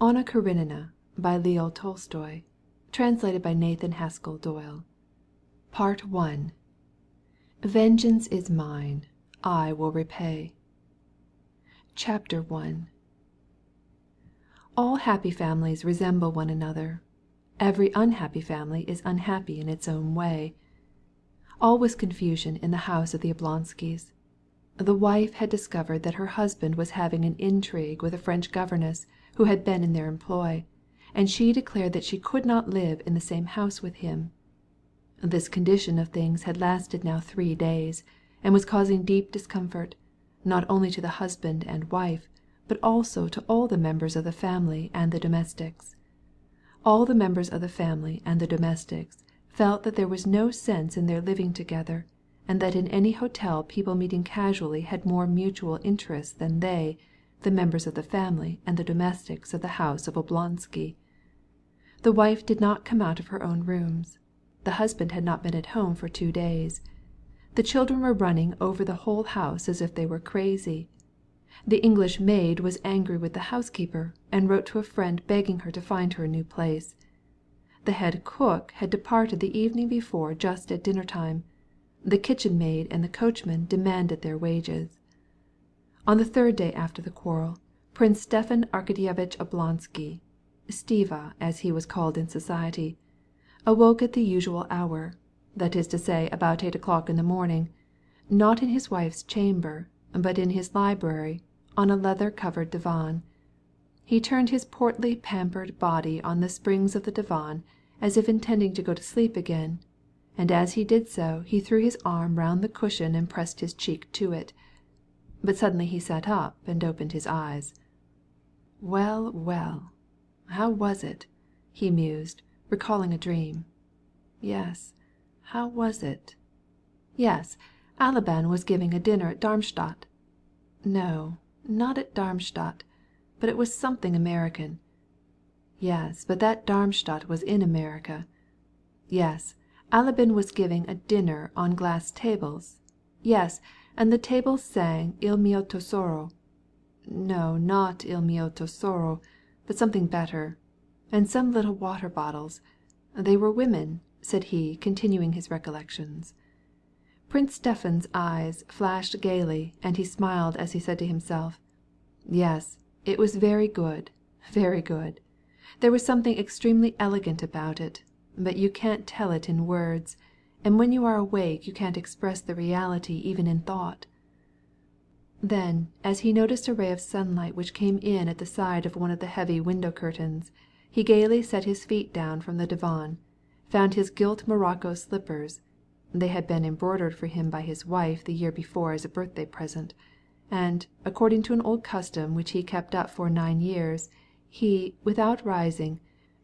Karenina by Leo Tolstoy. Translated by Nathan Haskell Doyle. Part 1. Vengeance is mine, I will repay. Chapter 1. All happy families resemble one another. Every unhappy family is unhappy in its own way. All was confusion in the house of the Oblonskys. The wife had discovered that her husband was having an intrigue with a French governess who had been in their employ, and she declared that she could not live in the same house with him. This condition of things had lasted now 3 days, and was causing deep discomfort, not only to the husband and wife, but also to all the members of the family and the domestics. All the members of the family and the domestics felt that there was no sense in their living together, and that in any hotel people meeting casually had more mutual interests than they, the members of the family and the domestics of the house of Oblonsky. The wife did not come out of her own rooms. The husband had not been at home for 2 days. The children were running over the whole house as if they were crazy. The English maid was angry with the housekeeper, and wrote to a friend begging her to find her a new place. The head cook had departed the evening before just at dinner time. The kitchen maid and the coachman demanded their wages. On the 3rd day after the quarrel, Prince Stefan Arkadyevitch Oblonsky, Stiva as he was called in society, awoke at the usual hour, that is to say about 8 o'clock in the morning, not in his wife's chamber, but in his library, on a leather-covered divan. He turned his portly pampered body on the springs of the divan as if intending to go to sleep again, and as he did so he threw his arm round the cushion and pressed his cheek to it. But suddenly he sat up and opened his eyes. Well, well, how was it? He mused, recalling a dream. Yes, how was it? Yes, Alabin was giving a dinner at Darmstadt. No, not at Darmstadt, but it was something American. Yes, but that Darmstadt was in America. Yes, Alabin was giving a dinner on glass tables. Yes, and the tables sang Il mio tesoro. No, not Il mio tesoro, but something better. And some little water bottles. They were women, said he, continuing his recollections. Prince Stefan's eyes flashed gaily, and he smiled as he said to himself, yes, it was very good, very good. There was something extremely elegant about it, but you can't tell it in words, and when you are awake you can't express the reality even in thought. Then, as he noticed a ray of sunlight which came in at the side of one of the heavy window curtains, he gaily set his feet down from the divan, found his gilt morocco slippers, they had been embroidered for him by his wife the year before as a birthday present, and, according to an old custom which he kept up for 9 years, he, without rising,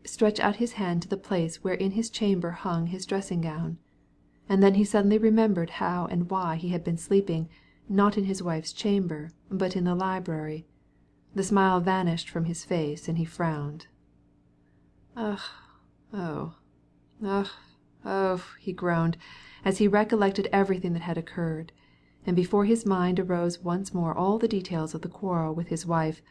stretched out his hand to the place where in his chamber hung his dressing-gown. And then he suddenly remembered how and why he had been sleeping, not in his wife's chamber, but in the library. The smile vanished from his face, and he frowned. Ugh, oh, ugh, oh, he groaned, as he recollected everything that had occurred, and before his mind arose once more all the details of the quarrel with his wife,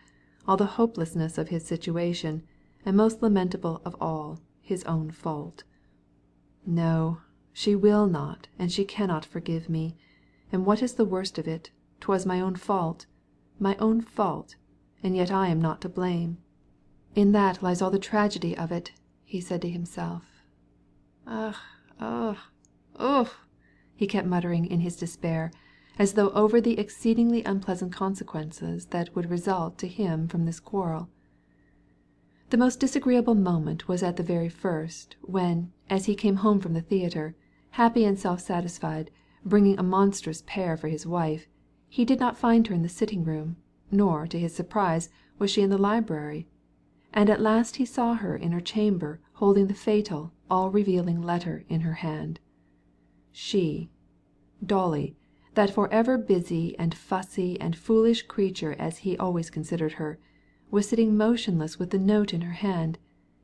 all the hopelessness of his situation, and most lamentable of all, his own fault. No, she will not, and she cannot forgive me. And what is the worst of it? 'Twas my own fault, and yet I am not to blame. In that lies all the tragedy of it, he said to himself. Ugh, ugh, ugh, he kept muttering in his despair, as though over the exceedingly unpleasant consequences that would result to him from this quarrel. The most disagreeable moment was at the very first, when, as he came home from the theatre, happy and self-satisfied, bringing a monstrous pear for his wife, he did not find her in the sitting-room, nor, to his surprise, was she in the library. And at last he saw her in her chamber holding the fatal, all-revealing letter in her hand. She, Dolly, that forever busy and fussy and foolish creature as he always considered her, was sitting motionless with the note in her hand,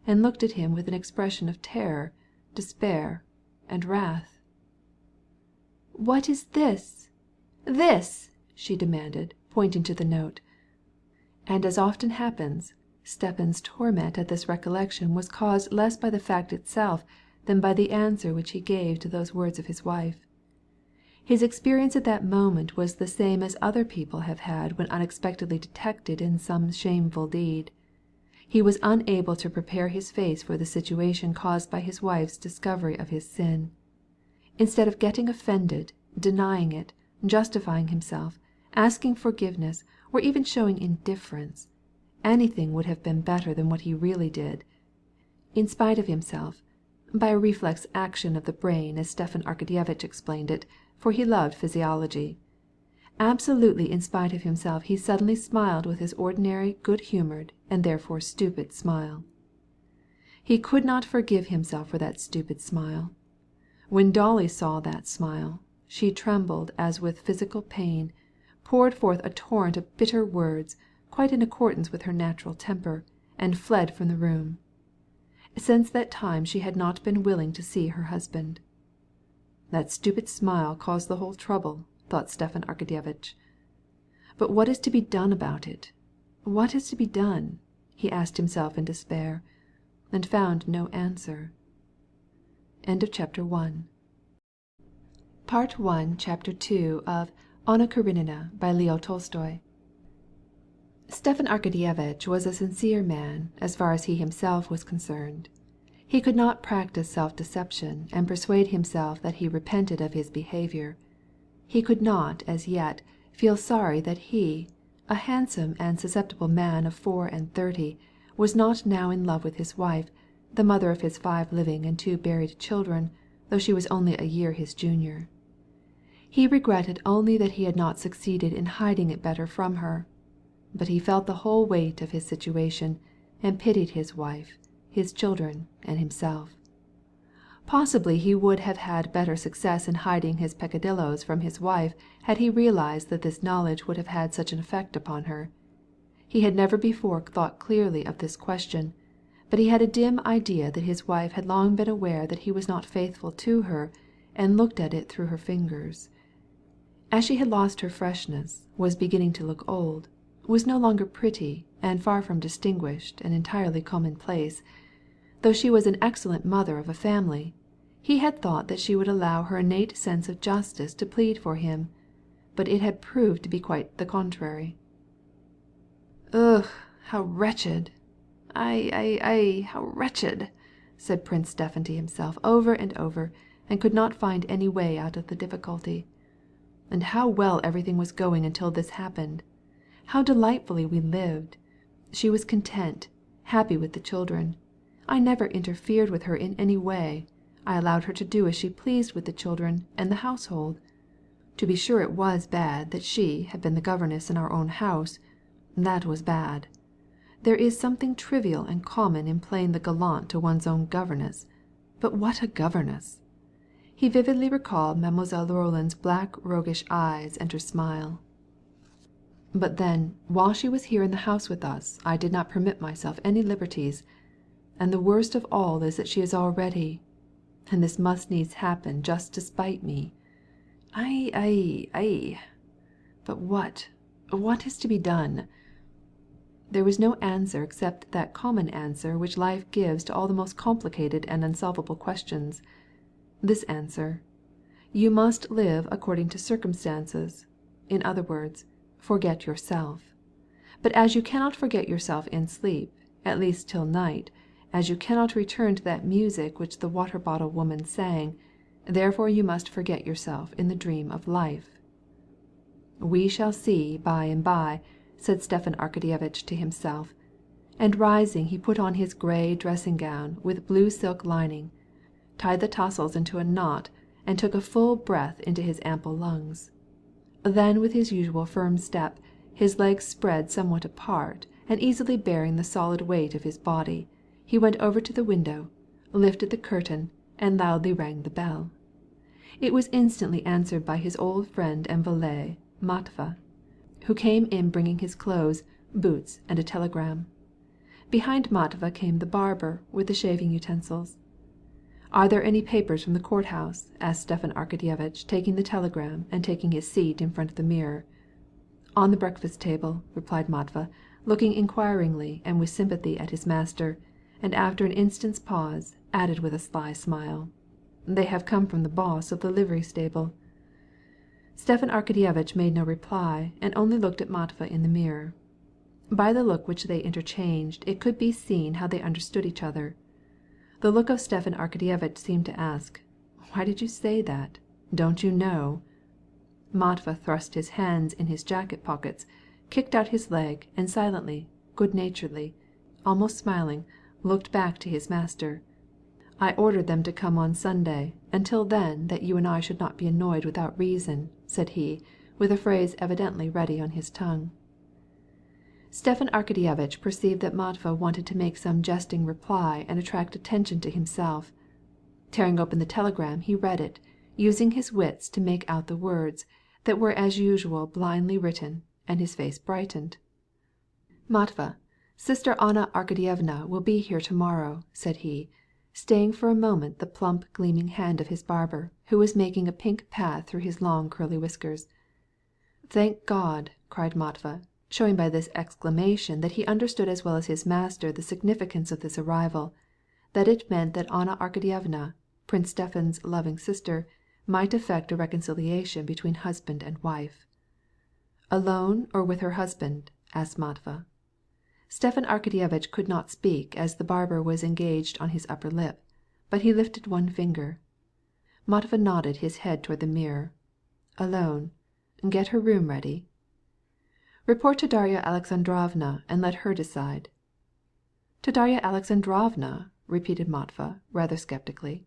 and looked at him with an expression of terror, despair, and wrath. "What is this? This?" she demanded, pointing to the note. And as often happens, Stepan's torment at this recollection was caused less by the fact itself than by the answer which he gave to those words of his wife. His experience at that moment was the same as other people have had when unexpectedly detected in some shameful deed. He was unable to prepare his face for the situation caused by his wife's discovery of his sin. Instead of getting offended, denying it, justifying himself, asking forgiveness, or even showing indifference, anything would have been better than what he really did. In spite of himself, by a reflex action of the brain as Stepan Arkadyevitch explained it, for he loved physiology. Absolutely in spite of himself he suddenly smiled with his ordinary good-humored and therefore stupid smile. He could not forgive himself for that stupid smile. When Dolly saw that smile, she trembled as with physical pain, poured forth a torrent of bitter words, quite in accordance with her natural temper, and fled from the room. Since that time she had not been willing to see her husband. That stupid smile caused the whole trouble, thought Stepan Arkadyevitch. But what is to be done about it? What is to be done? He asked himself in despair, and found no answer. End of chapter 1. Part 1, Chapter 2 of Anna Karenina by Leo Tolstoy. Stepan Arkadyevitch was a sincere man as far as he himself was concerned. He could not practice self-deception and persuade himself that he repented of his behavior. He could not, as yet, feel sorry that he, a handsome and susceptible man of 34, was not now in love with his wife, the mother of his 5 living and 2 buried children, though she was only a year his junior. He regretted only that he had not succeeded in hiding it better from her. But he felt the whole weight of his situation, and pitied his wife, his children, and himself. Possibly he would have had better success in hiding his peccadilloes from his wife had he realized that this knowledge would have had such an effect upon her. He had never before thought clearly of this question, but he had a dim idea that his wife had long been aware that he was not faithful to her, and looked at it through her fingers. As she had lost her freshness, was beginning to look old, was no longer pretty, and far from distinguished and entirely commonplace, though she was an excellent mother of a family, he had thought that she would allow her innate sense of justice to plead for him, but it had proved to be quite the contrary. "Ugh, how wretched! How wretched!" said Prince Stepan to himself over and over, and could not find any way out of the difficulty. And how well everything was going until this happened! How delightfully we lived! She was content, happy with the children. I never interfered with her in any way. I allowed her to do as she pleased with the children and the household. To be sure it was bad that she had been the governess in our own house. That was bad. There is something trivial and common in playing the gallant to one's own governess. But what a governess! He vividly recalled Mademoiselle Roland's black roguish eyes and her smile. But then, while she was here in the house with us, I did not permit myself any liberties. And the worst of all is that she is already, and this must needs happen just to spite me. Ai. But what is to be done? There was no answer except that common answer which life gives to all the most complicated and unsolvable questions. This answer: you must live according to circumstances. In other words, forget yourself. But as you cannot forget yourself in sleep, at least till night, as you cannot return to that music which the water-bottle woman sang, therefore you must forget yourself in the dream of life. We shall see by and by, said Stepan Arkadyevitch to himself, and rising he put on his grey dressing-gown with blue silk lining, tied the tassels into a knot, and took a full breath into his ample lungs. Then with his usual firm step, his legs spread somewhat apart, and easily bearing the solid weight of his body, he went over to the window, lifted the curtain, and loudly rang the bell. It was instantly answered by his old friend and valet, Matvey, who came in bringing his clothes, boots, and a telegram. Behind Matvey came the barber with the shaving utensils. "Are there any papers from the courthouse?" asked Stepan Arkadyevitch, taking the telegram and taking his seat in front of the mirror. "On the breakfast table," replied Matvey, looking inquiringly and with sympathy at his master, and after an instant's pause, added with a sly smile, "They have come from the boss of the livery stable." Stepan Arkadyevitch made no reply, and only looked at Matvey in the mirror. By the look which they interchanged it could be seen how they understood each other. The look of Stepan Arkadyevitch seemed to ask, "Why did you say that? Don't you know?" Matvey thrust his hands in his jacket pockets, kicked out his leg, and silently, good-naturedly, almost smiling, looked back to his master. "I ordered them to come on Sunday, until then that you and I should not be annoyed without reason," said he, with a phrase evidently ready on his tongue. Stepan Arkadyevitch perceived that Matvey wanted to make some jesting reply and attract attention to himself. Tearing open the telegram, he read it, using his wits to make out the words, that were as usual blindly written, and his face brightened. "Matvey, Sister Anna Arkadyevna will be here tomorrow," said he, staying for a moment the plump gleaming hand of his barber, who was making a pink path through his long curly whiskers. "Thank God!" cried Matvey, showing by this exclamation that he understood as well as his master the significance of this arrival, that it meant that Anna Arkadyevna, Prince Stefan's loving sister, might effect a reconciliation between husband and wife. "Alone or with her husband?" asked Matvey. Stepan Arkadyevitch could not speak as the barber was engaged on his upper lip, but he lifted one finger. Matvey nodded his head toward the mirror. "Alone. Get her room ready." "Report to Darya Alexandrovna and let her decide." "To Darya Alexandrovna?" repeated Matvey, rather skeptically.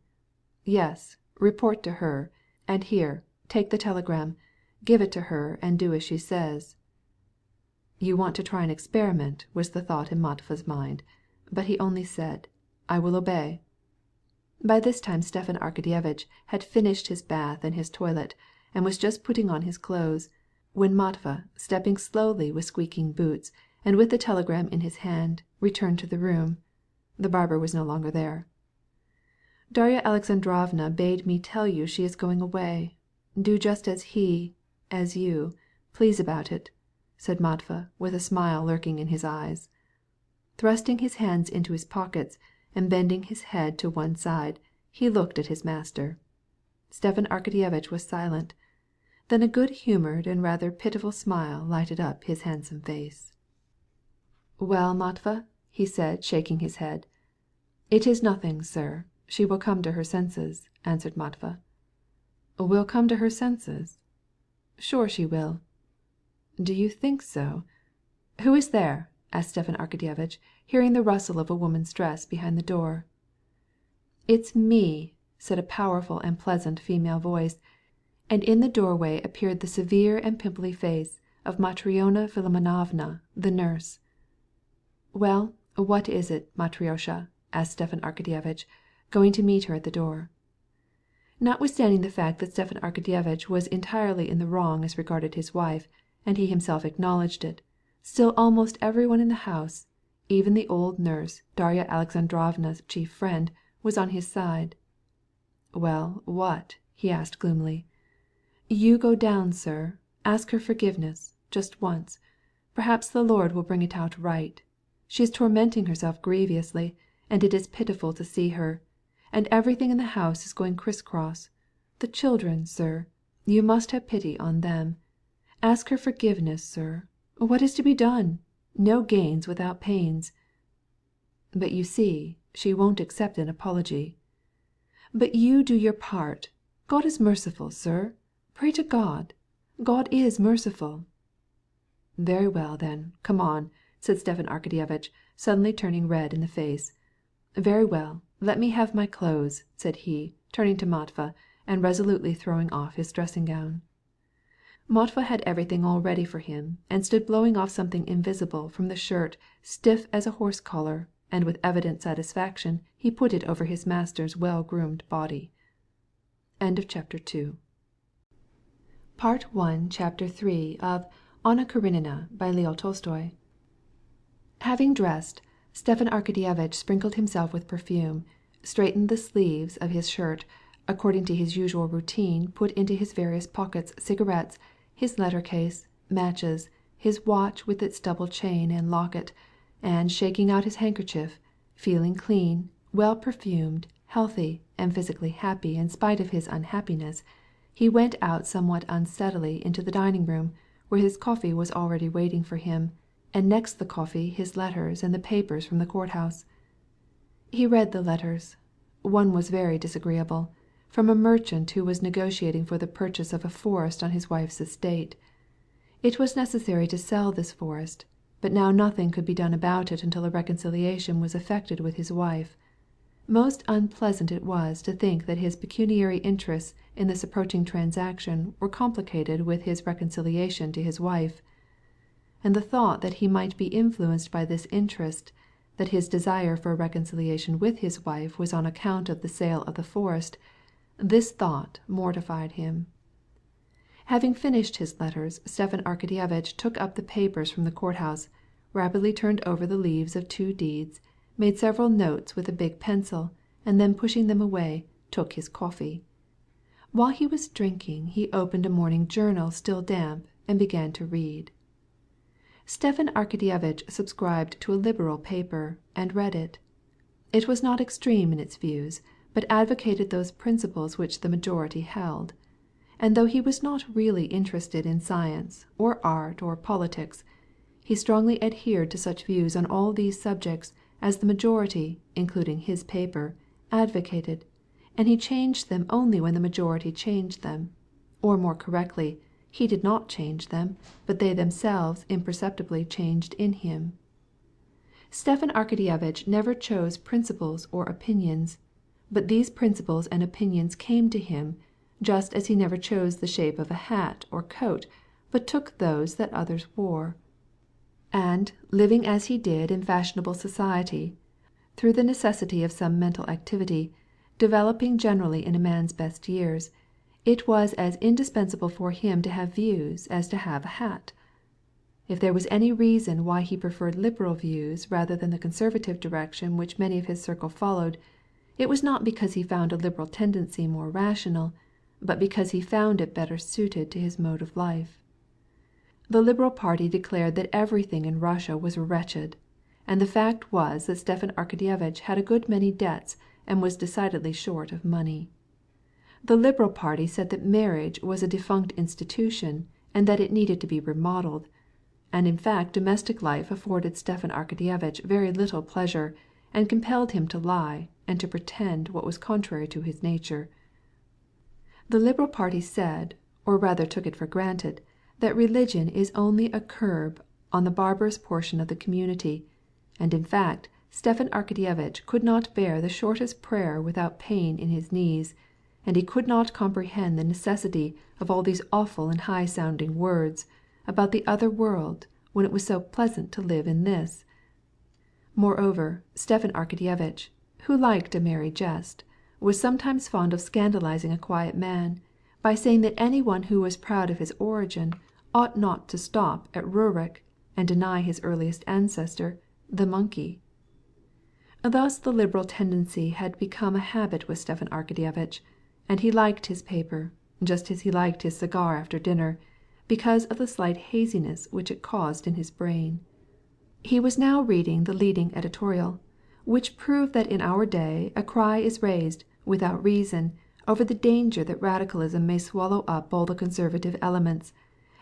"Yes, report to her. And here, take the telegram. Give it to her and do as she says." "You want to try an experiment," was the thought in Matvey's mind, but he only said, "I will obey." By this time Stepan Arkadyevitch had finished his bath and his toilet, and was just putting on his clothes, when Matvey, stepping slowly with squeaking boots, and with the telegram in his hand, returned to the room. The barber was no longer there. "Darya Alexandrovna bade me tell you she is going away. Do just as you please about it," said Matvey, with a smile lurking in his eyes. Thrusting his hands into his pockets, and bending his head to one side, he looked at his master. Stepan Arkadyevitch was silent. Then a good-humored and rather pitiful smile lighted up his handsome face. "Well, Matvey?" he said, shaking his head. "It is nothing, sir. She will come to her senses," answered Matvey. "Will come to her senses?" "Sure she will." "Do you think so? Who is there?" asked Stepan Arkadyevitch, hearing the rustle of a woman's dress behind the door. "It's me," said a powerful and pleasant female voice, and in the doorway appeared the severe and pimply face of Matryona Philimonovna, the nurse. "Well, what is it, Matriosha?" asked Stepan Arkadyevitch, going to meet her at the door. Notwithstanding the fact that Stepan Arkadyevitch was entirely in the wrong as regarded his wife, and he himself acknowledged it, still almost everyone in the house, even the old nurse, Darya Alexandrovna's chief friend, was on his side. "Well, what?" he asked gloomily. "You go down, sir. Ask her forgiveness, just once. Perhaps the Lord will bring it out right. She is tormenting herself grievously, and it is pitiful to see her. And everything in the house is going criss-cross. The children, sir, you must have pity on them. Ask her forgiveness, sir. What is to be done? No gains without pains." "But you see, she won't accept an apology." "But you do your part. God is merciful, sir. Pray to God. God is merciful." "Very well, then, come on," said Stepan Arkadyevitch, suddenly turning red in the face. "Very well, let me have my clothes," said he, turning to Matvey, and resolutely throwing off his dressing-gown. Matvey had everything all ready for him, and stood blowing off something invisible from the shirt, stiff as a horse-collar, and with evident satisfaction he put it over his master's well-groomed body. Chapter 2. Part 1, Chapter 3 of Anna Karenina by Leo Tolstoy. Having dressed, Stepan Arkadyevitch sprinkled himself with perfume, straightened the sleeves of his shirt, according to his usual routine put into his various pockets cigarettes, his letter-case, matches, his watch with its double chain and locket, and shaking out his handkerchief, feeling clean, well perfumed, healthy, and physically happy in spite of his unhappiness, he went out somewhat unsteadily into the dining-room, where his coffee was already waiting for him, and next the coffee his letters and the papers from the courthouse. He read the letters. One was very disagreeable, from a merchant who was negotiating for the purchase of a forest on his wife's estate. It was necessary to sell this forest, but now nothing could be done about it until a reconciliation was effected with his wife. Most unpleasant it was to think that his pecuniary interests in this approaching transaction were complicated with his reconciliation to his wife. And the thought that he might be influenced by this interest, that his desire for a reconciliation with his wife was on account of the sale of the forest, this thought mortified him. Having finished his letters, Stepan Arkadyevitch took up the papers from the courthouse, rapidly turned over the leaves of 2 deeds, made several notes with a big pencil, and then pushing them away, took his coffee. While he was drinking, he opened a morning journal still damp, and began to read. Stepan Arkadyevitch subscribed to a liberal paper, and read it. It was not extreme in its views, but advocated those principles which the majority held. And though he was not really interested in science, or art, or politics, he strongly adhered to such views on all these subjects as the majority, including his paper, advocated, and he changed them only when the majority changed them. Or more correctly, he did not change them, but they themselves imperceptibly changed in him. Stepan Arkadyevitch never chose principles or opinions, but these principles and opinions came to him, just as he never chose the shape of a hat or coat, but took those that others wore. And, living as he did in fashionable society, through the necessity of some mental activity, developing generally in a man's best years, it was as indispensable for him to have views as to have a hat. If there was any reason why he preferred liberal views rather than the conservative direction which many of his circle followed, it was not because he found a liberal tendency more rational, but because he found it better suited to his mode of life. The Liberal party declared that everything in Russia was wretched, and the fact was that Stepan Arkadyevitch had a good many debts and was decidedly short of money. The Liberal party said that marriage was a defunct institution and that it needed to be remodeled, and in fact domestic life afforded Stepan Arkadyevitch very little pleasure, and compelled him to lie and to pretend what was contrary to his nature. The Liberal party said, or rather took it for granted, that religion is only a curb on the barbarous portion of the community, and in fact Stepan Arkadyevitch could not bear the shortest prayer without pain in his knees, and he could not comprehend the necessity of all these awful and high-sounding words about the other world when it was so pleasant to live in this. Moreover, Stepan Arkadyevitch, who liked a merry jest, was sometimes fond of scandalizing a quiet man by saying that any one who was proud of his origin ought not to stop at Rurik and deny his earliest ancestor, the monkey. Thus the liberal tendency had become a habit with Stepan Arkadyevitch, and he liked his paper, just as he liked his cigar after dinner, because of the slight haziness which it caused in his brain. He was now reading the leading editorial, which proved that in our day a cry is raised, without reason, over the danger that radicalism may swallow up all the conservative elements,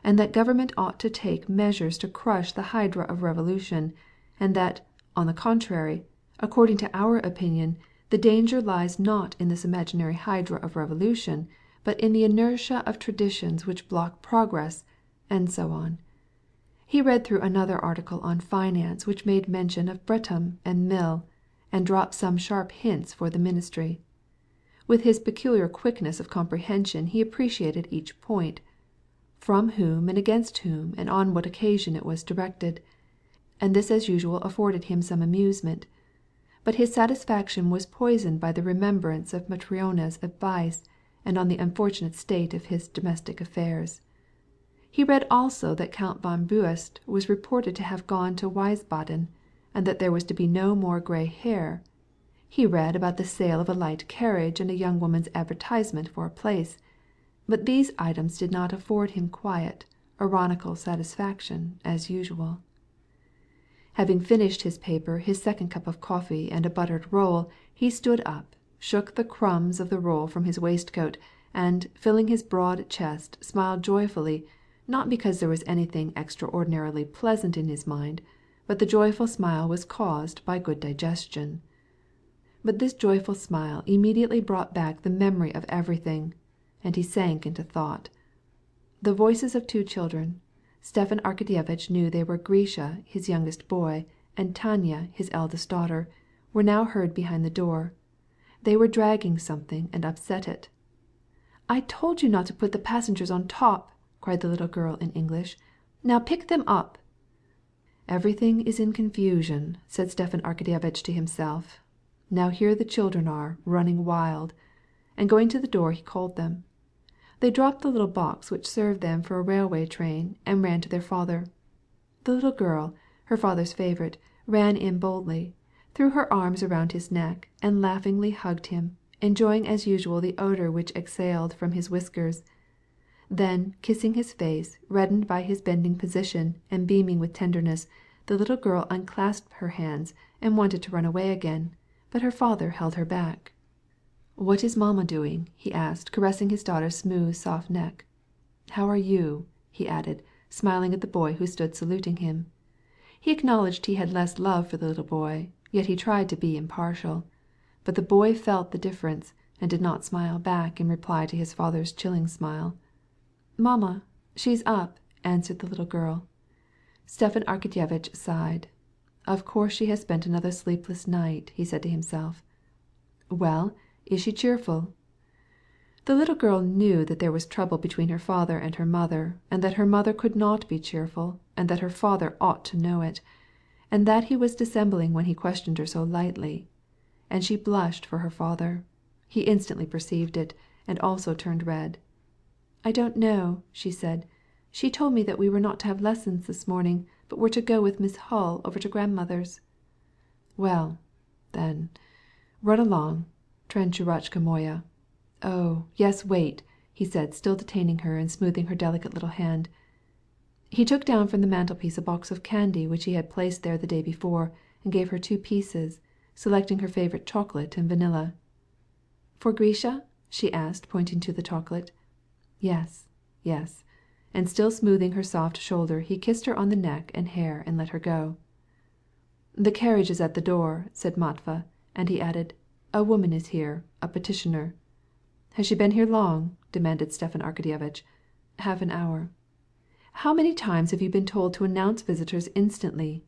and that government ought to take measures to crush the hydra of revolution, and that, on the contrary, according to our opinion, the danger lies not in this imaginary hydra of revolution, but in the inertia of traditions which block progress, and so on. He read through another article on finance which made mention of Bretham and Mill, and dropped some sharp hints for the ministry. With his peculiar quickness of comprehension he appreciated each point, from whom and against whom and on what occasion it was directed, and this as usual afforded him some amusement. But his satisfaction was poisoned by the remembrance of Matryona's advice and on the unfortunate state of his domestic affairs. He read also that Count von Buist was reported to have gone to Wiesbaden, and that there was to be no more grey hair. He read about the sale of a light carriage and a young woman's advertisement for a place, but these items did not afford him quiet, ironical satisfaction as usual. Having finished his paper, his second cup of coffee, and a buttered roll, he stood up, shook the crumbs of the roll from his waistcoat, and, filling his broad chest, smiled joyfully, not because there was anything extraordinarily pleasant in his mind, but the joyful smile was caused by good digestion. But this joyful smile immediately brought back the memory of everything, and he sank into thought. The voices of two children, Stepan Arkadyevitch knew they were Grisha, his youngest boy, and Tanya, his eldest daughter, were now heard behind the door. They were dragging something and upset it. "I told you not to put the passengers on top," cried the little girl in English. "Now pick them up." "Everything is in confusion," said Stepan Arkadyevitch to himself. "Now here the children are, running wild." And going to the door he called them. They dropped the little box which served them for a railway train and ran to their father. The little girl, her father's favorite, ran in boldly, threw her arms around his neck, and laughingly hugged him, enjoying as usual the odor which exhaled from his whiskers. Then, kissing his face, reddened by his bending position and beaming with tenderness, the little girl unclasped her hands and wanted to run away again, but her father held her back. "What is mamma doing?" he asked, caressing his daughter's smooth, soft neck. "How are you?" he added, smiling at the boy who stood saluting him. He acknowledged he had less love for the little boy, yet he tried to be impartial. But the boy felt the difference, and did not smile back in reply to his father's chilling smile. "Mamma, she's up," answered the little girl. Stepan Arkadyevitch sighed. "Of course she has spent another sleepless night," he said to himself. "Well, is she cheerful?" The little girl knew that there was trouble between her father and her mother, and that her mother could not be cheerful, and that her father ought to know it, and that he was dissembling when he questioned her so lightly. And she blushed for her father. He instantly perceived it, and also turned red. "I don't know," she said. "She told me that we were not to have lessons this morning, but were to go with Miss Hull over to grandmother's." "Well, then, run along, Tranchurachka moya. Oh, yes, wait," he said, still detaining her and smoothing her delicate little hand. He took down from the mantelpiece a box of candy which he had placed there the day before, and gave her 2 pieces, selecting her favorite chocolate and vanilla. "For Grisha?" she asked, pointing to the chocolate. Yes, yes. And still smoothing her soft shoulder, he kissed her on the neck and hair and let her go. "The carriage is at the door," said Matvey, and he added, "A woman is here, a petitioner." "Has she been here long?" demanded Stepan Arkadyevitch. "Half an hour." "How many times have you been told to announce visitors instantly?"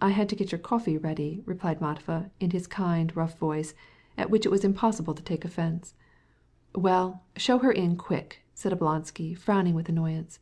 "I had to get your coffee ready," replied Matvey in his kind, rough voice, at which it was impossible to take offense. "Well, show her in quick," said Oblonsky, frowning with annoyance.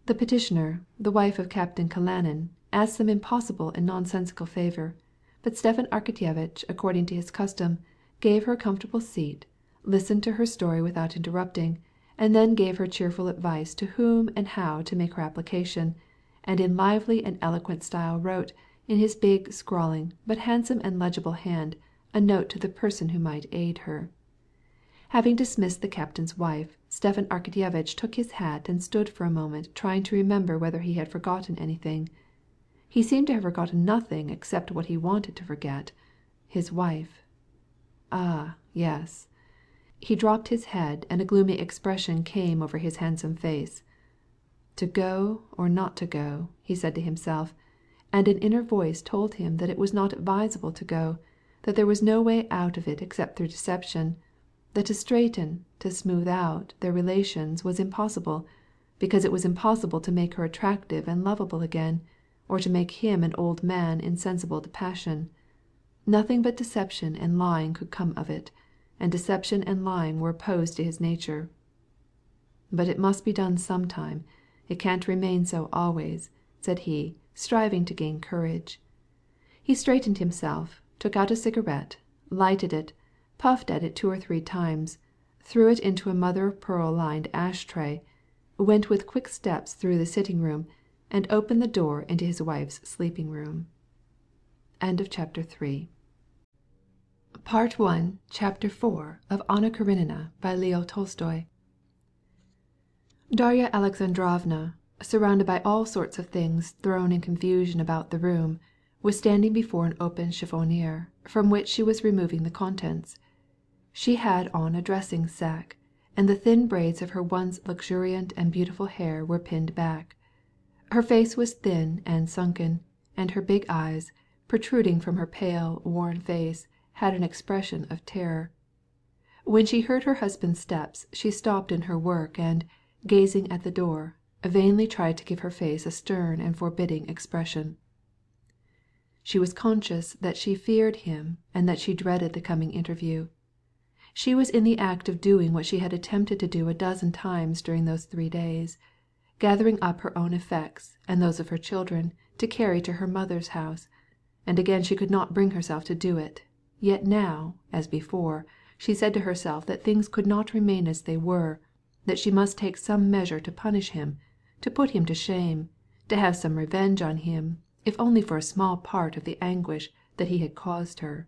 The petitioner, the wife of Captain Karenin, asked some impossible and nonsensical favor, but Stepan Arkadyevitch, according to his custom, gave her a comfortable seat, listened to her story without interrupting, and then gave her cheerful advice to whom and how to make her application, and in lively and eloquent style wrote, in his big, scrawling, but handsome and legible hand, a note to the person who might aid her. Having dismissed the captain's wife, Stepan Arkadyevitch took his hat and stood for a moment trying to remember whether he had forgotten anything. He seemed to have forgotten nothing except what he wanted to forget, his wife. Ah, yes. He dropped his head, and a gloomy expression came over his handsome face. To go or not to go, he said to himself, and an inner voice told him that it was not advisable to go, that there was no way out of it except through deception, that to straighten, to smooth out, their relations was impossible, because it was impossible to make her attractive and lovable again, or to make him an old man insensible to passion. Nothing but deception and lying could come of it, and deception and lying were opposed to his nature. "But it must be done sometime. It can't remain so always," said he, striving to gain courage. He straightened himself, took out a cigarette, lighted it, puffed at it 2 or 3 times, threw it into a mother-of-pearl lined ash-tray, went with quick steps through the sitting-room, and opened the door into his wife's sleeping-room. Chapter 3. Part 1, Chapter 4 of Anna Karenina by Leo Tolstoy. Darya Alexandrovna, surrounded by all sorts of things thrown in confusion about the room, was standing before an open chiffonier, from which she was removing the contents. She had on a dressing sack, and the thin braids of her once luxuriant and beautiful hair were pinned back. Her face was thin and sunken, and her big eyes, protruding from her pale, worn face, had an expression of terror. When she heard her husband's steps she stopped in her work and, gazing at the door, vainly tried to give her face a stern and forbidding expression. She was conscious that she feared him and that she dreaded the coming interview. She was in the act of doing what she had attempted to do a dozen times during those 3 days, gathering up her own effects and those of her children to carry to her mother's house, and again she could not bring herself to do it, yet now, as before, she said to herself that things could not remain as they were, that she must take some measure to punish him, to put him to shame, to have some revenge on him, if only for a small part of the anguish that he had caused her.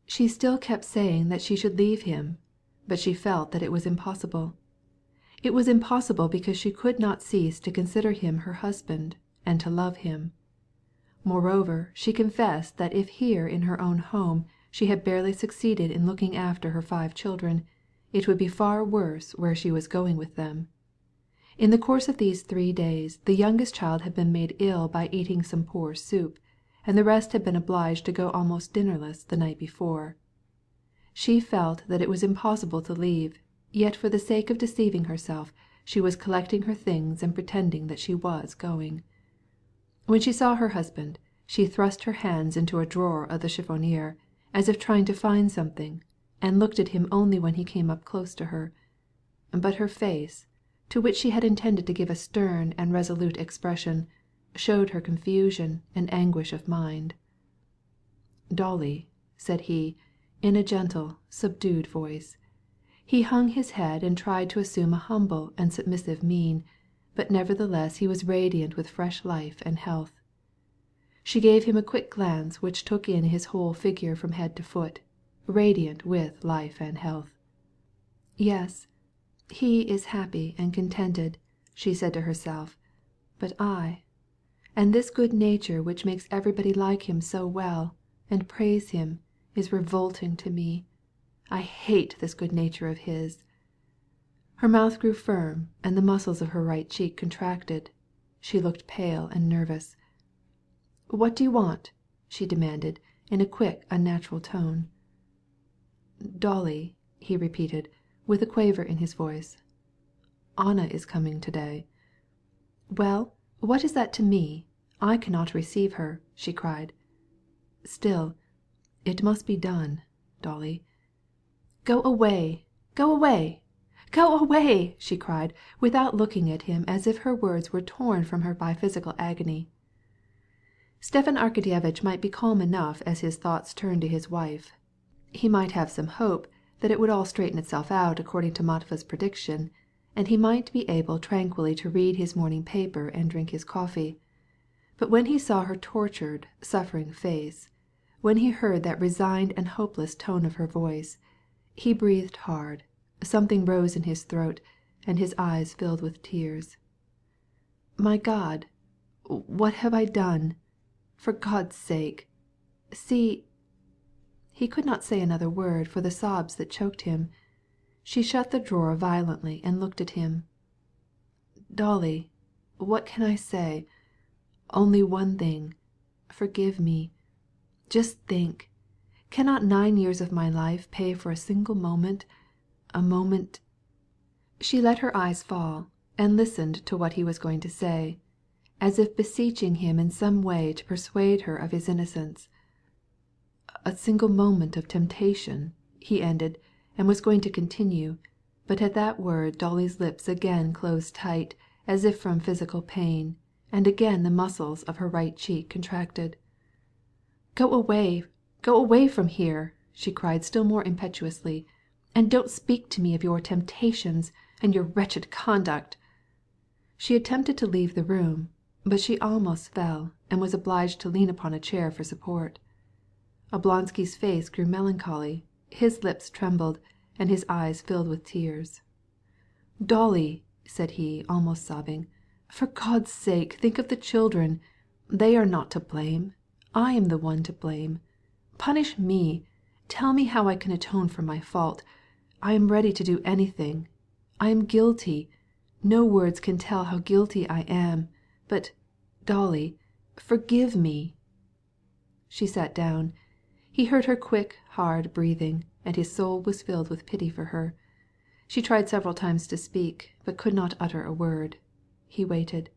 She still kept saying that she should leave him, but she felt that it was impossible. It was impossible because she could not cease to consider him her husband and to love him. Moreover, she confessed that if here in her own home she had barely succeeded in looking after her 5 children, it would be far worse where she was going with them. In the course of these 3 days the youngest child had been made ill by eating some poor soup, and the rest had been obliged to go almost dinnerless the night before. She felt that it was impossible to leave, yet for the sake of deceiving herself she was collecting her things and pretending that she was going. When she saw her husband, she thrust her hands into a drawer of the chiffonier, as if trying to find something, and looked at him only when he came up close to her. But her face, to which she had intended to give a stern and resolute expression, showed her confusion and anguish of mind. "Dolly," said he, in a gentle, subdued voice. He hung his head and tried to assume a humble and submissive mien, but nevertheless he was radiant with fresh life and health. She gave him a quick glance which took in his whole figure from head to foot, radiant with life and health. "Yes, he is happy and contented," she said to herself, "but and this good nature which makes everybody like him so well, and praise him, is revolting to me. I hate this good nature of his." Her mouth grew firm and the muscles of her right cheek contracted. She looked pale and nervous. "What do you want?" she demanded, in a quick, unnatural tone. "Dolly," he repeated, with a quaver in his voice. "Anna is coming to-day." "Well, what is that to me? I cannot receive her," she cried. "Still, it must be done, Dolly." "Go away! Go away! Go away!" she cried, without looking at him, as if her words were torn from her by physical agony. Stepan Arkadyevitch might be calm enough as his thoughts turned to his wife. He might have some hope that it would all straighten itself out according to Matva's prediction, and he might be able tranquilly to read his morning paper and drink his coffee. But when he saw her tortured, suffering face, when he heard that resigned and hopeless tone of her voice, he breathed hard, something rose in his throat, and his eyes filled with tears. "My God, what have I done? For God's sake, see—" He could not say another word for the sobs that choked him. She shut the drawer violently and looked at him. "Dolly, what can I say? Only one thing. Forgive me. Just think. Cannot 9 years of my life pay for a single moment? A moment—" She let her eyes fall and listened to what he was going to say, as if beseeching him in some way to persuade her of his innocence. "A single moment of temptation," he ended, and was going to continue, but at that word Dolly's lips again closed tight, as if from physical pain, and again the muscles of her right cheek contracted. Go away from here," she cried still more impetuously, "and don't speak to me of your temptations and your wretched conduct." She attempted to leave the room, but she almost fell, and was obliged to lean upon a chair for support. Oblonsky's face grew melancholy, his lips trembled, and his eyes filled with tears. "Dolly!" said he, almost sobbing. For God's sake, think of the children. They are not to blame. I am the one to blame. Punish me. Tell me how I can atone for my fault. I am ready to do anything. I am guilty. No words can tell how guilty I am. But, Dolly, forgive me." She sat down. He heard her quick, hard breathing, and his soul was filled with pity for her. She tried several times to speak, but could not utter a word. He waited.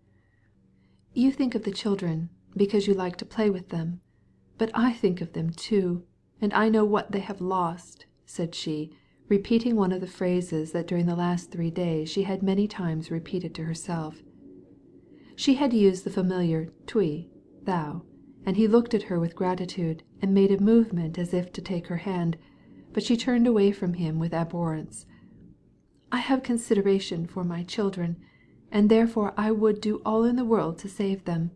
"You think of the children, because you like to play with them. But I think of them too, and I know what they have lost," said she, repeating one of the phrases that during the last 3 days she had many times repeated to herself. She had used the familiar "tu," thou, and he looked at her with gratitude and made a movement as if to take her hand, but she turned away from him with abhorrence. "I have consideration for my children, and therefore I would do all in the world to save them.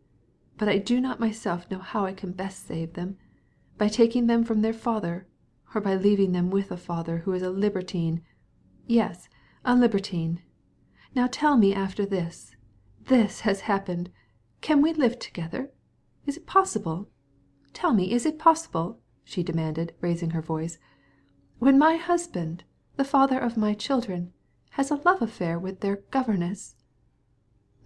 But I do not myself know how I can best save them, by taking them from their father, or by leaving them with a father who is a libertine. Yes, a libertine. Now tell me after this. This has happened. Can we live together? Is it possible? Tell me, is it possible?" she demanded, raising her voice. "When my husband, the father of my children, has a love affair with their governess?"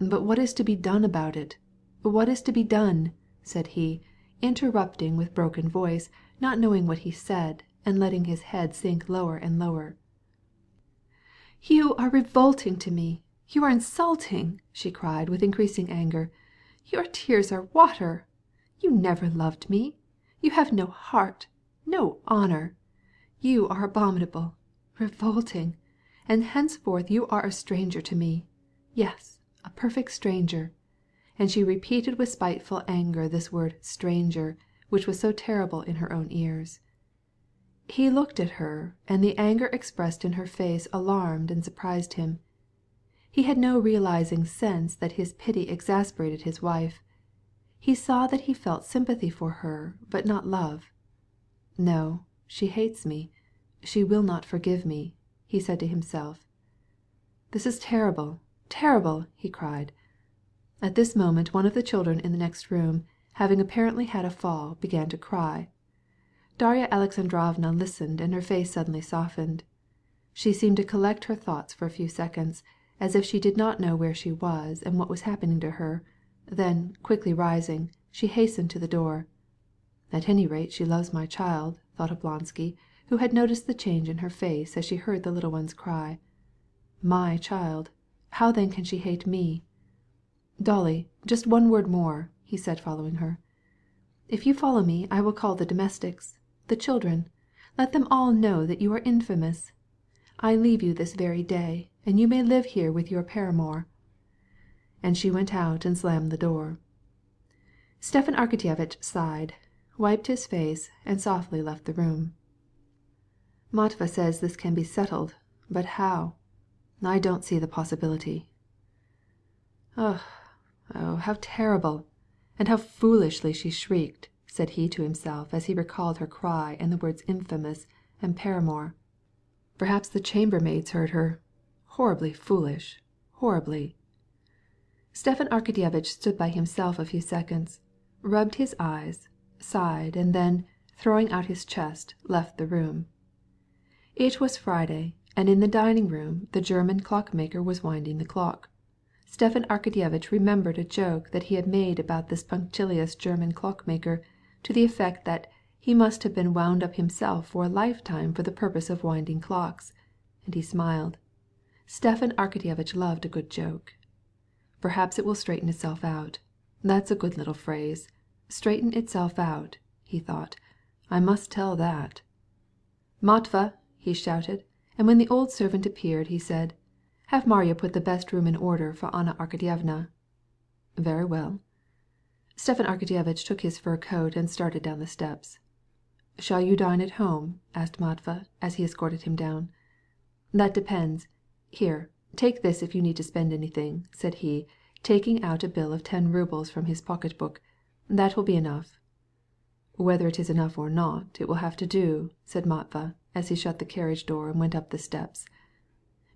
"But what is to be done about it? What is to be done?" said he, interrupting with broken voice, not knowing what he said, and letting his head sink lower and lower. "You are revolting to me. You are insulting," she cried with increasing anger. "Your tears are water. You never loved me. You have no heart, no honor. You are abominable, revolting, and henceforth you are a stranger to me. Yes, a perfect stranger." And she repeated with spiteful anger this word stranger, which was so terrible in her own ears. He looked at her, and the anger expressed in her face alarmed and surprised him. He had no realizing sense that his pity exasperated his wife. He saw that he felt sympathy for her, but not love. "No, she hates me. She will not forgive me," he said to himself. "This is terrible, terrible," he cried. At this moment one of the children in the next room, having apparently had a fall, began to cry. Darya Alexandrovna listened, and her face suddenly softened. She seemed to collect her thoughts for a few seconds, as if she did not know where she was and what was happening to her. Then, quickly rising, she hastened to the door. "At any rate she loves my child," thought Oblonsky, who had noticed the change in her face as she heard the little ones cry. "My child. How then can she hate me?" "Dolly, just one word more," he said, following her. "If you follow me I will call the domestics, the children. Let them all know that you are infamous. I leave you this very day, and you may live here with your paramour." And she went out and slammed the door. Stepan Arkadyevitch sighed, wiped his face, and softly left the room. "Matva says this can be settled, but how? I don't see the possibility. Oh, how terrible, and how foolishly she shrieked," said he to himself as he recalled her cry and the words infamous and paramour. "Perhaps the chambermaids heard her. Horribly foolish, horribly." Stepan Arkadyevitch stood by himself a few seconds, rubbed his eyes, sighed, and then, throwing out his chest, left the room. It was Friday, and in the dining room the German clockmaker was winding the clock. Stepan Arkadyevitch remembered a joke that he had made about this punctilious German clockmaker, to the effect that he must have been wound up himself for a lifetime for the purpose of winding clocks, and he smiled. Stepan Arkadyevitch loved a good joke. "Perhaps it will straighten itself out. That's a good little phrase. Straighten itself out," he thought. "I must tell that." "Matva!" he shouted, and when the old servant appeared he said, "Have Marya put the best room in order for Anna Arkadyevna." "Very well." Stepan Arkadyevitch took his fur coat and started down the steps. "Shall you dine at home?" asked Matva, as he escorted him down. "That depends. Here, take this if you need to spend anything," said he, taking out a bill of 10 rubles from his pocket-book. "That will be enough." "Whether it is enough or not, it will have to do," said Matva, as he shut the carriage door and went up the steps.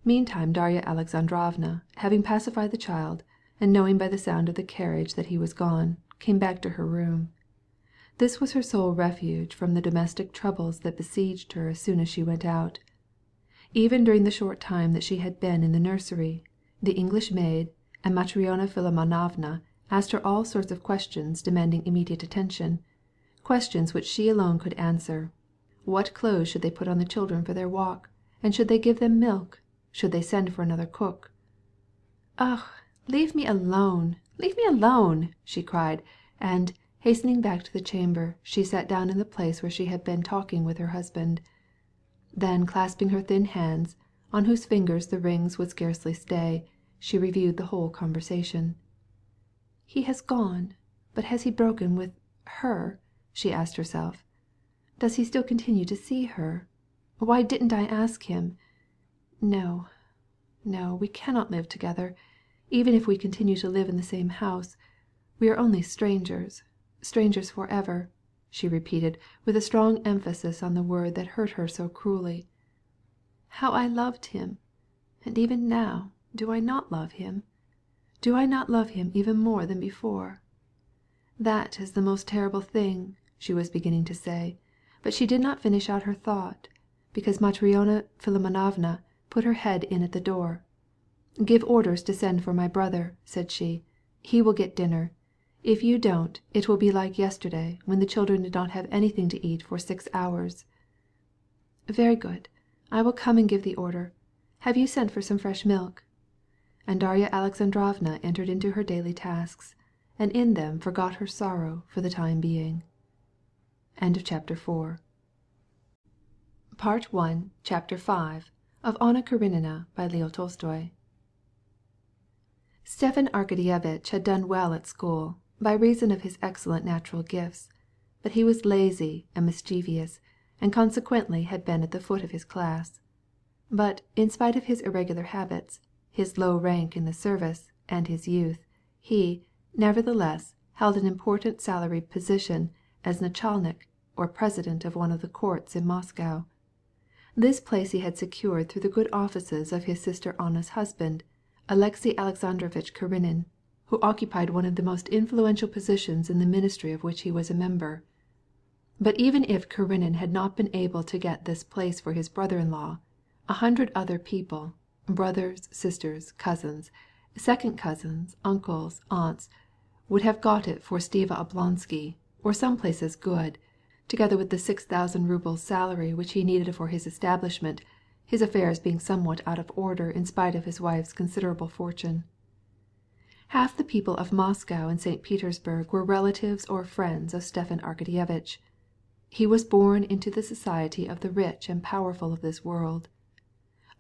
Meantime Darya Alexandrovna, having pacified the child, and knowing by the sound of the carriage that he was gone, came back to her room. This was her sole refuge from the domestic troubles that besieged her as soon as she went out. Even during the short time that she had been in the nursery, the English maid and Matryona Philimonovna asked her all sorts of questions demanding immediate attention, questions which she alone could answer. What clothes should they put on the children for their walk, and should they give them milk? Should they send for another cook? "Ugh, leave me alone, leave me alone!" she cried, and, hastening back to the chamber, she sat down in the place where she had been talking with her husband. Then, clasping her thin hands, on whose fingers the rings would scarcely stay, she reviewed the whole conversation. "He has gone, but has he broken with her?" she asked herself. "Does he still continue to see her? Why didn't I ask him? No, no, we cannot live together, even if we continue to live in the same house. We are only strangers forever," she repeated with a strong emphasis on the word that hurt her so cruelly. "How I loved him! And even now, do I not love him? Do I not love him even more than before? That is the most terrible thing," she was beginning to say, but she did not finish out her thought, because Matryona Philimonovna put her head in at the door. "Give orders to send for my brother," said she. "He will get dinner. If you don't, it will be like yesterday, when the children did not have anything to eat for 6 hours." "Very good. I will come and give the order. Have you sent for some fresh milk?" And Darya Alexandrovna entered into her daily tasks, and in them forgot her sorrow for the time being. Chapter 5 of Anna Karenina by Leo Tolstoy. Stepan Arkadyevitch had done well at school, by reason of his excellent natural gifts, but he was lazy and mischievous, and consequently had been at the foot of his class. But, in spite of his irregular habits, his low rank in the service, and his youth, he, nevertheless, held an important salaried position as nachalnik, or president of one of the courts in Moscow. This place he had secured through the good offices of his sister Anna's husband, Alexey Alexandrovitch Karenin, who occupied one of the most influential positions in the ministry of which he was a member. But even if Karenin had not been able to get this place for his brother-in-law, 100 other people, brothers, sisters, cousins, second cousins, uncles, aunts, would have got it for Stiva Oblonsky, or some place as good, together with the 6,000 rubles salary which he needed for his establishment, his affairs being somewhat out of order in spite of his wife's considerable fortune. Half the people of Moscow and St. Petersburg were relatives or friends of Stepan Arkadyevitch. He was born into the society of the rich and powerful of this world.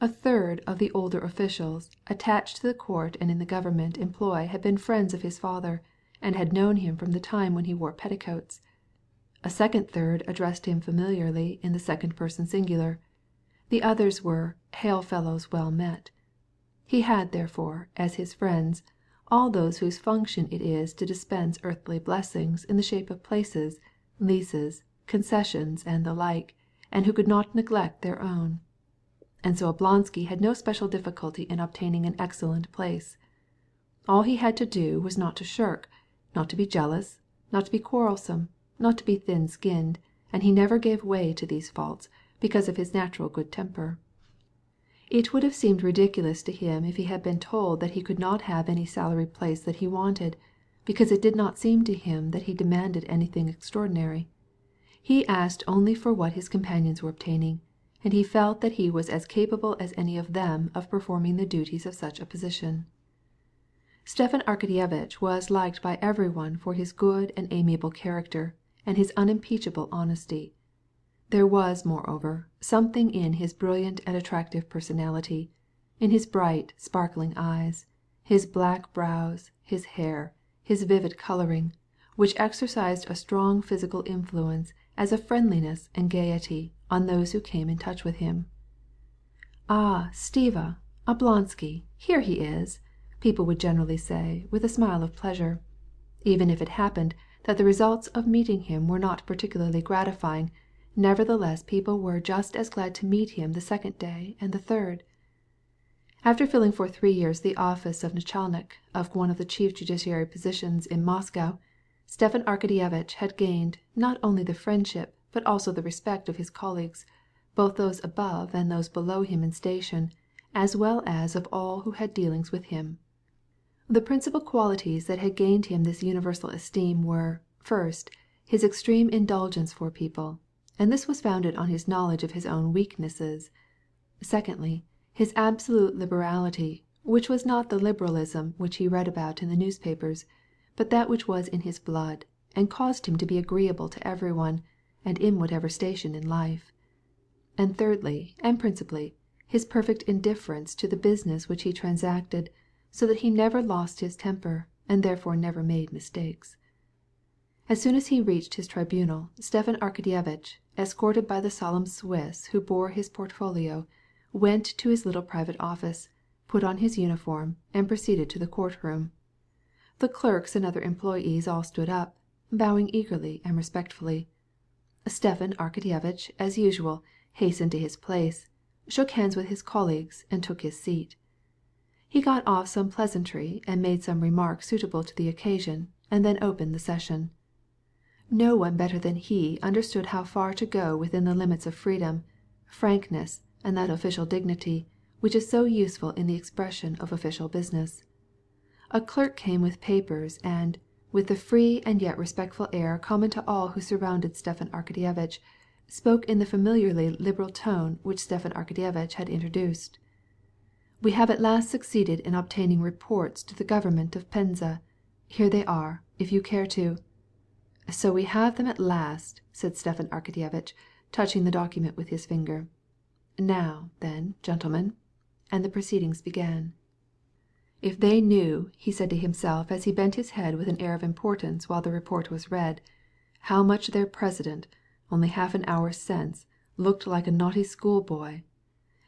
A third of the older officials attached to the court and in the government employ had been friends of his father, and had known him from the time when he wore petticoats. A second third addressed him familiarly in the second person singular. The others were "hail fellows well met." He had, therefore, as his friends, all those whose function it is to dispense earthly blessings in the shape of places, leases, concessions, and the like, and who could not neglect their own. And so Oblonsky had no special difficulty in obtaining an excellent place. All he had to do was not to shirk, not to be jealous, not to be quarrelsome, not to be thin-skinned, and he never gave way to these faults because of his natural good temper. It would have seemed ridiculous to him if he had been told that he could not have any salaried place that he wanted, because it did not seem to him that he demanded anything extraordinary. He asked only for what his companions were obtaining, and he felt that he was as capable as any of them of performing the duties of such a position. Stepan Arkadyevitch was liked by everyone for his good and amiable character, and his unimpeachable honesty. There was, moreover, something in his brilliant and attractive personality, in his bright, sparkling eyes, his black brows, his hair, his vivid coloring, which exercised a strong physical influence as a friendliness and gaiety on those who came in touch with him. "Ah, Stiva, Oblonsky, here he is," people would generally say with a smile of pleasure. Even if it happened that the results of meeting him were not particularly gratifying, nevertheless people were just as glad to meet him the second day and the third. After filling for 3 years the office of nachalnik of one of the chief judiciary positions in Moscow, Stepan Arkadyevitch had gained not only the friendship but also the respect of his colleagues, both those above and those below him in station, as well as of all who had dealings with him. The principal qualities that had gained him this universal esteem were, first, his extreme indulgence for people, and this was founded on his knowledge of his own weaknesses. Secondly, his absolute liberality, which was not the liberalism which he read about in the newspapers, but that which was in his blood, and caused him to be agreeable to everyone, and in whatever station in life. And thirdly, and principally, his perfect indifference to the business which he transacted, so that he never lost his temper, and therefore never made mistakes. As soon as he reached his tribunal, Stepan Arkadyevitch, escorted by the solemn Swiss who bore his portfolio, went to his little private office, put on his uniform, and proceeded to the court-room. The clerks and other employees all stood up, bowing eagerly and respectfully. Stepan Arkadyevitch, as usual, hastened to his place, shook hands with his colleagues, and took his seat. He got off some pleasantry and made some remark suitable to the occasion, and then opened the session. No one better than he understood how far to go within the limits of freedom, frankness, and that official dignity which is so useful in the expression of official business. A clerk came with papers and, with the free and yet respectful air common to all who surrounded Stepan Arkadyevitch, spoke in the familiarly liberal tone which Stepan Arkadyevitch had introduced. "We have at last succeeded in obtaining reports to the government of Penza. Here they are, if you care to—" "So we have them at last," said Stepan Arkadyevitch, touching the document with his finger. "Now, then, gentlemen," and the proceedings began. "If they knew," he said to himself as he bent his head with an air of importance while the report was read, "how much their president, only half an hour since, looked like a naughty schoolboy,"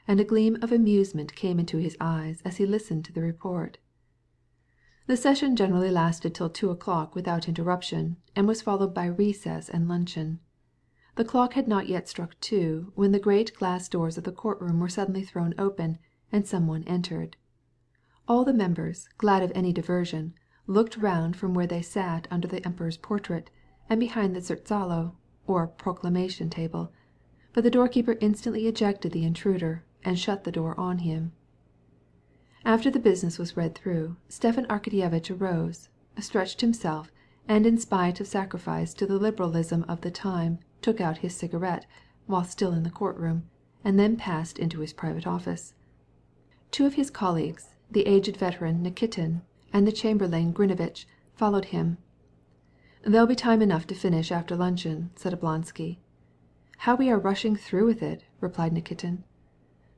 and a gleam of amusement came into his eyes as he listened to the report. The session generally lasted till 2 o'clock without interruption, and was followed by recess and luncheon. The clock had not yet struck 2 when the great glass doors of the courtroom were suddenly thrown open, and some one entered. All the members, glad of any diversion, looked round from where they sat under the emperor's portrait, and behind the zertzalo, or proclamation table, but the doorkeeper instantly ejected the intruder, and shut the door on him. After the business was read through, Stepan Arkadyevitch arose, stretched himself, and in spite of sacrifice to the liberalism of the time, took out his cigarette, while still in the courtroom, and then passed into his private office. Two of his colleagues, the aged veteran Nikitin and the chamberlain Grinovitch, followed him. "There'll be time enough to finish after luncheon," said Oblonsky. "How we are rushing through with it," replied Nikitin.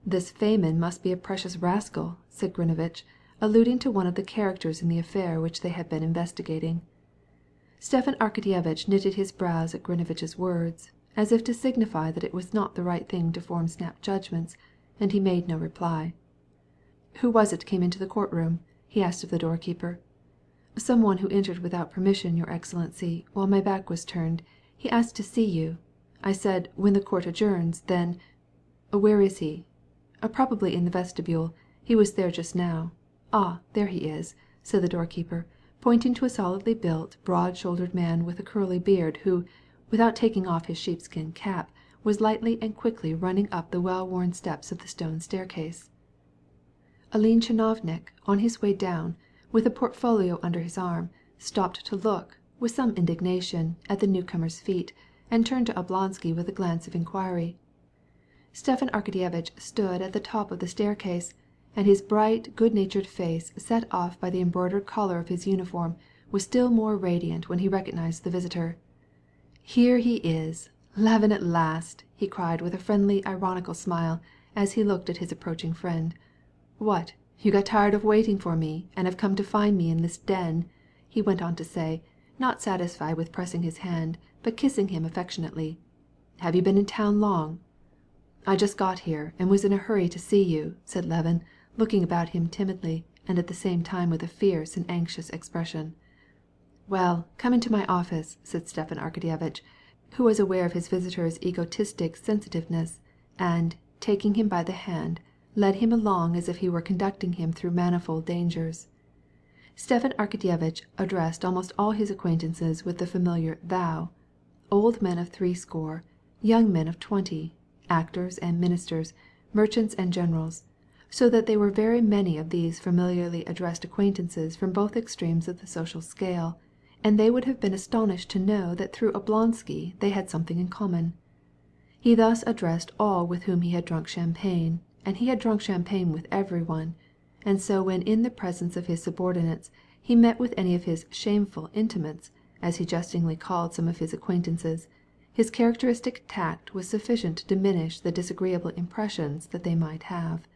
"This Feynman must be a precious rascal," said Grinovitch, alluding to one of the characters in the affair which they had been investigating. Stepan Arkadyevitch knitted his brows at Grinovitch's words, as if to signify that it was not the right thing to form snap judgments, and he made no reply. "Who was it came into the courtroom?" he asked of the doorkeeper. "Some one who entered without permission, your Excellency, while my back was turned. He asked to see you. I said, when the court adjourns, then—" "Where is he?" "Probably in the vestibule. He was there just now. Ah, there he is," said the doorkeeper, pointing to a solidly built, broad-shouldered man with a curly beard who, without taking off his sheepskin cap, was lightly and quickly running up the well-worn steps of the stone staircase. A lean chinovnik, on his way down, with a portfolio under his arm, stopped to look, with some indignation, at the newcomer's feet, and turned to Oblonsky with a glance of inquiry. Stepan Arkadyevitch stood at the top of the staircase, and his bright, good-natured face, set off by the embroidered collar of his uniform, was still more radiant when he recognized the visitor. "Here he is, Levin at last!" he cried with a friendly, ironical smile, as he looked at his approaching friend. "What, you got tired of waiting for me, and have come to find me in this den?" he went on to say, not satisfied with pressing his hand, but kissing him affectionately. "Have you been in town long?" "I just got here, and was in a hurry to see you," said Levin, looking about him timidly, and at the same time with a fierce and anxious expression. "Well, come into my office," said Stepan Arkadyevitch, who was aware of his visitor's egotistic sensitiveness, and, taking him by the hand, led him along as if he were conducting him through manifold dangers. Stepan Arkadyevitch addressed almost all his acquaintances with the familiar thou, old men of 80, young men of 20, actors and ministers, merchants and generals, so that there were very many of these familiarly addressed acquaintances from both extremes of the social scale, and they would have been astonished to know that through Oblonsky they had something in common. He thus addressed all with whom he had drunk champagne, and he had drunk champagne with everyone, and so when in the presence of his subordinates he met with any of his shameful intimates, as he jestingly called some of his acquaintances, his characteristic tact was sufficient to diminish the disagreeable impressions that they might have.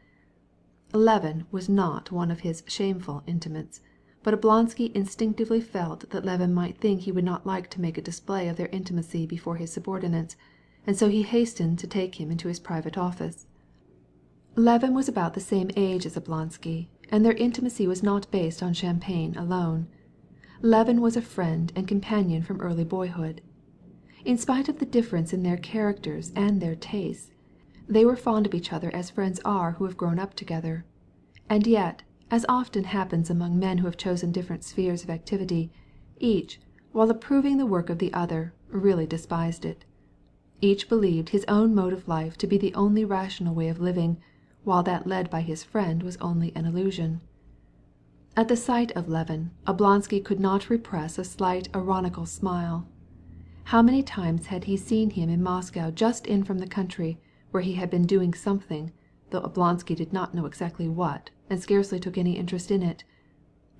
Levin was not one of his shameful intimates, but Oblonsky instinctively felt that Levin might think he would not like to make a display of their intimacy before his subordinates, and so he hastened to take him into his private office. Levin was about the same age as Oblonsky, and their intimacy was not based on champagne alone. Levin was a friend and companion from early boyhood. In spite of the difference in their characters and their tastes, they were fond of each other as friends are who have grown up together. And yet, as often happens among men who have chosen different spheres of activity, each, while approving the work of the other, really despised it. Each believed his own mode of life to be the only rational way of living, while that led by his friend was only an illusion. At the sight of Levin, Oblonsky could not repress a slight ironical smile. How many times had he seen him in Moscow just in from the country, where he had been doing something, though Oblonsky did not know exactly what, and scarcely took any interest in it.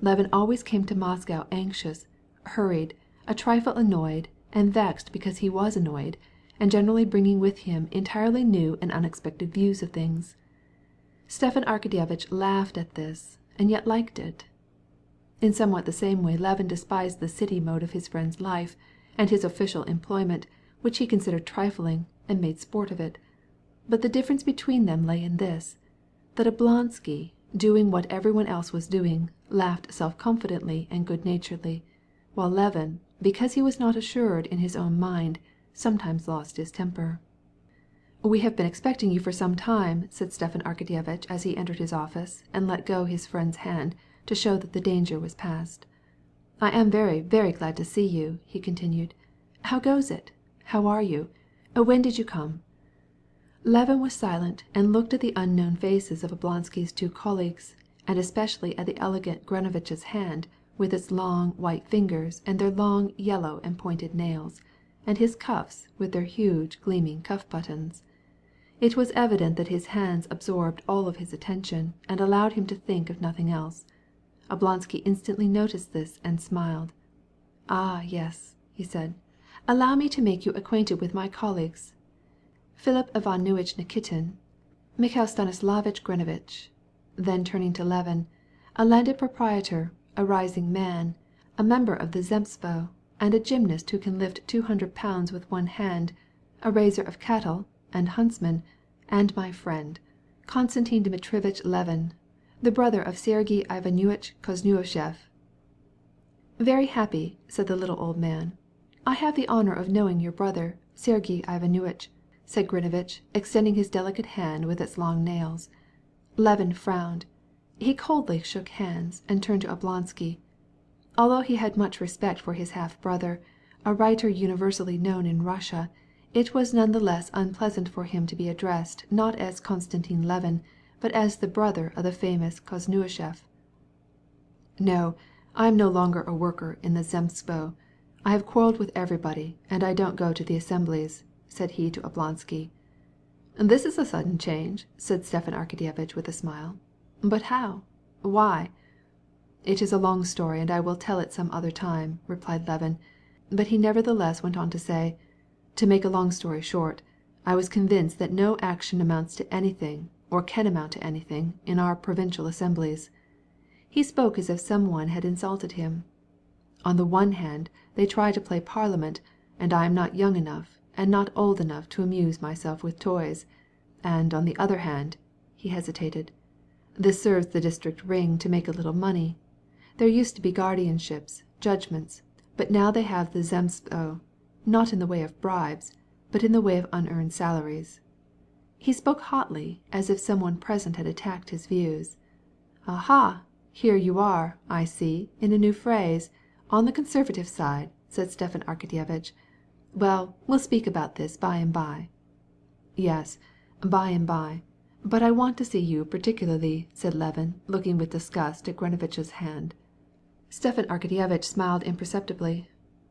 Levin always came to Moscow anxious, hurried, a trifle annoyed, and vexed because he was annoyed, and generally bringing with him entirely new and unexpected views of things. Stepan Arkadyevitch laughed at this, and yet liked it. In somewhat the same way Levin despised the city mode of his friend's life, and his official employment, which he considered trifling, and made sport of it. But the difference between them lay in this, that Oblonsky, doing what everyone else was doing, laughed self-confidently and good-naturedly, while Levin, because he was not assured in his own mind, sometimes lost his temper. "We have been expecting you for some time," said Stepan Arkadyevitch as he entered his office and let go his friend's hand to show that the danger was past. "I am very, very glad to see you," he continued. "How goes it? How are you? When did you come?" Levin was silent and looked at the unknown faces of Oblonsky's two colleagues, and especially at the elegant Granovich's hand with its long white fingers and their long yellow and pointed nails, and his cuffs with their huge gleaming cuff buttons. It was evident that his hands absorbed all of his attention and allowed him to think of nothing else. Oblonsky instantly noticed this and smiled. "Ah, yes," he said. "Allow me to make you acquainted with my colleagues. Philip Ivanovitch Nikitin, Mikhail Stanislavitch Granovitch." Then turning to Levin, "A landed proprietor, a rising man, a member of the Zemstvo, and a gymnast who can lift 200 pounds with one hand, a raiser of cattle, and huntsman, and my friend, Konstantin Dmitrievitch Levin, the brother of Sergei Ivanovitch Koznuishev." "Very happy," said the little old man. "I have the honor of knowing your brother, Sergei Ivanovitch," said Granovitch, extending his delicate hand with its long nails. Levin frowned. He coldly shook hands and turned to Oblonsky. Although he had much respect for his half-brother, a writer universally known in Russia, it was none the less unpleasant for him to be addressed not as Konstantin Levin, but as the brother of the famous Koznuishev. "No, I am no longer a worker in the Zemstvo. I have quarreled with everybody, and I don't go to the assemblies," said he to Oblonsky. "This is a sudden change," said Stepan Arkadyevitch with a smile. "But how? Why?" "It is a long story, and I will tell it some other time," replied Levin, but he nevertheless went on to say, "To make a long story short, I was convinced that no action amounts to anything, or can amount to anything, in our provincial assemblies." He spoke as if some one had insulted him. "On the one hand, they try to play parliament, and I am not young enough and not old enough to amuse myself with toys. And on the other hand," he hesitated, "this serves the district ring to make a little money. There used to be guardianships, judgments, but now they have the Zemstvo, not in the way of bribes, but in the way of unearned salaries." He spoke hotly, as if some one present had attacked his views. "Aha! Here you are, I see, in a new phrase, on the conservative side," said Stepan Arkadyevitch. "Well, we'll speak about this by and by." "Yes, by and by. But I want to see you particularly," said Levin, looking with disgust at Grinevitch's hand. Stepan Arkadyevitch smiled imperceptibly.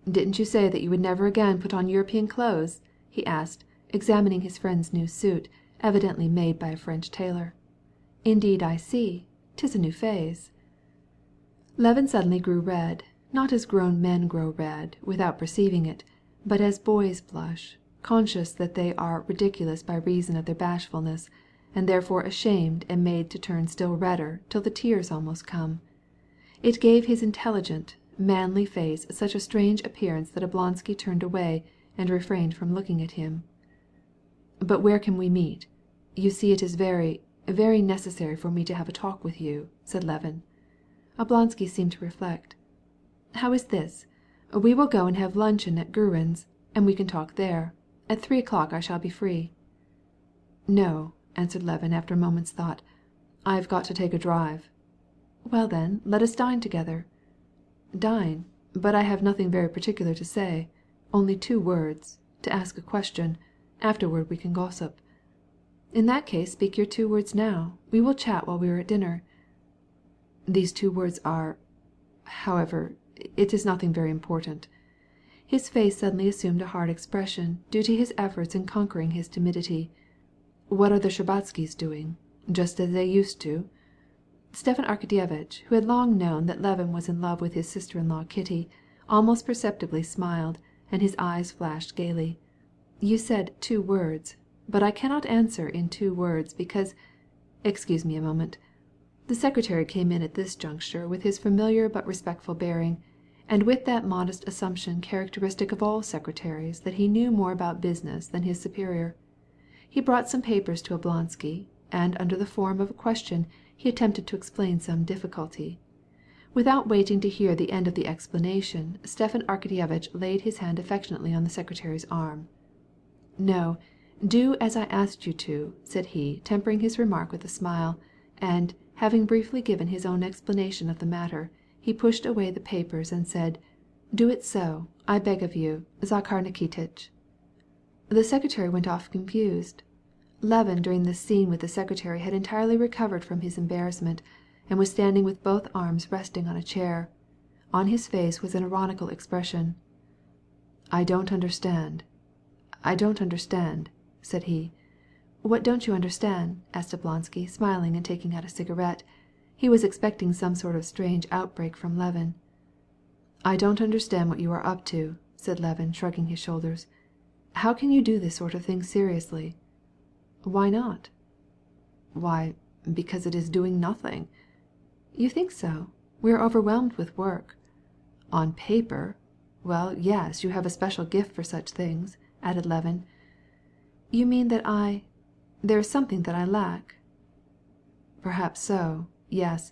"Didn't you say that you would never again put on European clothes?" he asked, examining his friend's new suit, evidently made by a French tailor. "Indeed I see. 'Tis a new phase." Levin suddenly grew red, not as grown men grow red, without perceiving it, but as boys blush, conscious that they are ridiculous by reason of their bashfulness, and therefore ashamed and made to turn still redder till the tears almost come. It gave his intelligent, manly face such a strange appearance that Oblonsky turned away and refrained from looking at him. "But where can we meet? You see it is very, very necessary for me to have a talk with you," said Levin. Oblonsky seemed to reflect. "How is this? We will go and have luncheon at Gurin's, and we can talk there. At 3 o'clock I shall be free." "No," answered Levin after a moment's thought. "I've got to take a drive." "Well then, let us dine together." "Dine? But I have nothing very particular to say. Only 2 words, to ask a question. Afterward we can gossip." "In that case speak your 2 words now. We will chat while we are at dinner." "These 2 words are... However, it is nothing very important." His face suddenly assumed a hard expression due to his efforts in conquering his timidity. "What are the Shtcherbatskys doing? Just as they used to?" Stepan Arkadyevitch, who had long known that Levin was in love with his sister-in-law Kitty, almost perceptibly smiled, and his eyes flashed gaily. "You said 2 words, but I cannot answer in 2 words because... Excuse me a moment." The secretary came in at this juncture with his familiar but respectful bearing, and with that modest assumption characteristic of all secretaries that he knew more about business than his superior. He brought some papers to Oblonsky, and under the form of a question he attempted to explain some difficulty. Without waiting to hear the end of the explanation, Stepan Arkadyevitch laid his hand affectionately on the secretary's arm. "No, do as I asked you to," said he, tempering his remark with a smile, and, having briefly given his own explanation of the matter, he pushed away the papers and said, "Do it so, I beg of you, Zakhar Nikititch." The secretary went off confused. Levin during this scene with the secretary had entirely recovered from his embarrassment, and was standing with both arms resting on a chair. On his face was an ironical expression. "I don't understand, said he. "What don't you understand?" asked Oblonsky, smiling and taking out a cigarette. He was expecting some sort of strange outbreak from Levin. "I don't understand what you are up to," said Levin, shrugging his shoulders. "How can you do this sort of thing seriously?" "Why not?" "Why, because it is doing nothing." "You think so? We are overwhelmed with work." "On paper? Well, yes, you have a special gift for such things," added Levin. "You mean that there is something that I lack?" "Perhaps so, yes.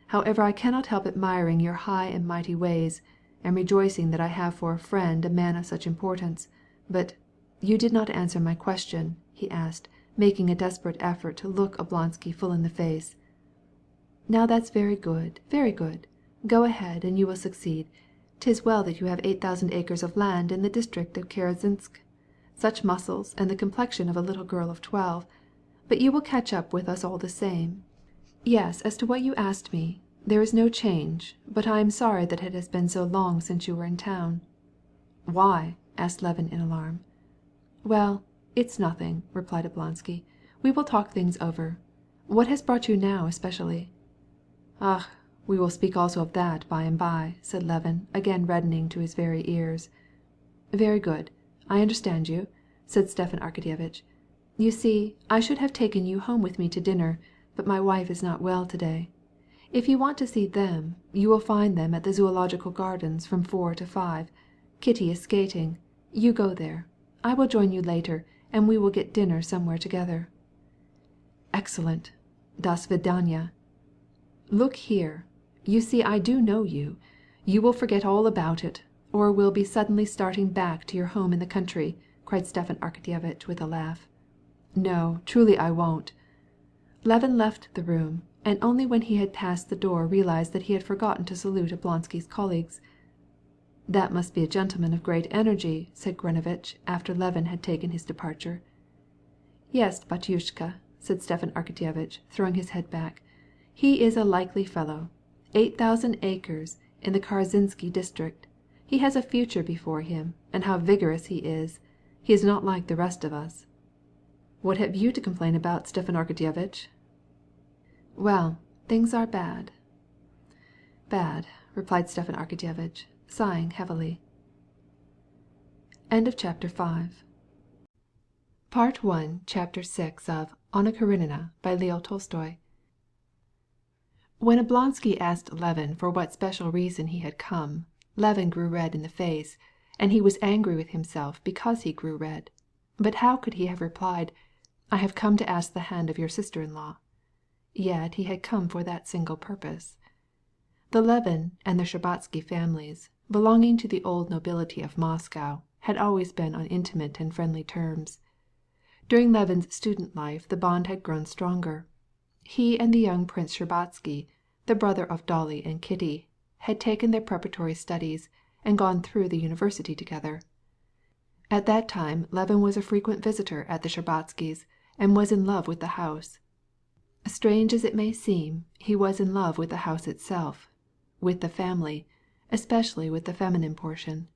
However, I cannot help admiring your high and mighty ways, and rejoicing that I have for a friend a man of such importance. But you did not answer my question," he asked, making a desperate effort to look Oblonsky full in the face. "Now that's very good, very good. Go ahead, and you will succeed. 'Tis well that you have 8,000 acres of land in the district of Karazinsk. Such muscles and the complexion of a little girl of 12. But you will catch up with us all the same. Yes, as to what you asked me, there is no change, but I am sorry that it has been so long since you were in town." "Why?" asked Levin in alarm. "Well, it's nothing," replied Oblonsky. "We will talk things over. What has brought you now especially?" "Ah, we will speak also of that by and by," said Levin, again reddening to his very ears. "Very good. I understand you," said Stepan Arkadyevitch. "You see, I should have taken you home with me to dinner, but my wife is not well today. If you want to see them, you will find them at the Zoological Gardens from 4 to 5. Kitty is skating. You go there. I will join you later, and we will get dinner somewhere together." "Excellent. Das Vidanya." "Look here. You see I do know you. You will forget all about it, or will be suddenly starting back to your home in the country," cried Stepan Arkadyevitch with a laugh. No, truly I won't." Levin left the room, and only when he had passed the door realized that he had forgotten to salute Oblonsky's colleagues. "That must be a gentleman of great energy," said Grinevitch, after Levin had taken his departure. "Yes, batyushka," said Stepan Arkadyevitch, throwing his head back. "He is a likely fellow. 8,000 acres in the Karazinsky district. He has a future before him, and how vigorous he is! He is not like the rest of us." "What have you to complain about, Stepan Arkadyevitch?" "Well, things are bad, bad," replied Stepan Arkadyevitch, sighing heavily. Chapter 6 of Anna Karenina by Leo Tolstoy. When Oblonsky asked Levin for what special reason he had come, Levin grew red in the face, and he was angry with himself because he grew red. But how could he have replied, "I have come to ask the hand of your sister-in-law"? Yet he had come for that single purpose. The Levin and the Shtcherbatsky families, belonging to the old nobility of Moscow, had always been on intimate and friendly terms. During Levin's student life the bond had grown stronger. He and the young Prince Shtcherbatsky, the brother of Dolly and Kitty, had taken their preparatory studies and gone through the university together. At that time Levin was a frequent visitor at the Shtcherbatskys' and was in love with the house. Strange as it may seem, he was in love with the house itself, with the family, especially with the feminine portion.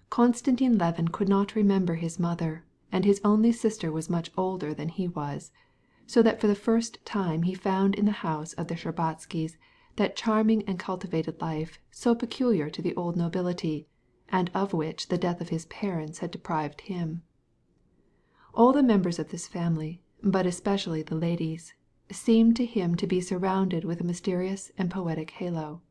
Konstantin Levin could not remember his mother, and his only sister was much older than he was, so that for the first time he found in the house of the Shtcherbatskys that charming and cultivated life so peculiar to the old nobility, and of which the death of his parents had deprived him. All the members of this family, but especially the ladies, seemed to him to be surrounded with a mysterious and poetic halo.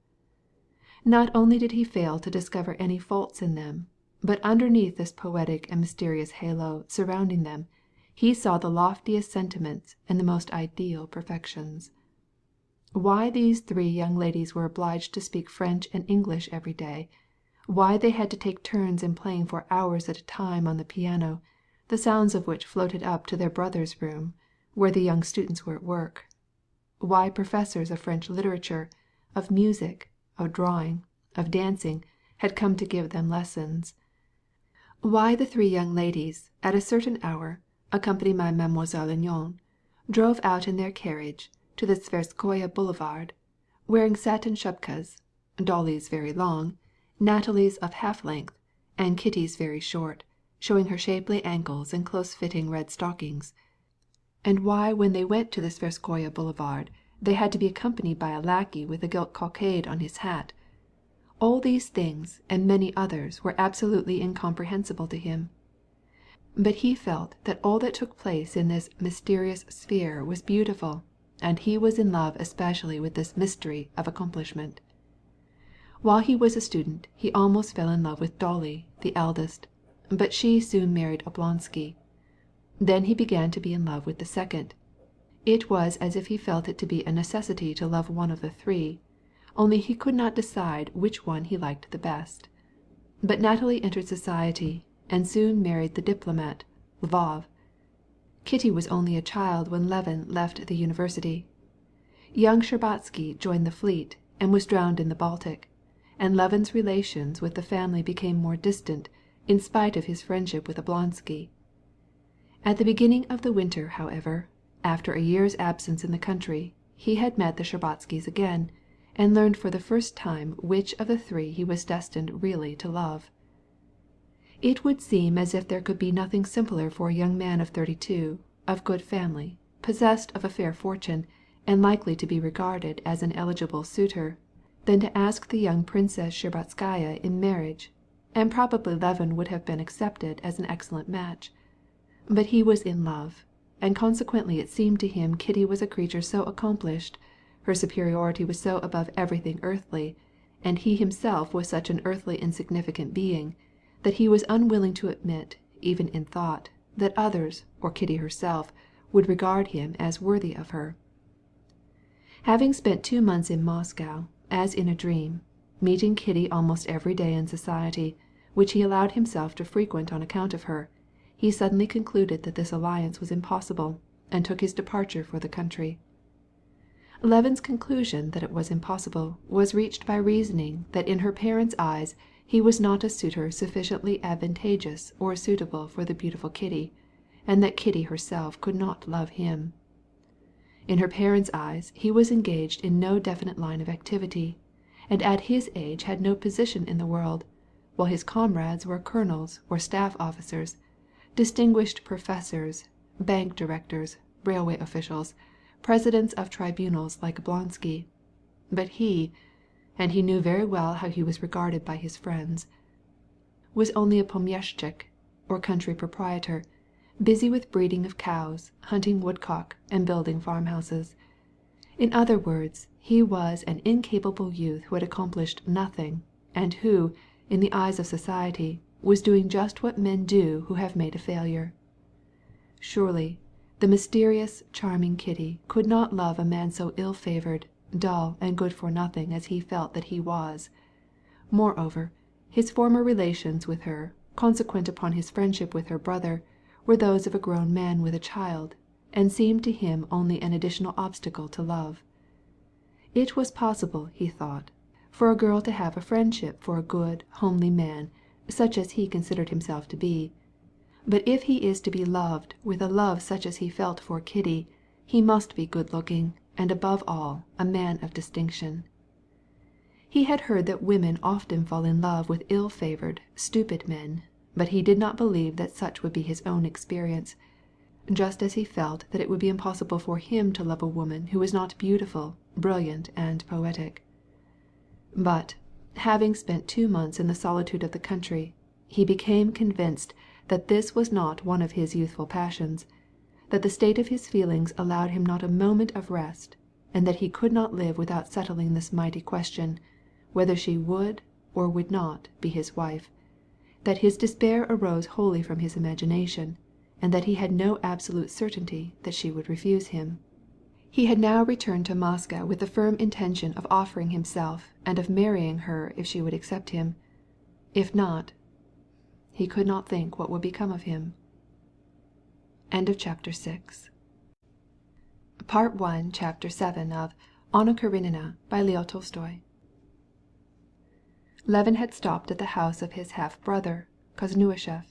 Not only did he fail to discover any faults in them, but underneath this poetic and mysterious halo surrounding them, he saw the loftiest sentiments and the most ideal perfections. Why these three young ladies were obliged to speak French and English every day, why they had to take turns in playing for hours at a time on the piano, the sounds of which floated up to their brother's room, where the young students were at work, why professors of French literature, of music, of drawing, of dancing had come to give them lessons, why the three young ladies, at a certain hour, accompanied by Mademoiselle Linon, drove out in their carriage to the Tverskoye Boulevard, wearing satin shubkas, Dolly's very long, Natalie's of half length, and Kitty's very short, showing her shapely ankles in close-fitting red stockings, and why when they went to the Tverskoye Boulevard they had to be accompanied by a lackey with a gilt cockade on his hat. All these things and many others were absolutely incomprehensible to him. But he felt that all that took place in this mysterious sphere was beautiful, and he was in love especially with this mystery of accomplishment. While he was a student he almost fell in love with Dolly, the eldest, but she soon married Oblonsky. Then he began to be in love with the second. It was as if he felt it to be a necessity to love one of the three, only he could not decide which one he liked the best. But Natalie entered society and soon married the diplomat, Lvov. Kitty was only a child when Levin left the university. Young Shtcherbatsky joined the fleet and was drowned in the Baltic, and Levin's relations with the family became more distant in spite of his friendship with Oblonsky. At the beginning of the winter, however, after a year's absence in the country, he had met the Shtcherbatskys again, and learned for the first time which of the three he was destined really to love. It would seem as if there could be nothing simpler for a young man of 32, of good family, possessed of a fair fortune, and likely to be regarded as an eligible suitor, than to ask the young Princess Shtcherbatskaya in marriage, and probably Levin would have been accepted as an excellent match. But he was in love, and consequently it seemed to him Kitty was a creature so accomplished, her superiority was so above everything earthly, and he himself was such an earthly insignificant being, that he was unwilling to admit, even in thought, that others, or Kitty herself, would regard him as worthy of her. Having spent 2 months in Moscow, as in a dream, meeting Kitty almost every day in society, which he allowed himself to frequent on account of her, he suddenly concluded that this alliance was impossible, and took his departure for the country. Levin's conclusion that it was impossible was reached by reasoning that in her parents' eyes he was not a suitor sufficiently advantageous or suitable for the beautiful Kitty, and that Kitty herself could not love him. In her parents' eyes he was engaged in no definite line of activity, and at his age had no position in the world, while his comrades were colonels or staff officers, distinguished professors, bank directors, railway officials, presidents of tribunals like Vronsky. But he, and he knew very well how he was regarded by his friends, was only a pomeshchik, or country proprietor, busy with breeding of cows, hunting woodcock, and building farmhouses. In other words, he was an incapable youth who had accomplished nothing, and who, in the eyes of society, was doing just what men do who have made a failure. Surely, the mysterious, charming Kitty could not love a man so ill-favored, dull, and good-for-nothing as he felt that he was. Moreover, his former relations with her, consequent upon his friendship with her brother, were those of a grown man with a child, and seemed to him only an additional obstacle to love. It was possible, he thought, for a girl to have a friendship for a good, homely man, such as he considered himself to be. But if he is to be loved with a love such as he felt for Kitty, he must be good-looking, and above all, a man of distinction. He had heard that women often fall in love with ill-favored, stupid men, but he did not believe that such would be his own experience, just as he felt that it would be impossible for him to love a woman who was not beautiful, brilliant, and poetic. But, having spent 2 months in the solitude of the country, he became convinced that this was not one of his youthful passions, that the state of his feelings allowed him not a moment of rest, and that he could not live without settling this mighty question, whether she would or would not be his wife, that his despair arose wholly from his imagination, and that he had no absolute certainty that she would refuse him. He had now returned to Moscow with the firm intention of offering himself and of marrying her if she would accept him. If not, he could not think what would become of him. End of chapter 6. Part 1, Chapter 7 of Anna Karenina by Leo Tolstoy. Levin had stopped at the house of his half-brother, Kosnuishev.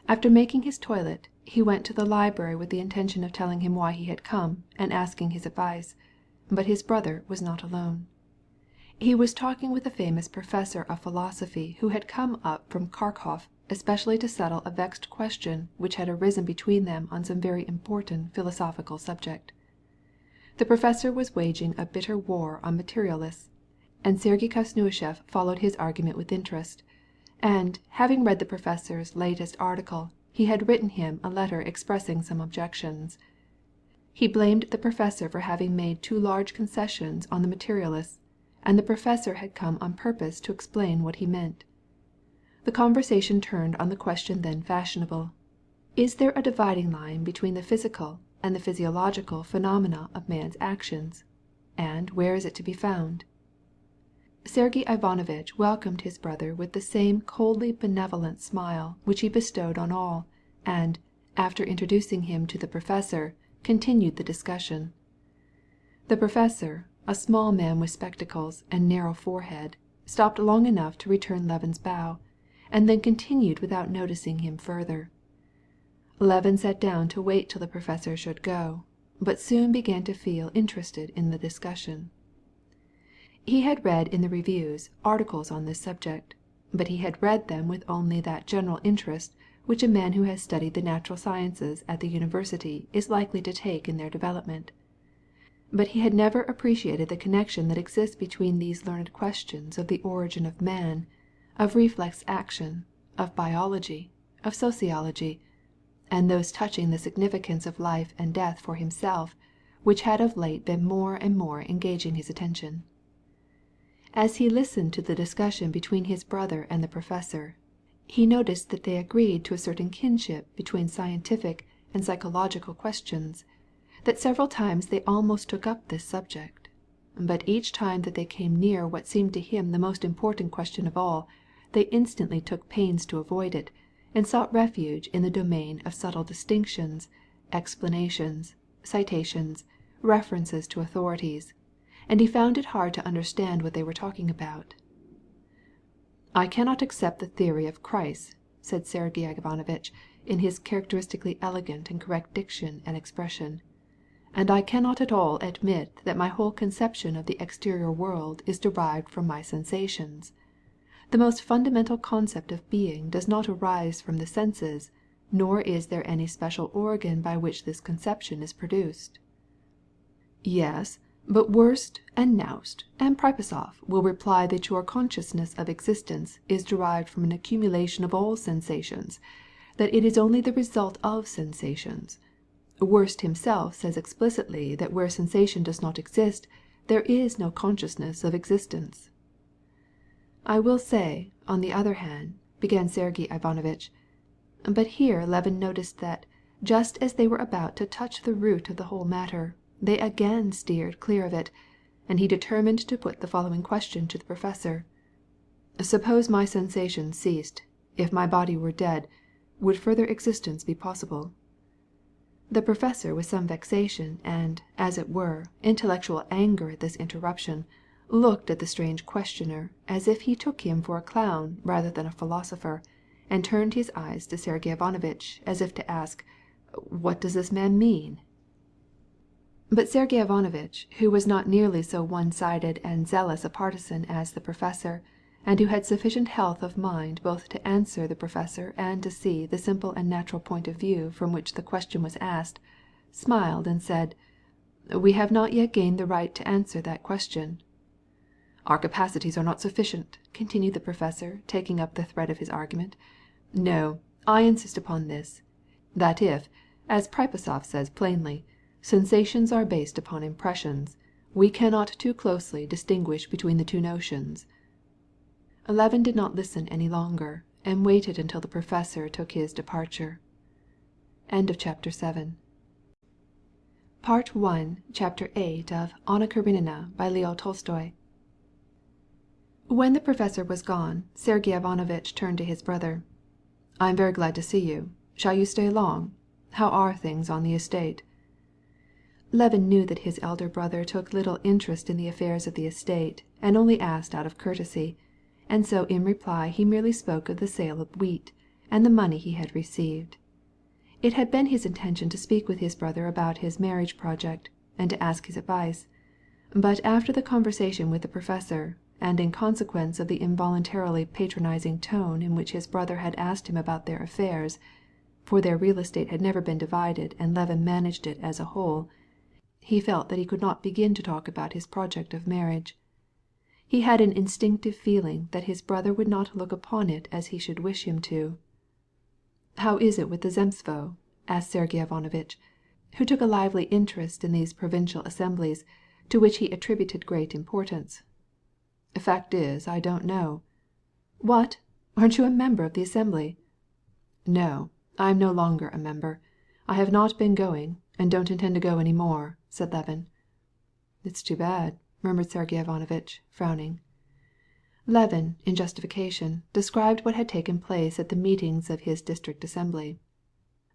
After making his toilet, he went to the library with the intention of telling him why he had come and asking his advice, but his brother was not alone. He was talking with a famous professor of philosophy who had come up from Kharkov especially to settle a vexed question which had arisen between them on some very important philosophical subject. The professor was waging a bitter war on materialists, and Sergei Kosnuishev followed his argument with interest, and, having read the professor's latest article, he had written him a letter expressing some objections. He blamed the professor for having made too large concessions on the materialists, and the professor had come on purpose to explain what he meant. The conversation turned on the question then fashionable: is there a dividing line between the physical and the physiological phenomena of man's actions, and where is it to be found? Sergei Ivanovitch welcomed his brother with the same coldly benevolent smile which he bestowed on all, and, after introducing him to the professor, continued the discussion. The professor, a small man with spectacles and narrow forehead, stopped long enough to return Levin's bow, and then continued without noticing him further. Levin sat down to wait till the professor should go, but soon began to feel interested in the discussion. He had read in the reviews articles on this subject, but he had read them with only that general interest which a man who has studied the natural sciences at the university is likely to take in their development. But he had never appreciated the connection that exists between these learned questions of the origin of man, of reflex action, of biology, of sociology, and those touching the significance of life and death for himself, which had of late been more and more engaging his attention. As he listened to the discussion between his brother and the professor, he noticed that they agreed to a certain kinship between scientific and psychological questions, that several times they almost took up this subject, but each time that they came near what seemed to him the most important question of all, they instantly took pains to avoid it, and sought refuge in the domain of subtle distinctions, explanations, citations, references to authorities, and he found it hard to understand what they were talking about. "I cannot accept the theory of Christ," said Sergey Ivanovitch in his characteristically elegant and correct diction and expression. "And I cannot at all admit that my whole conception of the exterior world is derived from my sensations. The most fundamental concept of being does not arise from the senses, nor is there any special organ by which this conception is produced." "Yes, but Wurst and Naust and Pripasoff will reply that your consciousness of existence is derived from an accumulation of all sensations, that it is only the result of sensations. Wurst himself says explicitly that where sensation does not exist, there is no consciousness of existence." "I will say, on the other hand," began Sergey Ivanovitch, but here Levin noticed that, just as they were about to touch the root of the whole matter, they again steered clear of it, and he determined to put the following question to the professor: "Suppose my sensations ceased, if my body were dead, would further existence be possible?" The professor, with some vexation and, as it were, intellectual anger at this interruption, looked at the strange questioner as if he took him for a clown rather than a philosopher, and turned his eyes to Sergey Ivanovitch as if to ask, "What does this man mean?" But Sergey Ivanovitch, who was not nearly so one-sided and zealous a partisan as the professor, and who had sufficient health of mind both to answer the professor and to see the simple and natural point of view from which the question was asked, smiled and said, "We have not yet gained the right to answer that question." "Our capacities are not sufficient," continued the professor, taking up the thread of his argument. "No, I insist upon this, that if, as Pripasoff says plainly, sensations are based upon impressions, we cannot too closely distinguish between the two notions." Levin did not listen any longer, and waited until the professor took his departure. Chapter 8 of Anna Karenina by Leo Tolstoy. When the professor was gone, Sergey Ivanovitch turned to his brother. "I am very glad to see you. Shall you stay long? How are things on the estate?" Levin knew that his elder brother took little interest in the affairs of the estate, and only asked out of courtesy, and so in reply he merely spoke of the sale of wheat, and the money he had received. It had been his intention to speak with his brother about his marriage project, and to ask his advice, but after the conversation with the professor, and in consequence of the involuntarily patronizing tone in which his brother had asked him about their affairs, for their real estate had never been divided and Levin managed it as a whole, he felt that he could not begin to talk about his project of marriage. He had an instinctive feeling that his brother would not look upon it as he should wish him to. "How is it with the Zemstvo?" asked Sergey Ivanovitch, who took a lively interest in these provincial assemblies, to which he attributed great importance. "The fact is, I don't know." "What? Aren't you a member of the assembly?" "No, I am no longer a member. I have not been going, and don't intend to go any more," said Levin. "It's too bad," murmured Sergey Ivanovitch, frowning. Levin, in justification, described what had taken place at the meetings of his district assembly.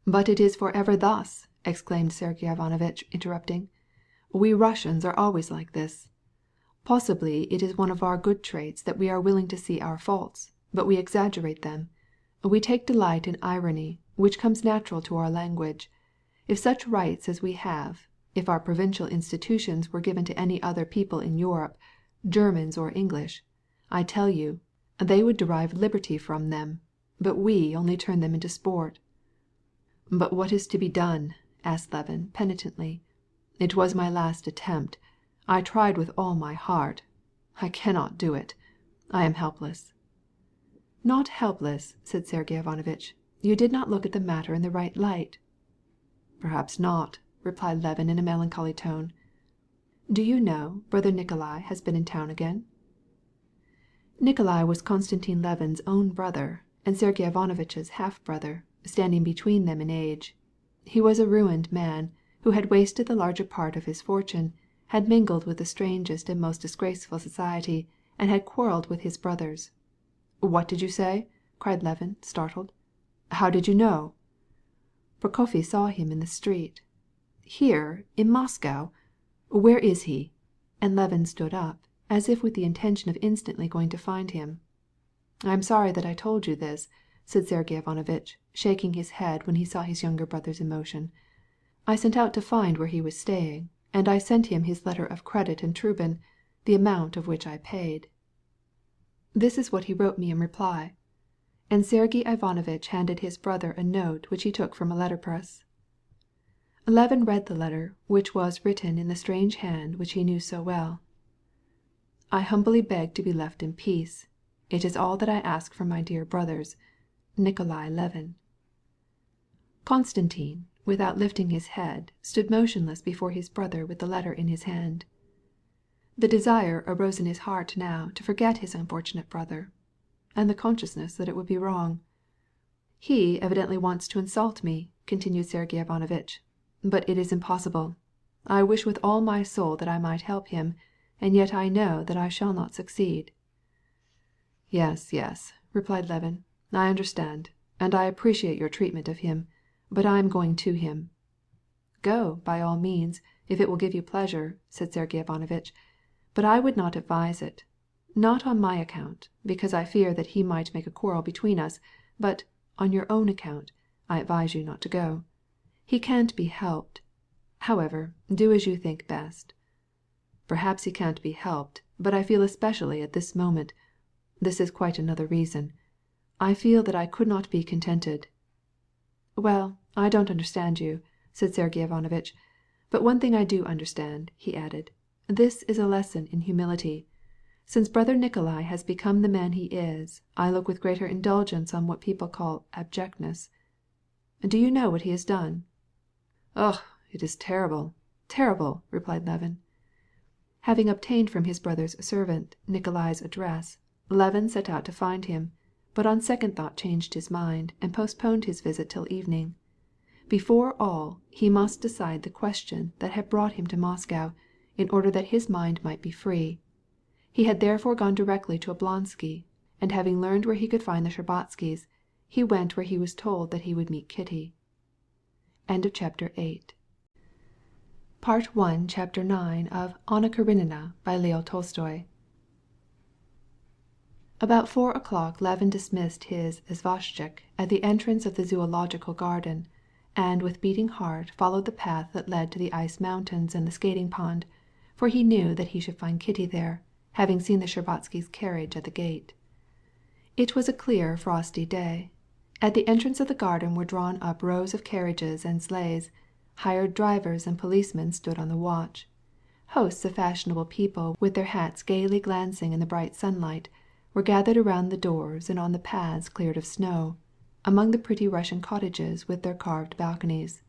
"But it is forever thus!" exclaimed Sergey Ivanovitch, interrupting. "We Russians are always like this. Possibly it is one of our good traits that we are willing to see our faults, but we exaggerate them. We take delight in irony, which comes natural to our language. If such rights as we have, if our provincial institutions were given to any other people in Europe, Germans or English, I tell you, they would derive liberty from them, but we only turn them into sport." "But what is to be done?" asked Levin penitently. "It was my last attempt. I tried with all my heart. I cannot do it. I am helpless." "Not helpless," said Sergey Ivanovitch. "You did not look at the matter in the right light." "Perhaps not," replied Levin in a melancholy tone. "Do you know, brother Nikolai has been in town again?" Nikolai was Konstantin Levin's own brother, and Sergey Ivanovitch's half-brother, standing between them in age. He was a ruined man, who had wasted the larger part of his fortune, had mingled with the strangest and most disgraceful society, and had quarrelled with his brothers. "What did you say?" cried Levin, startled. How did you know?" "Prokofy saw him in the street." "Here, in Moscow? Where is he?" And Levin stood up, as if with the intention of instantly going to find him. "I am sorry that I told you this," said Sergey Ivanovitch, shaking his head when he saw his younger brother's emotion. "I sent out to find where he was staying, and I sent him his letter of credit and Trubin, the amount of which I paid. This is what he wrote me in reply." And Sergey Ivanovitch handed his brother a note which he took from a letterpress. Levin read the letter, which was written in the strange hand which he knew so well. "I humbly beg to be left in peace. It is all that I ask from my dear brothers. Nikolai Levin." Konstantin, without lifting his head, stood motionless before his brother with the letter in his hand. The desire arose in his heart now to forget his unfortunate brother, and the consciousness that it would be wrong. "He evidently wants to insult me," continued Sergey Ivanovitch, "but it is impossible. I wish with all my soul that I might help him, and yet I know that I shall not succeed." "Yes, yes," replied Levin. "I understand, and I appreciate your treatment of him, but I am going to him." "Go, by all means, if it will give you pleasure," said Sergey Ivanovitch, "but I would not advise it. Not on my account, because I fear that he might make a quarrel between us, but, on your own account, I advise you not to go. He can't be helped. However, do as you think best." "Perhaps he can't be helped, but I feel especially at this moment. This is quite another reason. I feel that I could not be contented." "Well, I don't understand you," said Sergey Ivanovitch. "But one thing I do understand," he added. "This is a lesson in humility. Since brother Nikolai has become the man he is, I look with greater indulgence on what people call abjectness. Do you know what he has done?" "Ugh, it is terrible, terrible," replied Levin. Having obtained from his brother's servant Nikolai's address, Levin set out to find him, but on second thought changed his mind and postponed his visit till evening. Before all, he must decide the question that had brought him to Moscow, in order that his mind might be free. He had therefore gone directly to Oblonsky, and having learned where he could find the Shtcherbatskys, he went where he was told that he would meet Kitty. Chapter 9 of Anna Karenina by Leo Tolstoy. About 4:00 Levin dismissed his isvostchik at the entrance of the zoological garden, and with beating heart followed the path that led to the ice mountains and the skating pond, for he knew that he should find Kitty there, having seen the Shtcherbatskys' carriage at the gate. It was a clear frosty day. At the entrance of the garden were drawn up rows of carriages and sleighs. Hired drivers and policemen stood on the watch. Hosts of fashionable people, with their hats gaily glancing in the bright sunlight, were gathered around the doors and on the paths cleared of snow, among the pretty Russian cottages with their carved balconies.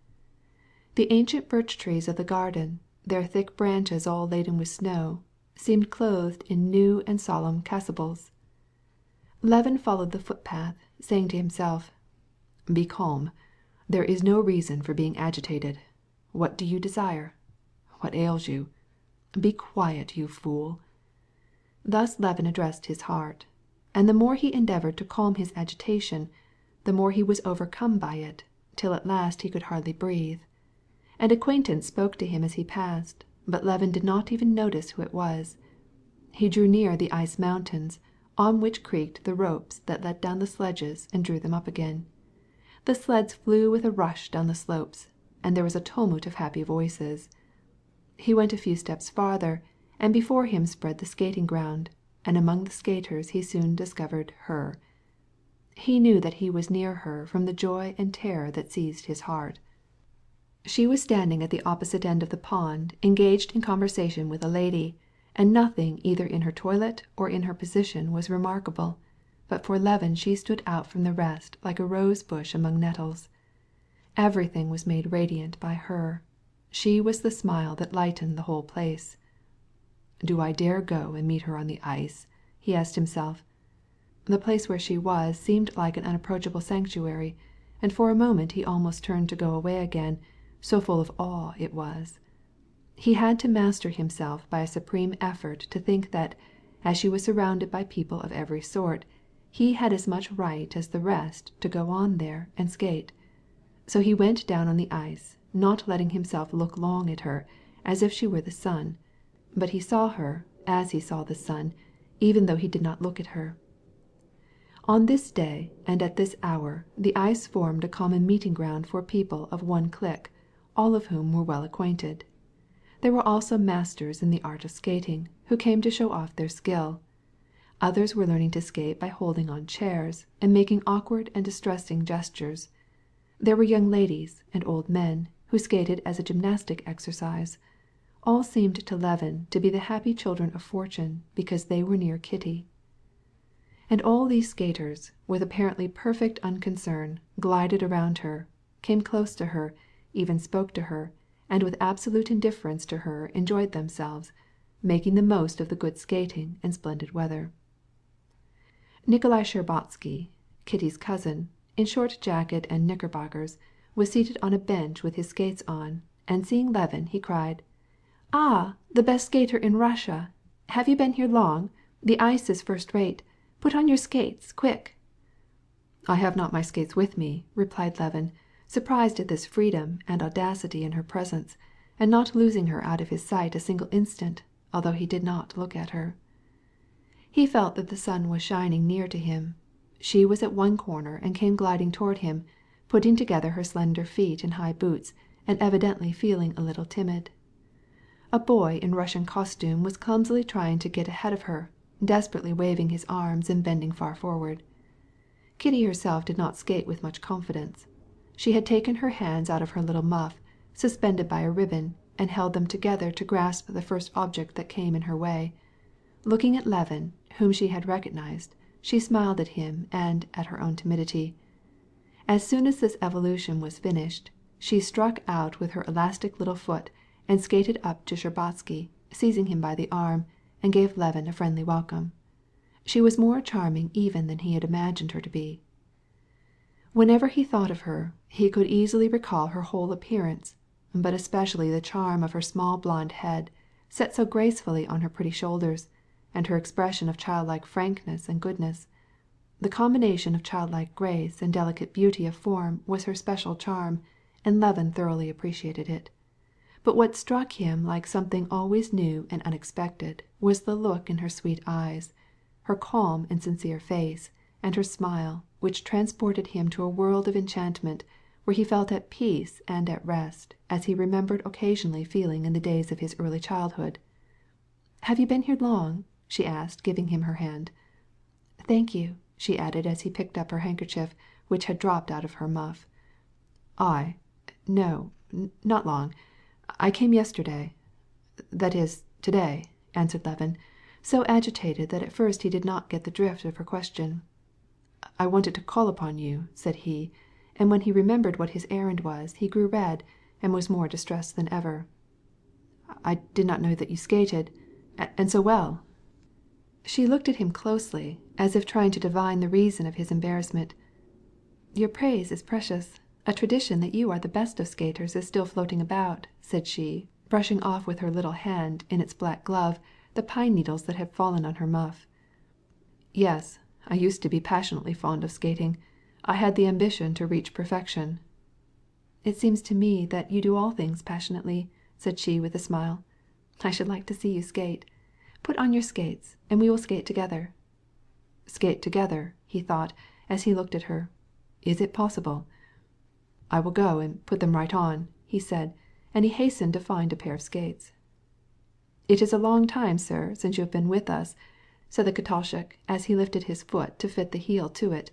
The ancient birch trees of the garden, their thick branches all laden with snow, seemed clothed in new and solemn chasubles. Levin followed the footpath, saying to himself, "Be calm. There is no reason for being agitated. What do you desire? What ails you? Be quiet, you fool." Thus Levin addressed his heart, and the more he endeavored to calm his agitation, the more he was overcome by it, till at last he could hardly breathe. An acquaintance spoke to him as he passed, but Levin did not even notice who it was. He drew near the ice mountains, on which creaked the ropes that let down the sledges and drew them up again. The sleds flew with a rush down the slopes, and there was a tumult of happy voices. He went a few steps farther, and before him spread the skating ground, and among the skaters he soon discovered her. He knew that he was near her from the joy and terror that seized his heart. She was standing at the opposite end of the pond, engaged in conversation with a lady, and nothing either in her toilet or in her position was remarkable, but for Levin she stood out from the rest like a rose bush among nettles. Everything was made radiant by her. She was the smile that lightened the whole place. "Do I dare go and meet her on the ice?" he asked himself. The place where she was seemed like an unapproachable sanctuary, and for a moment he almost turned to go away again, so full of awe it was. He had to master himself by a supreme effort to think that, as she was surrounded by people of every sort, he had as much right as the rest to go on there and skate. So he went down on the ice, not letting himself look long at her, as if she were the sun, but he saw her as he saw the sun, even though he did not look at her. On this day and at this hour the ice formed a common meeting ground for people of one clique, all of whom were well acquainted. There were also masters in the art of skating, who came to show off their skill. Others were learning to skate by holding on chairs and making awkward and distressing gestures. There were young ladies and old men who skated as a gymnastic exercise. All seemed to Levin to be the happy children of fortune because they were near Kitty. And all these skaters, with apparently perfect unconcern, glided around her, came close to her, even spoke to her, and with absolute indifference to her enjoyed themselves, making the most of the good skating and splendid weather. Nikolai Shtcherbatsky, Kitty's cousin, in short jacket and knickerbockers, was seated on a bench with his skates on, and seeing Levin, he cried, "Ah, the best skater in Russia! Have you been here long? The ice is first rate. Put on your skates, quick!" "I have not my skates with me," replied Levin, surprised at this freedom and audacity in her presence, and not losing her out of his sight a single instant, although he did not look at her. He felt that the sun was shining near to him. She was at one corner and came gliding toward him, putting together her slender feet in high boots, and evidently feeling a little timid. A boy in Russian costume was clumsily trying to get ahead of her, desperately waving his arms and bending far forward. Kitty herself did not skate with much confidence. She had taken her hands out of her little muff, suspended by a ribbon, and held them together to grasp the first object that came in her way. Looking at Levin, whom she had recognized, she smiled at him and at her own timidity. As soon as this evolution was finished, she struck out with her elastic little foot and skated up to Shtcherbatsky, seizing him by the arm, and gave Levin a friendly welcome. She was more charming even than he had imagined her to be. Whenever he thought of her, he could easily recall her whole appearance, but especially the charm of her small blonde head, set so gracefully on her pretty shoulders, and her expression of childlike frankness and goodness. The combination of childlike grace and delicate beauty of form was her special charm, and Levin thoroughly appreciated it. But what struck him like something always new and unexpected was the look in her sweet eyes, her calm and sincere face, and her smile, which transported him to a world of enchantment, where he felt at peace and at rest, as he remembered occasionally feeling in the days of his early childhood. "Have you been here long?" she asked, giving him her hand. "Thank you," she added as he picked up her handkerchief, which had dropped out of her muff. No, not long. I came yesterday. That is, today," answered Levin, so agitated that at first he did not get the drift of her question. "I wanted to call upon you," said he, and when he remembered what his errand was, he grew red, and was more distressed than ever. "I did not know that you skated, and so well." She looked at him closely, as if trying to divine the reason of his embarrassment. "Your praise is precious. A tradition that you are the best of skaters is still floating about," said she, brushing off with her little hand in its black glove the pine needles that had fallen on her muff. "Yes, I used to be passionately fond of skating. I had the ambition to reach perfection." "It seems to me that you do all things passionately," said she with a smile. "I should like to see you skate. Put on your skates, and we will skate together." Skate together, he thought, as he looked at her. Is it possible? "I will go and put them right on," he said, and he hastened to find a pair of skates. "It is a long time, sir, since you have been with us," said the katolshik, as he lifted his foot to fit the heel to it.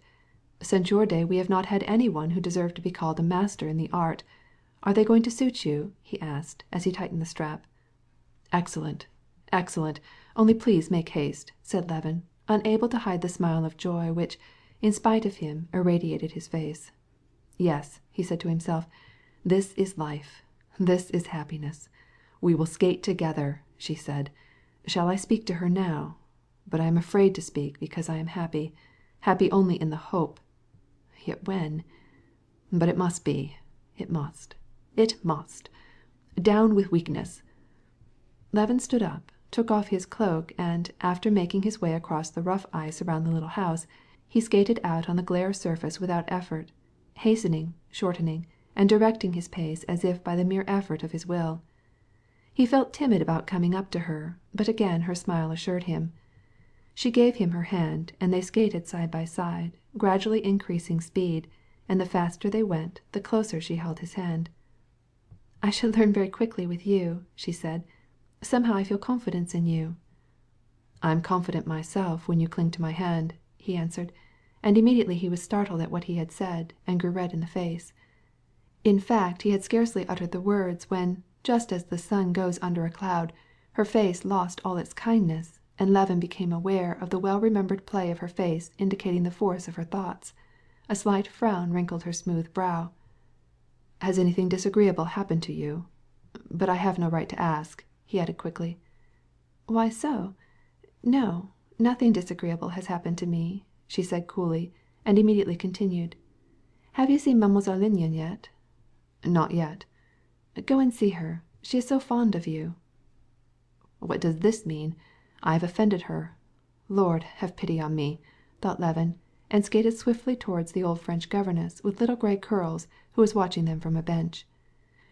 "Since your day we have not had any one who deserved to be called a master in the art. Are they going to suit you?" he asked, as he tightened the strap. "Excellent, excellent. Only please make haste," said Levin, unable to hide the smile of joy which, in spite of him, irradiated his face. "Yes," he said to himself, "this is life. This is happiness. We will skate together," she said. "Shall I speak to her now? But I am afraid to speak because I am happy only in the hope. Yet when? But it must be. It must. Down with weakness." Levin stood up, took off his cloak, and, after making his way across the rough ice around the little house, he skated out on the glare surface without effort, hastening, shortening, and directing his pace as if by the mere effort of his will. He felt timid about coming up to her, but again her smile assured him. She gave him her hand, and they skated side by side, gradually increasing speed, and the faster they went, the closer she held his hand. "I should learn very quickly with you," she said. "Somehow I feel confidence in you." "I'm confident myself when you cling to my hand," he answered, and immediately he was startled at what he had said, and grew red in the face. In fact, he had scarcely uttered the words when, just as the sun goes under a cloud, her face lost all its kindness, and Levin became aware of the well-remembered play of her face indicating the force of her thoughts. A slight frown wrinkled her smooth brow. "Has anything disagreeable happened to you? But I have no right to ask," he added quickly. "Why so? No, nothing disagreeable has happened to me," she said coolly, and immediately continued. "Have you seen Mademoiselle Linon yet?" "Not yet." "Go and see her. She is so fond of you." "What does this mean? I have offended her. Lord, have pity on me," thought Levin, and skated swiftly towards the old French governess with little grey curls who was watching them from a bench.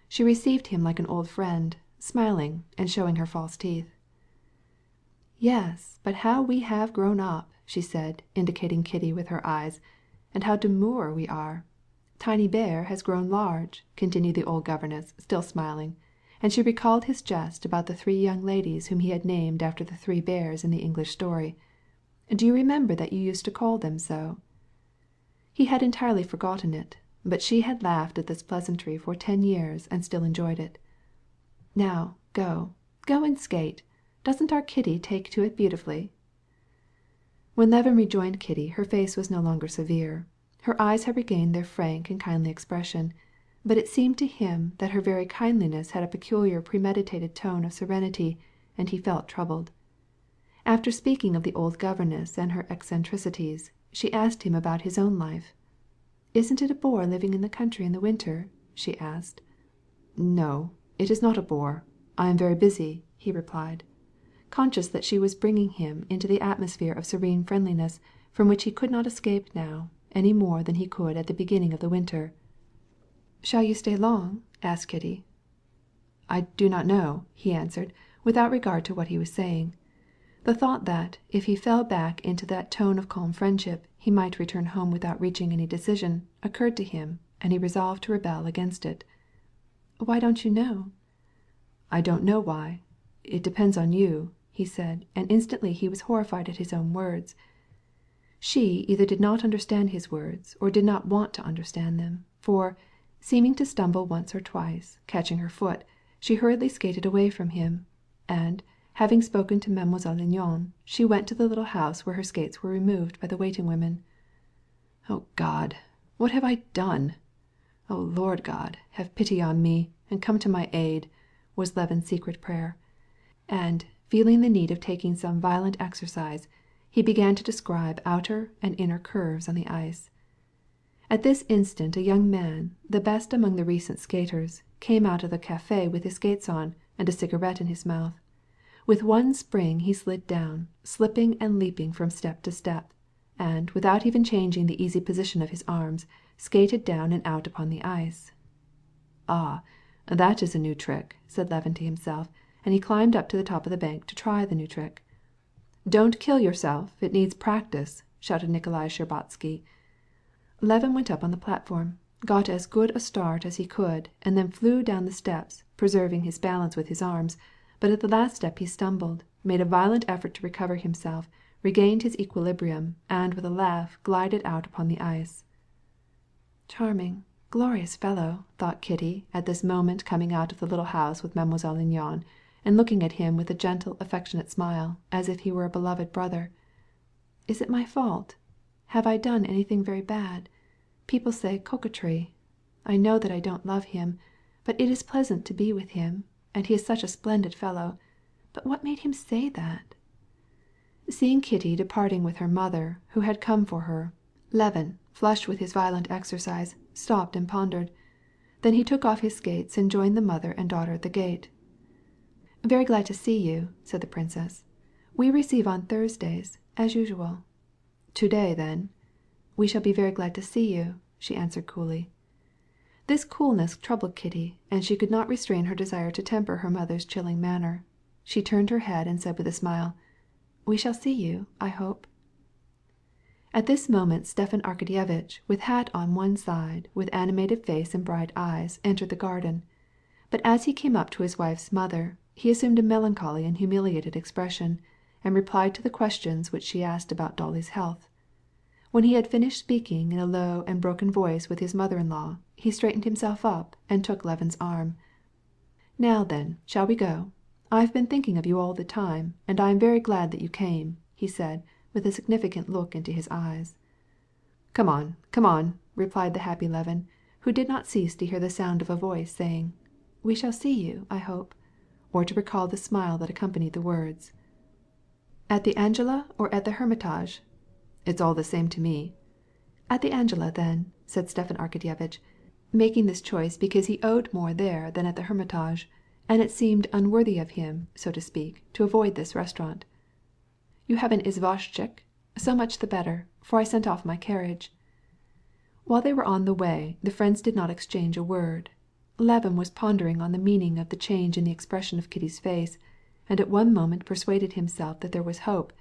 She received him like an old friend, smiling and showing her false teeth. "Yes, but how we have grown up," she said, indicating Kitty with her eyes, "and how demure we are. Tiny Bear has grown large," continued the old governess, still smiling, and she recalled his jest about the 3 young ladies whom he had named after the 3 bears in the English story. "Do you remember that you used to call them so?" He had entirely forgotten it, but she had laughed at this pleasantry for 10 years and still enjoyed it. "Now, go and skate. Doesn't our Kitty take to it beautifully?" When Levin rejoined Kitty her face was no longer severe. Her eyes had regained their frank and kindly expression, but it seemed to him that her very kindliness had a peculiar premeditated tone of serenity, and he felt troubled. After speaking of the old governess and her eccentricities, she asked him about his own life. "Isn't it a bore living in the country in the winter?" she asked. "No, it is not a bore. I am very busy," he replied, conscious that she was bringing him into the atmosphere of serene friendliness from which he could not escape now, any more than he could at the beginning of the winter. "Shall you stay long?" asked Kitty. "I do not know," he answered, without regard to what he was saying. The thought that, if he fell back into that tone of calm friendship, he might return home without reaching any decision, occurred to him, and he resolved to rebel against it. "Why don't you know?" "I don't know why. It depends on you," he said, and instantly he was horrified at his own words. She either did not understand his words or did not want to understand them, for, seeming to stumble once or twice, catching her foot, she hurriedly skated away from him, and, having spoken to Mademoiselle Linon, she went to the little house where her skates were removed by the waiting women. "Oh God, what have I done? Oh Lord God, have pity on me, and come to my aid," was Levin's secret prayer. And, feeling the need of taking some violent exercise, he began to describe outer and inner curves on the ice. At this instant a young man, the best among the recent skaters, came out of the café with his skates on and a cigarette in his mouth. With one spring he slid down, slipping and leaping from step to step, and, without even changing the easy position of his arms, skated down and out upon the ice. "Ah, that is a new trick," said Levin to himself, and he climbed up to the top of the bank to try the new trick. "Don't kill yourself, it needs practice," shouted Nikolai Shtcherbatsky. Levin went up on the platform, got as good a start as he could, and then flew down the steps, preserving his balance with his arms, but at the last step he stumbled, made a violent effort to recover himself, regained his equilibrium, and with a laugh glided out upon the ice. "Charming, glorious fellow," thought Kitty at this moment coming out of the little house with Mademoiselle Linon, and looking at him with a gentle affectionate smile, as if he were a beloved brother. "Is it my fault? Have I done anything very bad? People say coquetry. I know that I don't love him, but it is pleasant to be with him, and he is such a splendid fellow. But what made him say that?" Seeing Kitty departing with her mother, who had come for her, Levin, flushed with his violent exercise, stopped and pondered. Then he took off his skates and joined the mother and daughter at the gate. "Very glad to see you," said the princess. "We receive on Thursdays, as usual." "To-day, then?" We shall be very glad to see you," she answered coolly. This coolness troubled Kitty, and she could not restrain her desire to temper her mother's chilling manner. She turned her head and said with a smile, "We shall see you, I hope." At this moment Stepan Arkadyevitch, with hat on one side, with animated face and bright eyes, entered the garden. But as he came up to his wife's mother, he assumed a melancholy and humiliated expression, and replied to the questions which she asked about Dolly's health. When he had finished speaking in a low and broken voice with his mother-in-law, he straightened himself up and took Levin's arm. "Now then, shall we go? I've been thinking of you all the time, and I am very glad that you came," he said, with a significant look into his eyes. Come on," replied the happy Levin, who did not cease to hear the sound of a voice saying, "We shall see you, I hope," or to recall the smile that accompanied the words. "At the Angela or at the Hermitage?" "It's all the same to me." "At the Angela, then," said Stepan Arkadyevitch, making this choice because he owed more there than at the Hermitage, and it seemed unworthy of him, so to speak, to avoid this restaurant. "You have an isvostchik? So much the better, for I sent off my carriage." While they were on the way, the friends did not exchange a word. Levin was pondering on the meaning of the change in the expression of Kitty's face, and at one moment persuaded himself that there was hope,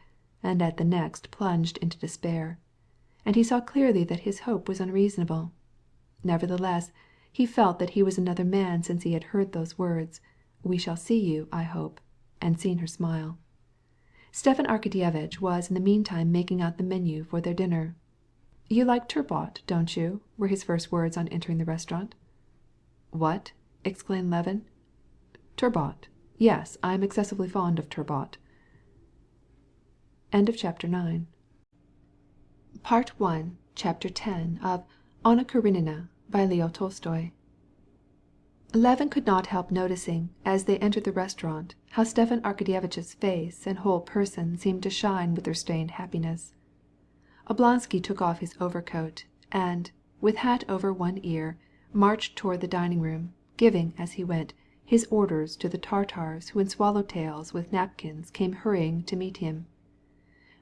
and at the next plunged into despair. And he saw clearly that his hope was unreasonable. Nevertheless, he felt that he was another man since he had heard those words, "We shall see you, I hope," and seen her smile. Stepan Arkadyevitch was in the meantime making out the menu for their dinner. "You like turbot, don't you?" were his first words on entering the restaurant. "What?" exclaimed Levin. "Turbot. Yes, I am excessively fond of turbot." Chapter 9. Part 1, Chapter 10 of Anna Karenina by Leo Tolstoy. Levin could not help noticing, as they entered the restaurant, how Stepan Arkadyevitch's face and whole person seemed to shine with restrained happiness. Oblonsky took off his overcoat, and, with hat over one ear, marched toward the dining-room, giving, as he went, his orders to the Tartars who in swallow-tails with napkins came hurrying to meet him.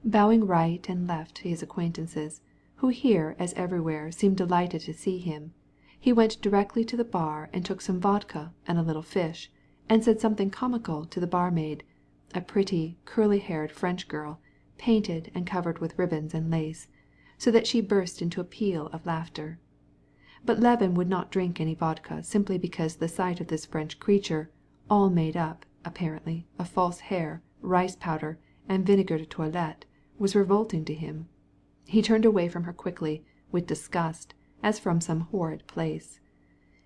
Bowing right and left to his acquaintances, who here as everywhere seemed delighted to see him, he went directly to the bar and took some vodka and a little fish, and said something comical to the barmaid, a pretty, curly-haired French girl, painted and covered with ribbons and lace, so that she burst into a peal of laughter. But Levin would not drink any vodka simply because the sight of this French creature, all made up, apparently, of false hair, rice powder, and vinegar de toilette, was revolting to him. He turned away from her quickly, with disgust, as from some horrid place.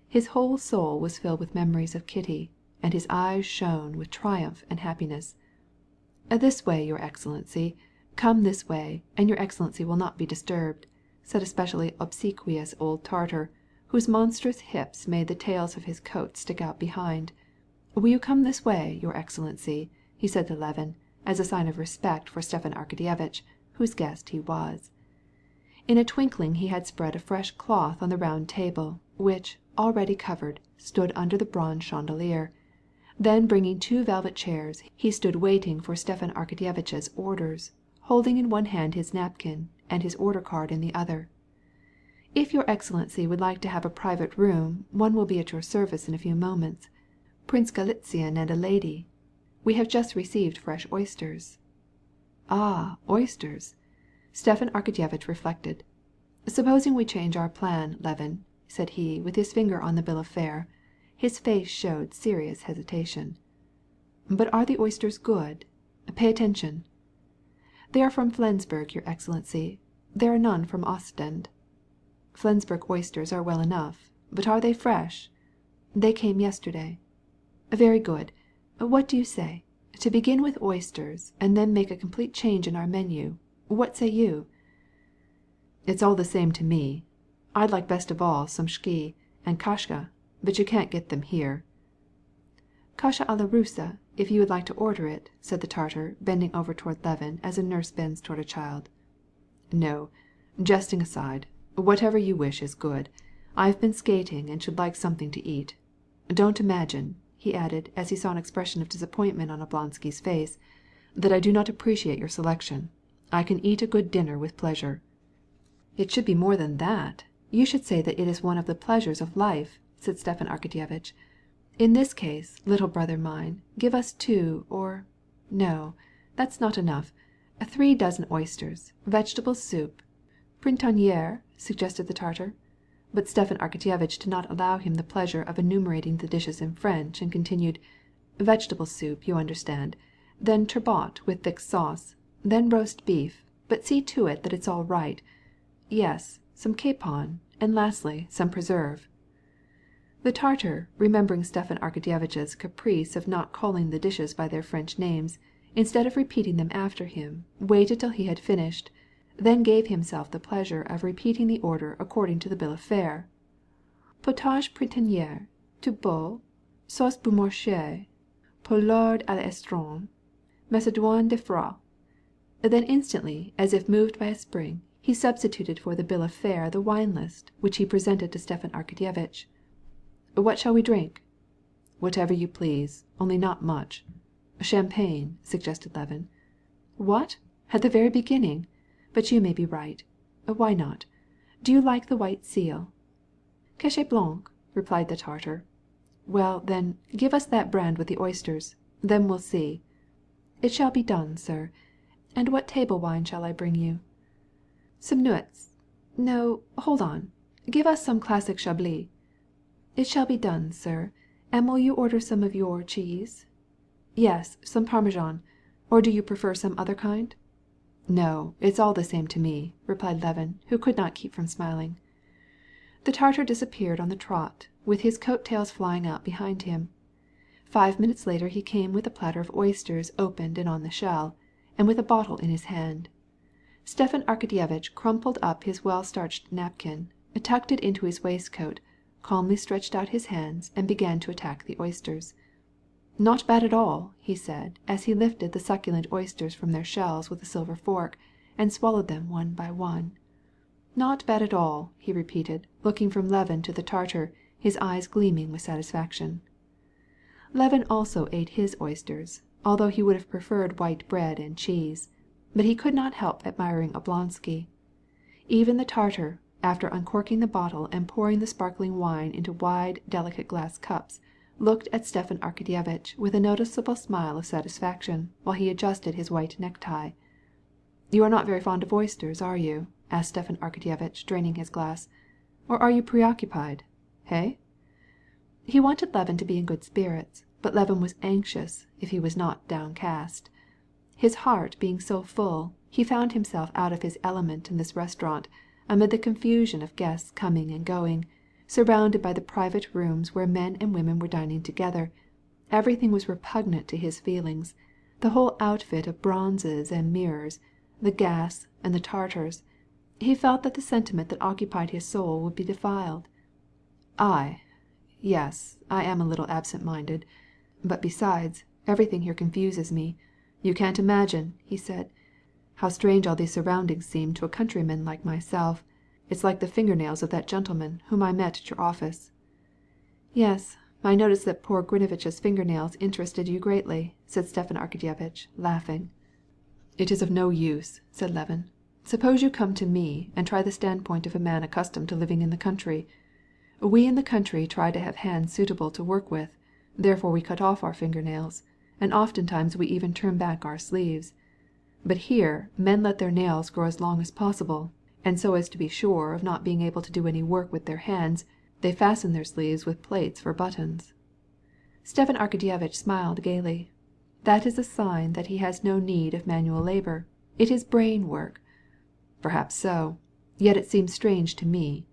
His whole soul was filled with memories of Kitty, and his eyes shone with triumph and happiness. "This way, your Excellency. Come this way, and your Excellency will not be disturbed," said a specially obsequious old Tartar, whose monstrous hips made the tails of his coat stick out behind. "Will you come this way, your Excellency?" he said to Levin, as a sign of respect for Stepan Arkadyevitch, whose guest he was. In a twinkling he had spread a fresh cloth on the round table, which, already covered, stood under the bronze chandelier. Then bringing two velvet chairs, he stood waiting for Stepan Arkadyevitch's orders, holding in one hand his napkin and his order card in the other. "If your Excellency would like to have a private room, one will be at your service in a few moments. Prince Galitzin and a lady. We have just received fresh oysters." "Ah, oysters!" Stepan Arkadyevitch reflected. "Supposing we change our plan, Levin," said he, with his finger on the bill of fare. His face showed serious hesitation. "But are the oysters good? Pay attention." "They are from Flensburg, your Excellency. There are none from Ostend." "Flensburg oysters are well enough, but are they fresh?" "They came yesterday." "Very good. What do you say? To begin with oysters, and then make a complete change in our menu. What say you?" "It's all the same to me. I'd like best of all some shki and kashka, but you can't get them here." "Kasha a la Russa, if you would like to order it," said the Tartar, bending over toward Levin as a nurse bends toward a child. "No, jesting aside, whatever you wish is good. I've been skating and should like something to eat. Don't imagine," he added as he saw an expression of disappointment on Oblonsky's face, "that I do not appreciate your selection. I can eat a good dinner with pleasure." "It should be more than that. You should say that it is one of the pleasures of life," said Stepan Arkadyevitch. "In this case, little brother mine, give us 2 or no, that's not enough, 3 dozen oysters, vegetable soup." "Printanière," suggested the Tartar. But Stepan Arkadyevitch did not allow him the pleasure of enumerating the dishes in French, and continued, "Vegetable soup, you understand, then turbot with thick sauce, then roast beef, but see to it that it's all right. Yes, some capon, and lastly some preserve." The Tartar, remembering Stepan Arkadyevitch's caprice of not calling the dishes by their French names, instead of repeating them after him, waited till he had finished, then gave himself the pleasure of repeating the order according to the bill of fare. "Potage printanière, turbot, sauce Beaumarchais, poulard à l'estran, macédoine de froid." Then instantly, as if moved by a spring, he substituted for the bill of fare the wine list, which he presented to Stepan Arkadyevitch. "What shall we drink?" "Whatever you please, only not much." "Champagne," suggested Levin. "What? At the very beginning? But you may be right. Why not? Do you like the white seal?" "Cachet blanc," replied the Tartar. "Well, then, give us that brand with the oysters. Then we'll see." "It shall be done, sir. And what table wine shall I bring you?" "Some Nuits. No, hold on. Give us some classic Chablis." "It shall be done, sir. And will you order some of your cheese?" "Yes, some Parmesan. Or do you prefer some other kind?" "No, it's all the same to me," replied Levin, who could not keep from smiling. The Tartar disappeared on the trot, with his coat tails flying out behind him. 5 minutes later he came with a platter of oysters opened and on the shell, and with a bottle in his hand. Stepan Arkadyevitch crumpled up his well-starched napkin, tucked it into his waistcoat, calmly stretched out his hands, and began to attack the oysters. "Not bad at all," he said, as he lifted the succulent oysters from their shells with a silver fork, and swallowed them one by one. "Not bad at all," he repeated, looking from Levin to the Tartar, his eyes gleaming with satisfaction. Levin also ate his oysters, although he would have preferred white bread and cheese, but he could not help admiring Oblonsky. Even the Tartar, after uncorking the bottle and pouring the sparkling wine into wide, delicate glass cups, looked at Stepan Arkadyevitch with a noticeable smile of satisfaction while he adjusted his white necktie. "You are not very fond of oysters, are you?" asked Stepan Arkadyevitch, draining his glass. "Or are you preoccupied? Hey?" He wanted Levin to be in good spirits, but Levin was anxious if he was not downcast. His heart being so full, he found himself out of his element in this restaurant, amid the confusion of guests coming and going, surrounded by the private rooms where men and women were dining together. Everything was repugnant to his feelings, the whole outfit of bronzes and mirrors, the gas and the Tartars. He felt that the sentiment that occupied his soul would be defiled. Yes, I am a little absent-minded. But besides, everything here confuses me. You can't imagine," he said, "how strange all these surroundings seem to a countryman like myself. It's like the fingernails of that gentleman whom I met at your office." "Yes, I noticed that poor Grinevitch's fingernails interested you greatly," said Stepan Arkadyevitch, laughing. "It is of no use," said Levin. "Suppose you come to me and try the standpoint of a man accustomed to living in the country. We in the country try to have hands suitable to work with, therefore we cut off our fingernails, and oftentimes we even turn back our sleeves. But here men let their nails grow as long as possible, and so as to be sure of not being able to do any work with their hands, they fasten their sleeves with plates for buttons." Stepan Arkadyevitch smiled gaily. "That is a sign that he has no need of manual labor. It is brain work." "Perhaps so. Yet it seems strange to me.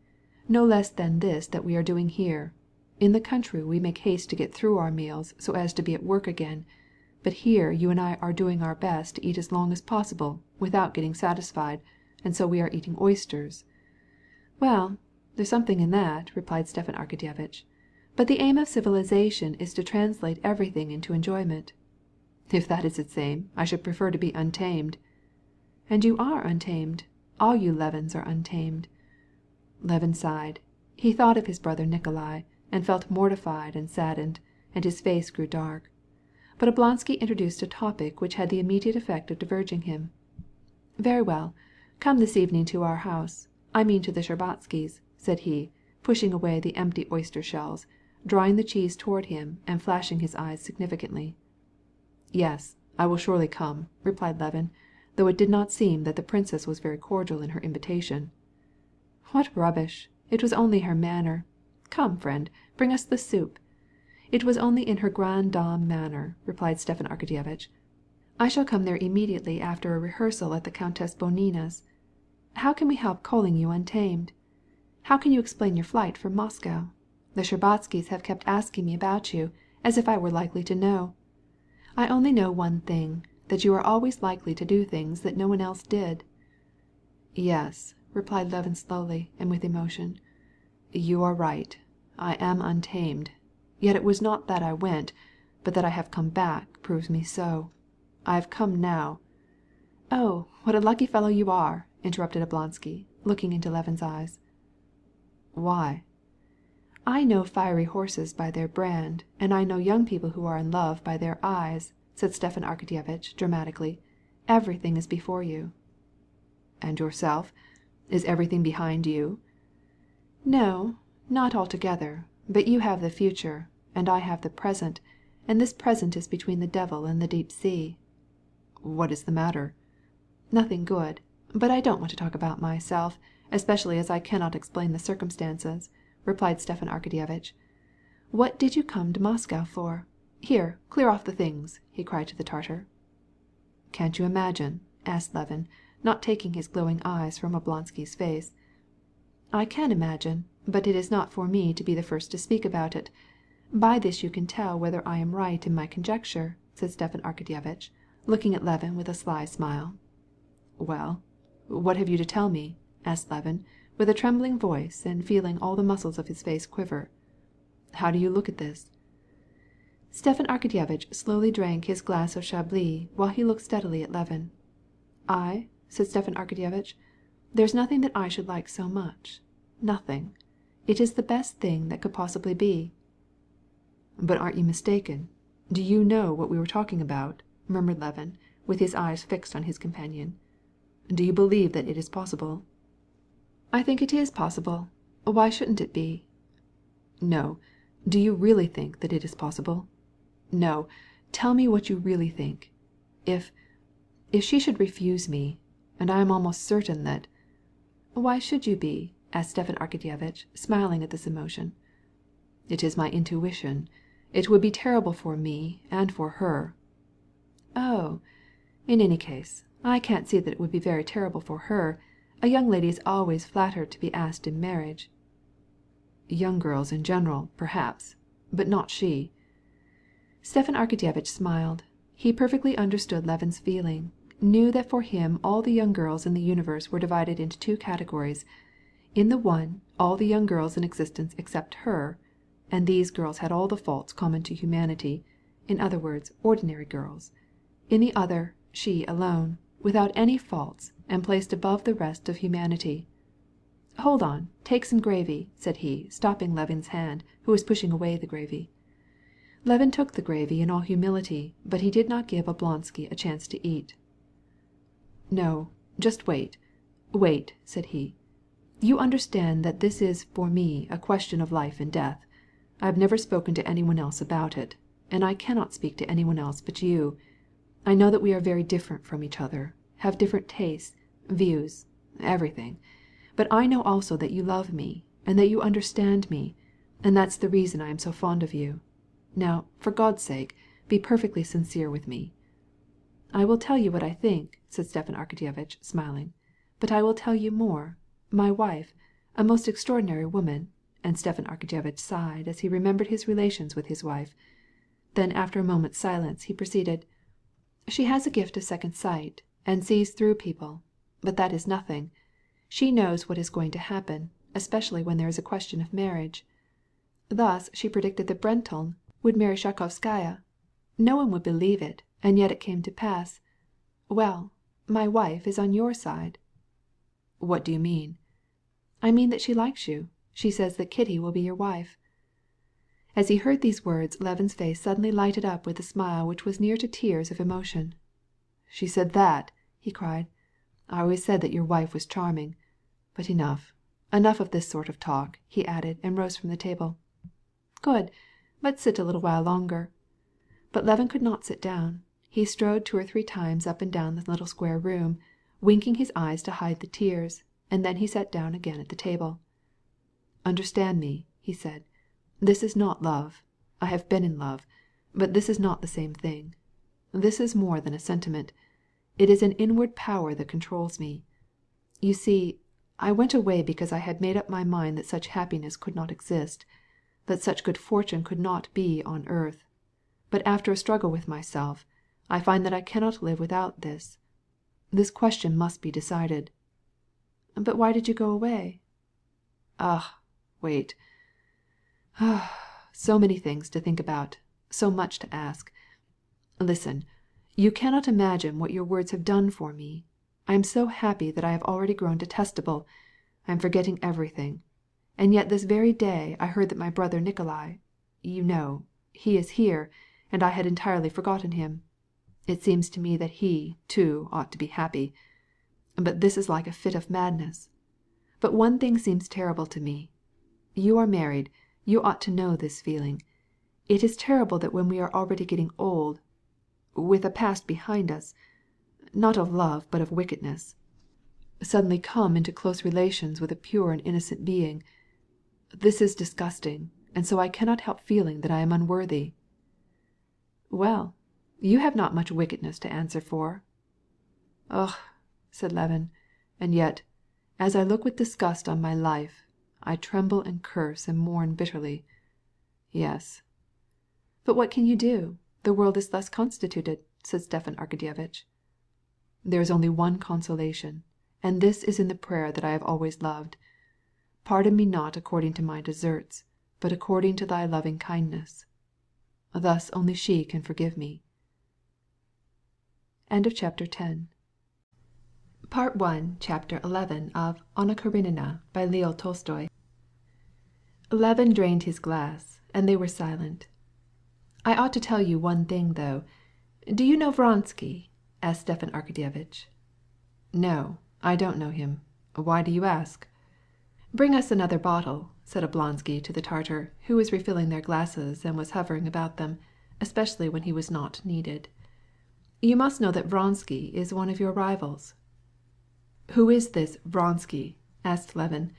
No less than this that we are doing here. In the country we make haste to get through our meals so as to be at work again. But here you and I are doing our best to eat as long as possible without getting satisfied, and so we are eating oysters." "Well, there's something in that," replied Stepan Arkadyevitch. "But the aim of civilization is to translate everything into enjoyment." "If that is its aim, I should prefer to be untamed." "And you are untamed. All you Levins are untamed." Levin sighed. He thought of his brother Nikolai, and felt mortified and saddened, and his face grew dark. But Oblonsky introduced a topic which had the immediate effect of diverting him. "Very well. Come this evening to our house. I mean to the Shtcherbatskys," said he, pushing away the empty oyster shells, drawing the cheese toward him, and flashing his eyes significantly. "Yes, I will surely come," replied Levin, though it did not seem that the princess was very cordial in her invitation. "What rubbish! It was only her manner. Come, friend, bring us the soup." "It was only in her grande dame manner," replied Stepan Arkadyevitch. "I shall come there immediately after a rehearsal at the Countess Bonina's. How can we help calling you untamed? How can you explain your flight from Moscow? The Shtcherbatskys have kept asking me about you, as if I were likely to know. I only know one thing, that you are always likely to do things that no one else did." "Yes," replied Levin slowly and with emotion. "You are right. I am untamed. Yet it was not that I went, but that I have come back proves me so. I have come now." "Oh, what a lucky fellow you are!" interrupted Oblonsky, looking into Levin's eyes. "Why?" "I know fiery horses by their brand, and I know young people who are in love by their eyes," said Stepan Arkadyevitch dramatically. "Everything is before you." "And yourself? Is everything behind you?" "No, not altogether, but you have the future, and I have the present, and this present is between the devil and the deep sea." "What is the matter?" "Nothing good, but I don't want to talk about myself, especially as I cannot explain the circumstances," replied Stepan Arkadyevitch. "What did you come to Moscow for? Here, clear off the things," he cried to the Tartar. "Can't you imagine?" asked Levin, not taking his glowing eyes from Oblonsky's face. "I can imagine, but it is not for me to be the first to speak about it. By this you can tell whether I am right in my conjecture," said Stepan Arkadyevitch, looking at Levin with a sly smile. "Well, what have you to tell me?" asked Levin, with a trembling voice and feeling all the muscles of his face quiver. "How do you look at this?" Stepan Arkadyevitch slowly drank his glass of Chablis while he looked steadily at Levin. "I?" said Stepan Arkadyevitch. "There's nothing that I should like so much. Nothing. It is the best thing that could possibly be." "But aren't you mistaken? Do you know what we were talking about?" murmured Levin, with his eyes fixed on his companion. "Do you believe that it is possible?" "I think it is possible. Why shouldn't it be?" "No. Do you really think that it is possible? No. Tell me what you really think. If she should refuse me, and I am almost certain that—" "Why should you be?" asked Stepan Arkadyevitch, smiling at this emotion. "It is my intuition. It would be terrible for me and for her." "Oh, in any case, I can't see that it would be very terrible for her. A young lady is always flattered to be asked in marriage." "Young girls in general, perhaps, but not she." Stepan Arkadyevitch smiled. He perfectly understood Levin's feeling, knew that for him all the young girls in the universe were divided into two categories. In the one, all the young girls in existence except her, and these girls had all the faults common to humanity, in other words, ordinary girls. In the other, she alone, without any faults, and placed above the rest of humanity. "Hold on, take some gravy," said he, stopping Levin's hand, who was pushing away the gravy. Levin took the gravy in all humility, but he did not give Oblonsky a chance to eat. "No, just wait, wait," said he. "You understand that this is for me a question of life and death. I have never spoken to anyone else about it, and I cannot speak to anyone else but you. I know that we are very different from each other, have different tastes, views, everything. But I know also that you love me, and that you understand me, and that's the reason I am so fond of you. Now, for God's sake, be perfectly sincere with me." "I will tell you what I think," said Stepan Arkadyevitch, smiling. "But I will tell you more. My wife, a most extraordinary woman," and Stepan Arkadyevitch sighed as he remembered his relations with his wife. Then after a moment's silence he proceeded. "She has a gift of second sight, and sees through people. But that is nothing. She knows what is going to happen, especially when there is a question of marriage. Thus she predicted that Brenton would marry Shakovskaya. No one would believe it, and yet it came to pass. Well, my wife is on your side." "What do you mean?" "I mean that she likes you. She says that Kitty will be your wife." As he heard these words, Levin's face suddenly lighted up with a smile which was near to tears of emotion. "She said that?" he cried. "I always said that your wife was charming. But enough of this sort of talk," he added, and rose from the table. "Good, let's sit a little while longer." But Levin could not sit down. He strode 2 or 3 times up and down the little square room, winking his eyes to hide the tears, and then he sat down again at the table. "Understand me," he said. "This is not love. I have been in love, but this is not the same thing. This is more than a sentiment. It is an inward power that controls me. You see, I went away because I had made up my mind that such happiness could not exist, that such good fortune could not be on earth. But after a struggle with myself, I find that I cannot live without this. This question must be decided." "But why did you go away?" Wait. So many things to think about, so much to ask. Listen, you cannot imagine what your words have done for me. I am so happy that I have already grown detestable. I am forgetting everything. And yet this very day I heard that my brother Nikolai, he is here, and I had entirely forgotten him. It seems to me that he, too, ought to be happy. But this is like a fit of madness. But one thing seems terrible to me. You are married. You ought to know this feeling. It is terrible that when we are already getting old, with a past behind us, not of love but of wickedness, suddenly come into close relations with a pure and innocent being. This is disgusting, and so I cannot help feeling that I am unworthy." "Well, you have not much wickedness to answer for." "Ugh," said Levin, "and yet, as I look with disgust on my life, I tremble and curse and mourn bitterly. Yes." "But what can you do? The world is thus constituted," said Stepan Arkadyevitch. "There is only one consolation, and this is in the prayer that I have always loved. Pardon me not according to my deserts, but according to thy loving kindness. Thus only she can forgive me." End of chapter 10. Part 1, Chapter 11 of Anna Karenina by Leo Tolstoy. Levin drained his glass, and they were silent. "I ought to tell you one thing, though. Do you know Vronsky?" asked Stepan Arkadyevitch. "No, I don't know him. Why do you ask?" "Bring us another bottle," said Oblonsky to the Tartar, who was refilling their glasses and was hovering about them, especially when he was not needed. "You must know that Vronsky is one of your rivals." "Who is this Vronsky?" asked Levin,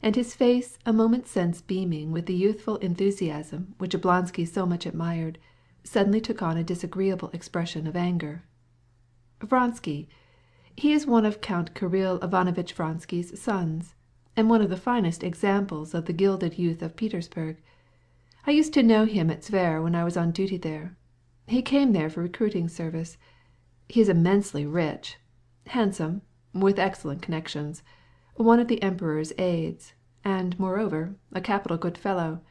and his face, a moment since beaming with the youthful enthusiasm which Oblonsky so much admired, suddenly took on a disagreeable expression of anger. "Vronsky. He is one of Count Kirill Ivanovitch Vronsky's sons, and one of the finest examples of the gilded youth of Petersburg. I used to know him at Tver when I was on duty there. He came there for recruiting service. He is immensely rich, handsome, with excellent connections, one of the emperor's aides, and, moreover, a capital good fellow.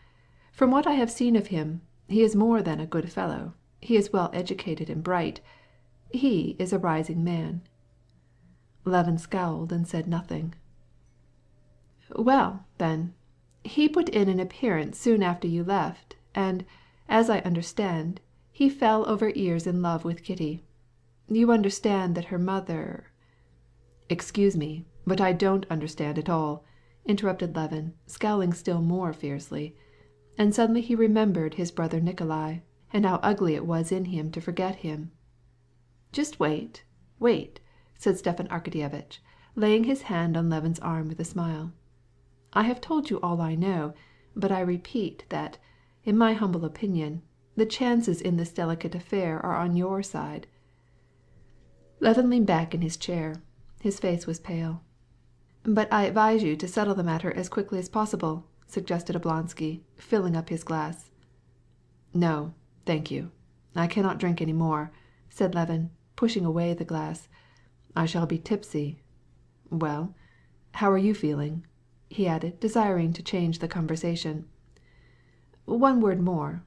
From what I have seen of him, he is more than a good fellow. He is well educated and bright. He is a rising man." Levin scowled and said nothing. "Well, then, he put in an appearance soon after you left, and, as I understand, he fell over ears in love with Kitty. You understand that her mother—" "Excuse me, but I don't understand at all," interrupted Levin, scowling still more fiercely. And suddenly he remembered his brother Nikolai, and how ugly it was in him to forget him. "Just wait, said Stepan Arkadyevitch, laying his hand on Levin's arm with a smile. "I have told you all I know, but I repeat that, in my humble opinion, the chances in this delicate affair are on your side." Levin leaned back in his chair. His face was pale. "But I advise you to settle the matter as quickly as possible," suggested Oblonsky, filling up his glass. "No, thank you. I cannot drink any more," said Levin, pushing away the glass. "I shall be tipsy. Well, how are you feeling?" he added, desiring to change the conversation. "One word more.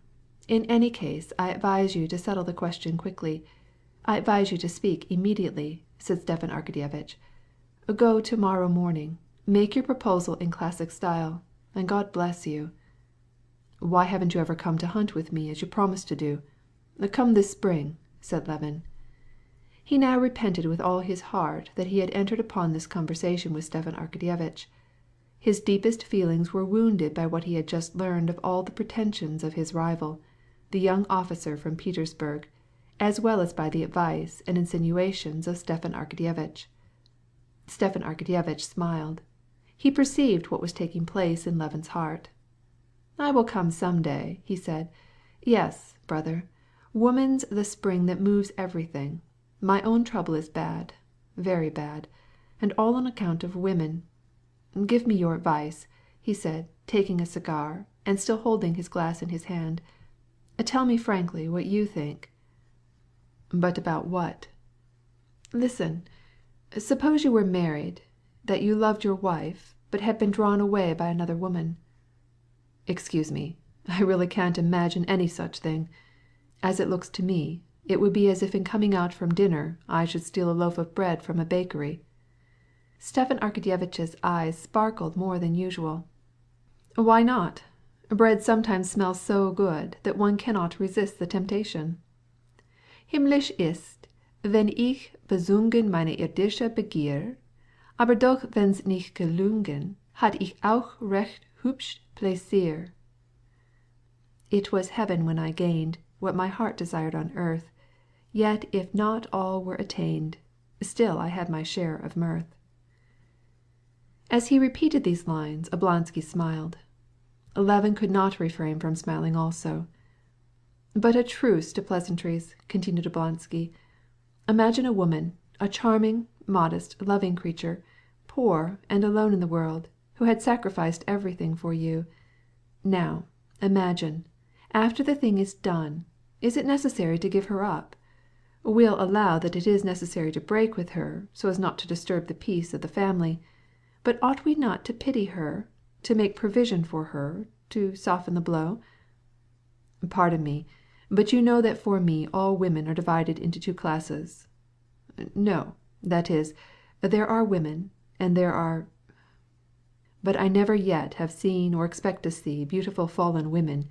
In any case I advise you to settle the question quickly. I advise you to speak immediately," said Stepan Arkadyevitch. "Go to-morrow morning, make your proposal in classic style, and God bless you." "Why haven't you ever come to hunt with me as you promised to do? Come this spring," said Levin. He now repented with all his heart that he had entered upon this conversation with Stepan Arkadyevitch. His deepest feelings were wounded by what he had just learned of all the pretensions of his rival, the young officer from Petersburg, as well as by the advice and insinuations of Stepan Arkadyevitch. Stepan Arkadyevitch smiled. He perceived what was taking place in Levin's heart. "I will come some day," he said. "Yes, brother, woman's the spring that moves everything. My own trouble is bad, very bad, and all on account of women. Give me your advice," he said, taking a cigar, and still holding his glass in his hand. "Tell me frankly what you think." "But about what?" "Listen. Suppose you were married, that you loved your wife, but had been drawn away by another woman." "Excuse me, I really can't imagine any such thing. As it looks to me, it would be as if in coming out from dinner I should steal a loaf of bread from a bakery." Stepan Arkadyevitch's eyes sparkled more than usual. "Why not? Bread sometimes smells so good that one cannot resist the temptation. Himmlisch ist, wenn ich besungen meine irdische Begier, aber doch wenn's nicht gelungen, hat ich auch recht hübsch Plaisir. It was heaven when I gained what my heart desired on earth, yet if not all were attained, still I had my share of mirth." As he repeated these lines, Oblonsky smiled. Levin could not refrain from smiling also. "But a truce to pleasantries," continued Oblonsky. "Imagine a woman, a charming, modest, loving creature, poor and alone in the world, who had sacrificed everything for you. Now, imagine, after the thing is done, is it necessary to give her up? We'll allow that it is necessary to break with her, so as not to disturb the peace of the family. But ought we not to pity her, to make provision for her, to soften the blow?" "Pardon me, but you know that for me all women are divided into two classes. No, that is, there are women, and there are. But I never yet have seen or expect to see beautiful fallen women,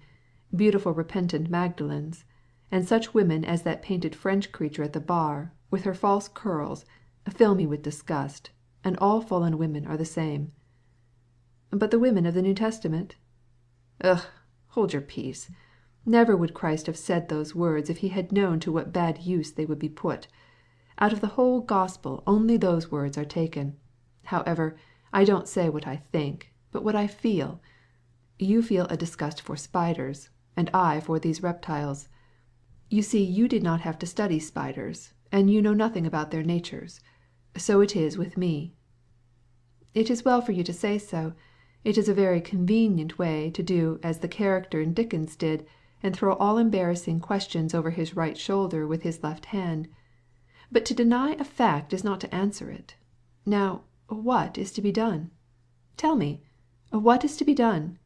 beautiful repentant Magdalens, and such women as that painted French creature at the bar, with her false curls, fill me with disgust, and all fallen women are the same." "But the women of the New Testament?" "Ugh, hold your peace. Never would Christ have said those words if he had known to what bad use they would be put. Out of the whole gospel only those words are taken. However, I don't say what I think, but what I feel. You feel a disgust for spiders, and I for these reptiles. You see you did not have to study spiders, and you know nothing about their natures. So it is with me." "It is well for you to say so. It is a very convenient way to do as the character in Dickens did, and throw all embarrassing questions over his right shoulder with his left hand. But to deny a fact is not to answer it. Now, what is to be done? Tell me, what is to be done?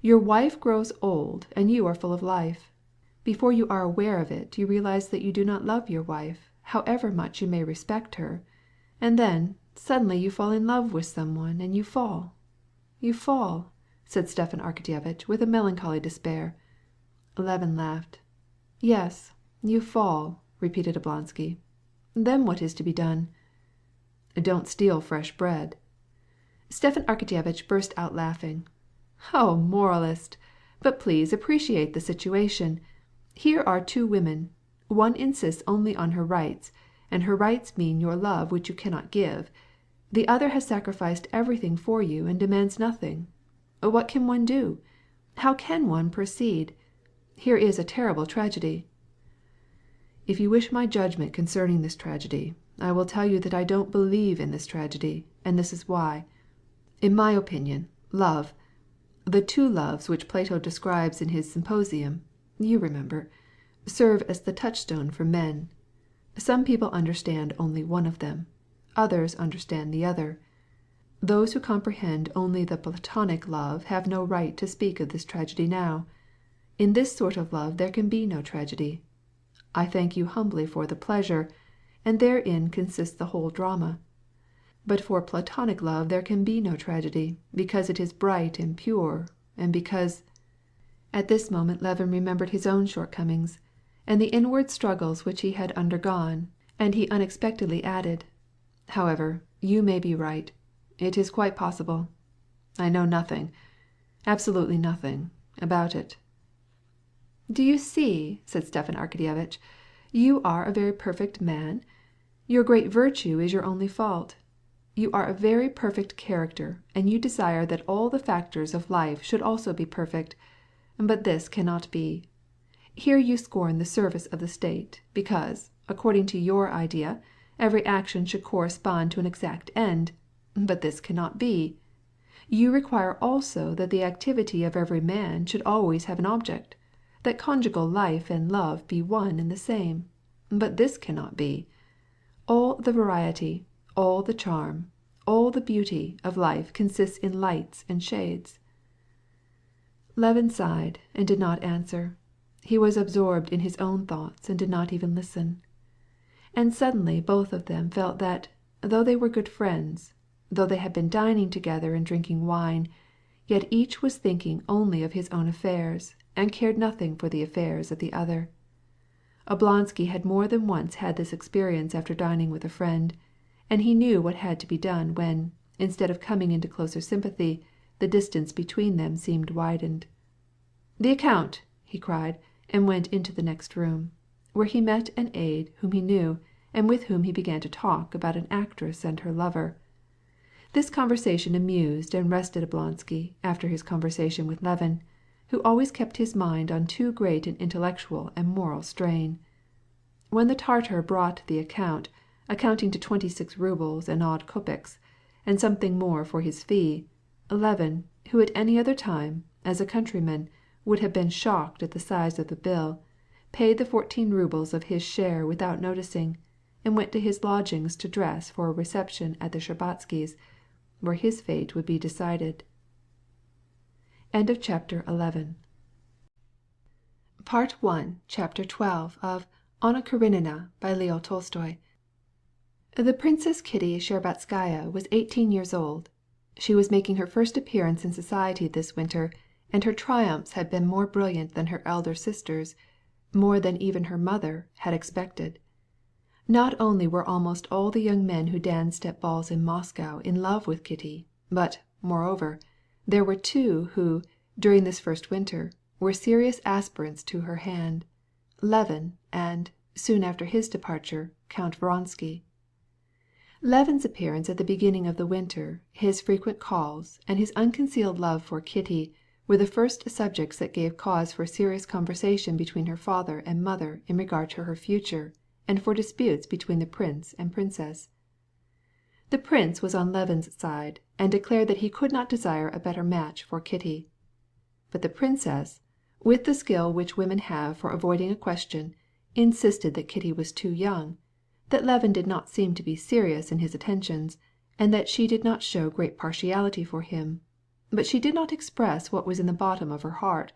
Your wife grows old and you are full of life. Before you are aware of it you realize that you do not love your wife, however much you may respect her. And then, suddenly you fall in love with someone and you fall. You fall," said Stepan Arkadyevitch with a melancholy despair. Levin laughed. "Yes, you fall," repeated Oblonsky. "Then what is to be done?" "Don't steal fresh bread." Stepan Arkadyevitch burst out laughing. "Oh, moralist! But please appreciate the situation. Here are two women. One insists only on her rights, and her rights mean your love which you cannot give. The other has sacrificed everything for you and demands nothing. What can one do? How can one proceed? Here is a terrible tragedy." "If you wish my judgment concerning this tragedy, I will tell you that I don't believe in this tragedy, and this is why. In my opinion, love, the two loves which Plato describes in his Symposium, you remember, serve as the touchstone for men. Some people understand only one of them. Others understand the other. Those who comprehend only the Platonic love have no right to speak of this tragedy now. In this sort of love there can be no tragedy. I thank you humbly for the pleasure, and therein consists the whole drama. But for Platonic love there can be no tragedy, because it is bright and pure, and because—" At this moment Levin remembered his own shortcomings, and the inward struggles which he had undergone, And he unexpectedly added, "However, you may be right. It is quite possible. I know nothing, absolutely nothing, about it." "Do you see," said Stepan Arkadyevitch, "you are a very perfect man. Your great virtue is your only fault. You are a very perfect character, and you desire that all the factors of life should also be perfect. But this cannot be. Here you scorn the service of the state, because, according to your idea, every action should correspond to an exact end. But this cannot be. You require also that the activity of every man should always have an object, that conjugal life and love be one and the same. But this cannot be. All the variety, all the charm, all the beauty of life consists in lights and shades." Levin sighed and did not answer. He was absorbed in his own thoughts and did not even listen. And suddenly both of them felt that, though they were good friends, though they had been dining together and drinking wine, yet each was thinking only of his own affairs and cared nothing for the affairs of the other. Oblonsky had more than once had this experience after dining with a friend, and he knew what had to be done when, instead of coming into closer sympathy, the distance between them seemed widened. "The account!" he cried, and went into the next room, where he met an aide whom he knew, and with whom he began to talk about an actress and her lover. This conversation amused and rested Oblonsky after his conversation with Levin, who always kept his mind on too great an intellectual and moral strain. When the Tartar brought the account, amounting to 26 rubles and odd kopecks, and something more for his fee, Levin, who at any other time, as a countryman, would have been shocked at the size of the bill, paid the 14 rubles of his share without noticing, and went to his lodgings to dress for a reception at the Shtcherbatskys', where his fate would be decided. Chapter 12 of Anna Karenina by Leo Tolstoy. The Princess Kitty Shtcherbatskaya was 18 years old. She was making her first appearance in society this winter, and her triumphs had been more brilliant than her elder sisters, more than even her mother, had expected. Not only were almost all the young men who danced at balls in Moscow in love with Kitty, but, moreover, there were two who, during this first winter, were serious aspirants to her hand: Levin and, soon after his departure, Count Vronsky. Levin's appearance at the beginning of the winter, his frequent calls, and his unconcealed love for Kitty were the first subjects that gave cause for serious conversation between her father and mother in regard to her future, and for disputes between the prince and princess. The prince was on Levin's side, and declared that he could not desire a better match for Kitty. But the princess, with the skill which women have for avoiding a question, insisted that Kitty was too young, that Levin did not seem to be serious in his attentions, and that she did not show great partiality for him, but she did not express what was in the bottom of her heart,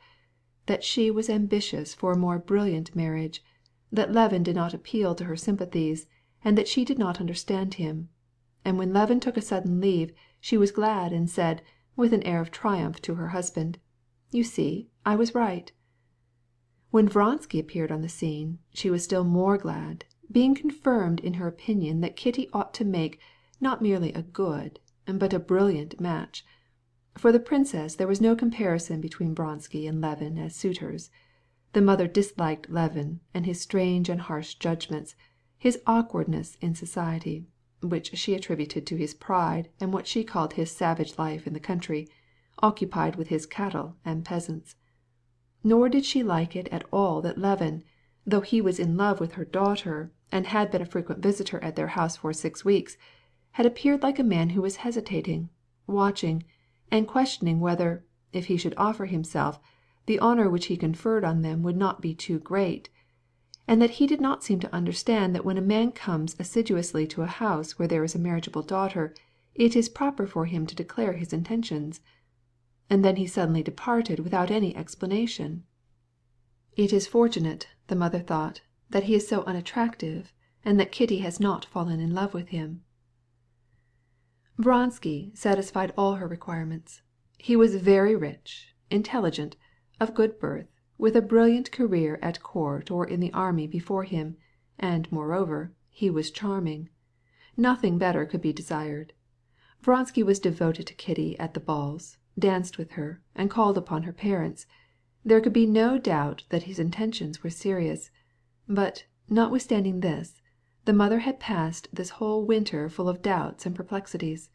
that she was ambitious for a more brilliant marriage, that Levin did not appeal to her sympathies, and that she did not understand him. And when Levin took a sudden leave, she was glad and said, with an air of triumph to her husband, "You see, I was right." When Vronsky appeared on the scene, she was still more glad, being confirmed in her opinion that Kitty ought to make not merely a good, but a brilliant match. For the princess there was no comparison between Vronsky and Levin as suitors. The mother disliked Levin and his strange and harsh judgments, his awkwardness in society, which she attributed to his pride and what she called his savage life in the country, occupied with his cattle and peasants. Nor did she like it at all that Levin, though he was in love with her daughter and had been a frequent visitor at their house for 6 weeks, had appeared like a man who was hesitating, watching, and questioning whether, if he should offer himself, the honor which he conferred on them would not be too great, and that he did not seem to understand that when a man comes assiduously to a house where there is a marriageable daughter, it is proper for him to declare his intentions. And then he suddenly departed without any explanation. It is fortunate, the mother thought, that he is so unattractive, and that Kitty has not fallen in love with him. Vronsky satisfied all her requirements. He was very rich, intelligent, of good birth, with a brilliant career at court or in the army before him, and, moreover, He was charming. Nothing better could be desired. Vronsky was devoted to Kitty at the balls, danced with her, and called upon her parents. There could be no doubt that his intentions were serious. But, notwithstanding this, the mother had passed this whole winter full of doubts and perplexities.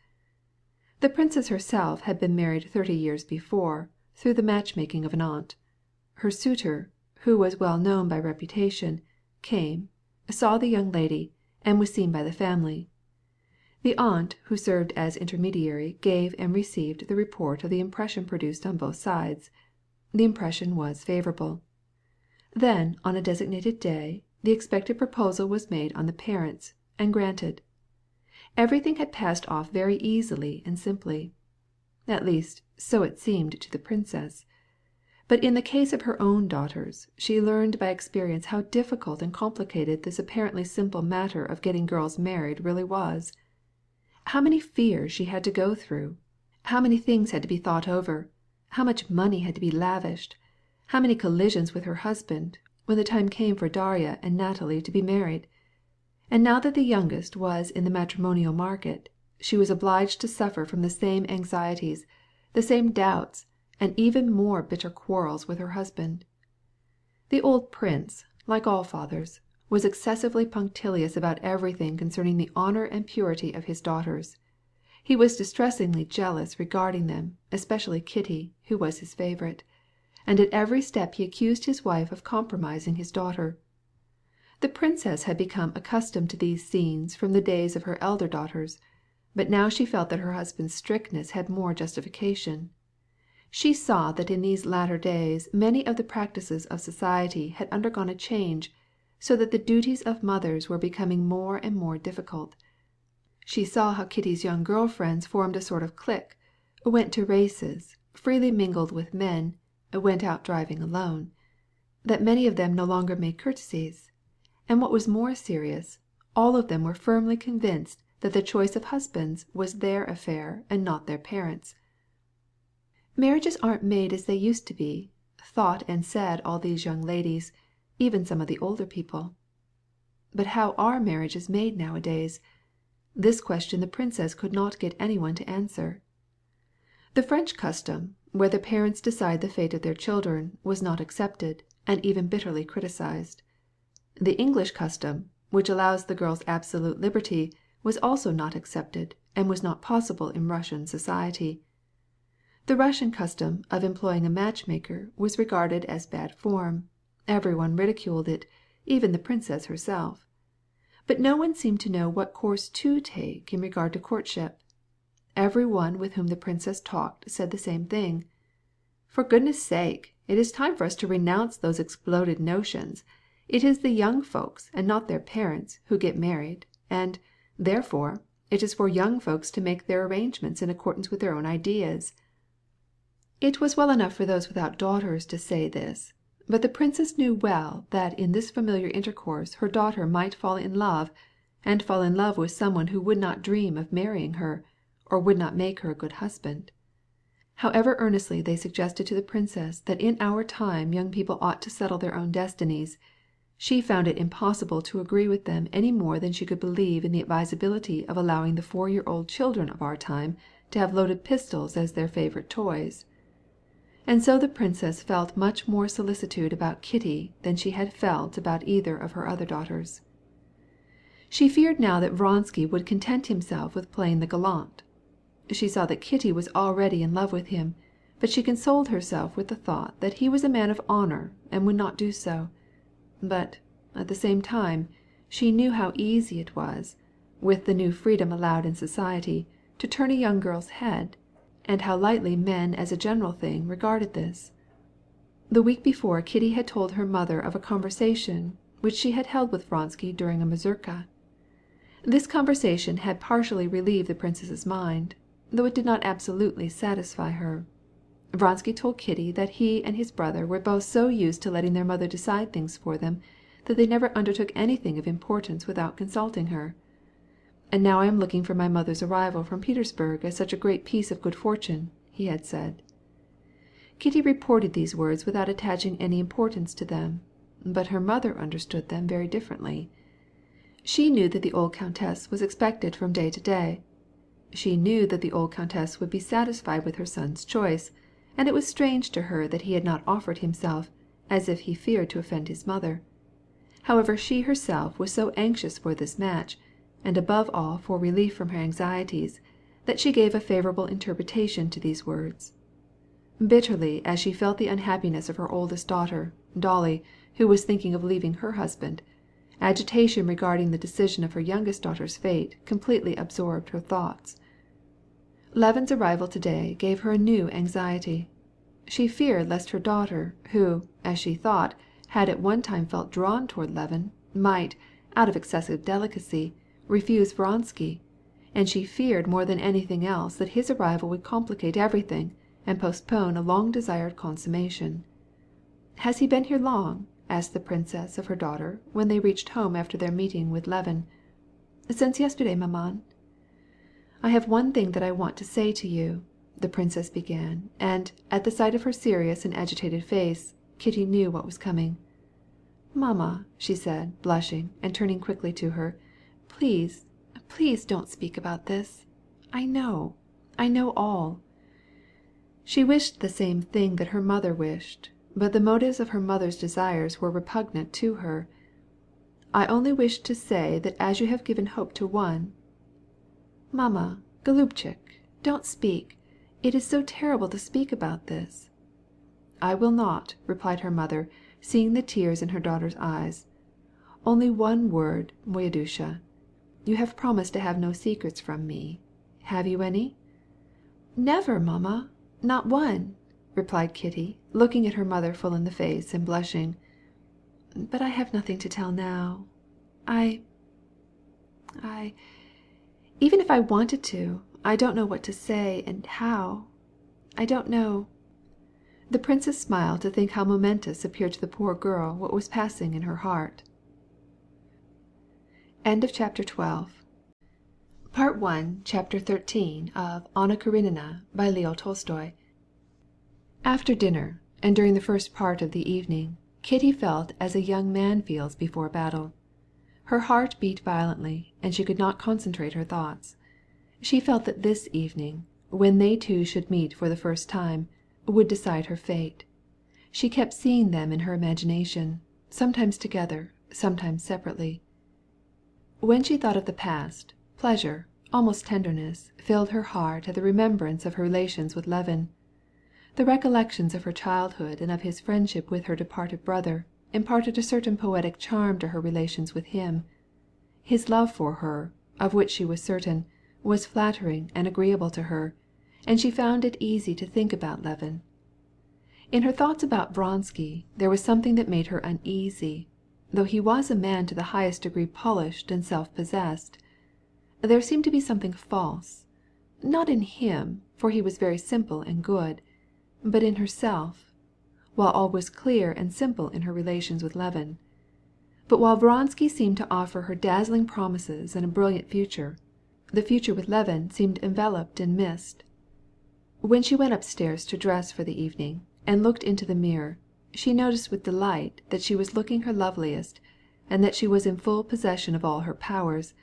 The princess herself had been married 30 years before, through the matchmaking of an aunt. Her suitor, who was well known by reputation, came, saw the young lady, and was seen by the family. The aunt who served as intermediary gave and received the report of the impression produced on both sides. The impression was favorable. Then, on a designated day, the expected proposal was made on the parents, and granted. Everything had passed off very easily and simply. At least, so it seemed to the princess. But in the case of her own daughters, she learned by experience how difficult and complicated this apparently simple matter of getting girls married really was. How many fears she had to go through! How many things had to be thought over! How much money had to be lavished! How many collisions with her husband, when the time came for Darya and Natalie to be married! And now that the youngest was in the matrimonial market, she was obliged to suffer from the same anxieties, the same doubts, and even more bitter quarrels with her husband. The old prince, like all fathers, was excessively punctilious about everything concerning the honor and purity of his daughters. He was distressingly jealous regarding them, especially Kitty, who was his favorite, and at every step he accused his wife of compromising his daughter. The princess had become accustomed to these scenes from the days of her elder daughters, but now she felt that her husband's strictness had more justification. She saw that in these latter days many of the practices of society had undergone a change, so that the duties of mothers were becoming more and more difficult. She saw how Kitty's young girl friends formed a sort of clique, went to races, freely mingled with men, went out driving alone, that many of them no longer made courtesies, and what was more serious, all of them were firmly convinced that the choice of husbands was their affair and not their parents'. Marriages aren't made as they used to be, thought and said all these young ladies, even some of the older people. But how are marriages made nowadays? This question the princess could not get anyone to answer. The French custom, where the parents decide the fate of their children, was not accepted, and even bitterly criticized. The English custom, which allows the girls absolute liberty, was also not accepted, and was not possible in Russian society. The Russian custom of employing a matchmaker was regarded as bad form. Everyone ridiculed it, even the princess herself. But no one seemed to know what course to take in regard to courtship. Every one with whom the princess talked said the same thing. For goodness' sake, it is time for us to renounce those exploded notions. It is the young folks, and not their parents, who get married, and, therefore, it is for young folks to make their arrangements in accordance with their own ideas. It was well enough for those without daughters to say this, but the princess knew well that in this familiar intercourse her daughter might fall in love, and fall in love with someone who would not dream of marrying her, or would not make her a good husband. However earnestly they suggested to the princess that in our time young people ought to settle their own destinies, she found it impossible to agree with them any more than she could believe in the advisability of allowing the 4-year-old children of our time to have loaded pistols as their favorite toys. And so the princess felt much more solicitude about Kitty than she had felt about either of her other daughters. She feared now that Vronsky would content himself with playing the gallant. She saw that Kitty was already in love with him, but she consoled herself with the thought that he was a man of honor and would not do so. But, at the same time, she knew how easy it was, with the new freedom allowed in society, to turn a young girl's head, and how lightly men as a general thing regarded this. The week before Kitty had told her mother of a conversation which she had held with Vronsky during a mazurka. This conversation had partially relieved the princess's mind, though it did not absolutely satisfy her. Vronsky told Kitty that he and his brother were both so used to letting their mother decide things for them that they never undertook anything of importance without consulting her. "And now I am looking for my mother's arrival from Petersburg as such a great piece of good fortune," he had said. Kitty reported these words without attaching any importance to them, but her mother understood them very differently. She knew that the old countess was expected from day to day. She knew that the old countess would be satisfied with her son's choice, and it was strange to her that he had not offered himself, as if he feared to offend his mother. However, she herself was so anxious for this match, and above all for relief from her anxieties, that she gave a favorable interpretation to these words. Bitterly as she felt the unhappiness of her oldest daughter, Dolly, who was thinking of leaving her husband, agitation regarding the decision of her youngest daughter's fate completely absorbed her thoughts. Levin's arrival to-day gave her a new anxiety. She feared lest her daughter, who, as she thought, had at one time felt drawn toward Levin, might, out of excessive delicacy, refuse Vronsky, and she feared more than anything else that his arrival would complicate everything and postpone a long-desired consummation. "Has he been here long?" asked the princess of her daughter when they reached home after their meeting with Levin. "Since yesterday, maman." "I have one thing that I want to say to you," the princess began, and, at the sight of her serious and agitated face, Kitty knew what was coming. "Mamma," she said, blushing, and turning quickly to her, "please, please don't speak about this. I know all." She wished the same thing that her mother wished, but the motives of her mother's desires were repugnant to her. "I only wish to say that as you have given hope to one—" "Mamma, Golubchik, don't speak. It is so terrible to speak about this." "I will not," replied her mother, seeing the tears in her daughter's eyes. "Only one word, Moyadusha. You have promised to have no secrets from me. Have you any?" "Never, mamma, not one," replied Kitty, looking at her mother full in the face and blushing. "But I have nothing to tell now. I even if I wanted to, I don't know what to say and how. I don't know." The princess smiled to think how momentous appeared to the poor girl what was passing in her heart. End of chapter 12. Part 1, Chapter 13 of Anna Karenina by Leo Tolstoy. After dinner, and during the first part of the evening, Kitty felt as a young man feels before battle. Her heart beat violently, and she could not concentrate her thoughts. She felt that this evening, when they two should meet for the first time, would decide her fate. She kept seeing them in her imagination, sometimes together, sometimes separately. When she thought of the past, pleasure, almost tenderness, filled her heart at the remembrance of her relations with Levin. The recollections of her childhood and of his friendship with her departed brother imparted a certain poetic charm to her relations with him. His love for her, of which she was certain, was flattering and agreeable to her, and she found it easy to think about Levin. In her thoughts about Vronsky there was something that made her uneasy, though he was a man to the highest degree polished and self-possessed. There seemed to be something false, not in him, for he was very simple and good, but in herself, while all was clear and simple in her relations with Levin. But while Vronsky seemed to offer her dazzling promises and a brilliant future, the future with Levin seemed enveloped in mist. When she went upstairs to dress for the evening, and looked into the mirror, she noticed with delight that she was looking her loveliest, and that she was in full possession of all her powers,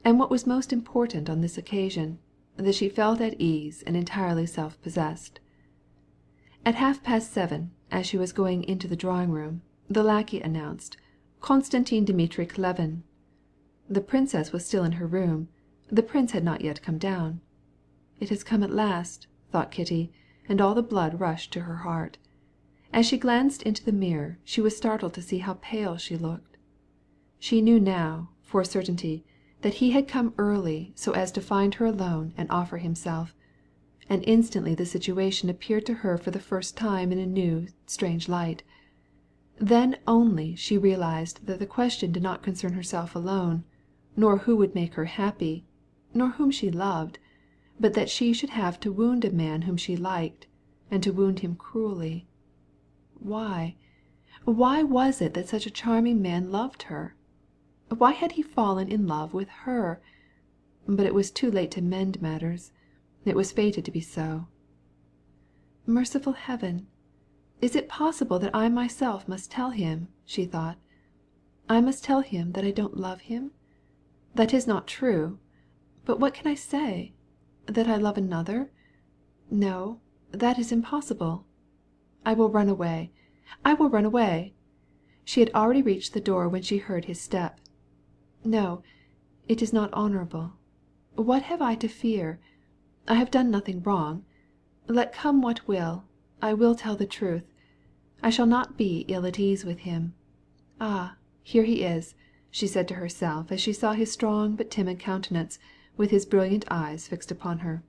and what was most important on this occasion, that she felt at ease and entirely self-possessed. At 7:30, as she was going into the drawing-room, the lackey announced, "Konstantin Dmitritch Levin." The princess was still in her room. The prince had not yet come down. "It has come at last," thought Kitty, and all the blood rushed to her heart. As she glanced into the mirror, she was startled to see how pale she looked. She knew now, for a certainty, that he had come early so as to find her alone and offer himself, and instantly the situation appeared to her for the first time in a new, strange light. Then only she realized that the question did not concern herself alone, nor who would make her happy, nor whom she loved, but that she should have to wound a man whom she liked, and to wound him cruelly. Why? Why was it that such a charming man loved her? Why had he fallen in love with her? But it was too late to mend matters. It was fated to be so. "Merciful Heaven! Is it possible that I myself must tell him?" she thought. "I must tell him that I don't love him? That is not true. But what can I say? That I love another? No, that is impossible. I will run away. I will run away." She had already reached the door when she heard his step. "No, it is not honorable. What have I to fear? I have done nothing wrong. Let come what will, I will tell the truth. I shall not be ill at ease with him. Ah, here he is," she said to herself as she saw his strong but timid countenance, with his brilliant eyes fixed upon her.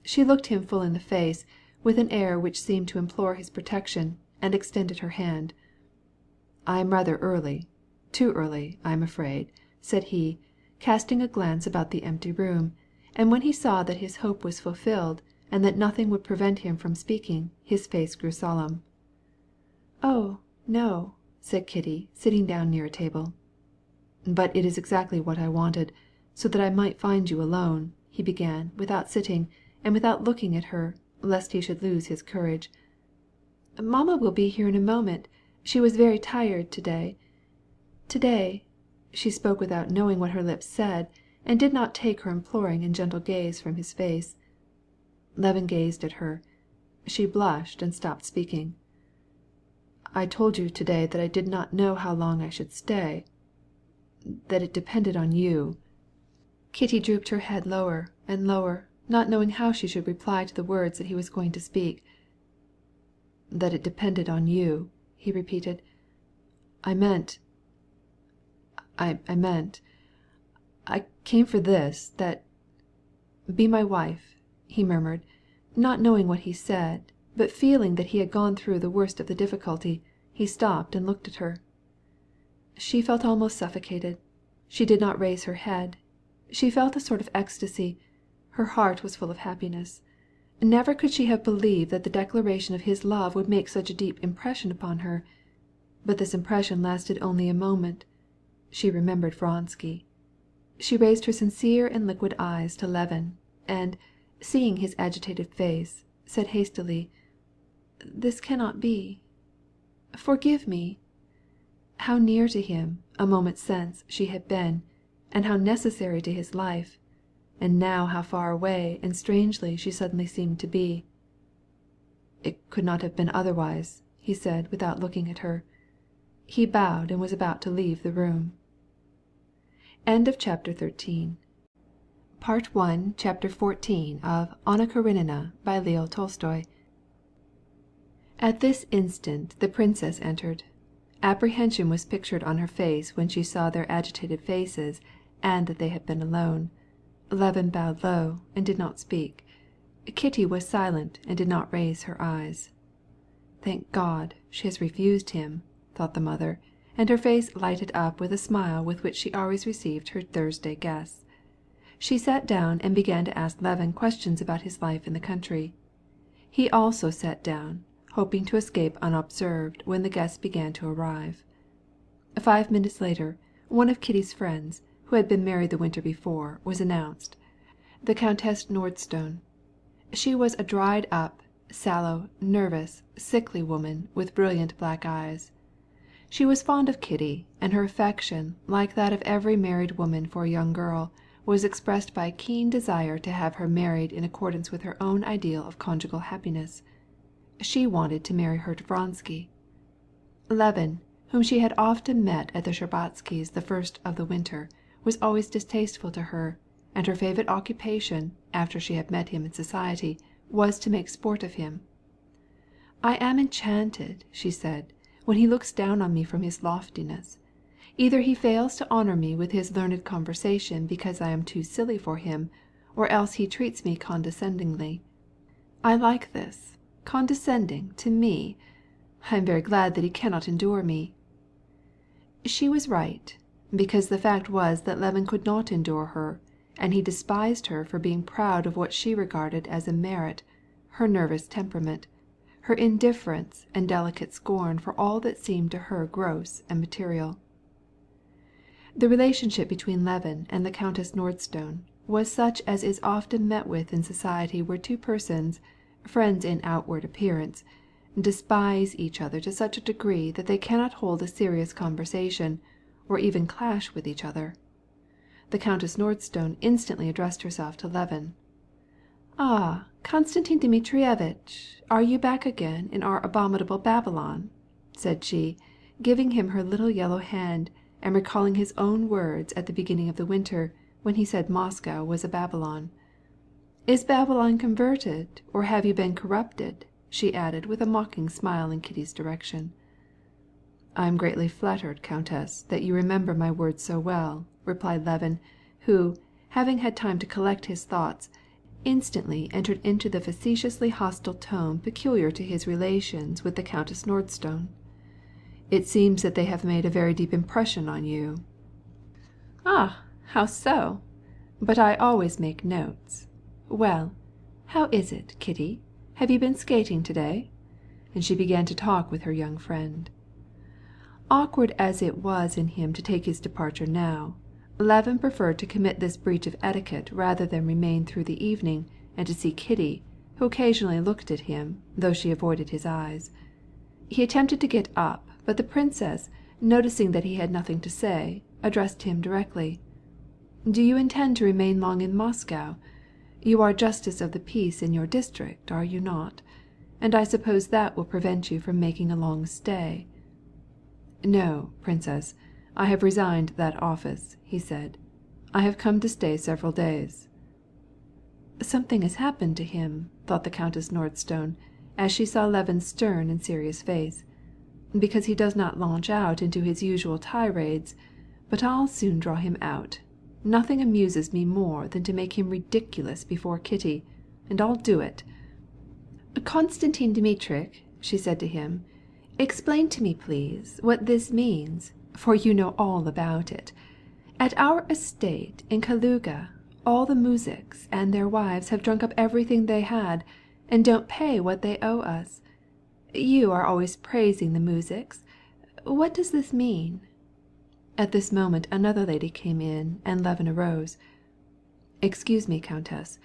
She looked him full in the face, with an air which seemed to implore his protection, and extended her hand. "I am rather early, too early, I am afraid," said he, casting a glance about the empty room, and when he saw that his hope was fulfilled, and that nothing would prevent him from speaking, his face grew solemn. "Oh, no," said Kitty, sitting down near a table. "But it is exactly what I wanted, so that I might find you alone," he began, without sitting, and without looking at her, lest he should lose his courage. "Mamma will be here in a moment. She was very tired to-day. To-day," she spoke without knowing what her lips said, and did not take her imploring and gentle gaze from his face. Levin gazed at her. She blushed and stopped speaking. "I told you to-day that I did not know how long I should stay, that it depended on you." Kitty drooped her head lower and lower, not knowing how she should reply to the words that he was going to speak. "That it depended on you," he repeated. I meant, I came for this, that, be my wife," he murmured, not knowing what he said, but feeling that he had gone through the worst of the difficulty. He stopped and looked at her. She felt almost suffocated. She did not raise her head. She felt a sort of ecstasy. Her heart was full of happiness. Never could she have believed that the declaration of his love would make such a deep impression upon her. But this impression lasted only a moment. She remembered Vronsky. She raised her sincere and liquid eyes to Levin, and, seeing his agitated face, said hastily, "This cannot be. Forgive me." How near to him, a moment since, she had been, and how necessary to his life, and now how far away and strangely she suddenly seemed to be. "It could not have been otherwise," he said, without looking at her. He bowed and was about to leave the room. Chapter 13. Part 1, Chapter 14 of Anna Karenina by Leo Tolstoy. At this instant the princess entered. Apprehension was pictured on her face when she saw their agitated faces, and that they had been alone. Levin bowed low, and did not speak. Kitty was silent, and did not raise her eyes. "Thank God, she has refused him," thought the mother, and her face lighted up with a smile with which she always received her Thursday guests. She sat down and began to ask Levin questions about his life in the country. He also sat down, hoping to escape unobserved when the guests began to arrive. 5 minutes later, one of Kitty's friends, who had been married the winter before, was announced, the Countess Nordstone. She was a dried-up, sallow, nervous, sickly woman with brilliant black eyes. She was fond of Kitty, and her affection, like that of every married woman for a young girl, was expressed by a keen desire to have her married in accordance with her own ideal of conjugal happiness. She wanted to marry her to Vronsky. Levin, whom she had often met at the Shtcherbatskys' the first of the winter, was always distasteful to her, and her favorite occupation, after she had met him in society, was to make sport of him. "I am enchanted," she said, "when he looks down on me from his loftiness. Either he fails to honor me with his learned conversation because I am too silly for him, or else he treats me condescendingly. I like this. Condescending to me! I am very glad that he cannot endure me." She was right, because the fact was that Levin could not endure her, and he despised her for being proud of what she regarded as a merit, her nervous temperament, her indifference and delicate scorn for all that seemed to her gross and material. The relationship between Levin and the Countess Nordstone was such as is often met with in society where two persons, friends in outward appearance, despise each other to such a degree that they cannot hold a serious conversation, or even clash with each other. The Countess Nordstone instantly addressed herself to Levin. "Ah, Konstantin Dmitrievitch, are you back again in our abominable Babylon?" said she, giving him her little yellow hand, and recalling his own words at the beginning of the winter, when he said Moscow was a Babylon. "Is Babylon converted, or have you been corrupted?" she added with a mocking smile in Kitty's direction. "I am greatly flattered, Countess, that you remember my words so well," replied Levin, who, having had time to collect his thoughts, instantly entered into the facetiously hostile tone peculiar to his relations with the Countess Nordstone. "It seems that they have made a very deep impression on you." "Ah, how so? But I always make notes. Well, how is it, Kitty? Have you been skating today?" And she began to talk with her young friend. Awkward as it was in him to take his departure now, Levin preferred to commit this breach of etiquette rather than remain through the evening and to see Kitty, who occasionally looked at him, though she avoided his eyes. He attempted to get up, but the princess, noticing that he had nothing to say, addressed him directly. "Do you intend to remain long in Moscow? You are justice of the peace in your district, are you not? And I suppose that will prevent you from making a long stay." "No, Princess, I have resigned that office," he said. "I have come to stay several days." "Something has happened to him," thought the Countess Nordstone, as she saw Levin's stern and serious face, "because he does not launch out into his usual tirades, but I'll soon draw him out. Nothing amuses me more than to make him ridiculous before Kitty, and I'll do it. Konstantin Dmitrievitch," she said to him, "explain to me, please, what this means, for you know all about it. At our estate in Kaluga, all the muzhiks and their wives have drunk up everything they had, and don't pay what they owe us. You are always praising the muzhiks. What does this mean?" At this moment another lady came in, and Levin arose. "Excuse me, Countess,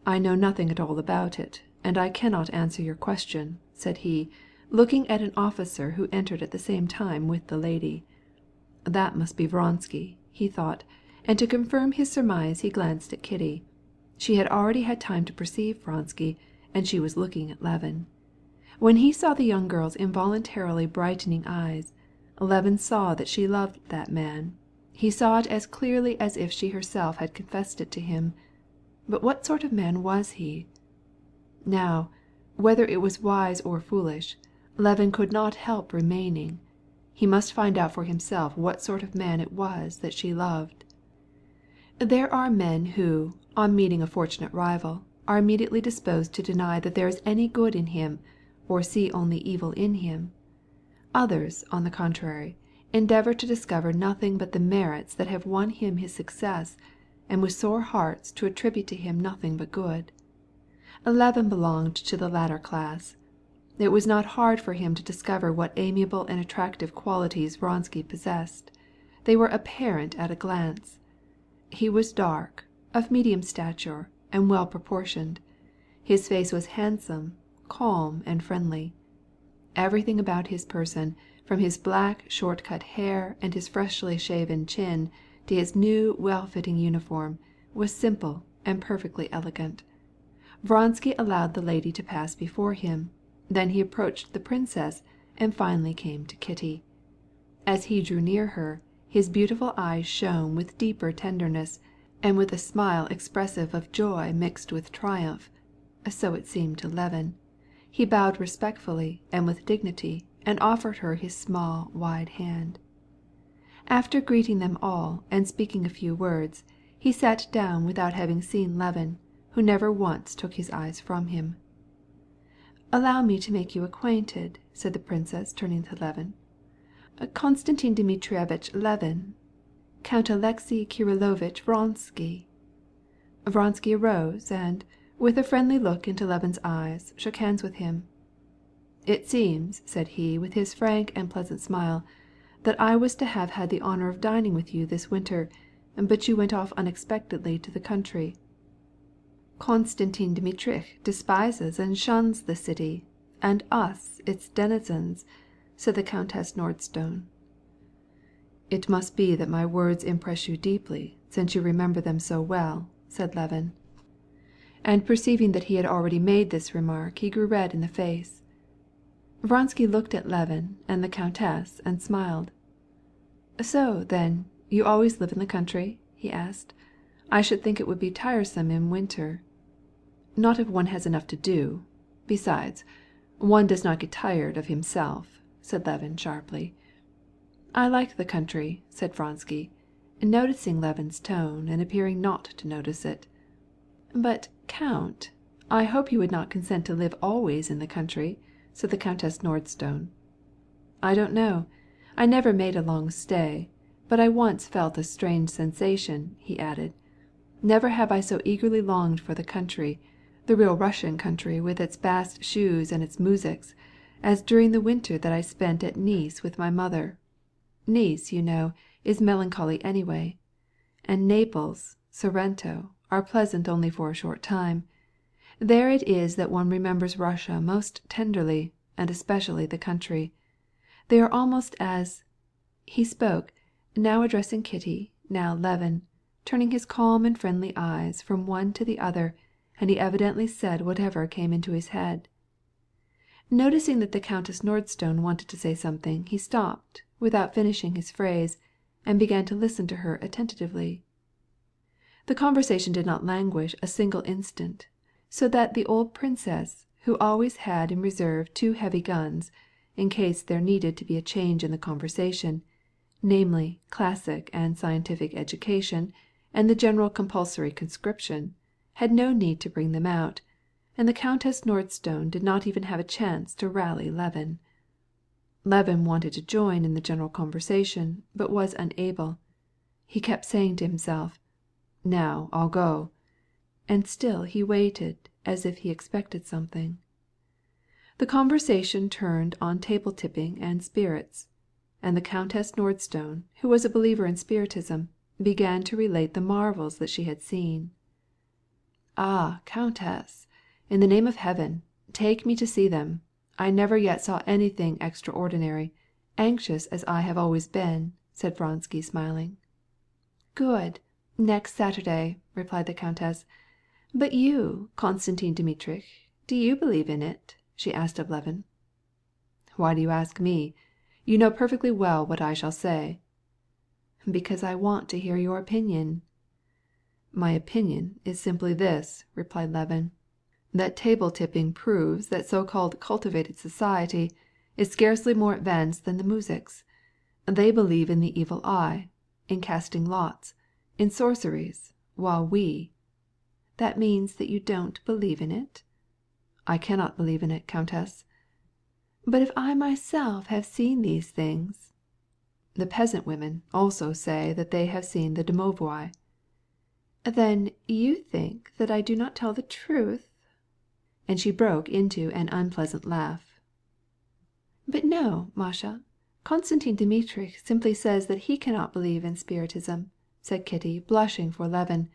I know nothing at all about it, and I cannot answer your question," said he, looking at an officer who entered at the same time with the lady. That must be Vronsky, he thought, and to confirm his surmise he glanced at Kitty. She had already had time to perceive Vronsky, and she was looking at Levin. When he saw the young girl's involuntarily brightening eyes, Levin saw that she loved that man. He saw it as clearly as if she herself had confessed it to him. But what sort of man was he? Now, whether it was wise or foolish, Levin could not help remaining. He must find out for himself what sort of man it was that she loved. There are men who, on meeting a fortunate rival, are immediately disposed to deny that there is any good in him, or see only evil in him. Others, on the contrary, endeavor to discover nothing but the merits that have won him his success, and with sore hearts to attribute to him nothing but good. Levin belonged to the latter class. It was not hard for him to discover what amiable and attractive qualities Vronsky possessed. They were apparent at a glance. He was dark, of medium stature, and well proportioned. His face was handsome, calm, and friendly. Everything about his person, from his black short-cut hair and his freshly shaven chin to his new well-fitting uniform, was simple and perfectly elegant. Vronsky allowed the lady to pass before him. Then he approached the princess and finally came to Kitty. As he drew near her, his beautiful eyes shone with deeper tenderness, and with a smile expressive of joy mixed with triumph. So it seemed to Levin. He bowed respectfully and with dignity, and offered her his small, wide hand. After greeting them all and speaking a few words, he sat down without having seen Levin, who never once took his eyes from him. "Allow me to make you acquainted," said the princess, turning to Levin. "Konstantin Dmitrievitch Levin, Count Alexey Kirillovitch Vronsky." Vronsky arose, and, with a friendly look into Levin's eyes, shook hands with him. "It seems," said he, with his frank and pleasant smile, "that I was to have had the honor of dining with you this winter, but you went off unexpectedly to the country." "Konstantin Dmitrievitch despises and shuns the city, and us, its denizens," said the Countess Nordstone. It must be that my words impress you deeply, since you remember them so well," said Levin. And perceiving that he had already made this remark, he grew red in the face. Vronsky looked at Levin and the countess and smiled. "So, then, you always live in the country?" he asked. "I should think it would be tiresome in winter." "Not if one has enough to do. Besides, one does not get tired of himself," said Levin sharply. "I like the country," said Vronsky, noticing Levin's tone and appearing not to notice it. "But, Count, I hope you would not consent to live always in the country," said the Countess Nordstone. "I don't know. I never made a long stay, but I once felt a strange sensation," he added. "Never have I so eagerly longed for the country, the real Russian country with its bast shoes and its muzhiks, as during the winter that I spent at Nice with my mother. Nice, you know, is melancholy anyway. And Naples, Sorrento, are pleasant only for a short time. There it is that one remembers Russia most tenderly, and especially the country. They are almost as—" He spoke, now addressing Kitty, now Levin, turning his calm and friendly eyes from one to the other, and he evidently said whatever came into his head. Noticing that the Countess Nordstone wanted to say something, he stopped, without finishing his phrase, and began to listen to her attentively. The conversation did not languish a single instant, so that the old princess, who always had in reserve 2 heavy guns, in case there needed to be a change in the conversation, namely, classic and scientific education, and the general compulsory conscription, had no need to bring them out, and the Countess Nordstone did not even have a chance to rally Levin. Levin wanted to join in the general conversation, but was unable. He kept saying to himself, "Now I'll go," and still he waited as if he expected something. The conversation turned on table tipping and spirits, and the Countess Nordstone, who was a believer in spiritism, began to relate the marvels that she had seen. "Ah, Countess, in the name of heaven, take me to see them. I never yet saw anything extraordinary, anxious as I have always been," said Vronsky, smiling. "Good, next Saturday," replied the countess. "But you, Konstantin Dmitrich, do you believe in it?" she asked of Levin. "Why do you ask me? You know perfectly well what I shall say." "Because I want to hear your opinion." "My opinion is simply this," replied Levin, "that table tipping proves that so-called cultivated society is scarcely more advanced than the muzhiks. They believe in the evil eye, in casting lots, in sorceries, while we—" "That means that you don't believe in it?" "I cannot believe in it, Countess." "But if I myself have seen these things—" "The peasant women also say that they have seen the domovoi." "Then you think that I do not tell the truth?" And she broke into an unpleasant laugh. "But no, Masha, Konstantin Dmitrich simply says that he cannot believe in spiritism," said Kitty, blushing for Levin,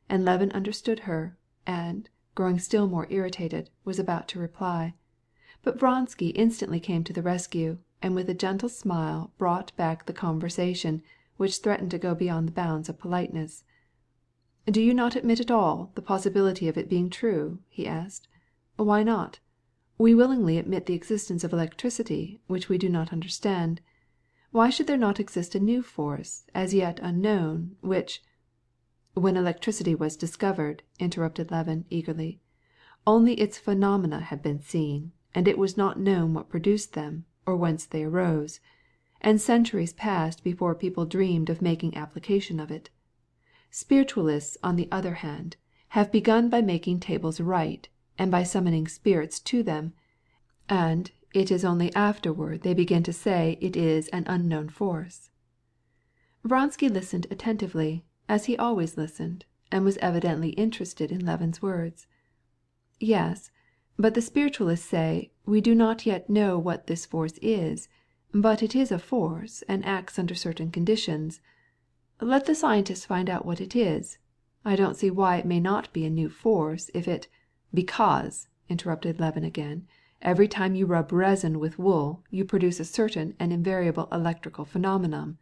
and Levin understood her, and, growing still more irritated, was about to reply. But Vronsky instantly came to the rescue, and with a gentle smile brought back the conversation, which threatened to go beyond the bounds of politeness. "Do you not admit at all the possibility of it being true?" he asked. "Why not? We willingly admit the existence of electricity, which we do not understand. Why should there not exist a new force, as yet unknown, which—" "When electricity was discovered," interrupted Levin eagerly, "only its phenomena had been seen, and it was not known what produced them, or whence they arose. And centuries passed before people dreamed of making application of it. Spiritualists, on the other hand, have begun by making tables right, and by summoning spirits to them, and it is only afterward they begin to say it is an unknown force." Vronsky listened attentively, as he always listened, and was evidently interested in Levin's words. "Yes, but the spiritualists say, we do not yet know what this force is, but it is a force and acts under certain conditions. Let the scientists find out what it is. I don't see why it may not be a new force if it—" "Because," interrupted Levin again, "every time you rub resin with wool you produce a certain and invariable electrical phenomenon.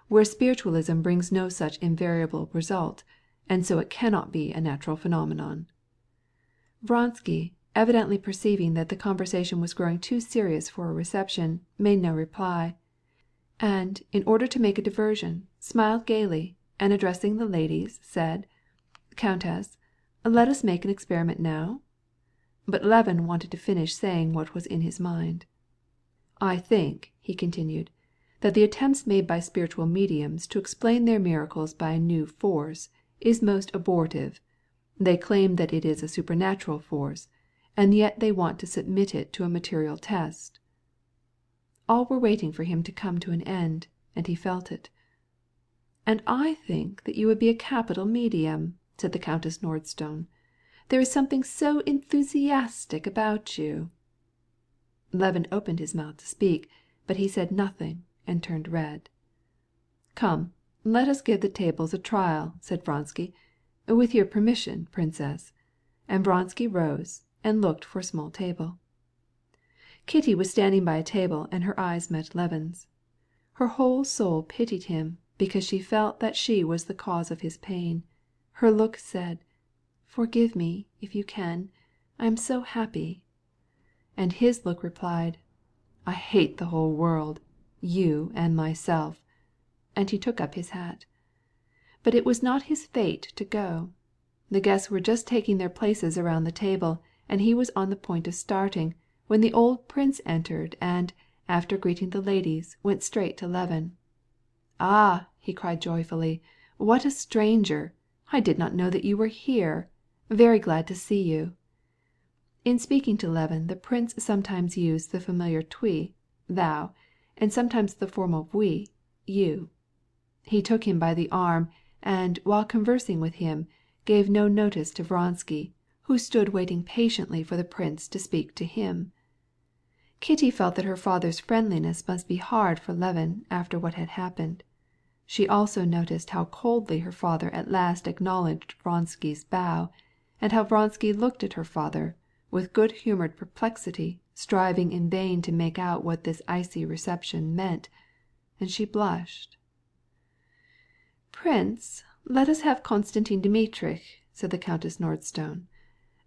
where spiritualism brings no such invariable result, and so it cannot be a natural phenomenon." Vronsky, evidently perceiving that the conversation was growing too serious for a reception, made no reply, and, in order to make a diversion, smiled gaily, and addressing the ladies, said, "Countess, let us make an experiment now?" But Levin wanted to finish saying what was in his mind. "I think," he continued, "that the attempts made by spiritual mediums to explain their miracles by a new force is most abortive. They claim that it is a supernatural force, and yet they want to submit it to a material test." All were waiting for him to come to an end, and he felt it. "And I think that you would be a capital medium," said the Countess Nordston. "There is something so enthusiastic about you." Levin opened his mouth to speak, but he said nothing, and turned red. "Come, let us give the tables a trial," said Vronsky. "With your permission, princess." And Vronsky rose, and looked for a small table. Kitty was standing by a table, and her eyes met Levin's. Her whole soul pitied him, because she felt that she was the cause of his pain. Her look said, "Forgive me, if you can. I am so happy." And his look replied, "I hate the whole world, you and myself." And he took up his hat. But it was not his fate to go. The guests were just taking their places around the table, and he was on the point of starting, when the old prince entered and, after greeting the ladies, went straight to Levin. "Ah!" he cried joyfully, "what a stranger! I did not know that you were here. Very glad to see you." In speaking to Levin the prince sometimes used the familiar "tu," thou, and sometimes the formal "vous," you. He took him by the arm, and, while conversing with him, gave no notice to Vronsky, who stood waiting patiently for the prince to speak to him. Kitty felt that her father's friendliness must be hard for Levin after what had happened. She also noticed how coldly her father at last acknowledged Vronsky's bow, and how Vronsky looked at her father, with good-humored perplexity, striving in vain to make out what this icy reception meant, and she blushed. "Prince, let us have Konstantin Dmitrich," said the Countess Nordston.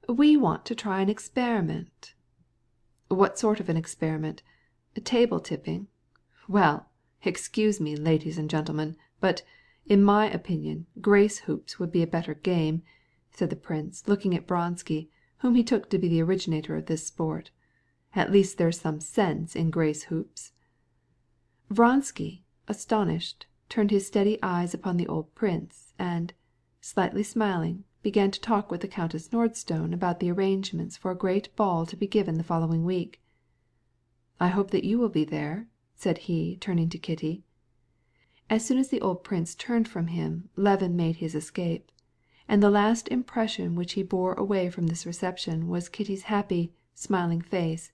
"We want to try an experiment." "What sort of an experiment? Table tipping? Well, excuse me, ladies and gentlemen, but, in my opinion, grace hoops would be a better game," said the prince, looking at Vronsky, whom he took to be the originator of this sport. "At least there's some sense in grace hoops." Vronsky, astonished, turned his steady eyes upon the old prince, and, slightly smiling, began to talk with the Countess Nordston about the arrangements for a great ball to be given the following week. "I hope that you will be there," said he, turning to Kitty. As soon as the old prince turned from him, Levin made his escape, and the last impression which he bore away from this reception was Kitty's happy, smiling face,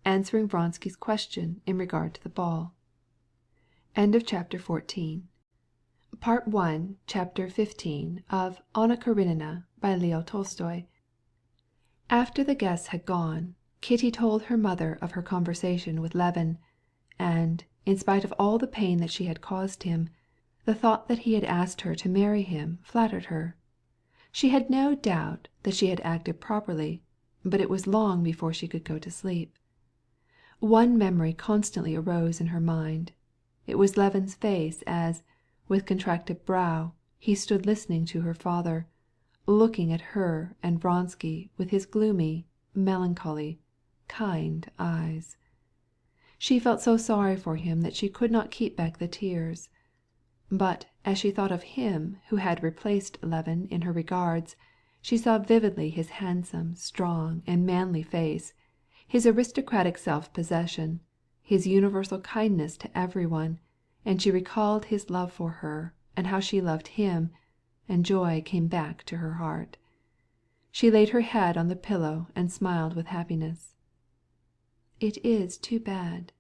answering Vronsky's question in regard to the ball. Chapter 14. Part 1, Chapter 15 of Anna Karenina by Leo Tolstoy. After the guests had gone, Kitty told her mother of her conversation with Levin, and, in spite of all the pain that she had caused him, the thought that he had asked her to marry him flattered her. She had no doubt that she had acted properly, but it was long before she could go to sleep. One memory constantly arose in her mind. It was Levin's face as, with contracted brow, he stood listening to her father, looking at her and Vronsky with his gloomy, melancholy, kind eyes. She felt so sorry for him that she could not keep back the tears. But as she thought of him who had replaced Levin in her regards, she saw vividly his handsome, strong, and manly face, his aristocratic self-possession, his universal kindness to everyone, and she recalled his love for her, and how she loved him, and joy came back to her heart. She laid her head on the pillow and smiled with happiness. "It is too bad,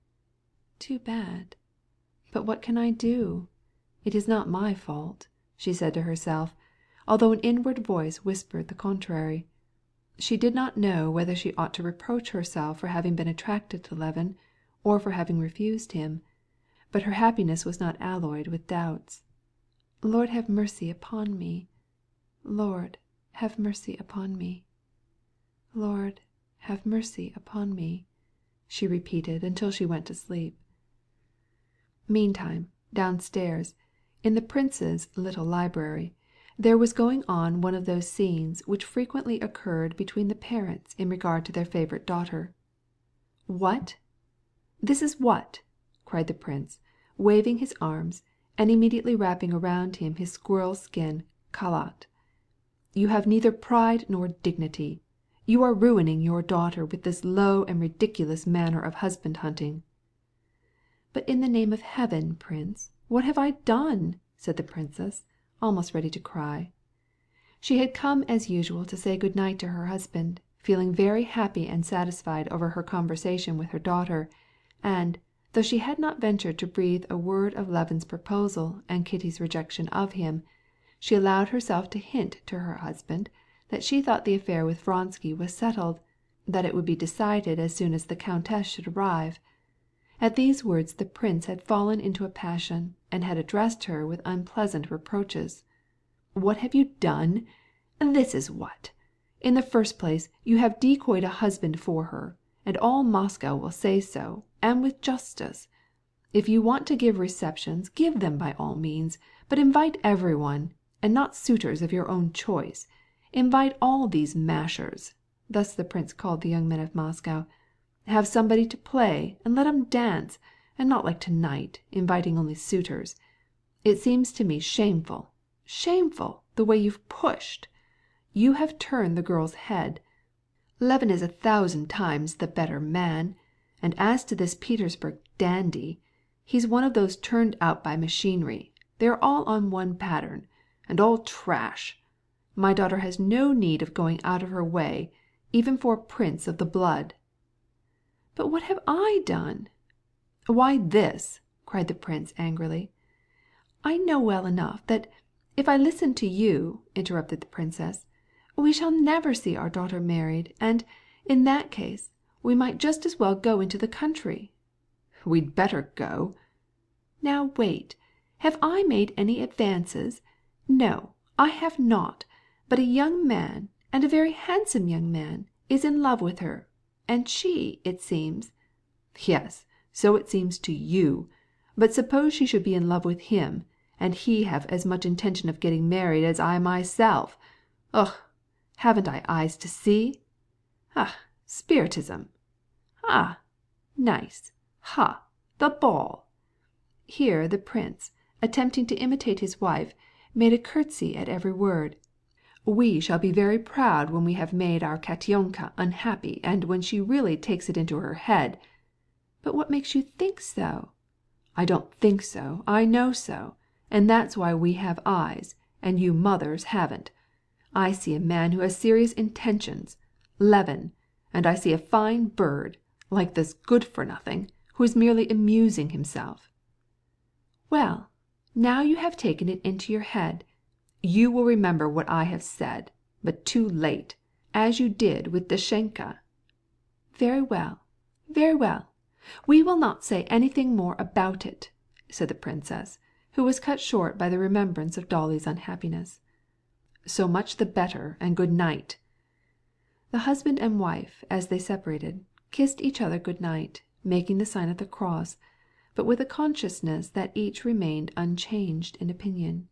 too bad. But what can I do? It is not my fault," she said to herself, although an inward voice whispered the contrary. She did not know whether she ought to reproach herself for having been attracted to Levin, or for having refused him, but her happiness was not alloyed with doubts. Lord, have mercy upon me. Lord, have mercy upon me. Lord, have mercy upon me, she repeated until she went to sleep. Meantime, downstairs, in the prince's little library, there was going on one of those scenes which frequently occurred between the parents in regard to their favourite daughter. "What? This is what?" cried the prince, waving his arms, and immediately wrapping around him his squirrel-skin khalat. "You have neither pride nor dignity. You are ruining your daughter with this low and ridiculous manner of husband-hunting." "But in the name of heaven, prince, what have I done?" said the princess, almost ready to cry. She had come as usual to say good night to her husband, feeling very happy and satisfied over her conversation with her daughter, and, though she had not ventured to breathe a word of Levin's proposal and Kitty's rejection of him, she allowed herself to hint to her husband that she thought the affair with Vronsky was settled, that it would be decided as soon as the countess should arrive. At these words the prince had fallen into a passion, and had addressed her with unpleasant reproaches. "What have you done? This is what! In the first place, you have decoyed a husband for her, and all Moscow will say so, and with justice. If you want to give receptions, give them by all means, but invite everyone, and not suitors of your own choice. Invite all these mashers," thus the prince called the young men of Moscow. "Have somebody to play, and let 'em dance, and not like tonight, inviting only suitors. It seems to me shameful, the way you've pushed. You have turned the girl's head. Levin is 1,000 times the better man, and as to this Petersburg dandy, he's one of those turned out by machinery. They are all on one pattern, and all trash. My daughter has no need of going out of her way, even for a prince of the blood." "But what have I done?" "Why this," cried the prince angrily. "I know well enough that, if I listen to you," interrupted the princess, "we shall never see our daughter married, and, in that case, we might just as well go into the country." "We'd better go." "Now wait. Have I made any advances? No, I have not. But a young man, and a very handsome young man, is in love with her, and she, it seems—" "Yes, so it seems to you. But suppose she should be in love with him, and he have as much intention of getting married as I myself. Ugh! Haven't I eyes to see? Ah, spiritism! Ah, nice! Ha! The ball!" Here the prince, attempting to imitate his wife, made a curtsy at every word. "We shall be very proud when we have made our Katyonka unhappy, and when she really takes it into her head—" "But what makes you think so?" "I don't think so, I know so, and that's why we have eyes, and you mothers haven't. I see a man who has serious intentions, Levin, and I see a fine bird, like this good-for-nothing, who is merely amusing himself." "Well, now you have taken it into your head, You will remember what I have said, but too late, as you did with Dashenka." "Very well, very well. We will not say anything more about it," said the princess, who was cut short by the remembrance of Dolly's unhappiness. "So much the better, and good night." The husband and wife, as they separated, kissed each other good night, making the sign of the cross, but with a consciousness that each remained unchanged in opinion.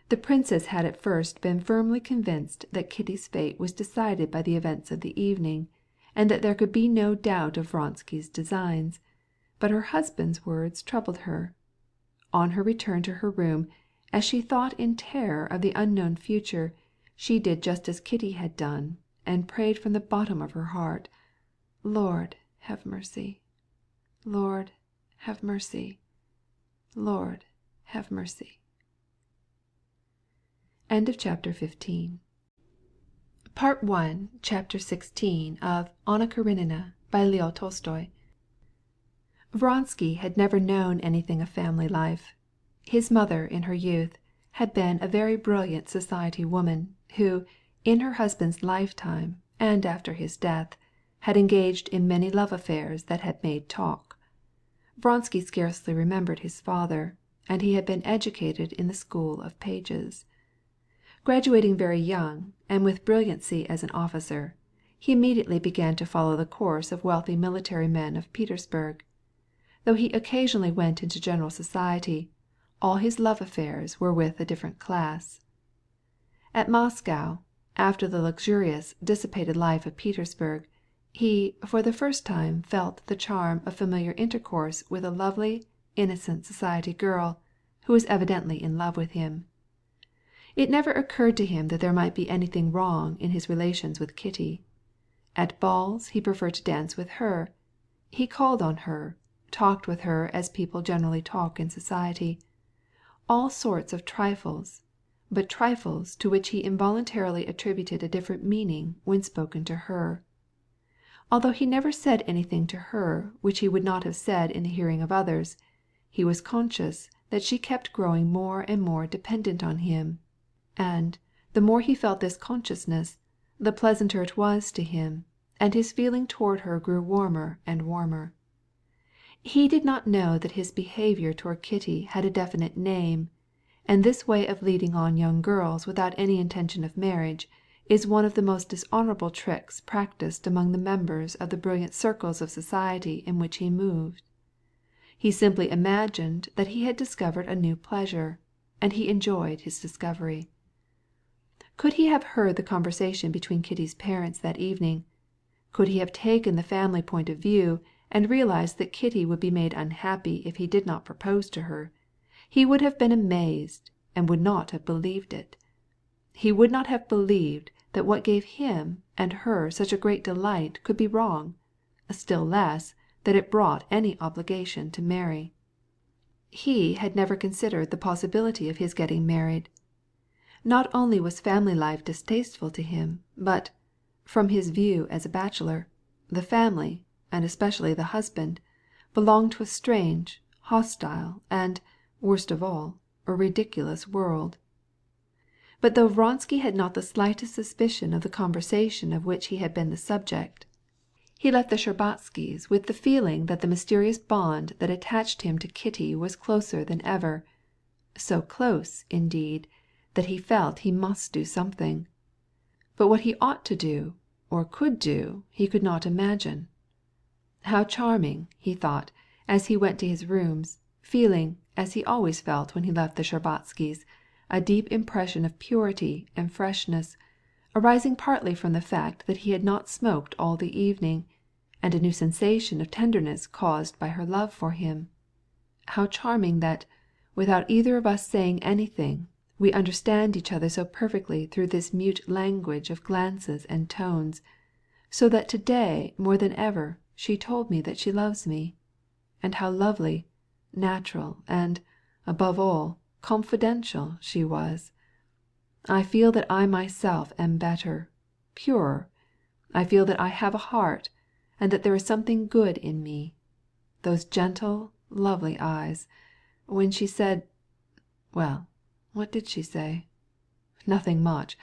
The princess had at first been firmly convinced that Kitty's fate was decided by the events of the evening, and that there could be no doubt of Vronsky's designs, but her husband's words troubled her. On her return to her room, as she thought in terror of the unknown future, she did just as Kitty had done, and prayed from the bottom of her heart, "Lord, have mercy. Lord, have mercy. Lord, have mercy." End of chapter 15. Part 1, chapter 16 of Anna Karenina by Leo Tolstoy. Vronsky had never known anything of family life. His mother, in her youth, had been a very brilliant society woman, who, in her husband's lifetime, and after his death, had engaged in many love affairs that had made talk. Vronsky scarcely remembered his father, and he had been educated in the school of pages. Graduating very young, and with brilliancy as an officer, he immediately began to follow the course of wealthy military men of Petersburg. Though he occasionally went into general society, all his love affairs were with a different class. At Moscow, after the luxurious, dissipated life of Petersburg, he for the first time felt the charm of familiar intercourse with a lovely, innocent society girl, who was evidently in love with him. It never occurred to him that there might be anything wrong in his relations with Kitty. At balls he preferred to dance with her. He called on her, talked with her as people generally talk in society. All sorts of trifles, but trifles to which he involuntarily attributed a different meaning when spoken to her. Although he never said anything to her which he would not have said in the hearing of others, he was conscious that she kept growing more and more dependent on him, and the more he felt this consciousness, the pleasanter it was to him, and his feeling toward her grew warmer and warmer. He did not know that his behavior toward Kitty had a definite name, and this way of leading on young girls without any intention of marriage is one of the most dishonorable tricks practiced among the members of the brilliant circles of society in which he moved. He simply imagined that he had discovered a new pleasure, and he enjoyed his discovery. Could he have heard the conversation between Kitty's parents that evening, could he have taken the family point of view and realized that Kitty would be made unhappy if he did not propose to her, he would have been amazed and would not have believed it. He would not have believed that what gave him and her such a great delight could be wrong, still less that it brought any obligation to marry. He had never considered the possibility of his getting married. Not only was family life distasteful to him, but, from his view as a bachelor, the family, and especially the husband, belonged to a strange, hostile, and, worst of all, a ridiculous world. But though Vronsky had not the slightest suspicion of the conversation of which he had been the subject, he left the Shtcherbatskys with the feeling that the mysterious bond that attached him to Kitty was closer than ever, so close, indeed, that he felt he must do something. But what he ought to do, or could do, he could not imagine. How charming, he thought, as he went to his rooms, feeling, as he always felt when he left the Shtcherbatskys, a deep impression of purity and freshness, arising partly from the fact that he had not smoked all the evening, and a new sensation of tenderness caused by her love for him. How charming that, without either of us saying anything, we understand each other so perfectly through this mute language of glances and tones, so that today more than ever she told me that she loves me. And how lovely, natural, and, above all, confidential she was. I feel that I myself am better, purer. I feel that I have a heart, and that there is something good in me. Those gentle, lovely eyes. When she said, well, what did she say? Nothing much,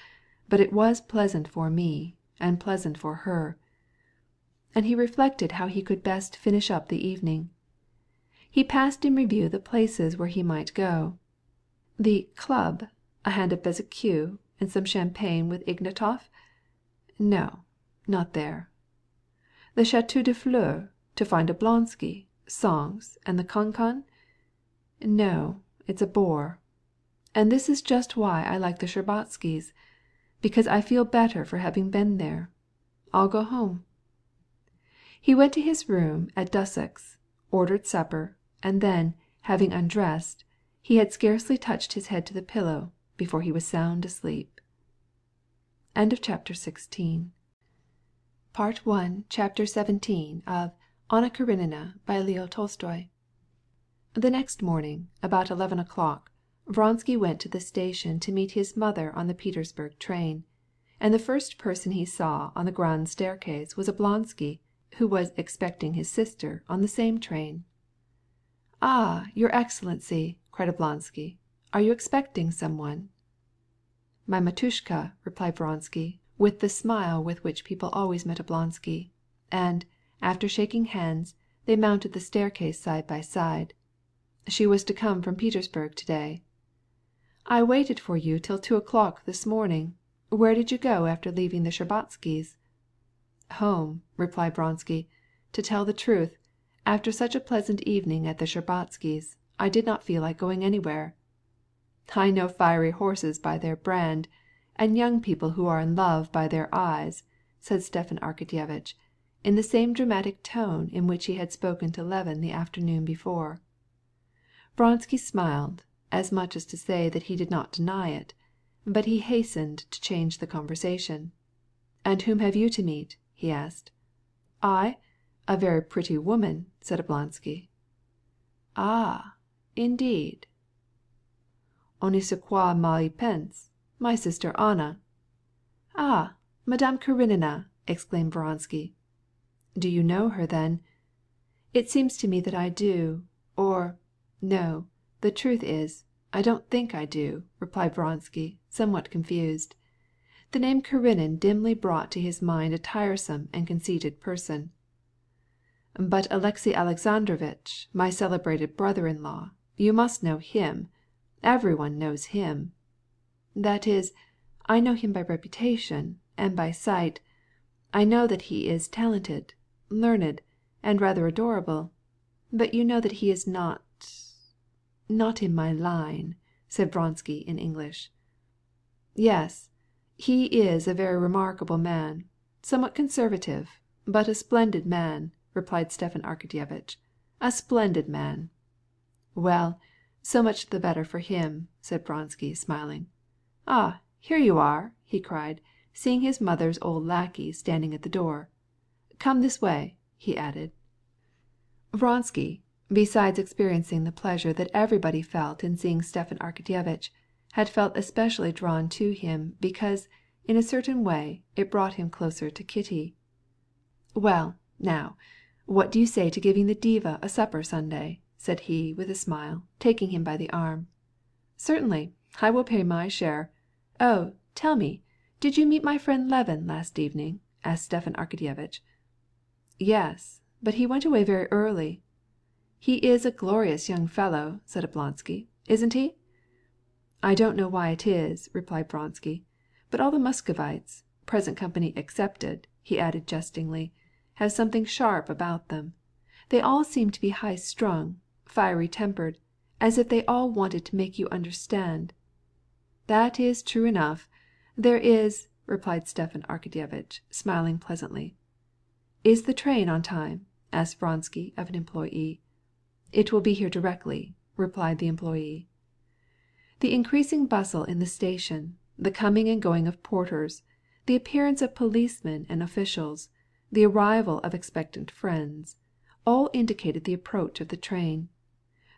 but it was pleasant for me, and pleasant for her. And he reflected how he could best finish up the evening. He passed in review the places where he might go. The club, a hand of Bezuquet, and some champagne with Ignatov? No, not there. The Château de Fleurs, to find Oblonsky, songs, and the cancan? No, it's a bore. And this is just why I like the Shtcherbatskys, because I feel better for having been there. I'll go home. He went to his room at Dussoks, ordered supper, and then, having undressed, he had scarcely touched his head to the pillow before he was sound asleep. Chapter 16. Part 1, Chapter 17 of Anna Karenina by Leo Tolstoy. The next morning, about 11 o'clock, Vronsky went to the station to meet his mother on the Petersburg train, and the first person he saw on the grand staircase was Oblonsky, who was expecting his sister on the same train. "Ah, your Excellency!" cried Oblonsky. "Are you expecting someone?" "My Matushka," replied Vronsky, with the smile with which people always met Oblonsky, and, after shaking hands, They mounted the staircase side by side. She was to come from Petersburg to-day. I waited for you till 2 o'clock this morning. Where did you go after leaving the Shtcherbatskys'?" "Home," replied Vronsky. "To tell the truth, after such a pleasant evening at the Shtcherbatskys', I did not feel like going anywhere." "I know fiery horses by their brand, and young people who are in love by their eyes," said Stepan Arkadyevitch, in the same dramatic tone in which he had spoken to Levin the afternoon before. Vronsky smiled, as much as to say that he did not deny it, but he hastened to change the conversation. "And whom have you to meet?" he asked. "I? A very pretty woman," said Oblonsky. "Ah, indeed." "On ne sait quoi mal y pense. My sister Anna." "Ah, Madame Karenina!" exclaimed Vronsky. "Do you know her, then?" "It seems to me that I do, or, no, the truth is, I don't think I do," replied Vronsky, somewhat confused. The name Karenin dimly brought to his mind a tiresome and conceited person. "But Alexey Alexandrovitch, my celebrated brother-in-law, you must know him. Everyone knows him." "That is, I know him by reputation, and by sight. I know that he is talented, learned, and rather adorable. But you know that he is not in my line," said Vronsky in English. "Yes, he is a very remarkable man, somewhat conservative, but a splendid man," replied Stepan Arkadyevitch. "A splendid man." "Well, so much the better for him," said Vronsky, smiling. "Ah, here you are!" he cried, seeing his mother's old lackey standing at the door. "Come this way," he added. Vronsky, besides experiencing the pleasure that everybody felt in seeing Stepan Arkadyevitch, had felt especially drawn to him because, in a certain way, it brought him closer to Kitty. "Well, now, what do you say to giving the diva a supper Sunday?" said he with a smile, taking him by the arm. "Certainly, I will pay my share. Oh, tell me, did you meet my friend Levin last evening?" asked Stepan Arkadyevitch. "Yes, but he went away very early." "He is a glorious young fellow," said Oblonsky, "isn't he?" "I don't know why it is," replied Vronsky, "but all the Muscovites, present company excepted," he added jestingly, "have something sharp about them. They all seem to be high-strung, fiery-tempered, as if they all wanted to make you understand." "That is true enough. There is," replied Stepan Arkadyevitch, smiling pleasantly. "Is the train on time?" asked Vronsky of an employee. "It will be here directly," replied the employee. The increasing bustle in the station, the coming and going of porters, the appearance of policemen and officials, the arrival of expectant friends, all indicated the approach of the train.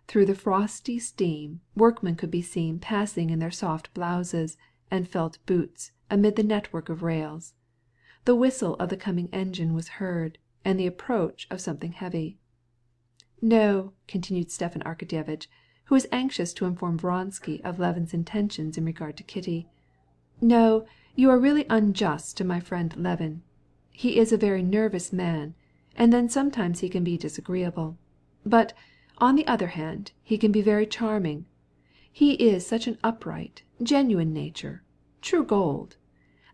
Through the frosty steam, workmen could be seen passing in their soft blouses and felt boots amid the network of rails. The whistle of the coming engine was heard, and the approach of something heavy. "No," continued Stepan Arkadyevitch, who was anxious to inform Vronsky of Levin's intentions in regard to Kitty. "No, you are really unjust to my friend Levin. He is a very nervous man, and then sometimes he can be disagreeable. But, on the other hand, he can be very charming. He is such an upright, genuine nature, true gold.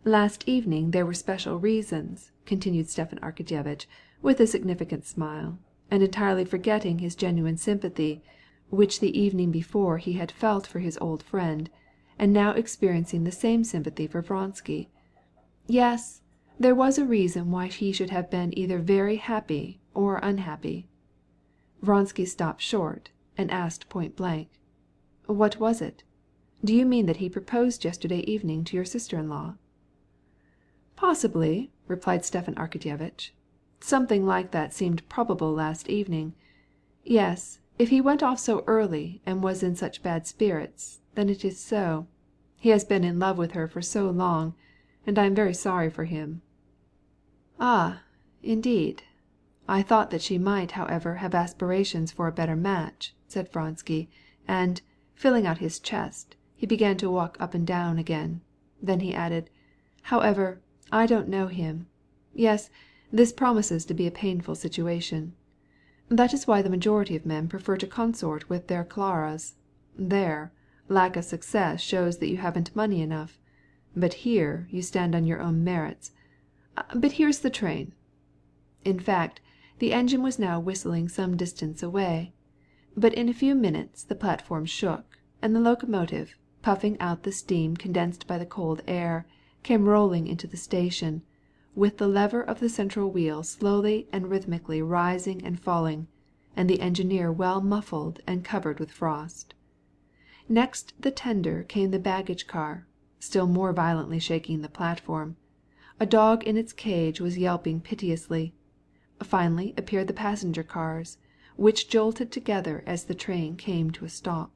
Last evening there were special reasons," continued Stepan Arkadyevitch, with a significant smile, and entirely forgetting his genuine sympathy, which the evening before he had felt for his old friend, and now experiencing the same sympathy for Vronsky. "Yes, there was a reason why he should have been either very happy or unhappy." Vronsky stopped short, and asked point-blank, "What was it? Do you mean that he proposed yesterday evening to your sister-in-law?" "Possibly," replied Stepan Arkadyevitch. "Something like that seemed probable last evening. Yes, if he went off so early and was in such bad spirits, then it is so. He has been in love with her for so long, and I am very sorry for him." "Ah, indeed. I thought that she might, however, have aspirations for a better match," said Vronsky, and, filling out his chest, he began to walk up and down again. Then he added, "However, I don't know him. Yes, this promises to be a painful situation. That is why the majority of men prefer to consort with their Claras. There, lack of success shows that you haven't money enough. But here you stand on your own merits. But here's the train." In fact, the engine was now whistling some distance away. But in a few minutes the platform shook, and the locomotive, puffing out the steam condensed by the cold air, came rolling into the station, with the lever of the central wheel slowly and rhythmically rising and falling, and the engineer well muffled and covered with frost. Next the tender came the baggage car, still more violently shaking the platform. A dog in its cage was yelping piteously. Finally appeared the passenger cars, which jolted together as the train came to a stop.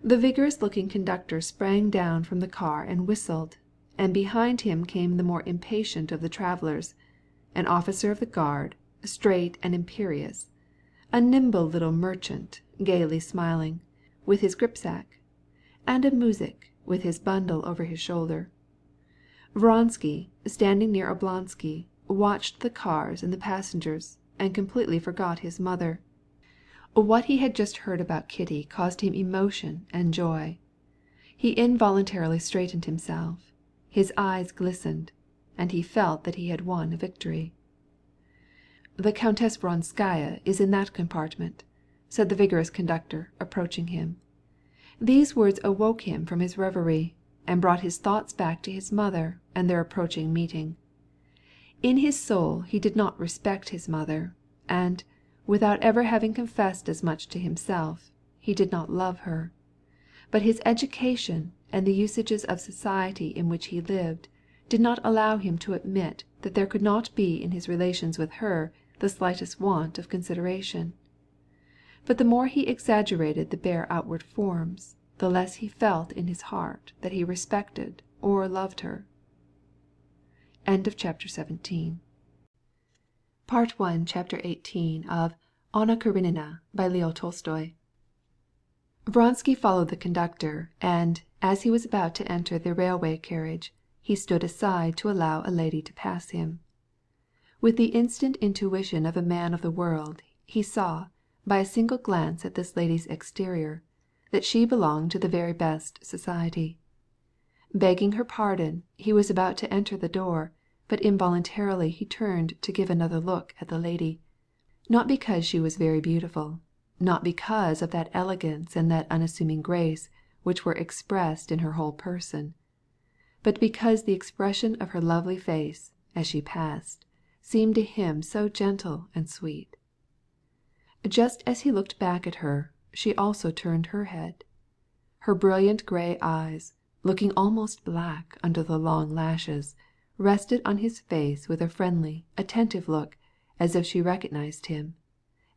The vigorous-looking conductor sprang down from the car and whistled, and behind him came the more impatient of the travellers, an officer of the guard, straight and imperious, a nimble little merchant, gaily smiling, with his gripsack, and a muzhik with his bundle over his shoulder. Vronsky, standing near Oblonsky, watched the cars and the passengers, and completely forgot his mother. What he had just heard about Kitty caused him emotion and joy. He involuntarily straightened himself, his eyes glistened, and he felt that he had won a victory. "The Countess Vronskaya is in that compartment," said the vigorous conductor, approaching him. These words awoke him from his reverie, and brought his thoughts back to his mother and their approaching meeting. In his soul he did not respect his mother, and, without ever having confessed as much to himself, he did not love her. But his education and the usages of society in which he lived did not allow him to admit that there could not be in his relations with her the slightest want of consideration. But the more he exaggerated the bare outward forms, the less he felt in his heart that he respected or loved her. End of chapter 17. Part 1, chapter 18 of Anna Karenina by Leo Tolstoy. Vronsky followed the conductor, and, as he was about to enter the railway carriage, he stood aside to allow a lady to pass him. With the instant intuition of a man of the world, he saw, by a single glance at this lady's exterior, that she belonged to the very best society. Begging her pardon, he was about to enter the door, but involuntarily he turned to give another look at the lady, not because she was very beautiful, not because of that elegance and that unassuming grace which were expressed in her whole person, but because the expression of her lovely face, as she passed, seemed to him so gentle and sweet. Just as he looked back at her, she also turned her head. Her brilliant gray eyes, looking almost black under the long lashes, rested on his face with a friendly, attentive look, as if she recognized him,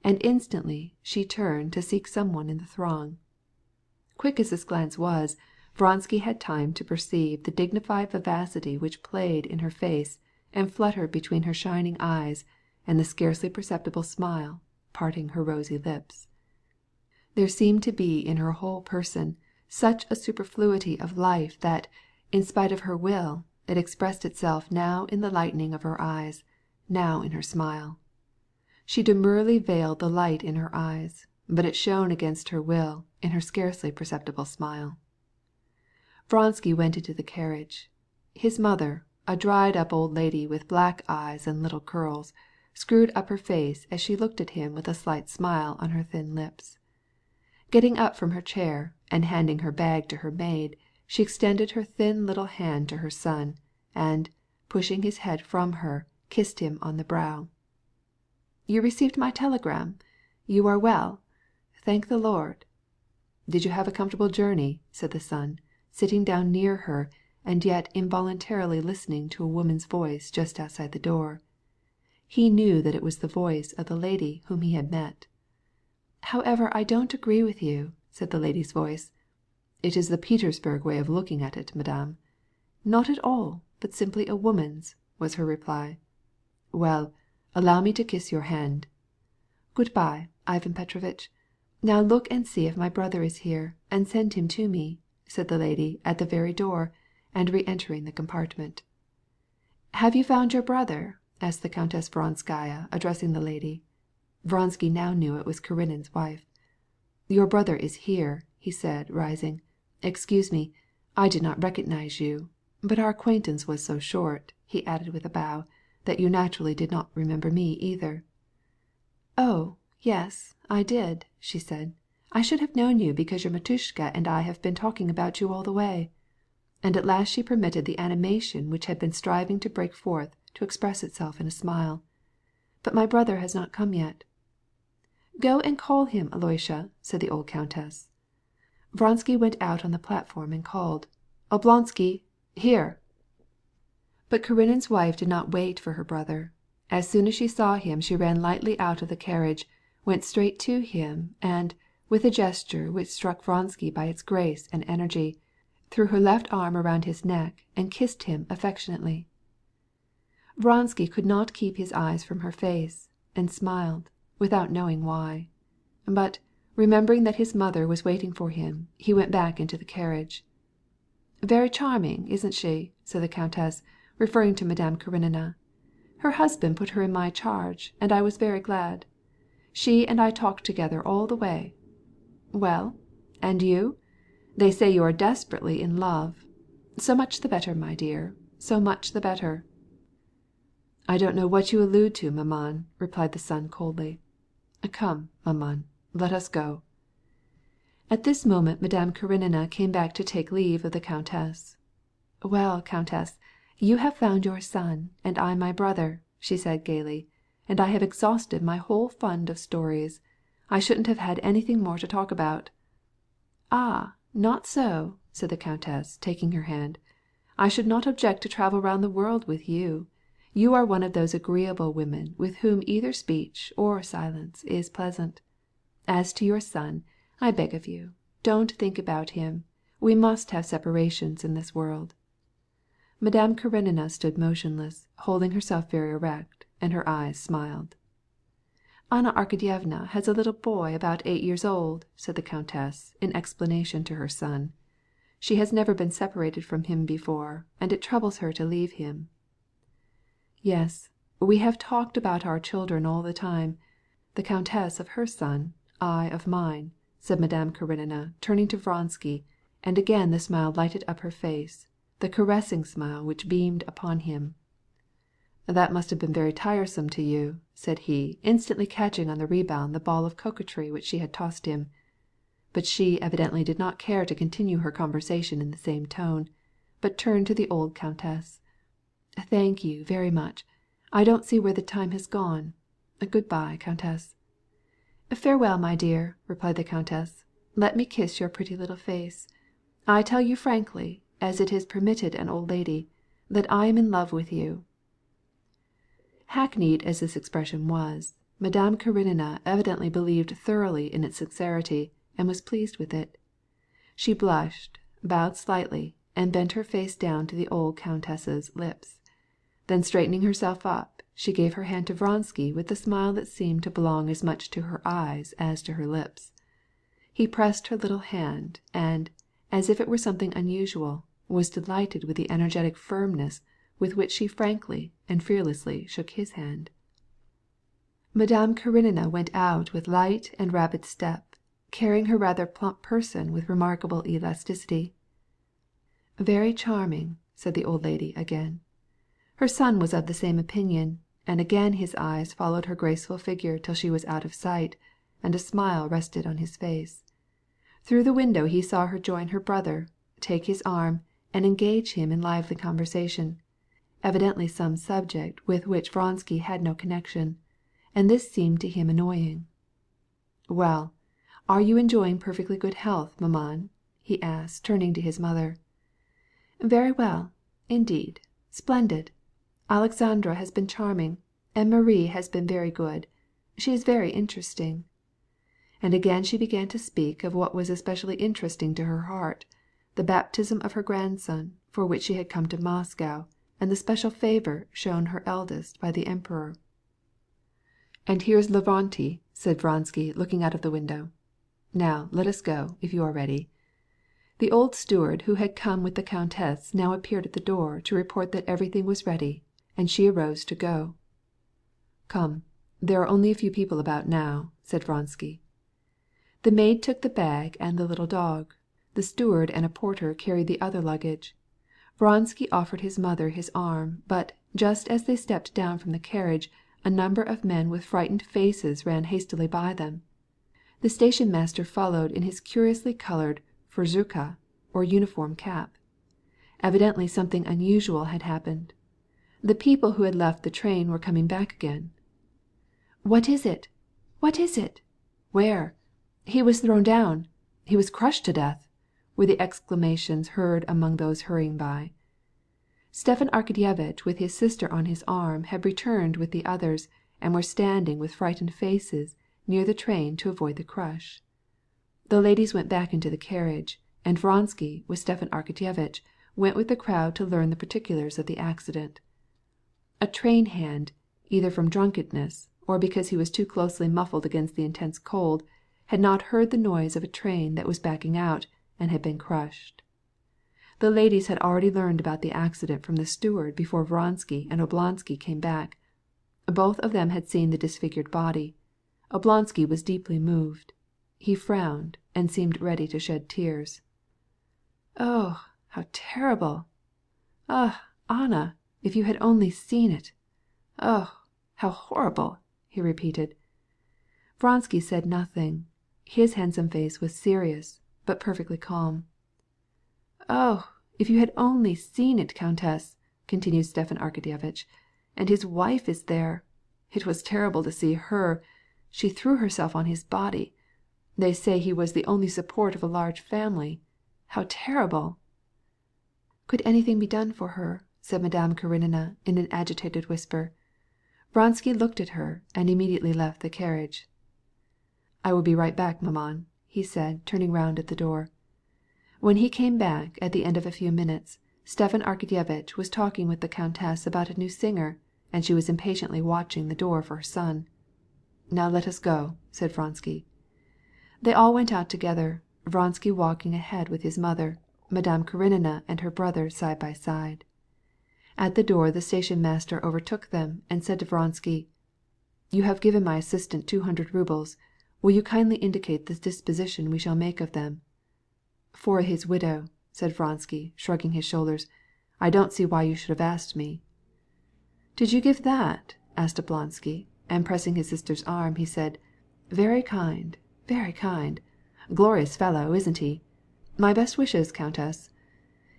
and instantly she turned to seek someone in the throng. Quick as this glance was, Vronsky had time to perceive the dignified vivacity which played in her face and fluttered between her shining eyes and the scarcely perceptible smile parting her rosy lips. There seemed to be in her whole person such a superfluity of life that, in spite of her will, it expressed itself now in the lightening of her eyes, now in her smile. She demurely veiled the light in her eyes, but it shone against her will in her scarcely perceptible smile. Vronsky went into the carriage. His mother, a dried-up old lady with black eyes and little curls, screwed up her face as she looked at him with a slight smile on her thin lips. Getting up from her chair, and handing her bag to her maid, she extended her thin little hand to her son, and, pushing his head from her, kissed him on the brow. "You received my telegram? You are well? Thank the Lord." "Did you have a comfortable journey?" said the son, sitting down near her, and yet involuntarily listening to a woman's voice just outside the door. He knew that it was the voice of the lady whom he had met. "However, I don't agree with you," said the lady's voice. "It is the Petersburg way of looking at it, madame." "Not at all, but simply a woman's," was her reply. "Well, allow me to kiss your hand." "Good-bye, Ivan Petrovitch. Now look and see if my brother is here, and send him to me," said the lady at the very door, and re-entering the compartment. "Have you found your brother?" asked the Countess Vronskaya, addressing the lady. Vronsky now knew it was Karenin's wife. "Your brother is here," he said, rising. "Excuse me, I did not recognize you. But our acquaintance was so short," he added with a bow, "that you naturally did not remember me either." "Oh, yes, I did," she said. "I should have known you because your Matushka and I have been talking about you all the way." And at last she permitted the animation which had been striving to break forth to express itself in a smile. "But my brother has not come yet." "Go and call him, Alyosha," said the old countess. Vronsky went out on the platform and called, "Oblonsky, here!" But Karenin's wife did not wait for her brother. As soon as she saw him she ran lightly out of the carriage, went straight to him, and, with a gesture which struck Vronsky by its grace and energy, threw her left arm around his neck and kissed him affectionately. Vronsky could not keep his eyes from her face, and smiled, without knowing why. But, remembering that his mother was waiting for him, he went back into the carriage. "Very charming, isn't she?" said the countess, referring to Madame Karenina. "Her husband put her in my charge, and I was very glad. She and I talked together all the way. Well, and you? They say you are desperately in love. So much the better, my dear, so much the better." "I don't know what you allude to, maman," replied the son coldly. "Come, maman, let us go." At this moment Madame Karenina came back to take leave of the countess. "Well, countess, you have found your son, and I my brother," she said gaily, "and I have exhausted my whole fund of stories. I shouldn't have had anything more to talk about." "Ah, not so," said the countess, taking her hand. "I should not object to travel round the world with you. You are one of those agreeable women with whom either speech or silence is pleasant. As to your son, I beg of you, don't think about him. We must have separations in this world." Madame Karenina stood motionless, holding herself very erect, and her eyes smiled. "Anna Arkadyevna has a little boy about 8 years old," said the countess, in explanation to her son. "She has never been separated from him before, and it troubles her to leave him." "Yes, we have talked about our children all the time, the countess of her son, I of mine," said Madame Karenina, turning to Vronsky, and again the smile lighted up her face, the caressing smile which beamed upon him. "That must have been very tiresome to you," said he, instantly catching on the rebound the ball of coquetry which she had tossed him. But she evidently did not care to continue her conversation in the same tone, but turned to the old countess. "Thank you very much. I don't see where the time has gone. Good-bye, countess." "Farewell, my dear," replied the countess. "Let me kiss your pretty little face. I tell you frankly, as it is permitted an old lady, that I am in love with you." Hackneyed as this expression was, Madame Karenina evidently believed thoroughly in its sincerity, and was pleased with it. She blushed, bowed slightly, and bent her face down to the old countess's lips. Then straightening herself up, she gave her hand to Vronsky with the smile that seemed to belong as much to her eyes as to her lips. He pressed her little hand, and, as if it were something unusual, was delighted with the energetic firmness with which she frankly and fearlessly shook his hand. Madame Karenina went out with light and rapid step, carrying her rather plump person with remarkable elasticity. "Very charming," said the old lady again. Her son was of the same opinion, and again his eyes followed her graceful figure till she was out of sight, and a smile rested on his face. Through the window he saw her join her brother, take his arm, and engage him in lively conversation, evidently some subject with which Vronsky had no connection, and this seemed to him annoying. "Well, are you enjoying perfectly good health, maman?" he asked, turning to his mother. "Very well, indeed, splendid. Alexandra has been charming, and Marie has been very good. She is very interesting." And again she began to speak of what was especially interesting to her heart, the baptism of her grandson, for which she had come to Moscow, and the special favor shown her eldest by the emperor. "And here's Lavrenty," said Vronsky, looking out of the window. "Now let us go, if you are ready." The old steward who had come with the countess now appeared at the door to report that everything was ready, and she arose to go. "Come, There are only a few people about now," said Vronsky. The maid took the bag and the little dog. The steward and a porter carried the other luggage. Vronsky offered his mother his arm, but, just as they stepped down from the carriage, a number of men with frightened faces ran hastily by them. The station master followed in his curiously colored furzuka, or uniform cap. Evidently something unusual had happened. The people who had left the train were coming back again. "What is it? What is it? Where? He was thrown down. He was crushed to death," were the exclamations heard among those hurrying by. Stepan Arkadyevitch with his sister on his arm had returned with the others, and were standing with frightened faces near the train to avoid the crush. The ladies went back into the carriage, and Vronsky with Stepan Arkadyevitch went with the crowd to learn the particulars of the accident. A train hand, either from drunkenness or because he was too closely muffled against the intense cold, had not heard the noise of a train that was backing out and had been crushed. The ladies had already learned about the accident from the steward before Vronsky and Oblonsky came back. Both of them had seen the disfigured body. Oblonsky was deeply moved. He frowned and seemed ready to shed tears. "Oh, how terrible! Ah, Anna, if you had only seen it! Oh, how horrible!" he repeated. Vronsky said nothing. His handsome face was serious, but perfectly calm. "Oh, if you had only seen it, countess," continued Stepan Arkadyevitch. "And his wife is there. It was terrible to see her. She threw herself on his body. They say he was the only support of a large family. How terrible!" "Could anything be done for her?" said Madame Karenina in an agitated whisper. Vronsky looked at her and immediately left the carriage. "I will be right back, maman," he said, turning round at the door. When he came back at the end of a few minutes, Stepan Arkadyevitch was talking with the countess about a new singer, and she was impatiently watching the door for her son. "Now let us go," said Vronsky. They all went out together, Vronsky walking ahead with his mother, Madame Karenina and her brother side by side. At the door the station master overtook them and said to Vronsky, "You have given my assistant 200 rubles. Will you kindly indicate the disposition we shall make of them?" "For his widow," said Vronsky, shrugging his shoulders. "I don't see why you should have asked me." "Did you give that?" asked Oblonsky, and pressing his sister's arm, he said, "Very kind, very kind. Glorious fellow, isn't he? My best wishes, countess."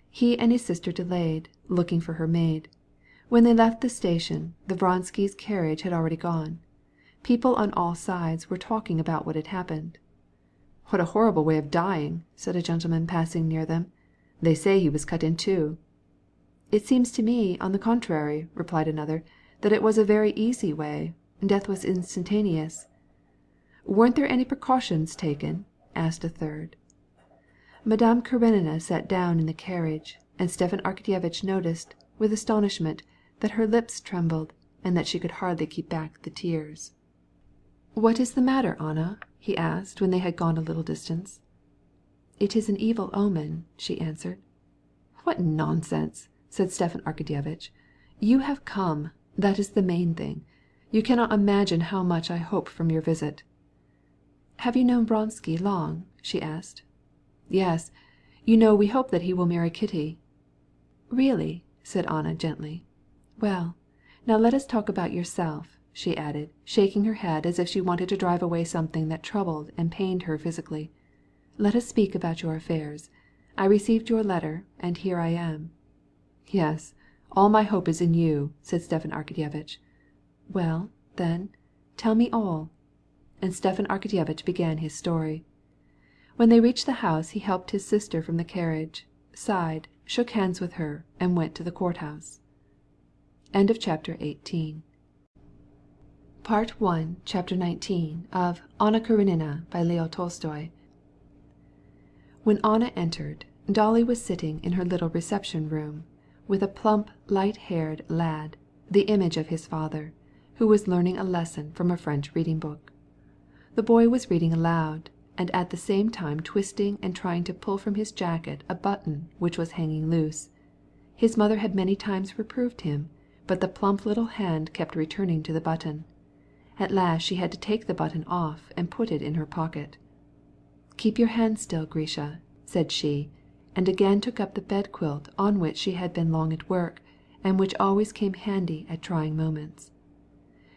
He and his sister delayed, looking for her maid. When they left the station, the Vronskys' carriage had already gone. People on all sides were talking about what had happened. "What a horrible way of dying," said a gentleman passing near them. "They say he was cut in two." "It seems to me, on the contrary," replied another, "that it was a very easy way. Death was instantaneous." "Weren't there any precautions taken?" asked a third. Madame Karenina sat down in the carriage, and Stepan Arkadyevitch noticed, with astonishment, that her lips trembled, and that she could hardly keep back the tears. "What is the matter, Anna?" he asked when they had gone a little distance. "It is an evil omen," she answered. "What nonsense!" said Stepan Arkadyevitch. "You have come. That is the main thing. You cannot imagine how much I hope from your visit." "Have you known Vronsky long?" she asked. "Yes. You know we hope that he will marry Kitty." "Really?" said Anna gently. "Well, now let us talk about yourself," she added, shaking her head as if she wanted to drive away something that troubled and pained her physically. "Let us speak about your affairs. I received your letter, and here I am." "Yes, all my hope is in you," said Stepan Arkadyevitch. "Well, then, tell me all." And Stepan Arkadyevitch began his story. When they reached the house he helped his sister from the carriage, sighed, shook hands with her, and went to the courthouse. Chapter 19 of Anna Karenina by Leo Tolstoy. When Anna entered, Dolly was sitting in her little reception room, with a plump, light-haired lad, the image of his father, who was learning a lesson from a French reading book. The boy was reading aloud, and at the same time twisting and trying to pull from his jacket a button which was hanging loose. His mother had many times reproved him, but the plump little hand kept returning to the button. At last she had to take the button off and put it in her pocket. "Keep your hand still, Grisha," said she, and again took up the bed-quilt on which she had been long at work, and which always came handy at trying moments.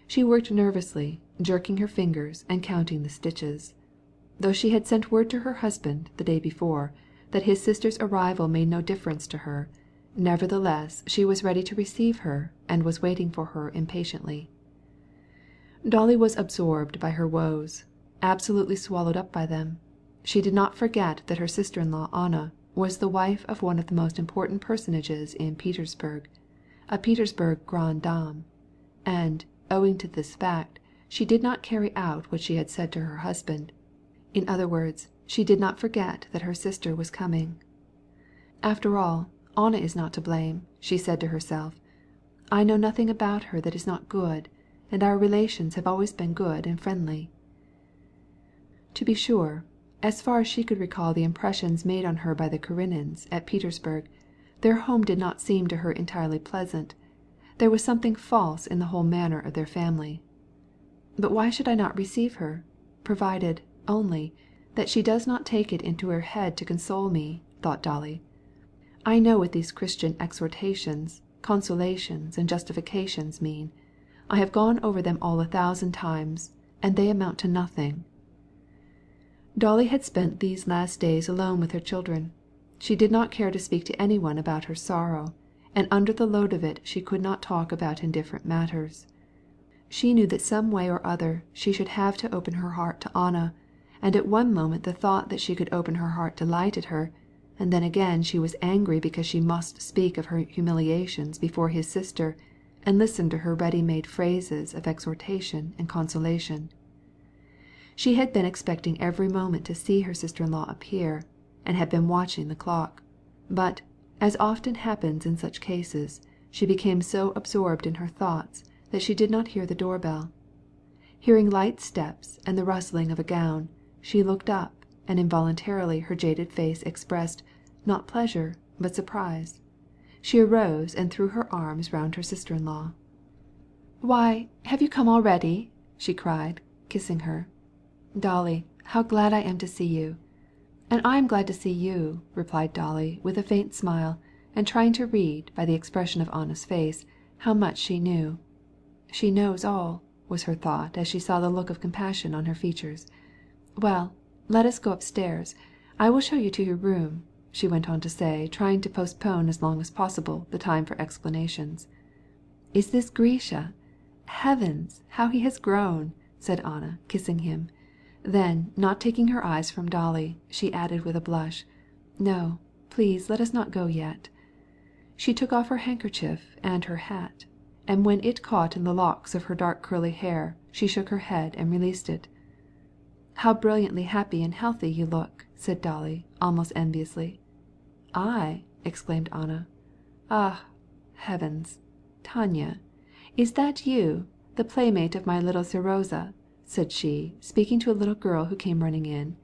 She worked nervously, jerking her fingers and counting the stitches. Though she had sent word to her husband, the day before, that his sister's arrival made no difference to her, nevertheless she was ready to receive her and was waiting for her impatiently. Dolly was absorbed by her woes, absolutely swallowed up by them. She did not forget that her sister-in-law Anna was the wife of one of the most important personages in Petersburg, a Petersburg grande dame, and, owing to this fact, she did not carry out what she had said to her husband. In other words, she did not forget that her sister was coming. "After all, Anna is not to blame," she said to herself. "I know nothing about her that is not good, and our relations have always been good and friendly." To be sure, as far as she could recall the impressions made on her by the Karenins at Petersburg, their home did not seem to her entirely pleasant. There was something false in the whole manner of their family. "But why should I not receive her? Provided, only, that she does not take it into her head to console me," thought Dolly. "I know what these Christian exhortations, consolations, and justifications mean. I have gone over them all 1,000 times, and they amount to nothing." Dolly had spent these last days alone with her children. She did not care to speak to anyone about her sorrow, and under the load of it she could not talk about indifferent matters. She knew that some way or other she should have to open her heart to Anna, and at one moment the thought that she could open her heart delighted her, and then again she was angry because she must speak of her humiliations before his sister, and listen to her ready-made phrases of exhortation and consolation. She had been expecting every moment to see her sister-in-law appear, and had been watching the clock, but, as often happens in such cases, she became so absorbed in her thoughts that she did not hear the doorbell. Hearing light steps and the rustling of a gown, she looked up, and involuntarily her jaded face expressed, not pleasure, but surprise. She arose and threw her arms round her sister-in-law. "Why, have you come already?" she cried, kissing her. "Dolly, how glad I am to see you." "And I am glad to see you," replied Dolly, with a faint smile, and trying to read, by the expression of Anna's face, how much she knew. "She knows all," was her thought as she saw the look of compassion on her features. "Well, let us go upstairs. I will show you to your room," she went on to say, trying to postpone as long as possible the time for explanations. "Is this Grisha? Heavens, how he has grown!" said Anna, kissing him. Then, not taking her eyes from Dolly, she added with a blush, "No, please let us not go yet." She took off her handkerchief and her hat, and when it caught in the locks of her dark curly hair, she shook her head and released it. "How brilliantly happy and healthy you look," said Dolly, almost enviously. "I?" exclaimed Anna. "Ah, heavens! Tanya, is that you, the playmate of my little Seroza?" said she, speaking to a little girl who came running in.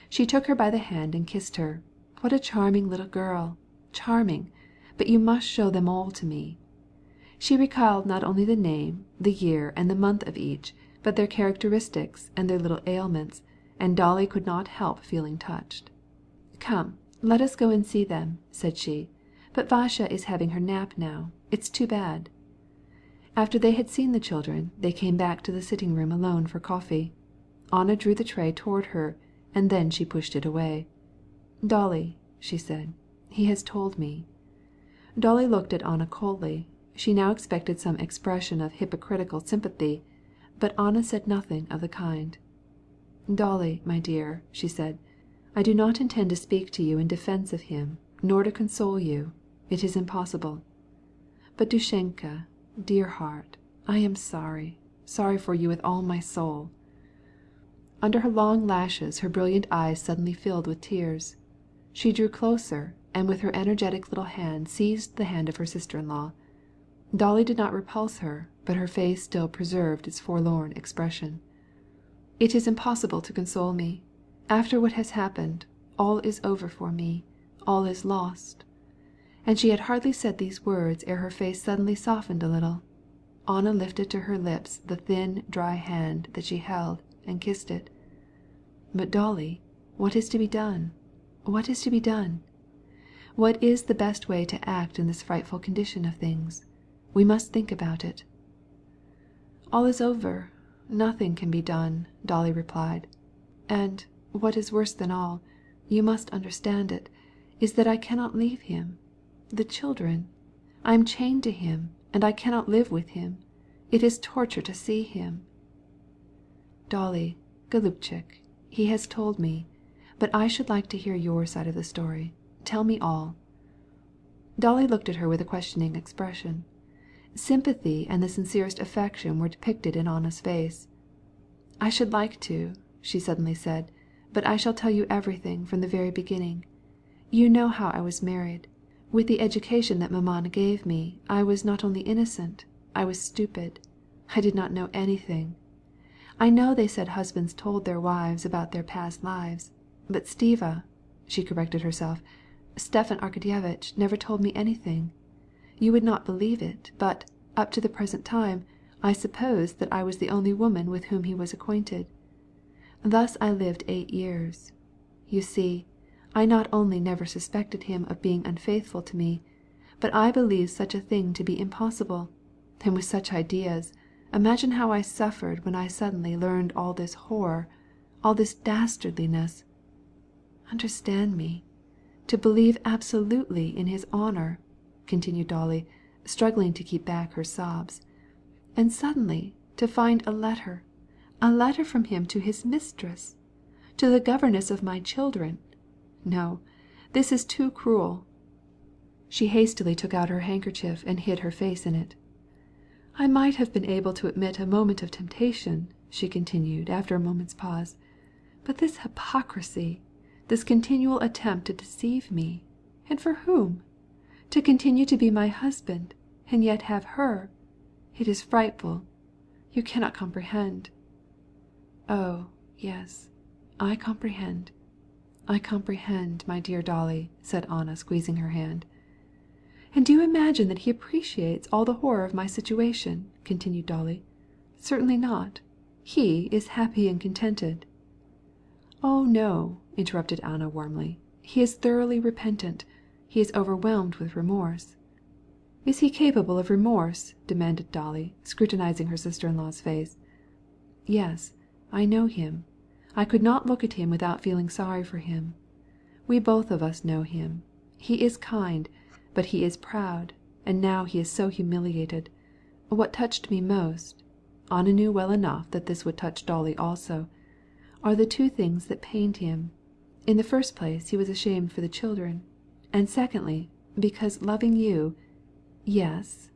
She took her by the hand and kissed her. "What a charming little girl! Charming! But you must show them all to me." She recalled not only the name, the year, and the month of each, but their characteristics and their little ailments, and Dolly could not help feeling touched. "Come, let us go and see them," said she. "But Vasha is having her nap now. It's too bad." After they had seen the children, they came back to the sitting-room alone for coffee. Anna drew the tray toward her, and then she pushed it away. "Dolly," she said, "he has told me." Dolly looked at Anna coldly. She now expected some expression of hypocritical sympathy, but Anna said nothing of the kind. "Dolly, my dear," she said, "I do not intend to speak to you in defense of him, nor to console you. It is impossible. But Dushenka, dear heart, I am sorry for you with all my soul." Under her long lashes her brilliant eyes suddenly filled with tears. She drew closer, and with her energetic little hand seized the hand of her sister-in-law. Dolly did not repulse her, but her face still preserved its forlorn expression. "It is impossible to console me. After what has happened, all is over for me. All is lost." And she had hardly said these words ere her face suddenly softened a little. Anna lifted to her lips the thin, dry hand that she held and kissed it. "But Dolly, what is to be done? What is to be done? What is the best way to act in this frightful condition of things? We must think about it." "All is over. Nothing can be done," Dolly replied. "And, what is worse than all, you must understand it, is that I cannot leave him. The children. I am chained to him, and I cannot live with him. It is torture to see him." "Dolly, Golubchik, he has told me, but I should like to hear your side of the story. Tell me all." Dolly looked at her with a questioning expression. Sympathy and the sincerest affection were depicted in Anna's face. "I should like to," she suddenly said, "but I shall tell you everything from the very beginning. You know how I was married. With the education that Maman gave me, I was not only innocent, I was stupid. I did not know anything. I know they said husbands told their wives about their past lives, but she corrected herself, Stepan Arkadyevitch never told me anything. You would not believe it, but, up to the present time, I supposed that I was the only woman with whom he was acquainted. Thus I lived 8 years. You see, I not only never suspected him of being unfaithful to me, but I believed such a thing to be impossible, and with such ideas, imagine how I suffered when I suddenly learned all this horror, all this dastardliness. Understand me. To believe absolutely in his honor," continued Dolly, struggling to keep back her sobs, "and suddenly to find a letter from him to his mistress, to the governess of my children. No, this is too cruel." She hastily took out her handkerchief and hid her face in it. "I might have been able to admit a moment of temptation," she continued after a moment's pause, "but this hypocrisy, this continual attempt to deceive me, and for whom? To continue to be my husband, and yet have her. It is frightful. You cannot comprehend." "Oh, yes, I comprehend. I comprehend, my dear Dolly," said Anna, squeezing her hand. "And do you imagine that he appreciates all the horror of my situation?" continued Dolly. "Certainly not. He is happy and contented." "Oh, no," interrupted Anna warmly. "He is thoroughly repentant. He is overwhelmed with remorse." "Is he capable of remorse?" demanded Dolly, scrutinizing her sister-in-law's face. "Yes, I know him. I could not look at him without feeling sorry for him. We both of us know him. He is kind, but he is proud, and now he is so humiliated. What touched me most, Anna knew well enough that this would touch Dolly also, are the 2 things that pained him. In the first place, he was ashamed for the children, and secondly, because loving you, yes,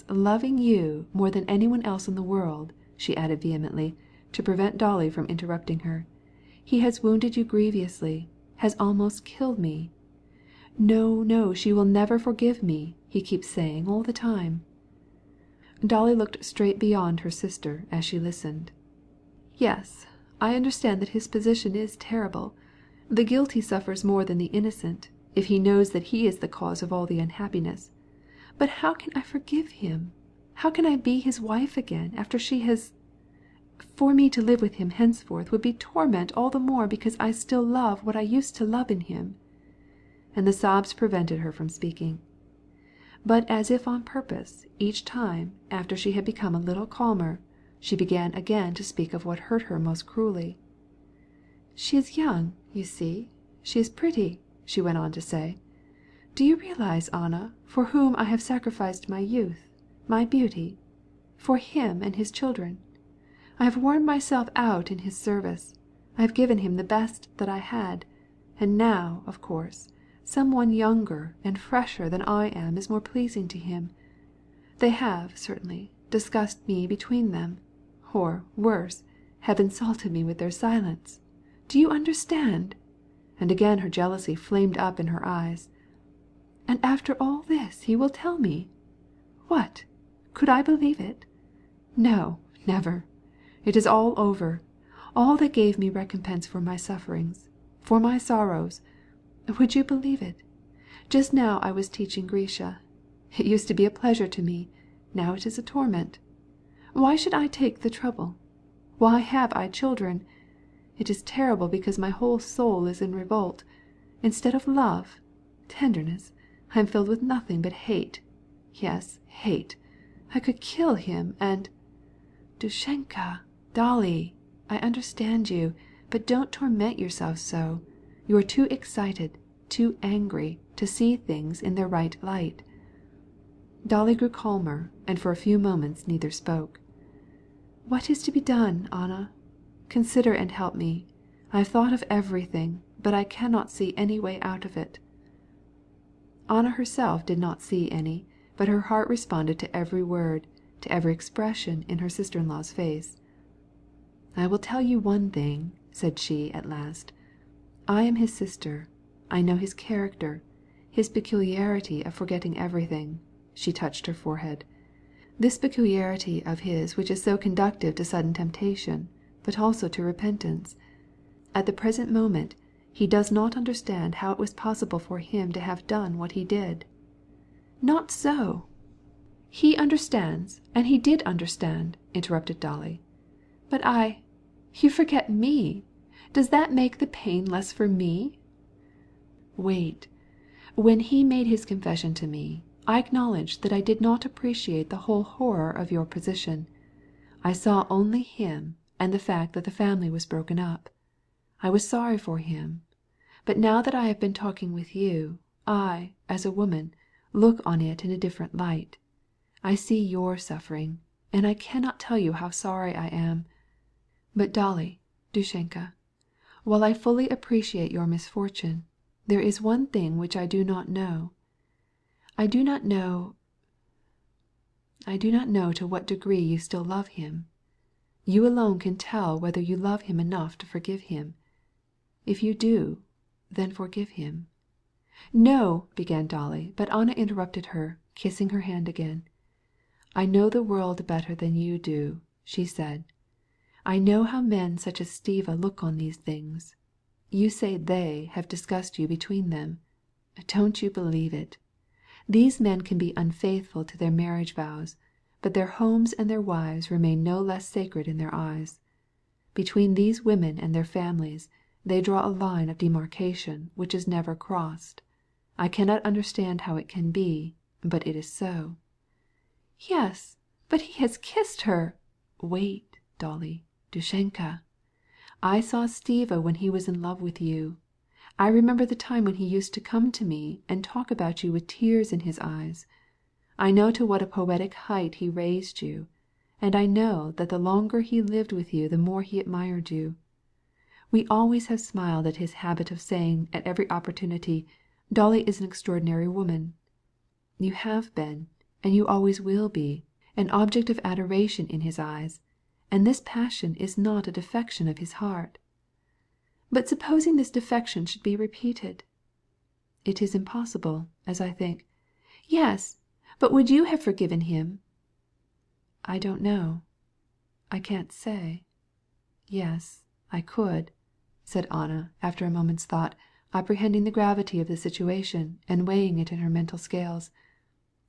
loving you more than anyone else in the world," she added vehemently, to prevent Dolly from interrupting her, "he has wounded you grievously, has almost killed me. No, she will never forgive me, he keeps saying all the time." Dolly looked straight beyond her sister as she listened. "Yes, I understand that his position is terrible. The guilty suffers more than the innocent, if he knows that he is the cause of all the unhappiness. But how can I forgive him? How can I be his wife again after she has... For me to live with him henceforth would be torment all the more because I still love what I used to love in him." And the sobs prevented her from speaking. But as if on purpose, each time, after she had become a little calmer, she began again to speak of what hurt her most cruelly. "She is young, you see. She is pretty," she went on to say. "Do you realize, Anna, for whom I have sacrificed my youth, my beauty? For him and his children. I have worn myself out in his service. I have given him the best that I had. And now, of course, some one younger and fresher than I am is more pleasing to him. They have, certainly, discussed me between them, or, worse, have insulted me with their silence. Do you understand?" And again her jealousy flamed up in her eyes. "And after all this he will tell me? What? Could I believe it? No, never. It is all over. All that gave me recompense for my sufferings, for my sorrows. Would you believe it? Just now I was teaching Grisha. It used to be a pleasure to me. Now it is a torment. Why should I take the trouble? Why have I children? It is terrible because my whole soul is in revolt. Instead of love, tenderness, I am filled with nothing but hate. Yes, hate. I could kill him and... Dushenka, Dolly, I understand you, but don't torment yourself so. You are too excited, too angry, to see things in their right light. Dolly grew calmer, and for a few moments neither spoke. What is to be done, Anna? Consider and help me. I have thought of everything, but I cannot see any way out of it. Anna herself did not see any, but her heart responded to every word, to every expression in her sister-in-law's face. I will tell you one thing, said she at last. I am his sister. I know his character, his peculiarity of forgetting everything. She touched her forehead. This peculiarity of his which is so conducive to sudden temptation, but also to repentance. At the present moment, he does not understand how it was possible for him to have done what he did. Not so. He understands, and he did understand, interrupted Dolly. But you forget me. Does that make the pain less for me? Wait. When he made his confession to me, I acknowledged that I did not appreciate the whole horror of your position. I saw only him and the fact that the family was broken up. I was sorry for him. But now that I have been talking with you, I, as a woman, look on it in a different light. I see your suffering, and I cannot tell you how sorry I am. But Dolly, Dushenka, while I fully appreciate your misfortune, there is one thing which I do not know. I do not know to what degree you still love him. You alone can tell whether you love him enough to forgive him. If you do, then forgive him. No, began Dolly, but Anna interrupted her, kissing her hand again. I know the world better than you do, she said. I know how men such as Stiva look on these things. You say they have discussed you between them. Don't you believe it. These men can be unfaithful to their marriage vows, but their homes and their wives remain no less sacred in their eyes. Between these women and their families, they draw a line of demarcation which is never crossed. I cannot understand how it can be, but it is so. Yes, but he has kissed her. Wait, Dolly, Dushenka. I saw Stiva when he was in love with you. I remember the time when he used to come to me and talk about you with tears in his eyes. I know to what a poetic height he raised you, and I know that the longer he lived with you the more he admired you. We always have smiled at his habit of saying at every opportunity, Dolly is an extraordinary woman. You have been, and you always will be, an object of adoration in his eyes, and this passion is not a defection of his heart. But supposing this defection should be repeated? It is impossible, as I think. Yes, but would you have forgiven him? I don't know. I can't say. Yes, I could, said Anna after a moment's thought, apprehending the gravity of the situation and weighing it in her mental scales.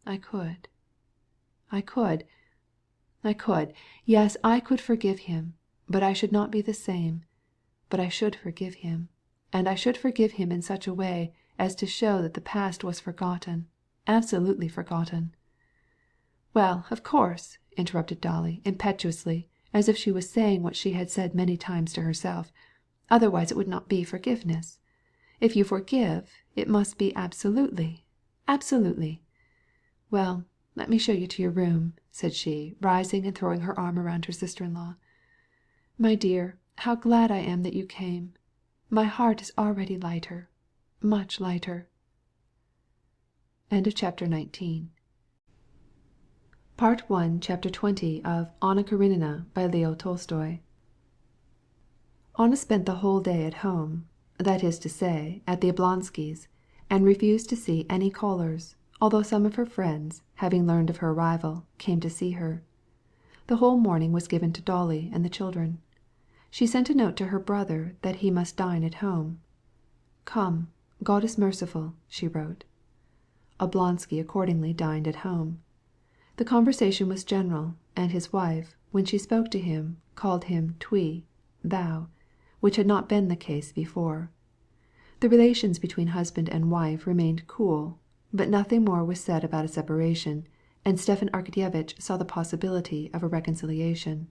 I could. Yes, I could forgive him, but I should not be the same. But I should forgive him, and I should forgive him in such a way as to show that the past was forgotten, absolutely forgotten. Well, of course, interrupted Dolly impetuously, as if she was saying what she had said many times to herself. Otherwise it would not be forgiveness. If you forgive, it must be absolutely. Well, let me show you to your room, said she, rising and throwing her arm around her sister-in-law. My dear, how glad I am that you came. My heart is already lighter, much lighter. End of chapter 19. Part 1, Chapter 20 of Anna Karenina by Leo Tolstoy. Anna spent the whole day at home, that is to say, at the Oblonskys', and refused to see any callers, although some of her friends, having learned of her arrival, came to see her. The whole morning was given to Dolly and the children. She sent a note to her brother that he must dine at home. Come, God is merciful, she wrote. Oblonsky accordingly dined at home. The conversation was general, and his wife, when she spoke to him, called him "tui," thou, which had not been the case before. The relations between husband and wife remained cool, but nothing more was said about a separation, and Stepan Arkadyevitch saw the possibility of a reconciliation.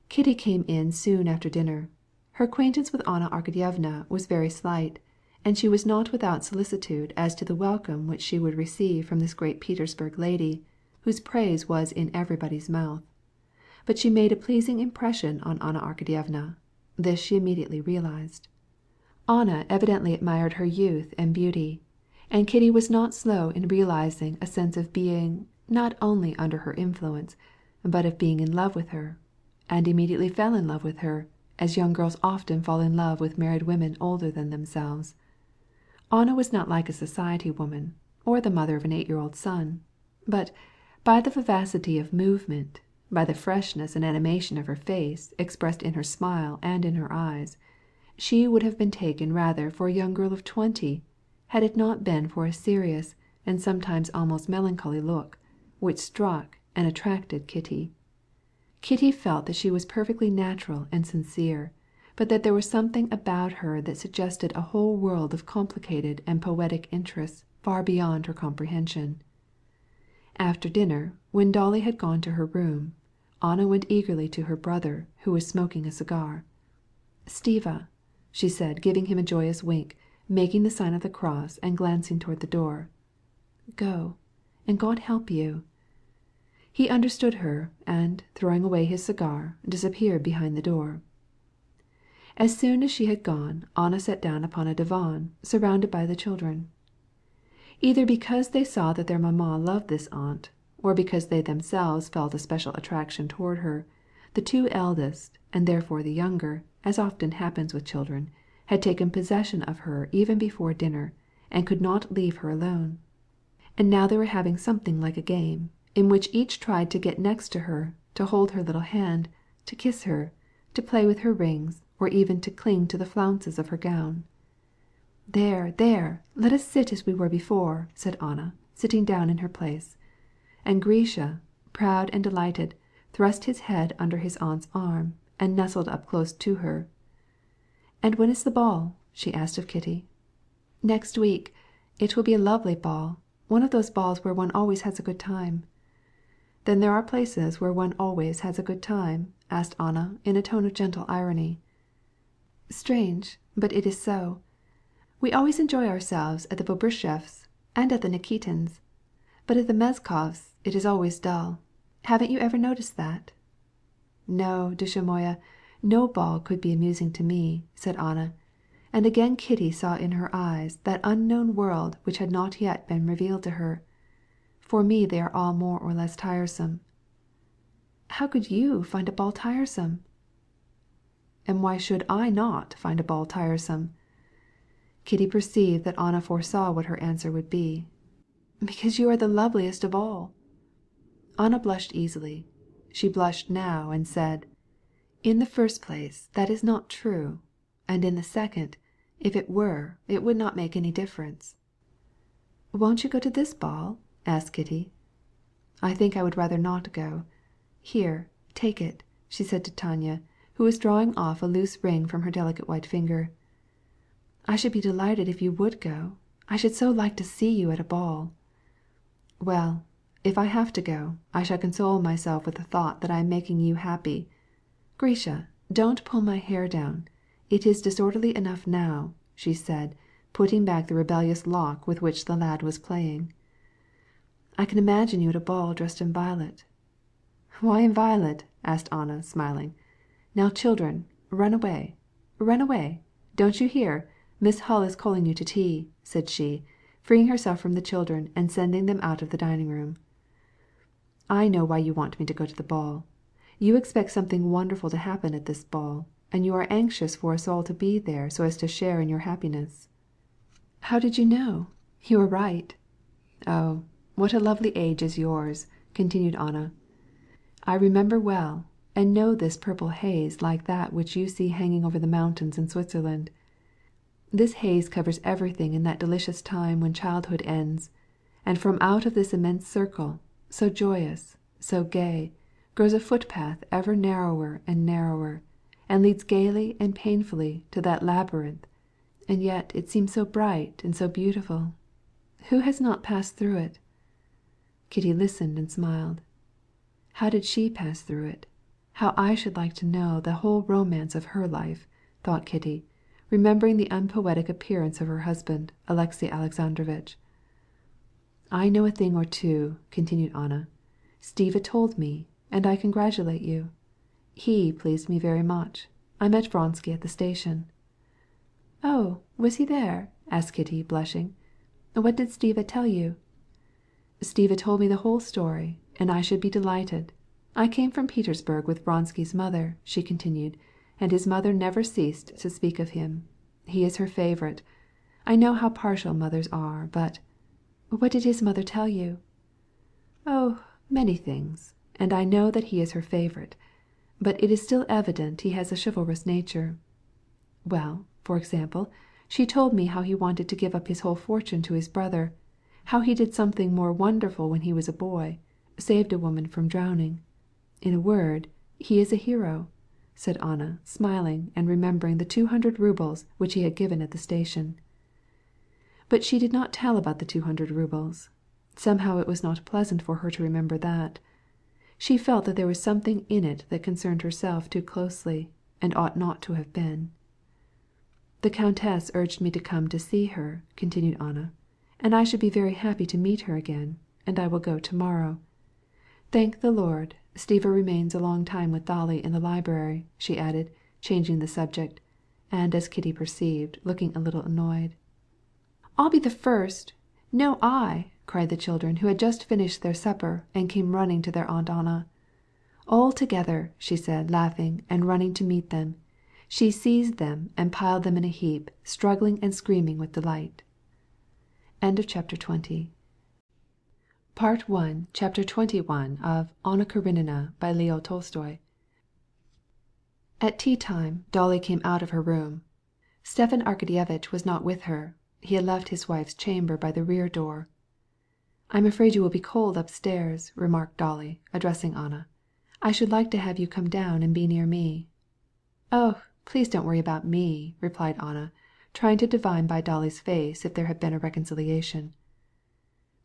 Kitty came in soon after dinner. Her acquaintance with Anna Arkadyevna was very slight, and she was not without solicitude as to the welcome which she would receive from this great Petersburg lady, whose praise was in everybody's mouth. But she made a pleasing impression on Anna Arkadyevna. This she immediately realized. Anna evidently admired her youth and beauty, and Kitty was not slow in realizing a sense of being not only under her influence, but of being in love with her, and immediately fell in love with her, as young girls often fall in love with married women older than themselves. Anna was not like a society woman, or the mother of an 8-year-old son, but, by the vivacity of movement, by the freshness and animation of her face expressed in her smile and in her eyes, she would have been taken rather for a young girl of 20, had it not been for a serious and sometimes almost melancholy look, which struck and attracted Kitty. Kitty felt that she was perfectly natural and sincere, but that there was something about her that suggested a whole world of complicated and poetic interests far beyond her comprehension. After dinner, when Dolly had gone to her room, Anna went eagerly to her brother, who was smoking a cigar. "Stiva," she said, giving him a joyous wink, making the sign of the cross and glancing toward the door. "Go, and God help you." He understood her, and, throwing away his cigar, disappeared behind the door. As soon as she had gone, Anna sat down upon a divan, surrounded by the children. Either because they saw that their mamma loved this aunt, or because they themselves felt a special attraction toward her, the two eldest, and therefore the younger, as often happens with children, had taken possession of her even before dinner, and could not leave her alone. And now they were having something like a game, in which each tried to get next to her, to hold her little hand, to kiss her, to play with her rings, or even to cling to the flounces of her gown. "There, there, let us sit as we were before," said Anna, sitting down in her place. And Grisha, proud and delighted, thrust his head under his aunt's arm, and nestled up close to her. "And when is the ball?" she asked of Kitty. "Next week. It will be a lovely ball, one of those balls where one always has a good time." "Then there are places where one always has a good time?" asked Anna in a tone of gentle irony. "Strange, but it is so. We always enjoy ourselves at the Bobrishevs' and at the Nikitins', but at the Mezkovs' it is always dull. Haven't you ever noticed that?" "No, dusha moya, no ball could be amusing to me," said Anna, and again Kitty saw in her eyes that unknown world which had not yet been revealed to her. "For me they are all more or less tiresome." "How could you find a ball tiresome?" "And why should I not find a ball tiresome?" Kitty perceived that Anna foresaw what her answer would be. "Because you are the loveliest of all." Anna blushed easily. She blushed now and said, "In the first place, that is not true, and in the second, if it were, it would not make any difference." "Won't you go to this ball?" asked Kitty. "I think I would rather not go. Here, take it," she said to Tanya, who was drawing off a loose ring from her delicate white finger. "I should be delighted if you would go. I should so like to see you at a ball." "Well, if I have to go, I shall console myself with the thought that I am making you happy. Grisha, don't pull my hair down. It is disorderly enough now," she said, putting back the rebellious lock with which the lad was playing. "I can imagine you at a ball dressed in violet." "Why in violet?" asked Anna, smiling. "Now, children, run away. Run away. Don't you hear? Miss Hull is calling you to tea," said she, freeing herself from the children and sending them out of the dining room. "I know why you want me to go to the ball. You expect something wonderful to happen at this ball, and you are anxious for us all to be there so as to share in your happiness." "How did you know? You are right." "Oh, what a lovely age is yours," continued Anna. "I remember well, and know this purple haze like that which you see hanging over the mountains in Switzerland. This haze covers everything in that delicious time when childhood ends, and from out of this immense circle, so joyous, so gay, grows a footpath ever narrower and narrower, and leads gaily and painfully to that labyrinth, and yet it seems so bright and so beautiful. Who has not passed through it?" Kitty listened and smiled. How did she pass through it? How I should like to know the whole romance of her life, thought Kitty, remembering the unpoetic appearance of her husband, Alexey Alexandrovitch. "I know a thing or two," continued Anna. "Stiva told me, and I congratulate you. He pleased me very much. I met Vronsky at the station." "Oh, was he there?" asked Kitty, blushing. "What did Stiva tell you?" "Stiva told me the whole story, and I should be delighted. I came from Petersburg with Vronsky's mother," she continued, "and his mother never ceased to speak of him. He is her favorite. I know how partial mothers are, but—" "What did his mother tell you?" "Oh, many things, and I know that he is her favorite. But it is still evident he has a chivalrous nature. Well, for example, she told me how he wanted to give up his whole fortune to his brother, how he did something more wonderful when he was a boy, saved a woman from drowning. In a word, he is a hero," said Anna, smiling and remembering the 200 rubles which he had given at the station. But she did not tell about the 200 rubles. Somehow it was not pleasant for her to remember that. She felt that there was something in it that concerned herself too closely, and ought not to have been. "The countess urged me to come to see her," continued Anna, "and I should be very happy to meet her again, and I will go tomorrow. Thank the Lord, Stiva remains a long time with Dolly in the library," she added, changing the subject, and as Kitty perceived, looking a little annoyed. "I'll be the first! No, I!" cried the children, who had just finished their supper and came running to their Aunt Anna. "All together," she said, laughing, and running to meet them. She seized them and piled them in a heap, struggling and screaming with delight. Chapter 21 Chapter 21 of Anna Karenina by Leo Tolstoy. At tea time, Dolly came out of her room. Stepan Arkadyevitch was not with her. He had left his wife's chamber by the rear door. "I'm afraid you will be cold upstairs," remarked Dolly, addressing Anna. "I should like to have you come down and be near me." "Oh, please don't worry about me," replied Anna, trying to divine by Dolly's face if there had been a reconciliation.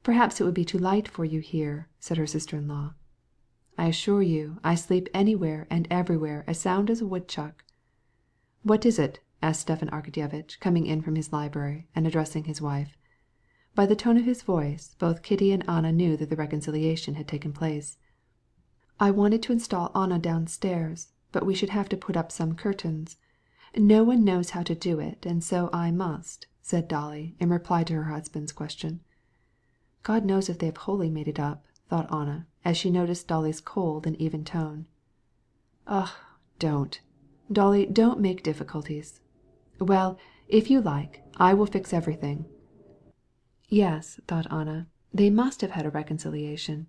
"Perhaps it would be too light for you here," said her sister-in-law. "I assure you I sleep anywhere and everywhere as sound as a woodchuck." "What is it?" asked Stepan Arkadyevitch, coming in from his library and addressing his wife. By the tone of his voice, both Kitty and Anna knew that the reconciliation had taken place. "I wanted to install Anna downstairs, but we should have to put up some curtains. No one knows how to do it, and so I must," said Dolly, in reply to her husband's question. "God knows if they have wholly made it up," thought Anna, as she noticed Dolly's cold and even tone. "Ugh, don't. Dolly, don't make difficulties. Well, if you like, I will fix everything." Yes, thought Anna, they must have had a reconciliation.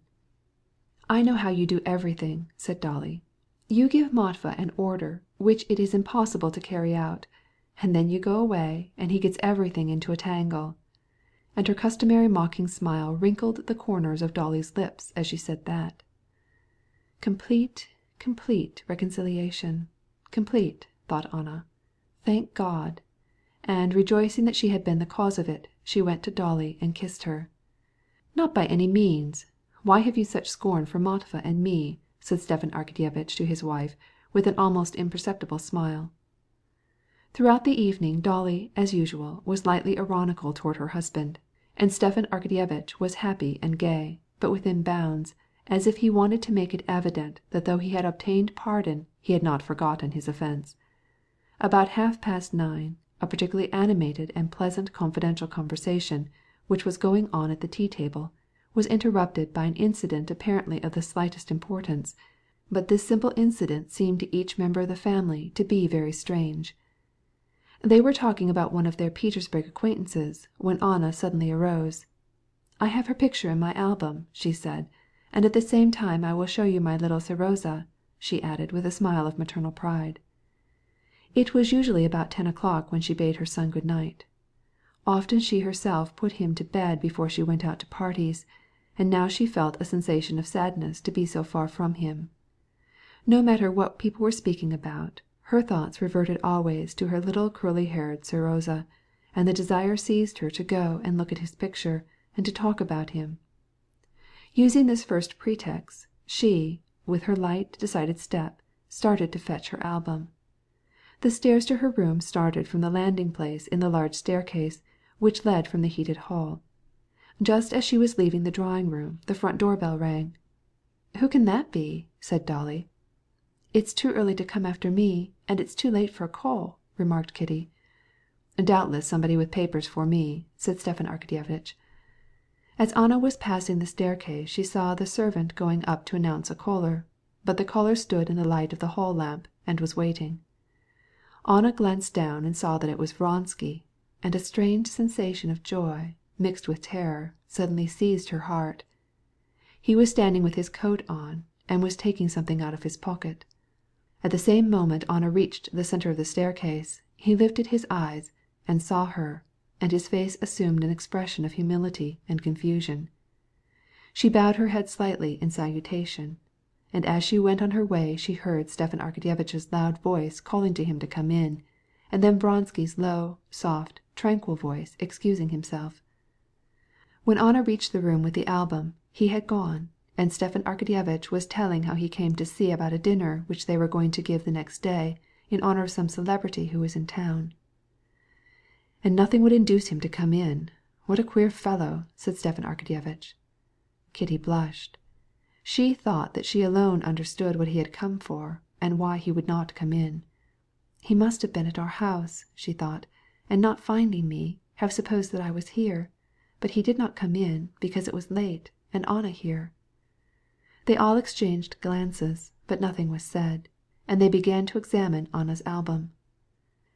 "I know how you do everything," said Dolly. "You give Matvey an order which it is impossible to carry out, and then you go away and he gets everything into a tangle." And her customary mocking smile wrinkled the corners of Dolly's lips as she said that. Complete reconciliation. Complete, thought Anna. Thank God. And rejoicing that she had been the cause of it, she went to Dolly and kissed her. "Not by any means. Why have you such scorn for Matvey and me?" said Stepan Arkadyevitch to his wife, with an almost imperceptible smile. Throughout the evening Dolly, as usual, was lightly ironical toward her husband, and Stepan Arkadyevitch was happy and gay, but within bounds, as if he wanted to make it evident that though he had obtained pardon, he had not forgotten his offense. About 9:30, a particularly animated and pleasant confidential conversation, which was going on at the tea-table, was interrupted by an incident apparently of the slightest importance, but this simple incident seemed to each member of the family to be very strange. They were talking about one of their Petersburg acquaintances when Anna suddenly arose. "I have her picture in my album," she said, "and at the same time I will show you my little Seroza," she added with a smile of maternal pride. It was usually about 10 o'clock when she bade her son good night. Often she herself put him to bed before she went out to parties, and now she felt a sensation of sadness to be so far from him. No matter what people were speaking about, her thoughts reverted always to her little curly-haired Serosa, and the desire seized her to go and look at his picture, and to talk about him. Using this first pretext, she, with her light, decided step, started to fetch her album. The stairs to her room started from the landing-place in the large staircase, which led from the heated hall. Just as she was leaving the drawing-room, the front door-bell rang. "Who can that be?" said Dolly. "It's too early to come after me, and it's too late for a call," remarked Kitty. "Doubtless somebody with papers for me," said Stepan Arkadyevitch. As Anna was passing the staircase she saw the servant going up to announce a caller, but the caller stood in the light of the hall lamp and was waiting. Anna glanced down and saw that it was Vronsky, and a strange sensation of joy, mixed with terror, suddenly seized her heart. He was standing with his coat on, and was taking something out of his pocket. At the same moment Anna reached the center of the staircase, he lifted his eyes and saw her, and his face assumed an expression of humility and confusion. She bowed her head slightly in salutation, and as she went on her way she heard Stepan Arkadyevitch's loud voice calling to him to come in, and then Vronsky's low, soft, tranquil voice excusing himself. When Anna reached the room with the album, he had gone, and Stepan Arkadyevitch was telling how he came to see about a dinner which they were going to give the next day in honor of some celebrity who was in town. "And nothing would induce him to come in. What a queer fellow," said Stepan Arkadyevitch. Kitty blushed. She thought that she alone understood what he had come for, and why he would not come in. "He must have been at our house," she thought, "and not finding me, have supposed that I was here. But he did not come in, because it was late, and Anna here." They all exchanged glances, but nothing was said, and they began to examine Anna's album.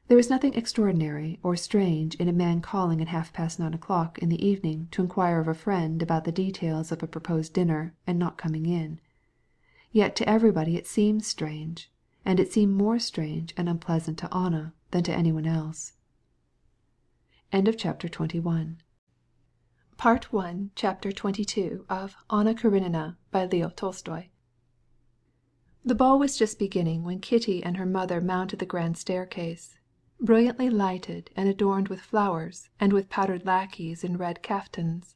There was nothing extraordinary or strange in a man calling at 9:30 in the evening to inquire of a friend about the details of a proposed dinner and not coming in. Yet to everybody it seemed strange, and it seemed more strange and unpleasant to Anna than to anyone else. Chapter 22 of Anna Karenina by Leo Tolstoy. The ball was just beginning when Kitty and her mother mounted the grand staircase, brilliantly lighted and adorned with flowers and with powdered lackeys in red kaftans.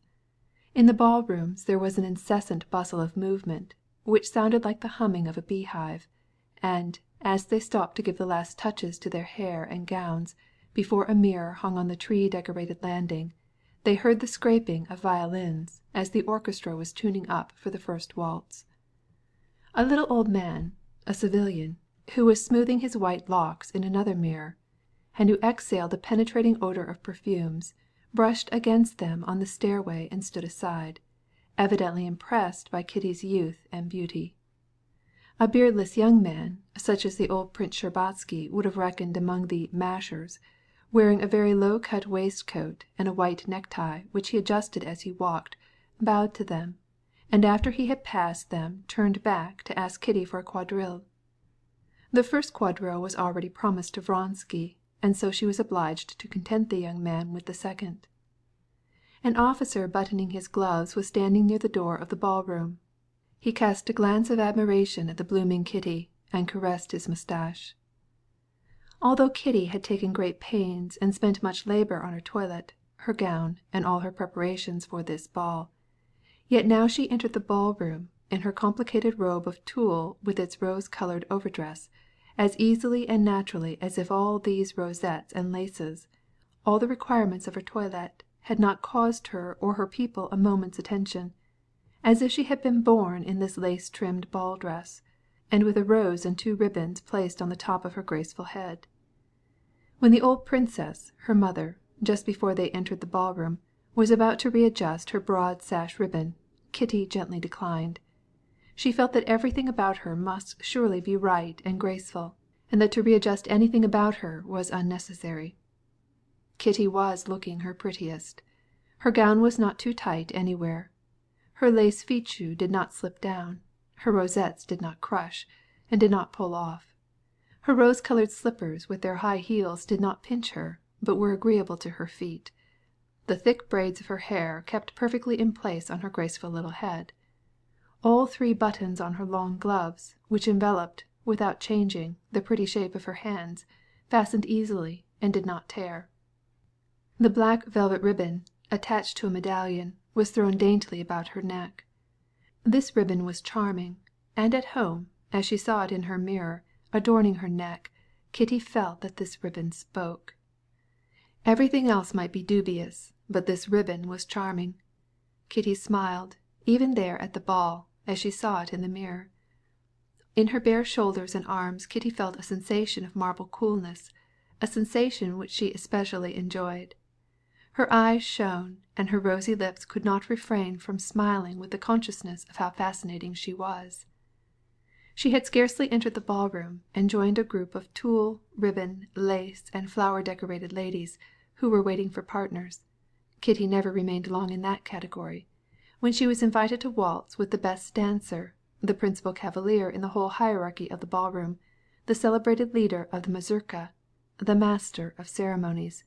In the ballrooms there was an incessant bustle of movement, which sounded like the humming of a beehive, and, as they stopped to give the last touches to their hair and gowns, before a mirror hung on the tree-decorated landing, they heard the scraping of violins as the orchestra was tuning up for the first waltz. A little old man, a civilian, who was smoothing his white locks in another mirror, and who exhaled a penetrating odor of perfumes, brushed against them on the stairway and stood aside, evidently impressed by Kitty's youth and beauty. A beardless young man, such as the old Prince Shtcherbatsky would have reckoned among the "mashers," wearing a very low-cut waistcoat and a white necktie which he adjusted as he walked, bowed to them, and after he had passed them turned back to ask Kitty for a quadrille. The first quadrille was already promised to Vronsky, and so she was obliged to content the young man with the second. An officer buttoning his gloves was standing near the door of the ballroom. He cast a glance of admiration at the blooming Kitty and caressed his moustache. Although Kitty had taken great pains and spent much labor on her toilet, her gown, and all her preparations for this ball, yet now she entered the ballroom in her complicated robe of tulle with its rose-colored overdress, as easily and naturally as if all these rosettes and laces, all the requirements of her toilet, had not caused her or her people a moment's attention, as if she had been born in this lace-trimmed ball-dress, and with a rose and 2 ribbons placed on the top of her graceful head. When the old princess, her mother, just before they entered the ballroom, was about to readjust her broad sash ribbon, Kitty gently declined. She felt that everything about her must surely be right and graceful, and that to readjust anything about her was unnecessary. Kitty was looking her prettiest. Her gown was not too tight anywhere. Her lace fichu did not slip down. Her rosettes did not crush, and did not pull off. Her rose-colored slippers with their high heels did not pinch her, but were agreeable to her feet. The thick braids of her hair kept perfectly in place on her graceful little head. All 3 buttons on her long gloves, which enveloped, without changing, the pretty shape of her hands, fastened easily and did not tear. The black velvet ribbon, attached to a medallion, was thrown daintily about her neck. This ribbon was charming, and at home, as she saw it in her mirror, adorning her neck, Kitty felt that this ribbon spoke. Everything else might be dubious, but this ribbon was charming. Kitty smiled, even there at the ball, as she saw it in the mirror. In her bare shoulders and arms Kitty felt a sensation of marble coolness, a sensation which she especially enjoyed. Her eyes shone, and her rosy lips could not refrain from smiling with the consciousness of how fascinating she was. She had scarcely entered the ballroom and joined a group of tulle, ribbon, lace, and flower-decorated ladies who were waiting for partners. Kitty never remained long in that category, when she was invited to waltz with the best dancer, the principal cavalier in the whole hierarchy of the ballroom, the celebrated leader of the mazurka, the master of ceremonies,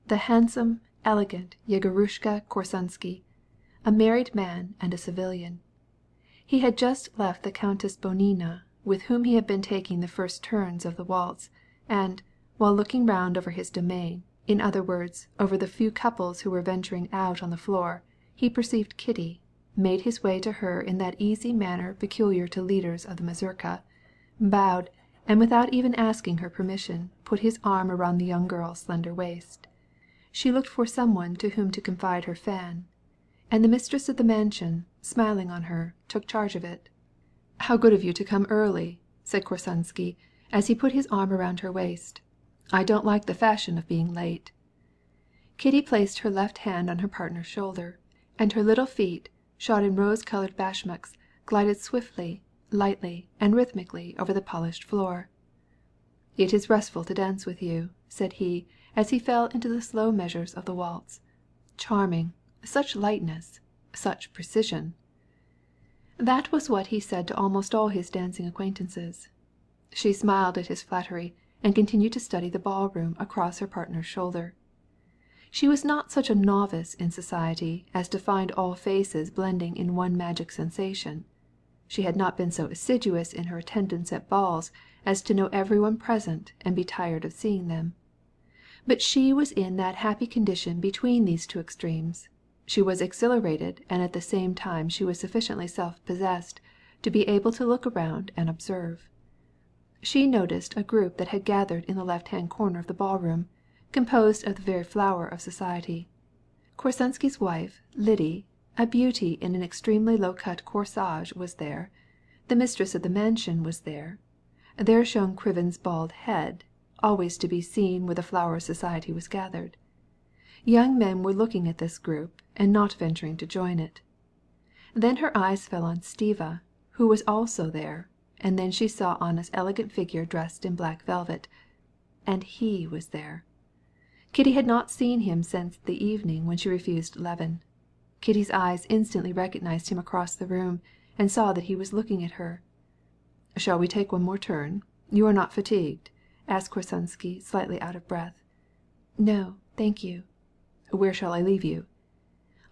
the handsome, elegant Yegorushka Korsunsky, a married man and a civilian. He had just left the Countess Bonina, with whom he had been taking the first turns of the waltz, and, while looking round over his domain, in other words, over the few couples who were venturing out on the floor, he perceived Kitty, made his way to her in that easy manner peculiar to leaders of the mazurka, bowed, and without even asking her permission, put his arm around the young girl's slender waist. She looked for someone to whom to confide her fan, and the mistress of the mansion, smiling on her, took charge of it. "How good of you to come early," said Korsunsky, as he put his arm around her waist. "I don't like the fashion of being late." Kitty placed her left hand on her partner's shoulder, and her little feet, shod in rose-colored bashmaks, glided swiftly, lightly, and rhythmically over the polished floor. "It is restful to dance with you," said he, as he fell into the slow measures of the waltz. "Charming! Such lightness! Such precision!" That was what he said to almost all his dancing acquaintances. She smiled at his flattery, and continued to study the ballroom across her partner's shoulder. She was not such a novice in society as to find all faces blending in one magic sensation. She had not been so assiduous in her attendance at balls as to know everyone present and be tired of seeing them. But she was in that happy condition between these 2 extremes. She was exhilarated, and at the same time she was sufficiently self-possessed to be able to look around and observe. She noticed a group that had gathered in the left-hand corner of the ballroom, composed of the very flower of society. Korsunsky's wife, Lyddy, a beauty in an extremely low-cut corsage, was there. The mistress of the mansion was there. There shone Kriven's bald head, always to be seen where the flower of society was gathered. Young men were looking at this group, and not venturing to join it. Then her eyes fell on Stiva, who was also there, and then she saw Anna's elegant figure dressed in black velvet, and he was there. Kitty had not seen him since the evening when she refused Levin. Kitty's eyes instantly recognized him across the room, and saw that he was looking at her. "Shall we take one more turn? You are not fatigued?" asked Korsunsky, slightly out of breath. "No, thank you." "Where shall I leave you?"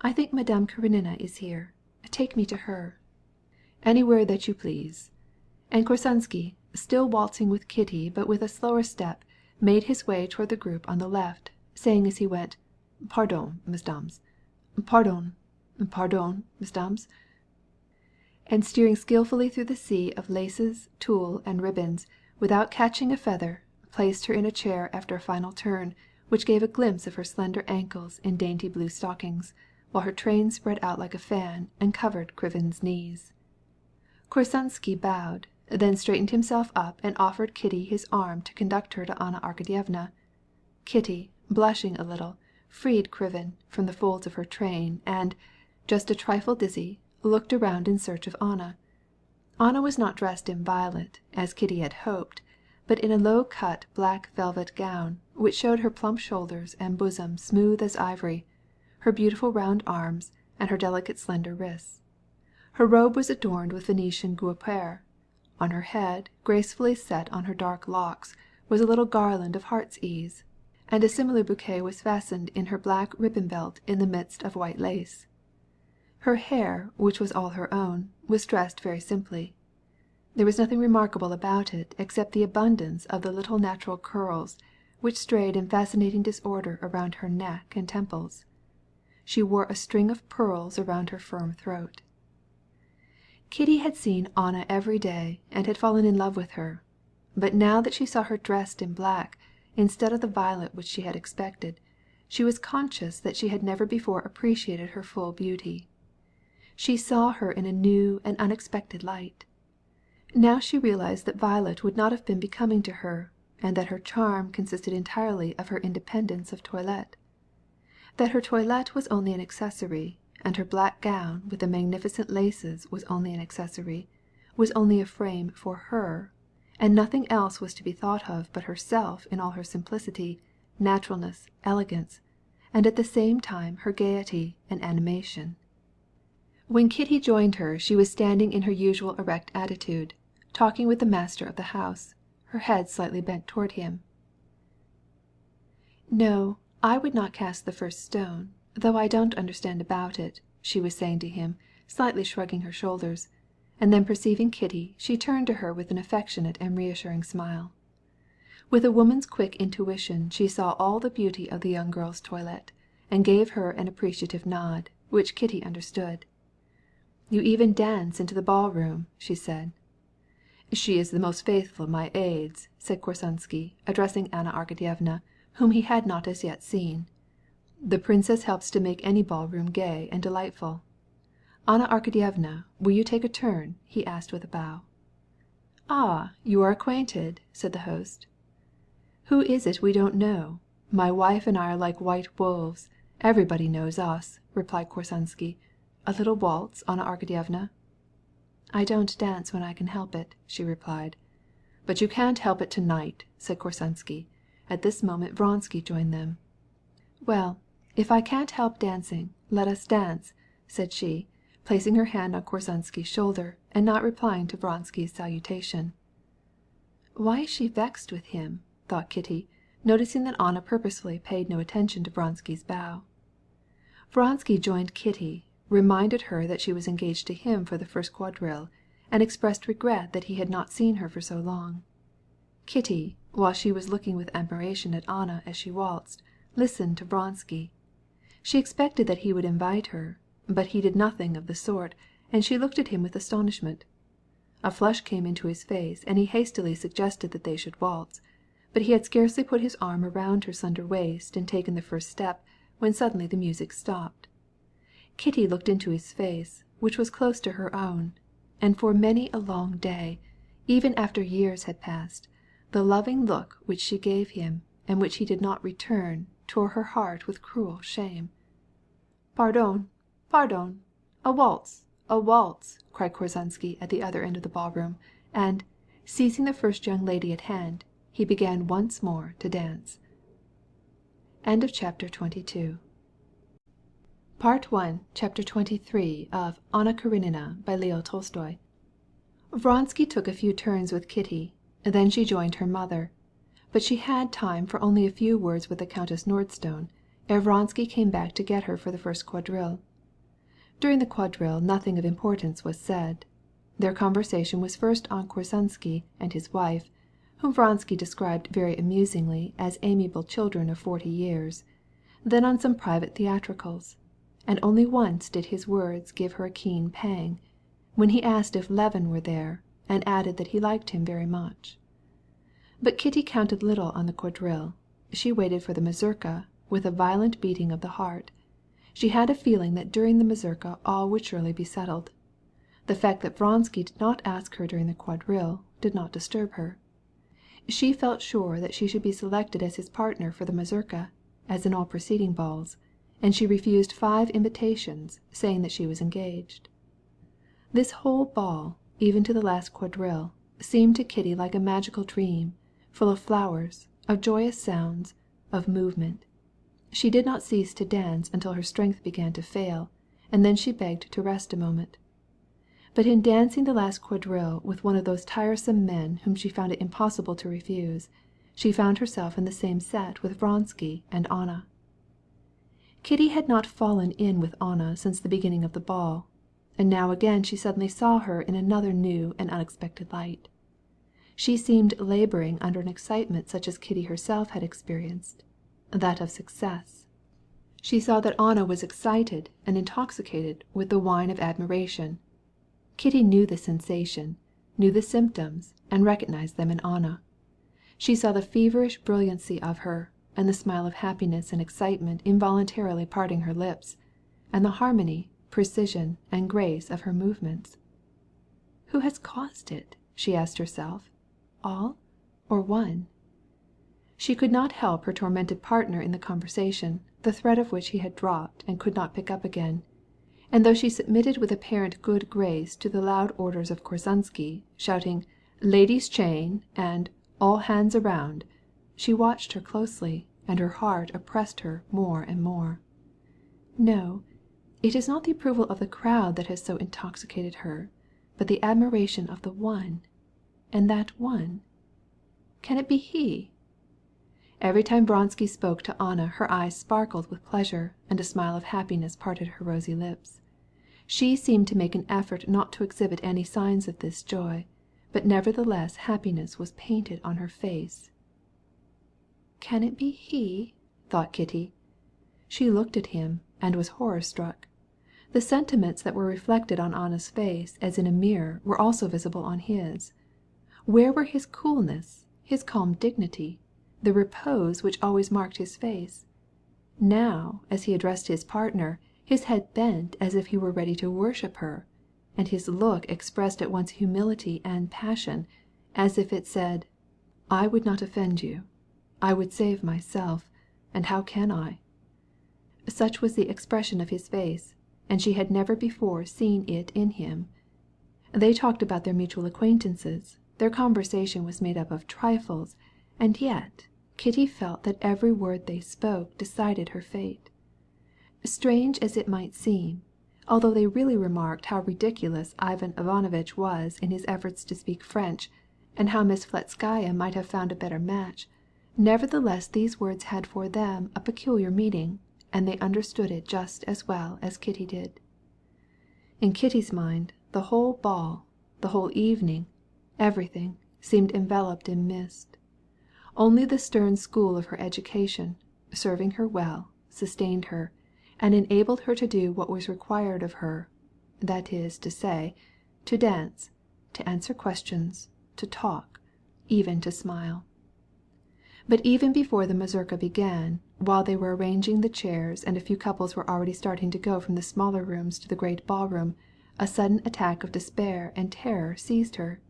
"I think Madame Karenina is here. Take me to her." "Anywhere that you please." And Korsunsky, still waltzing with Kitty but with a slower step, made his way toward the group on the left, saying as he went, "Pardon, mesdames. Pardon, pardon, mesdames." And steering skillfully through the sea of laces, tulle, and ribbons, without catching a feather, placed her in a chair after a final turn, which gave a glimpse of her slender ankles in dainty blue stockings, while her train spread out like a fan and covered Kriven's knees. Korsunsky bowed, then straightened himself up and offered Kitty his arm to conduct her to Anna Arkadyevna. Kitty, blushing a little, freed Kriven from the folds of her train, and, just a trifle dizzy, looked around in search of Anna. Anna was not dressed in violet, as Kitty had hoped, but in a low-cut black velvet gown, which showed her plump shoulders and bosom smooth as ivory, her beautiful round arms, and her delicate slender wrists. Her robe was adorned with Venetian guipure. On her head, gracefully set on her dark locks, was a little garland of heart's ease, and a similar bouquet was fastened in her black ribbon belt in the midst of white lace. Her hair, which was all her own, was dressed very simply. There was nothing remarkable about it except the abundance of the little natural curls which strayed in fascinating disorder around her neck and temples. She wore a string of pearls around her firm throat. Kitty had seen Anna every day and had fallen in love with her. But now that she saw her dressed in black, instead of the violet which she had expected, she was conscious that she had never before appreciated her full beauty. She saw her in a new and unexpected light. Now she realized that violet would not have been becoming to her, and that her charm consisted entirely of her independence of toilette. That her toilette was only an accessory, and her black gown with the magnificent laces was only an accessory, was only a frame for her, and nothing else was to be thought of but herself in all her simplicity, naturalness, elegance, and at the same time her gaiety and animation. When Kitty joined her she was standing in her usual erect attitude, talking with the master of the house, her head slightly bent toward him. "No, I would not cast the first stone, though I don't understand about it," she was saying to him, slightly shrugging her shoulders, and then perceiving Kitty, she turned to her with an affectionate and reassuring smile. With a woman's quick intuition she saw all the beauty of the young girl's toilette, and gave her an appreciative nod, which Kitty understood. "You even dance into the ballroom," she said. "She is the most faithful of my aides," said Korsunsky, addressing Anna Arkadyevna, whom he had not as yet seen. "The princess helps to make any ballroom gay and delightful. Anna Arkadyevna, will you take a turn?" he asked with a bow. "Ah, you are acquainted," said the host. "Who is it we don't know? My wife and I are like white wolves. Everybody knows us," replied Korsunsky. "A little waltz, Anna Arkadyevna?" "I don't dance when I can help it," she replied. "But you can't help it tonight," said Korsunsky. At this moment Vronsky joined them. "Well, if I can't help dancing, let us dance," said she, placing her hand on Korsunsky's shoulder and not replying to Vronsky's salutation. "Why is she vexed with him?" thought Kitty, noticing that Anna purposely paid no attention to Vronsky's bow. Vronsky joined Kitty, reminded her that she was engaged to him for the first quadrille, and expressed regret that he had not seen her for so long. Kitty, while she was looking with admiration at Anna as she waltzed, listened to Vronsky. She expected that he would invite her, but he did nothing of the sort, and she looked at him with astonishment. A flush came into his face, and he hastily suggested that they should waltz, but he had scarcely put his arm around her slender waist and taken the first step, when suddenly the music stopped. Kitty looked into his face, which was close to her own, and for many a long day, even after years had passed, the loving look which she gave him, and which he did not return, tore her heart with cruel shame. "Pardon, pardon! A waltz, a waltz!" cried Korsunsky at the other end of the ballroom, and, seizing the first young lady at hand, he began once more to dance. Chapter 22. Part 1, Chapter 23 of Anna Karenina by Leo Tolstoy. Vronsky took a few turns with Kitty, then she joined her mother, but she had time for only a few words with the Countess Nordstone, ere Vronsky came back to get her for the first quadrille. During the quadrille nothing of importance was said. Their conversation was first on Korsunsky and his wife, whom Vronsky described very amusingly as amiable children of 40 years, then on some private theatricals, and only once did his words give her a keen pang, when he asked if Levin were there, and added that he liked him very much. But Kitty counted little on the quadrille. She waited for the mazurka with a violent beating of the heart. She had a feeling that during the mazurka all would surely be settled. The fact that Vronsky did not ask her during the quadrille did not disturb her. She felt sure that she should be selected as his partner for the mazurka, as in all preceding balls, and she refused 5 invitations, saying that she was engaged. This whole ball, even to the last quadrille, seemed to Kitty like a magical dream, full of flowers, of joyous sounds, of movement. She did not cease to dance until her strength began to fail, and then she begged to rest a moment. But in dancing the last quadrille with one of those tiresome men whom she found it impossible to refuse, she found herself in the same set with Vronsky and Anna. Kitty had not fallen in with Anna since the beginning of the ball, and now again she suddenly saw her in another new and unexpected light. She seemed laboring under an excitement such as Kitty herself had experienced, that of success. She saw that Anna was excited and intoxicated with the wine of admiration. Kitty knew the sensation, knew the symptoms, and recognized them in Anna. She saw the feverish brilliancy of her, and the smile of happiness and excitement involuntarily parting her lips, and the harmony, precision, and grace of her movements. Who has caused it? She asked herself. All or one? She could not help her tormented partner in the conversation, the thread of which he had dropped and could not pick up again. And though she submitted with apparent good grace to the loud orders of Korsunsky, shouting "Ladies' chain" and "All hands around," she watched her closely, and her heart oppressed her more and more. No, it is not the approval of the crowd that has so intoxicated her, but the admiration of the one. And that one? Can it be he? Every time Vronsky spoke to Anna her eyes sparkled with pleasure, and a smile of happiness parted her rosy lips. She seemed to make an effort not to exhibit any signs of this joy, but nevertheless happiness was painted on her face. Can it be he? Thought Kitty. She looked at him, and was horror-struck. The sentiments that were reflected on Anna's face as in a mirror were also visible on his. Where were his coolness, his calm dignity, the repose which always marked his face? Now, as he addressed his partner, his head bent as if he were ready to worship her, and his look expressed at once humility and passion, as if it said, "I would not offend you. I would save myself, and how can I?" Such was the expression of his face, and she had never before seen it in him. They talked about their mutual acquaintances, their conversation was made up of trifles, and yet Kitty felt that every word they spoke decided her fate. Strange as it might seem, although they really remarked how ridiculous Ivan Ivanovitch was in his efforts to speak French, and how Miss Fletskaya might have found a better match, nevertheless these words had for them a peculiar meaning, and they understood it just as well as Kitty did. In Kitty's mind, the whole ball, the whole evening, everything, seemed enveloped in mist. Only the stern school of her education, serving her well, sustained her, and enabled her to do what was required of her, that is to say, to dance, to answer questions, to talk, even to smile. But even before the mazurka began, while they were arranging the chairs and a few couples were already starting to go from the smaller rooms to the great ballroom, a sudden attack of despair and terror seized her.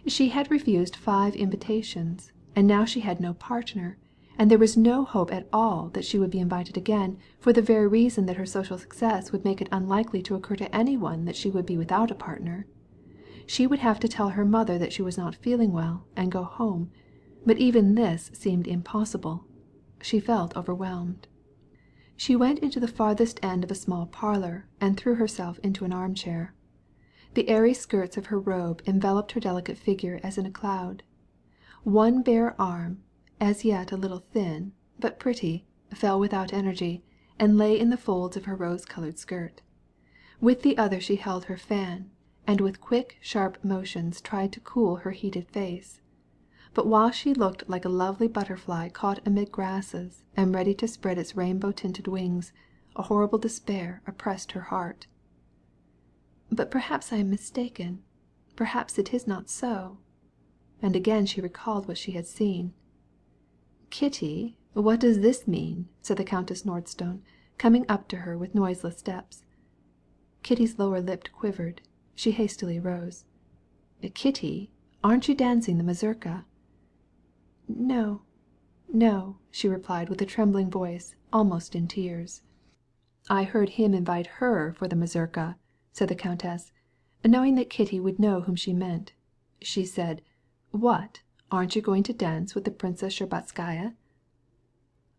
She had refused 5 invitations, and now she had no partner, and there was no hope at all that she would be invited again, for the very reason that her social success would make it unlikely to occur to anyone that she would be without a partner. She would have to tell her mother that she was not feeling well, and go home, but even this seemed impossible. She felt overwhelmed. She went into the farthest end of a small parlor and threw herself into an armchair. The airy skirts of her robe enveloped her delicate figure as in a cloud. One bare arm, as yet a little thin, but pretty, fell without energy, and lay in the folds of her rose-colored skirt. With the other she held her fan, and with quick, sharp motions tried to cool her heated face. But while she looked like a lovely butterfly caught amid grasses and ready to spread its rainbow-tinted wings, a horrible despair oppressed her heart. But perhaps I am mistaken. Perhaps it is not so. And again she recalled what she had seen. "Kitty, what does this mean?" said the Countess Nordstone, coming up to her with noiseless steps. Kitty's lower lip quivered. She hastily rose. "Kitty, aren't you dancing the mazurka?" "No, no," she replied with a trembling voice, almost in tears. "I heard him invite her for the mazurka," said the countess, knowing that Kitty would know whom she meant. She said, "What, aren't you going to dance with the Princess Shtcherbatskaya?"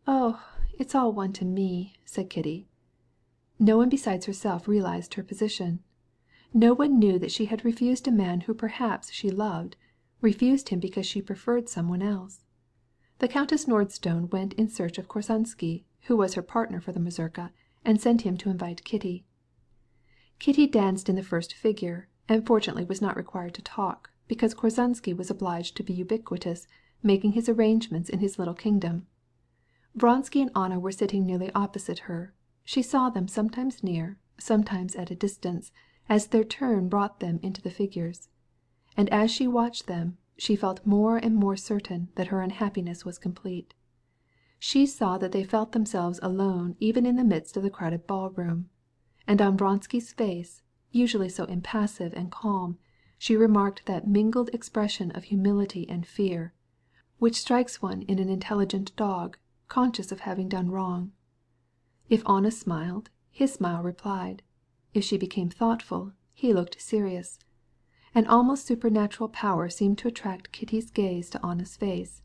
"Oh, it's all one to me," said Kitty. No one besides herself realized her position. No one knew that she had refused a man who perhaps she loved, refused him because she preferred someone else. The Countess Nordstone went in search of Korsunsky, who was her partner for the mazurka, and sent him to invite Kitty. Kitty danced in the first figure, and fortunately was not required to talk, because Korsunsky was obliged to be ubiquitous, making his arrangements in his little kingdom. Vronsky and Anna were sitting nearly opposite her. She saw them sometimes near, sometimes at a distance, as their turn brought them into the figures. And as she watched them, she felt more and more certain that her unhappiness was complete. She saw that they felt themselves alone even in the midst of the crowded ballroom. And on Vronsky's face, usually so impassive and calm, she remarked that mingled expression of humility and fear, which strikes one in an intelligent dog, conscious of having done wrong. If Anna smiled, his smile replied. If she became thoughtful, he looked serious. An almost supernatural power seemed to attract Kitty's gaze to Anna's face.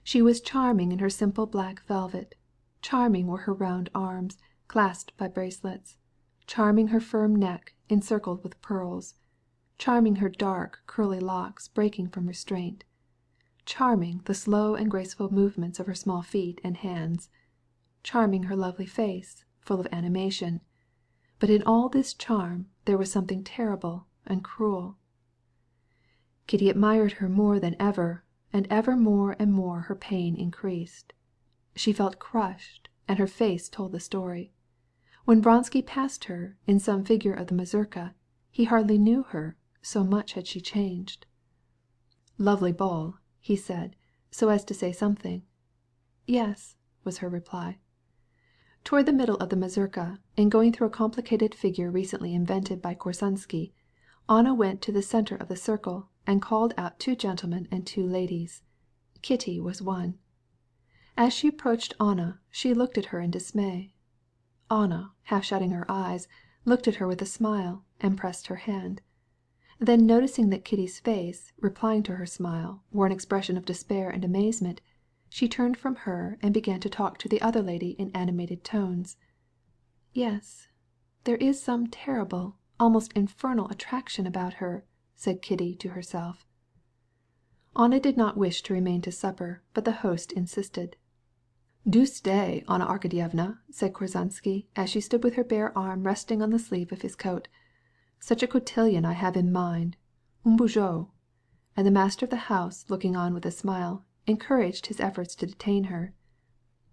She was charming in her simple black velvet. Charming were her round arms, clasped by bracelets. Charming her firm neck, encircled with pearls. Charming her dark, curly locks breaking from restraint. Charming the slow and graceful movements of her small feet and hands. Charming her lovely face, full of animation. But in all this charm there was something terrible and cruel. Kitty admired her more than ever, and ever more and more her pain increased. She felt crushed, and her face told the story. When Vronsky passed her in some figure of the mazurka, he hardly knew her, so much had she changed. "Lovely ball," he said, so as to say something. "Yes," was her reply. Toward the middle of the mazurka, in going through a complicated figure recently invented by Korsunsky, Anna went to the center of the circle and called out 2 gentlemen and 2 ladies. Kitty was one. As she approached Anna, she looked at her in dismay. Anna, half shutting her eyes, looked at her with a smile, and pressed her hand. Then noticing that Kitty's face, replying to her smile, wore an expression of despair and amazement, she turned from her and began to talk to the other lady in animated tones. "Yes, there is some terrible, almost infernal attraction about her," said Kitty to herself. Anna did not wish to remain to supper, but the host insisted. "Do stay, Anna Arkadyevna," said Korsunsky, as she stood with her bare arm resting on the sleeve of his coat. "Such a cotillion I have in mind, un beau jeu." And the master of the house, looking on with a smile, encouraged his efforts to detain her.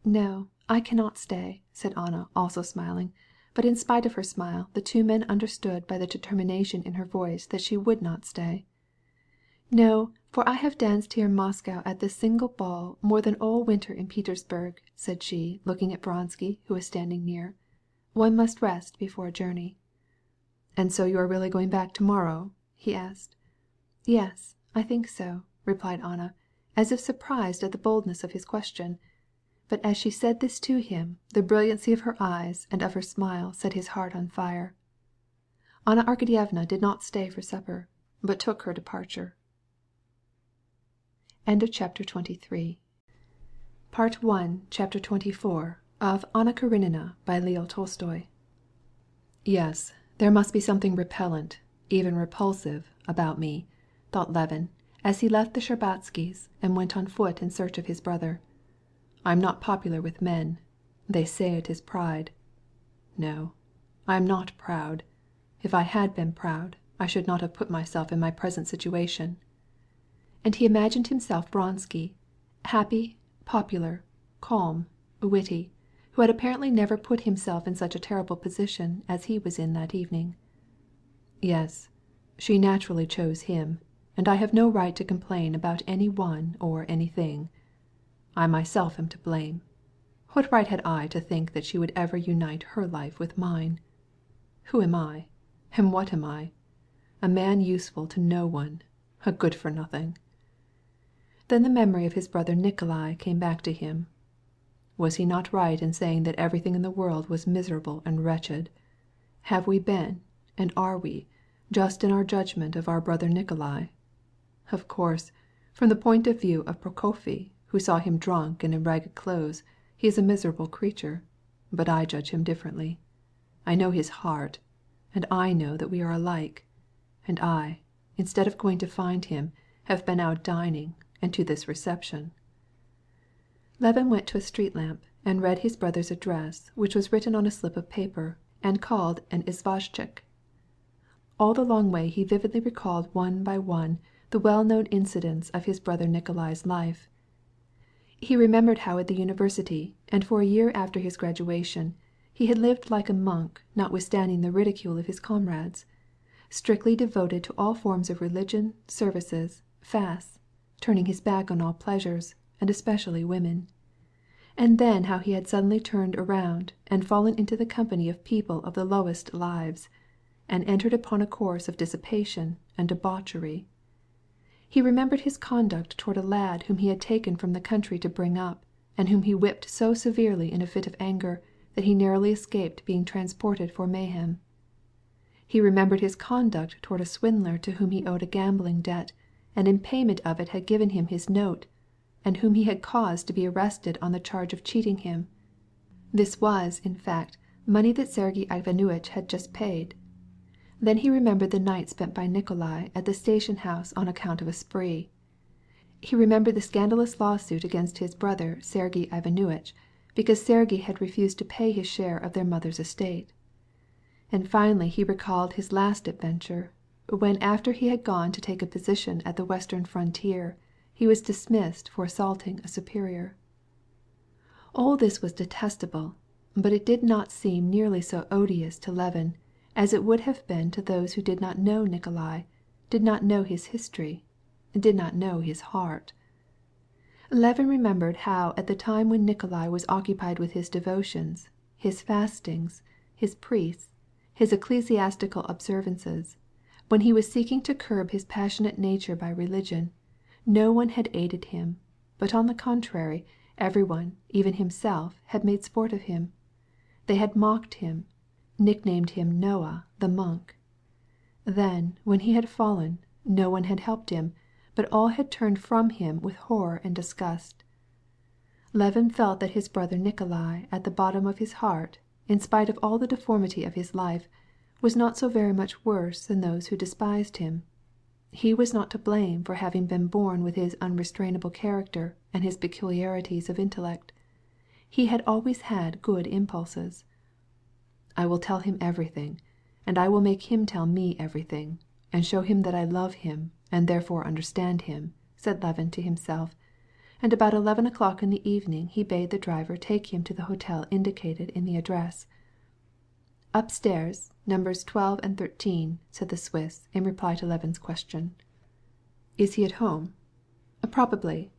"No, I cannot stay," said Anna, also smiling, but in spite of her smile the 2 men understood by the determination in her voice that she would not stay. "No, for I have danced here in Moscow at this single ball more than all winter in Petersburg," said she, looking at Vronsky, who was standing near. "One must rest before a journey." "And so you are really going back tomorrow?" he asked. "Yes, I think so," replied Anna, as if surprised at the boldness of his question. But as she said this to him, the brilliancy of her eyes and of her smile set his heart on fire. Anna Arkadyevna did not stay for supper, but took her departure. End of chapter 23. Part 1, chapter 24 of Anna Karenina by Leo Tolstoy. "Yes, there must be something repellent, even repulsive, about me," thought Levin, as he left the Shtcherbatskys and went on foot in search of his brother. "I am not popular with men. They say it is pride. No, I am not proud. If I had been proud, I should not have put myself in my present situation." And he imagined himself Vronsky, happy, popular, calm, witty, who had apparently never put himself in such a terrible position as he was in that evening. Yes, she naturally chose him, and I have no right to complain about any one or anything. I myself am to blame. What right had I to think that she would ever unite her life with mine? Who am I? And what am I? A man useful to no one, a good-for-nothing. Then the memory of his brother Nikolai came back to him. Was he not right in saying that everything in the world was miserable and wretched? Have we been, and are we, just in our judgment of our brother Nikolai? Of course, from the point of view of Prokofy, who saw him drunk and in ragged clothes, he is a miserable creature, but I judge him differently. I know his heart, and I know that we are alike, and I, instead of going to find him, have been out dining, and to this reception. Levin went to a street lamp and read his brother's address, which was written on a slip of paper and called an izvozchik. All the long way he vividly recalled one by one the well-known incidents of his brother Nikolai's life. He remembered how at the university, and for a year after his graduation, he had lived like a monk, notwithstanding the ridicule of his comrades, strictly devoted to all forms of religion, services, fasts, turning his back on all pleasures, and especially women. And then how he had suddenly turned around and fallen into the company of people of the lowest lives, and entered upon a course of dissipation and debauchery. He remembered his conduct toward a lad whom he had taken from the country to bring up, and whom he whipped so severely in a fit of anger that he narrowly escaped being transported for mayhem. He remembered his conduct toward a swindler to whom he owed a gambling debt, and in payment of it had given him his note, and whom he had caused to be arrested on the charge of cheating him. This was, in fact, money that Sergei Ivanovitch had just paid. Then he remembered the night spent by Nikolai at the station house on account of a spree. He remembered the scandalous lawsuit against his brother Sergei Ivanovitch because Sergei had refused to pay his share of their mother's estate. And finally he recalled his last adventure, when after he had gone to take a position at the western frontier, he was dismissed for assaulting a superior. All this was detestable, but it did not seem nearly so odious to Levin as it would have been to those who did not know Nikolai, did not know his history, did not know his heart. Levin remembered how at the time when Nikolai was occupied with his devotions, his fastings, his priests, his ecclesiastical observances, when he was seeking to curb his passionate nature by religion, no one had aided him, but on the contrary, everyone, even himself, had made sport of him. They had mocked him, nicknamed him Noah, the monk. Then, when he had fallen, no one had helped him, but all had turned from him with horror and disgust. Levin felt that his brother Nikolai at the bottom of his heart, in spite of all the deformity of his life, was not so very much worse than those who despised him. He was not to blame for having been born with his unrestrainable character and his peculiarities of intellect. He had always had good impulses. "I will tell him everything, and I will make him tell me everything, and show him that I love him, and therefore understand him," said Levin to himself, and about 11 o'clock in the evening he bade the driver take him to the hotel indicated in the address. "Upstairs, numbers 12 and 13, said the Swiss in reply to Levin's question. "Is he at home?" "Probably."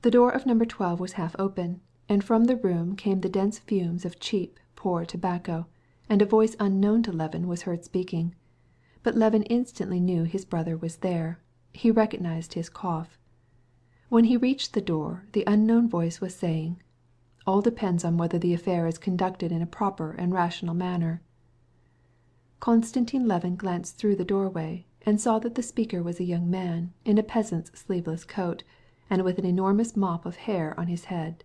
The door of number 12 was half open, and from the room came the dense fumes of cheap, poor tobacco, and a voice unknown to Levin was heard speaking. But Levin instantly knew his brother was there. He recognized his cough. When he reached the door, the unknown voice was saying, "All depends on whether the affair is conducted in a proper and rational manner." Konstantin Levin glanced through the doorway and saw that the speaker was a young man in a peasant's sleeveless coat and with an enormous mop of hair on his head.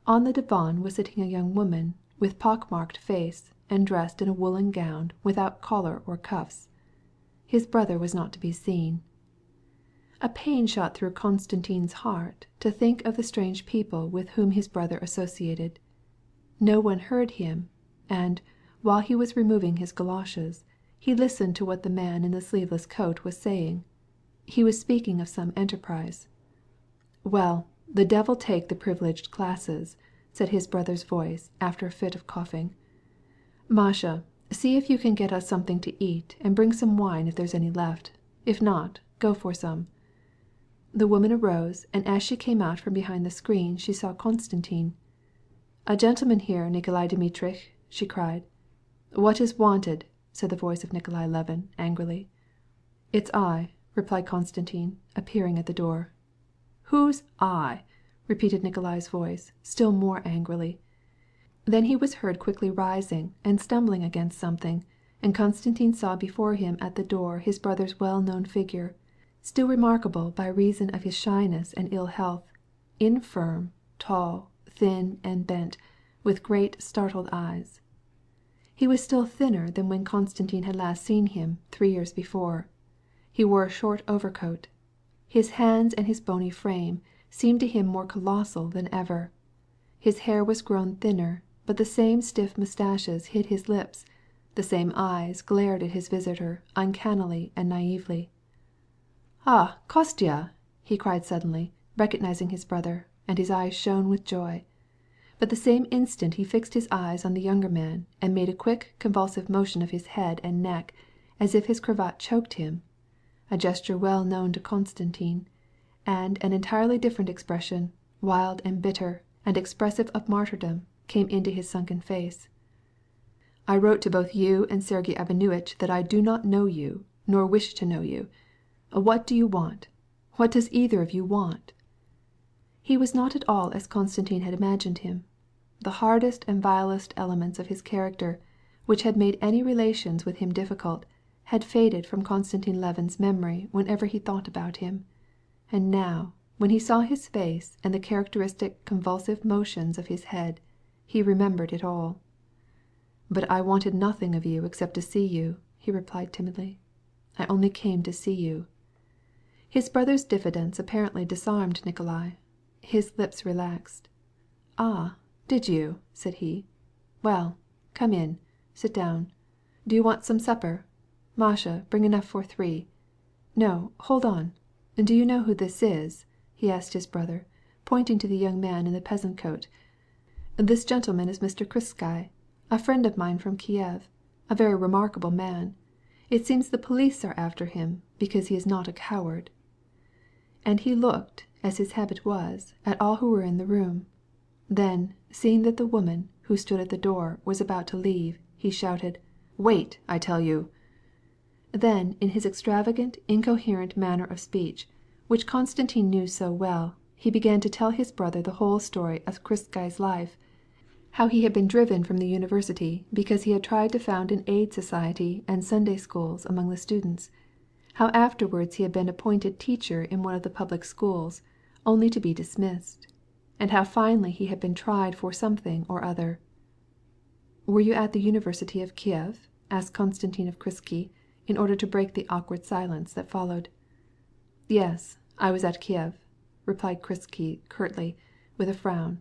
On the divan was sitting a young woman with pock-marked face and dressed in a woolen gown without collar or cuffs. His brother was not to be seen. A pain shot through Konstantin's heart to think of the strange people with whom his brother associated. No one heard him, and, while he was removing his goloshes, he listened to what the man in the sleeveless coat was saying. He was speaking of some enterprise. "Well, the devil take the privileged classes," said his brother's voice after a fit of coughing. "Masha, see if you can get us something to eat and bring some wine if there's any left. If not, go for some." The woman arose, and as she came out from behind the screen she saw Konstantin. "A gentleman here, Nikolai Dmitrich," she cried. "What is wanted?" said the voice of Nikolai Levin angrily. "It's I," replied Konstantin, appearing at the door. "Who's I?" repeated Nikolai's voice, still more angrily. Then he was heard quickly rising and stumbling against something, and Konstantin saw before him at the door his brother's well-known figure, still remarkable by reason of his shyness and ill health, infirm, tall, thin, and bent, with great startled eyes. He was still thinner than when Konstantin had last seen him 3 years before. He wore a short overcoat. His hands and his bony frame seemed to him more colossal than ever. His hair was grown thinner, but the same stiff moustaches hid his lips, the same eyes glared at his visitor uncannily and naively. "Ah, Kostya!" he cried suddenly, recognizing his brother, and his eyes shone with joy. But the same instant he fixed his eyes on the younger man and made a quick convulsive motion of his head and neck, as if his cravat choked him, a gesture well known to Konstantin, and an entirely different expression, wild and bitter and expressive of martyrdom, came into his sunken face. "I wrote to both you and Sergey Ivanovitch that I do not know you, nor wish to know you. What do you want? What does either of you want?" He was not at all as Konstantin had imagined him. The hardest and vilest elements of his character, which had made any relations with him difficult, had faded from Konstantin Levin's memory whenever he thought about him. And now, when he saw his face and the characteristic convulsive motions of his head, he remembered it all. "But I wanted nothing of you except to see you," he replied timidly. "I only came to see you." His brother's diffidence apparently disarmed Nikolai. His lips relaxed. "Ah, did you?" said he. "Well, come in. Sit down. Do you want some supper? Masha, bring enough for 3. No, hold on. Do you know who this is?" he asked his brother, pointing to the young man in the peasant coat. "This gentleman is Mr. Kritsky, a friend of mine from Kiev, a very remarkable man. It seems the police are after him because he is not a coward." And he looked, as his habit was, at all who were in the room. Then, seeing that the woman, who stood at the door, was about to leave, he shouted, "Wait, I tell you!" Then, in his extravagant, incoherent manner of speech, which Konstantin knew so well, he began to tell his brother the whole story of Kritsky's life, how he had been driven from the university because he had tried to found an aid society and Sunday schools among the students, how afterwards he had been appointed teacher in one of the public schools, only to be dismissed, and how finally he had been tried for something or other. "Were you at the University of Kiev?" asked Konstantin of Kritsky, in order to break the awkward silence that followed. "Yes, I was at Kiev," replied Kritsky curtly, with a frown.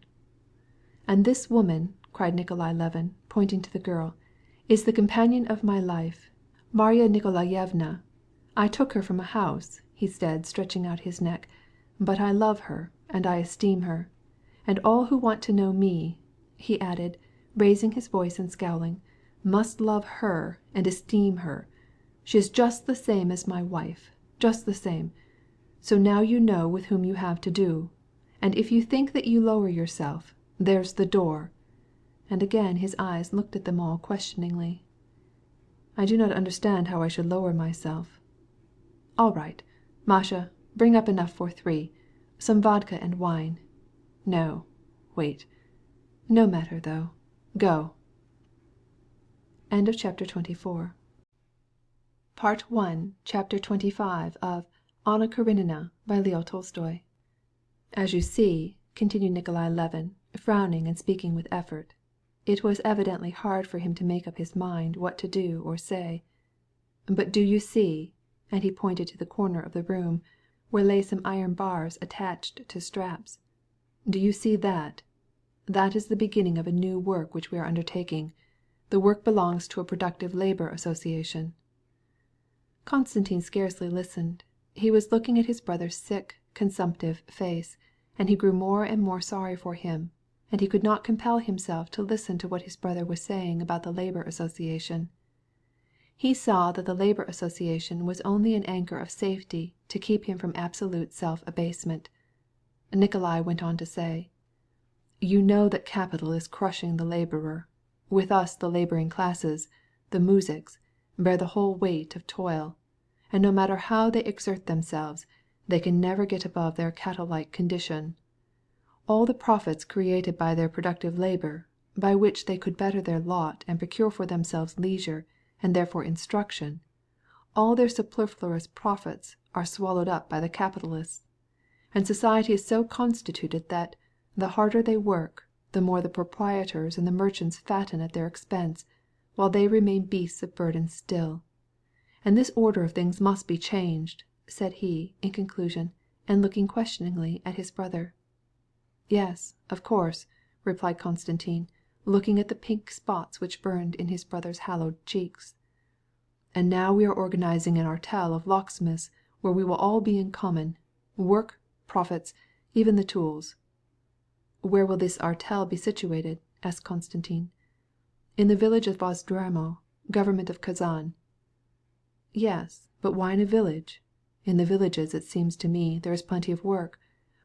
"And this woman," cried Nikolai Levin, pointing to the girl, "is the companion of my life, Marya Nikolaevna. I took her from a house," he said, stretching out his neck, "but I love her and I esteem her. And all who want to know me," he added, raising his voice and scowling, "must love her and esteem her. She is just the same as my wife, just the same. So now you know with whom you have to do. And if you think that you lower yourself, there's the door." And again his eyes looked at them all questioningly. "I do not understand how I should lower myself." "All right. Masha, bring up enough for 3. Some vodka and wine. No, wait. No matter, though. Go." End of chapter 24. Part 1, Chapter 25 of Anna Karenina by Leo Tolstoy. "As you see," continued Nikolai Levin, frowning and speaking with effort. It was evidently hard for him to make up his mind what to do or say. "But do you see?" and he pointed to the corner of the room, where lay some iron bars attached to straps. "Do you see that? That is the beginning of a new work which we are undertaking. The work belongs to a productive labor association." Konstantin scarcely listened. He was looking at his brother's sick, consumptive face, and he grew more and more sorry for him, and he could not compel himself to listen to what his brother was saying about the labor association. He saw that the labor association was only an anchor of safety to keep him from absolute self-abasement. Nikolai went on to say, "You know that capital is crushing the laborer. With us the laboring classes, the muzhiks, bear the whole weight of toil, and no matter how they exert themselves, they can never get above their cattle-like condition. All the profits created by their productive labor, by which they could better their lot and procure for themselves leisure and therefore instruction, all their superfluous profits are swallowed up by the capitalists. And society is so constituted that, the harder they work, the more the proprietors and the merchants fatten at their expense, while they remain beasts of burden still. And this order of things must be changed," said he, in conclusion, and looking questioningly at his brother. "Yes, of course," replied Konstantin, looking at the pink spots which burned in his brother's hallowed cheeks. "And now we are organizing an artel of locksmiths where we will all be in common. Work, profits, even the tools." "Where will this artel be situated?" asked Konstantin. "In the village of Vozdremo, government of Kazan." "Yes, but why in a village? In the villages, it seems to me, there is plenty of work.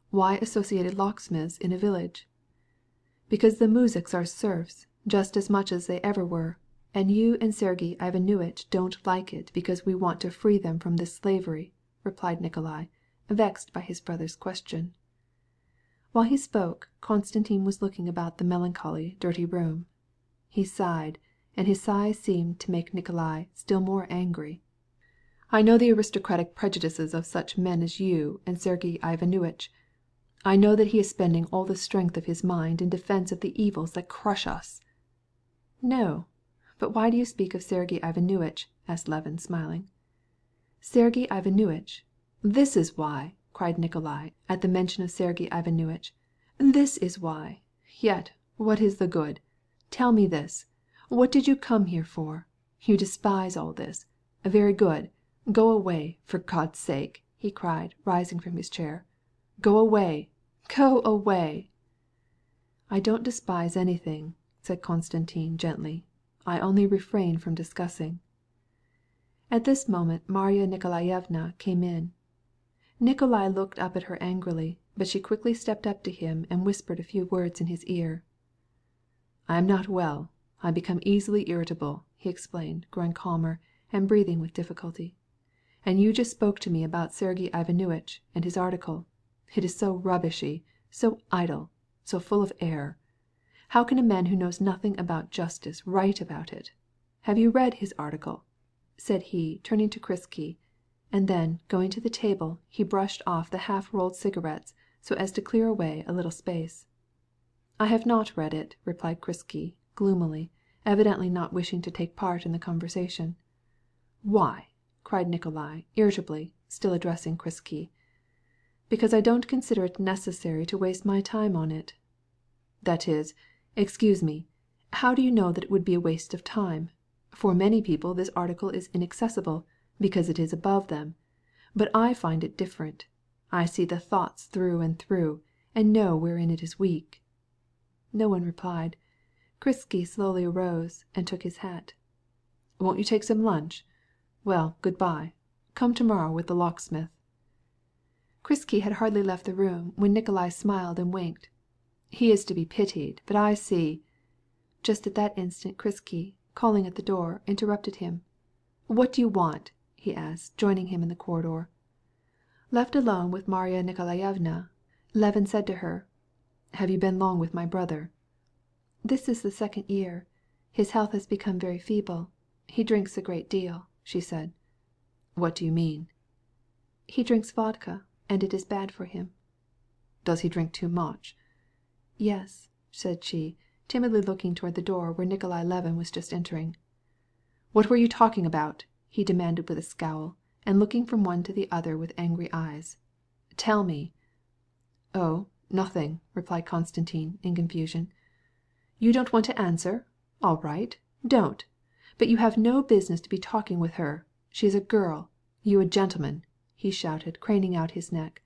Why associated locksmiths in a village?" "Because the muzhiks are serfs, just as much as they ever were, and you and Sergey Ivanovitch don't like it because we want to free them from this slavery," replied Nikolai, vexed by his brother's question. While he spoke, Konstantin was looking about the melancholy, dirty room. He sighed, and his sigh seemed to make Nikolai still more angry. "I know the aristocratic prejudices of such men as you and Sergey Ivanovitch. I know that he is spending all the strength of his mind in defense of the evils that crush us." "No, but why do you speak of Sergey Ivanovitch?" asked Levin, smiling. "Sergey Ivanovitch! This is why!" cried Nikolai at the mention of Sergey Ivanovitch. "This is why! Yet what is the good? Tell me this. What did you come here for? You despise all this. Very good. Go away, for God's sake!" he cried, rising from his chair. "Go away! Go away!" "I don't despise anything," said Konstantin gently. "I only refrain from discussing." At this moment Marya Nikolaevna came in. Nikolai looked up at her angrily, but she quickly stepped up to him and whispered a few words in his ear. "I am not well. I become easily irritable," he explained, growing calmer and breathing with difficulty. "And you just spoke to me about Sergey Ivanovitch and his article. It is so rubbishy, so idle, so full of error. How can a man who knows nothing about justice write about it? Have you read his article?" said he, turning to Krisky, and then, going to the table, he brushed off the half-rolled cigarettes so as to clear away a little space. "I have not read it," replied Krisky, gloomily, evidently not wishing to take part in the conversation. "Why?" cried Nikolai, irritably, still addressing Krisky. "Because I don't consider it necessary to waste my time on it." "That is, excuse me, how do you know that it would be a waste of time? For many people this article is inaccessible, because it is above them. But I find it different. I see the thoughts through and through, and know wherein it is weak." No one replied. Krisky slowly arose and took his hat. "Won't you take some lunch? Well, good-bye. Come tomorrow with the locksmith." Krisky had hardly left the room when Nikolai smiled and winked. "He is to be pitied, but I see—" Just at that instant Krisky, calling at the door, interrupted him. "What do you want?" he asked, joining him in the corridor. Left alone with Marya Nikolaevna, Levin said to her, "Have you been long with my brother?" "This is the second year. His health has become very feeble. He drinks a great deal," she said. "What do you mean?" "He drinks vodka, and it is bad for him." "Does he drink too much?" "Yes," said she, timidly looking toward the door where Nikolai Levin was just entering. "What were you talking about?" he demanded with a scowl, and looking from one to the other with angry eyes. "Tell me." "Oh, nothing," replied Konstantin in confusion. "You don't want to answer? All right, don't. But you have no business to be talking with her. She is a girl. You a gentleman," he shouted, craning out his neck.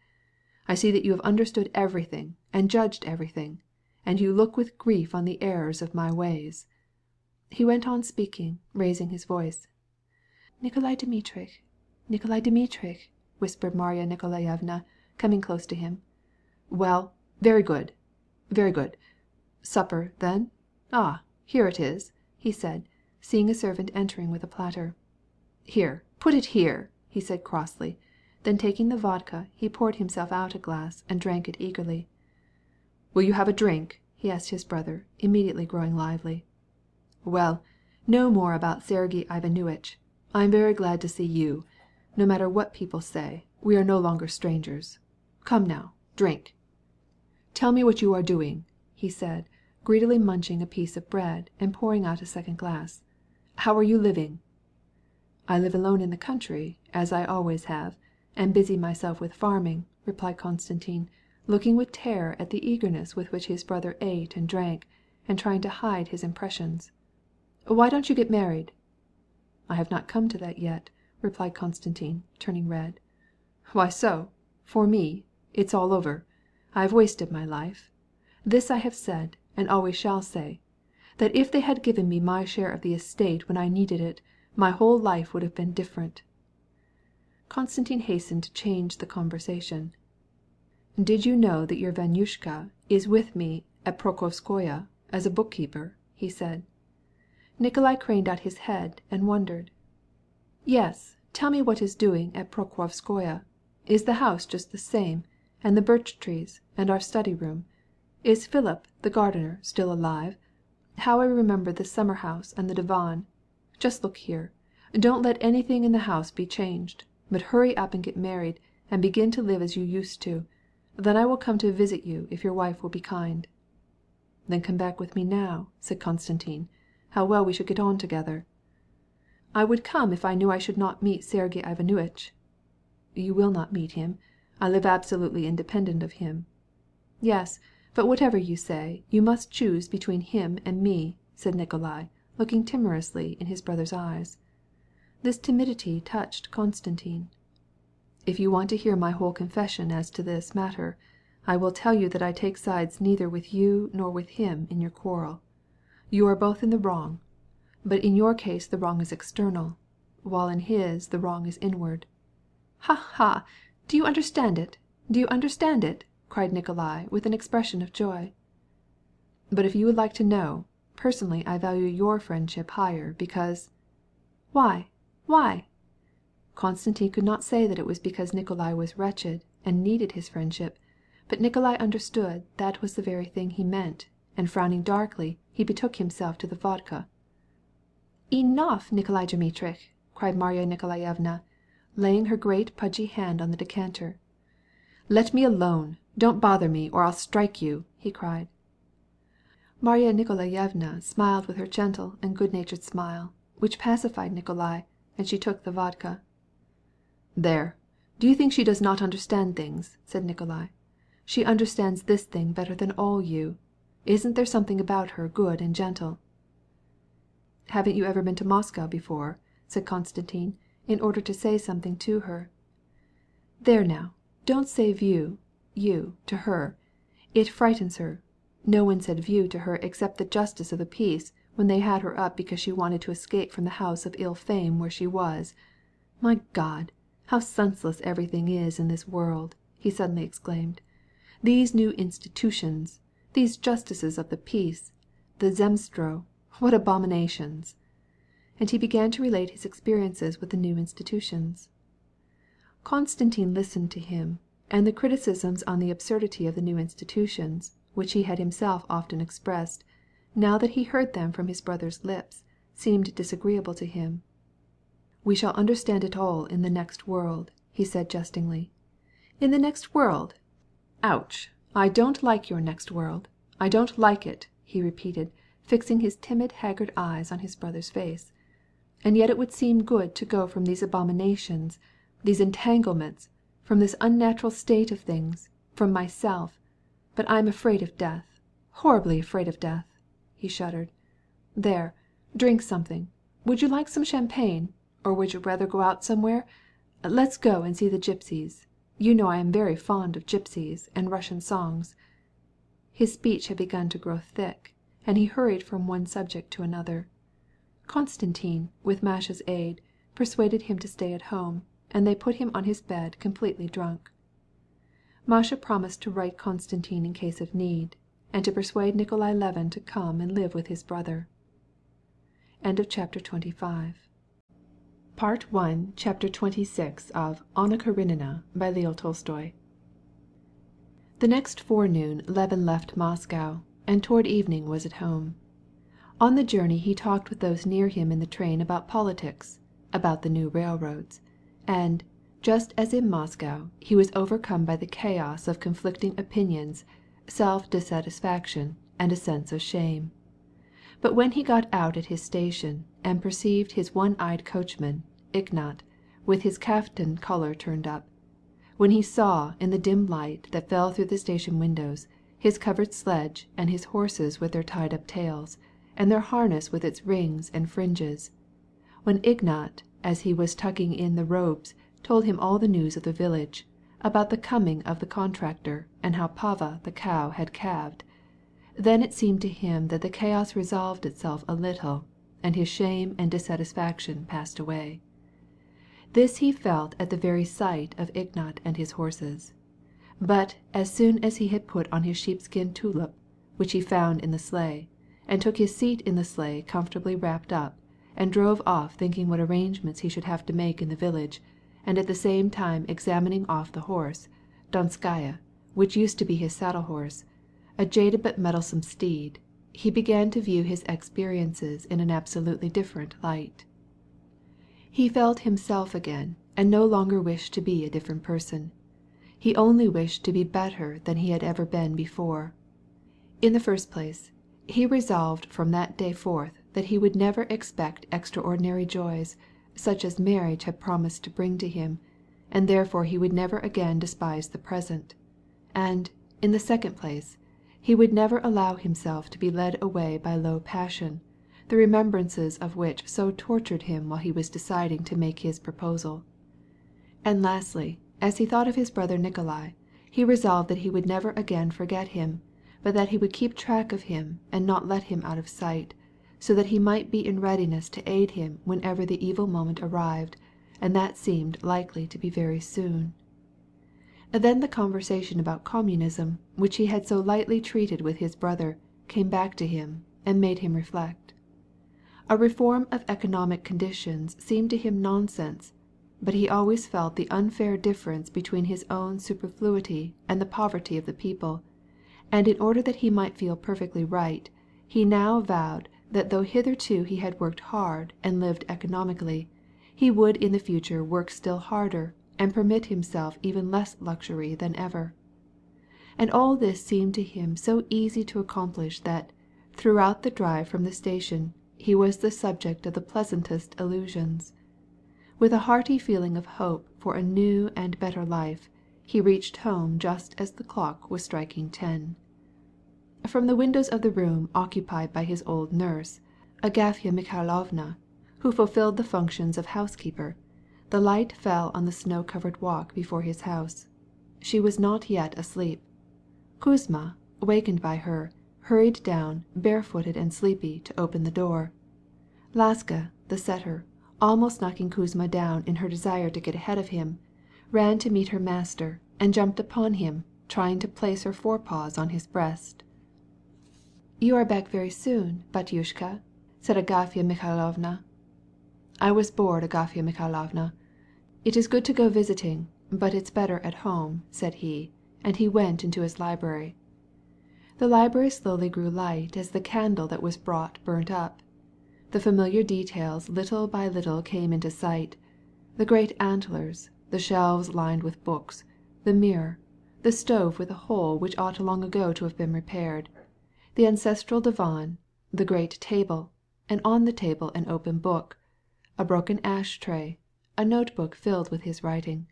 "I see that you have understood everything and judged everything, and you look with grief on the errors of my ways." He went on speaking, raising his voice. "Nikolai Dmitritch, Nikolai Dmitritch," whispered Marya Nikolaevna, coming close to him. "Well, very good, very good. Supper, then? Ah, here it is," he said, seeing a servant entering with a platter. "Here, put it here," he said crossly. Then taking the vodka, he poured himself out a glass and drank it eagerly. "Will you have a drink?" he asked his brother, immediately growing lively. "Well, no more about Sergey Ivanovitch. I am very glad to see you. No matter what people say, we are no longer strangers. Come now, drink. Tell me what you are doing," he said, greedily munching a piece of bread and pouring out a second glass. "How are you living?" "I live alone in the country, as I always have, and busy myself with farming, replied Konstantin, looking with terror at the eagerness with which his brother ate and drank, and trying to hide his impressions. "Why don't you get married?" "I have not come to that yet," replied Konstantin, turning red. "Why so? For me? It's all over. I have wasted my life. This I have said, and always shall say, that if they had given me my share of the estate when I needed it, my whole life would have been different." Konstantin hastened to change the conversation. "Did you know that your Vanyushka is with me at Pokrovskoye as a bookkeeper?" he said. Nikolai craned out his head and wondered. "Yes, tell me what is doing at Pokrovskoye. Is the house just the same, and the birch trees, and our study room? Is Philip, the gardener, still alive? How I remember the summer house and the divan. Just look here. Don't let anything in the house be changed, but hurry up and get married, and begin to live as you used to. Then I will come to visit you if your wife will be kind." "Then come back with me now," said Konstantin. "How well we should get on together." "I would come if I knew I should not meet Sergey Ivanovitch." "You will not meet him. I live absolutely independent of him." "Yes, but whatever you say, you must choose between him and me," said Nikolai, looking timorously in his brother's eyes. This timidity touched Konstantin. "If you want to hear my whole confession as to this matter, I will tell you that I take sides neither with you nor with him in your quarrel. You are both in the wrong, but in your case the wrong is external, while in his the wrong is inward." "Ha, ha! Do you understand it? Do you understand it?" cried Nikolai with an expression of joy. "But if you would like to know, personally I value your friendship higher because—" "Why? Why?" Konstantin could not say that it was because Nikolai was wretched and needed his friendship, but Nikolai understood that was the very thing he meant, and frowning darkly, he betook himself to the vodka. "Enough, Nikolai Dmitrich!" cried Marya Nikolaevna, laying her great pudgy hand on the decanter. "Let me alone! Don't bother me, or I'll strike you!" he cried. Marya Nikolaevna smiled with her gentle and good-natured smile, which pacified Nikolai, and she took the vodka. "There! Do you think she does not understand things?" said Nikolai. "She understands this thing better than all you. Isn't there something about her good and gentle?" "Haven't you ever been to Moscow before?" said Konstantin, in order to say something to her. "There now, don't say you, to her. It frightens her. No one said view to her except the justice of the peace when they had her up because she wanted to escape from the house of ill fame where she was. My God, how senseless everything is in this world!" he suddenly exclaimed. "These new institutions, these justices of the peace, the zemstvo, what abominations!" And he began to relate his experiences with the new institutions. Konstantin listened to him, and the criticisms on the absurdity of the new institutions, which he had himself often expressed, now that he heard them from his brother's lips, seemed disagreeable to him. "We shall understand it all in the next world," he said jestingly. "In the next world? Ouch! I don't like your next world. I don't like it," he repeated, fixing his timid, haggard eyes on his brother's face. "And yet it would seem good to go from these abominations, these entanglements, from this unnatural state of things, from myself. But I'm afraid of death, horribly afraid of death." He shuddered. "There, drink something. Would you like some champagne? Or would you rather go out somewhere? Let's go and see the gypsies. You know I am very fond of gypsies and Russian songs." His speech had begun to grow thick, and he hurried from one subject to another. Konstantin, with Masha's aid, persuaded him to stay at home, and they put him on his bed completely drunk. Masha promised to write Konstantin in case of need, and to persuade Nikolai Levin to come and live with his brother. Chapter 25. Part 1, Chapter 26 of Anna Karenina by Leo Tolstoy. The next forenoon Levin left Moscow, and toward evening was at home. On the journey he talked with those near him in the train about politics, about the new railroads, and, just as in Moscow, he was overcome by the chaos of conflicting opinions, self-dissatisfaction, and a sense of shame. But when he got out at his station and perceived his one-eyed coachman, Ignat, with his kaftan collar turned up, when he saw in the dim light that fell through the station windows his covered sledge and his horses with their tied-up tails, and their harness with its rings and fringes, when Ignat, as he was tucking in the ropes, told him all the news of the village, about the coming of the contractor, and how Pava the cow had calved, then it seemed to him that the chaos resolved itself a little, and his shame and dissatisfaction passed away. This he felt at the very sight of Ignat and his horses. But as soon as he had put on his sheepskin tulip, which he found in the sleigh, and took his seat in the sleigh comfortably wrapped up, and drove off thinking what arrangements he should have to make in the village, and at the same time examining off the horse, Donskaya, which used to be his saddle horse, a jaded but mettlesome steed, he began to view his experiences in an absolutely different light. He felt himself again, and no longer wished to be a different person. He only wished to be better than he had ever been before. In the first place, he resolved from that day forth that he would never expect extraordinary joys, such as marriage had promised to bring to him, and therefore he would never again despise the present. And, in the second place, he would never allow himself to be led away by low passion, the remembrances of which so tortured him while he was deciding to make his proposal. And lastly, as he thought of his brother Nikolai, he resolved that he would never again forget him, but that he would keep track of him and not let him out of sight, so that he might be in readiness to aid him whenever the evil moment arrived, and that seemed likely to be very soon. Then the conversation about communism, which he had so lightly treated with his brother, came back to him, and made him reflect. A reform of economic conditions seemed to him nonsense, but he always felt the unfair difference between his own superfluity and the poverty of the people, and in order that he might feel perfectly right, he now vowed that though hitherto he had worked hard and lived economically, he would in the future work still harder and permit himself even less luxury than ever. And all this seemed to him so easy to accomplish that, throughout the drive from the station, he was the subject of the pleasantest illusions. With a hearty feeling of hope for a new and better life, he reached home just as the clock was striking 10. From the windows of the room occupied by his old nurse, Agafya Mikhailovna, who fulfilled the functions of housekeeper, the light fell on the snow-covered walk before his house. She was not yet asleep. Kuzma, wakened by her, hurried down, barefooted and sleepy, to open the door. Laska, the setter, almost knocking Kuzma down in her desire to get ahead of him, ran to meet her master, and jumped upon him, trying to place her forepaws on his breast. "You are back very soon, Batyushka," said Agafya Mikhailovna. "I was bored, Agafya Mikhailovna. It is good to go visiting, but it's better at home," said he, and he went into his library. The library slowly grew light as the candle that was brought burnt up. The familiar details little by little came into sight: the great antlers, the shelves lined with books, the mirror, the stove with a hole which ought long ago to have been repaired, the ancestral divan, the great table, and on the table an open book, a broken ash-tray, a notebook filled with his writing.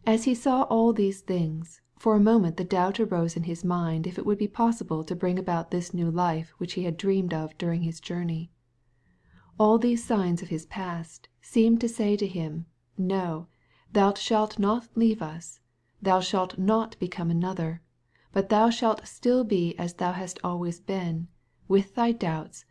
As he saw all these things, for a moment the doubt arose in his mind if it would be possible to bring about this new life which he had dreamed of during his journey. All these signs of his past seemed to say to him, "No, thou shalt not leave us, thou shalt not become another, but thou shalt still be as thou hast always been, with thy doubts,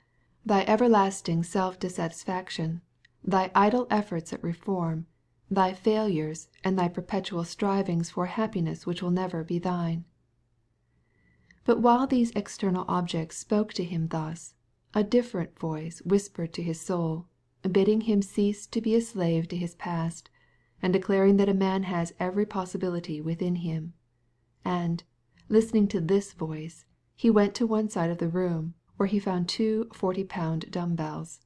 thy everlasting self-dissatisfaction, thy idle efforts at reform, thy failures, and thy perpetual strivings for happiness which will never be thine." But while these external objects spoke to him thus, a different voice whispered to his soul, bidding him cease to be a slave to his past, and declaring that a man has every possibility within him. And, listening to this voice, he went to one side of the room, where he found 2 40-pound dumb-bells,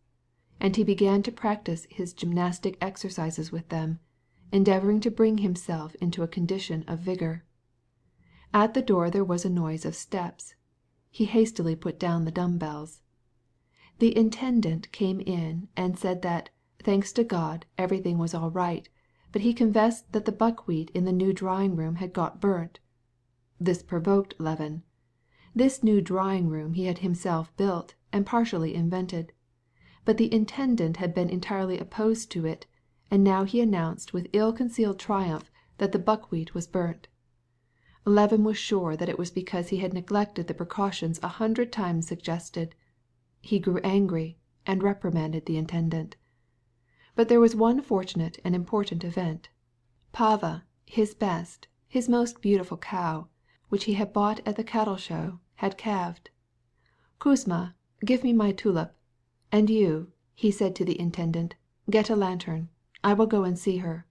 and he began to practice his gymnastic exercises with them, endeavoring to bring himself into a condition of vigor. At the door there was a noise of steps. He hastily put down the dumb-bells. The intendant came in and said that, thanks to God, everything was all right, but he confessed that the buckwheat in the new drawing-room had got burnt. This provoked Levin. This new drawing-room he had himself built and partially invented. But the intendant had been entirely opposed to it, and now he announced with ill-concealed triumph that the buckwheat was burnt. Levin was sure that it was because he had neglected the precautions 100 times suggested. He grew angry and reprimanded the intendant. But there was one fortunate and important event. Pava, his best, his most beautiful cow, which he had bought at the cattle show, had calved. "Kuzma, give me my tulip. And you," he said to the intendant, "get a lantern. I will go and see her."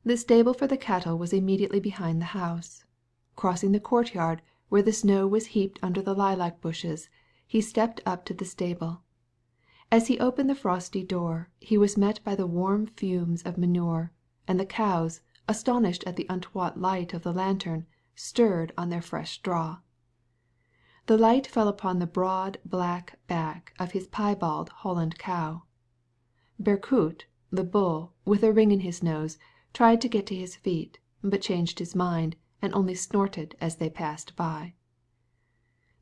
The stable for the cattle was immediately behind the house. Crossing the courtyard, where the snow was heaped under the lilac bushes, he stepped up to the stable. As he opened the frosty door, he was met by the warm fumes of manure, and the cows, astonished at the untaught light of the lantern, stirred on their fresh straw. The light fell upon the broad black back of his piebald Holland cow. Berkut, the bull, with a ring in his nose, tried to get to his feet, but changed his mind, and only snorted as they passed by.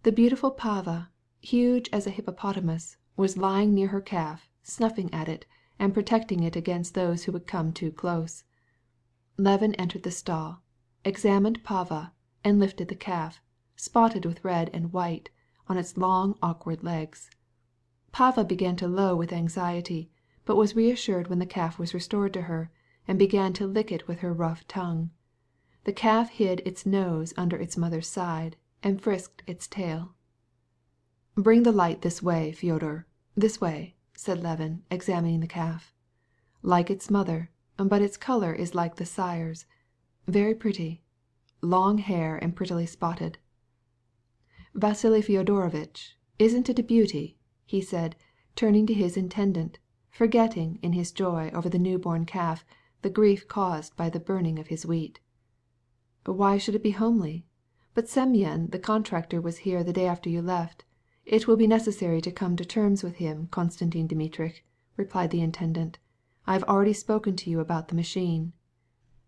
The beautiful Pava, huge as a hippopotamus, was lying near her calf, snuffing at it, and protecting it against those who would come too close. Levin entered the stall, examined Pava, and lifted the calf, spotted with red and white, on its long awkward legs. Pava began to low with anxiety, but was reassured when the calf was restored to her, and began to lick it with her rough tongue. The calf hid its nose under its mother's side, and frisked its tail. "Bring the light this way, Fyodor, this way," said Levin, examining the calf. "Like its mother, but its color is like the sire's. Very pretty. Long hair and prettily spotted. Vasily Fyodorovitch, isn't it a beauty?" he said, turning to his intendant, forgetting in his joy over the newborn calf the grief caused by the burning of his wheat. "Why should it be homely? But Semyon the contractor was here the day after you left. It will be necessary to come to terms with him, Konstantin Dmitrich," replied the intendant. "I have already spoken to you about the machine."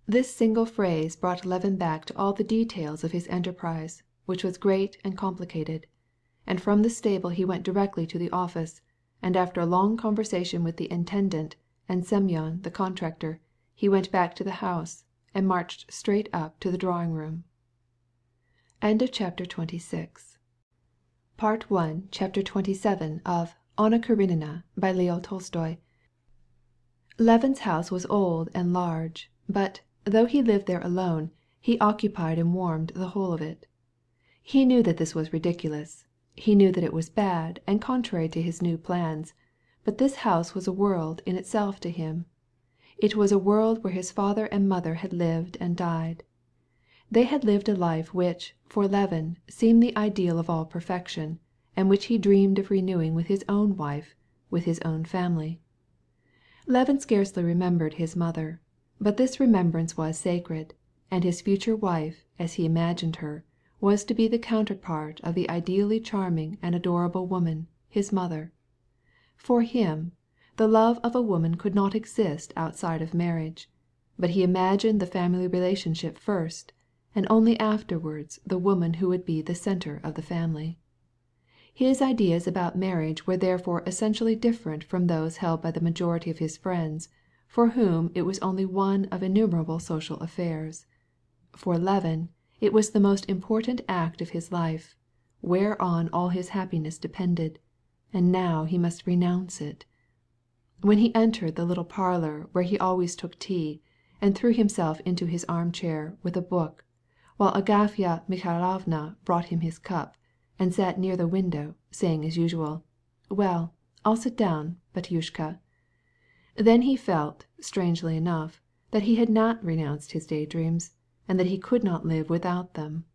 This single phrase brought Levin back to all the details of his enterprise, which was great and complicated. And from the stable he went directly to the office, and after a long conversation with the intendant and Semyon the contractor, he went back to the house, and marched straight up to the drawing-room. Chapter 27 of Anna Karenina by Leo Tolstoy. Levin's house was old and large, but, though he lived there alone, he occupied and warmed the whole of it. He knew that this was ridiculous. He knew that it was bad and contrary to his new plans, but this house was a world in itself to him. It was a world where his father and mother had lived and died. They had lived a life which, for Levin, seemed the ideal of all perfection, and which he dreamed of renewing with his own wife, with his own family. Levin scarcely remembered his mother, but this remembrance was sacred, and his future wife, as he imagined her, was to be the counterpart of the ideally charming and adorable woman, his mother. For him, the love of a woman could not exist outside of marriage, but he imagined the family relationship first, and only afterwards the woman who would be the center of the family. His ideas about marriage were therefore essentially different from those held by the majority of his friends, for whom it was only one of innumerable social affairs. For Levin, it was the most important act of his life, whereon all his happiness depended, and now he must renounce it. When he entered the little parlor where he always took tea, and threw himself into his armchair with a book, while Agafya Mikhailovna brought him his cup, and sat near the window, saying as usual, "Well, I'll sit down, Batyushka," then he felt, strangely enough, that he had not renounced his daydreams, and that he could not live without them.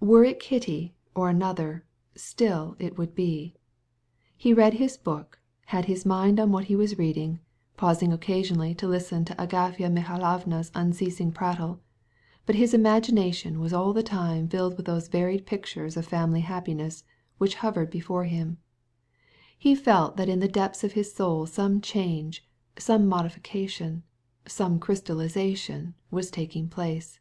Were it Kitty or another, still it would be. He read his book, had his mind on what he was reading, pausing occasionally to listen to Agafya Mikhailovna's unceasing prattle, but his imagination was all the time filled with those varied pictures of family happiness which hovered before him. He felt that in the depths of his soul some change, some modification, Some crystallization was taking place.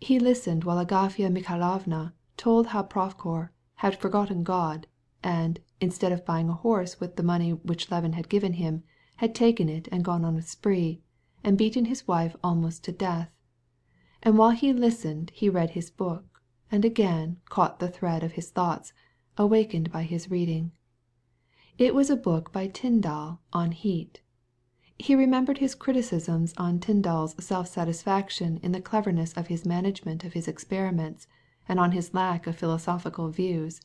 He listened while Agafya Mikhailovna told how Prokhor had forgotten God, and, instead of buying a horse with the money which Levin had given him, had taken it and gone on a spree, and beaten his wife almost to death. And while he listened he read his book, and again caught the thread of his thoughts, awakened by his reading. It was a book by Tyndall on heat. He remembered his criticisms on Tyndall's self-satisfaction in the cleverness of his management of his experiments and on his lack of philosophical views,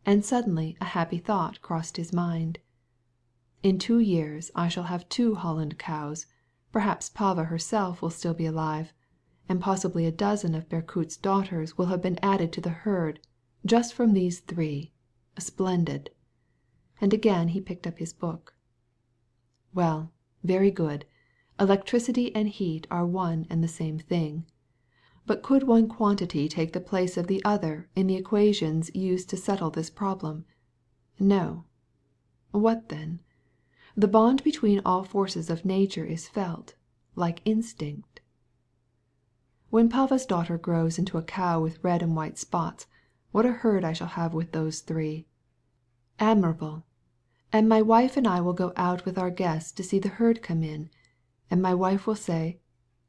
and suddenly a happy thought crossed his mind. In 2 years I shall have 2 Holland cows, perhaps Pava herself will still be alive, and possibly a dozen of Berkut's daughters will have been added to the herd, just from these 3. Splendid! And again he picked up his book. Well, very good. Electricity and heat are one and the same thing. But could one quantity take the place of the other in the equations used to settle this problem? No. What then? The bond between all forces of nature is felt, like instinct. When Pava's daughter grows into a cow with red and white spots, what a herd I shall have with those 3. Admirable! And my wife and I will go out with our guests to see the herd come in, and my wife will say,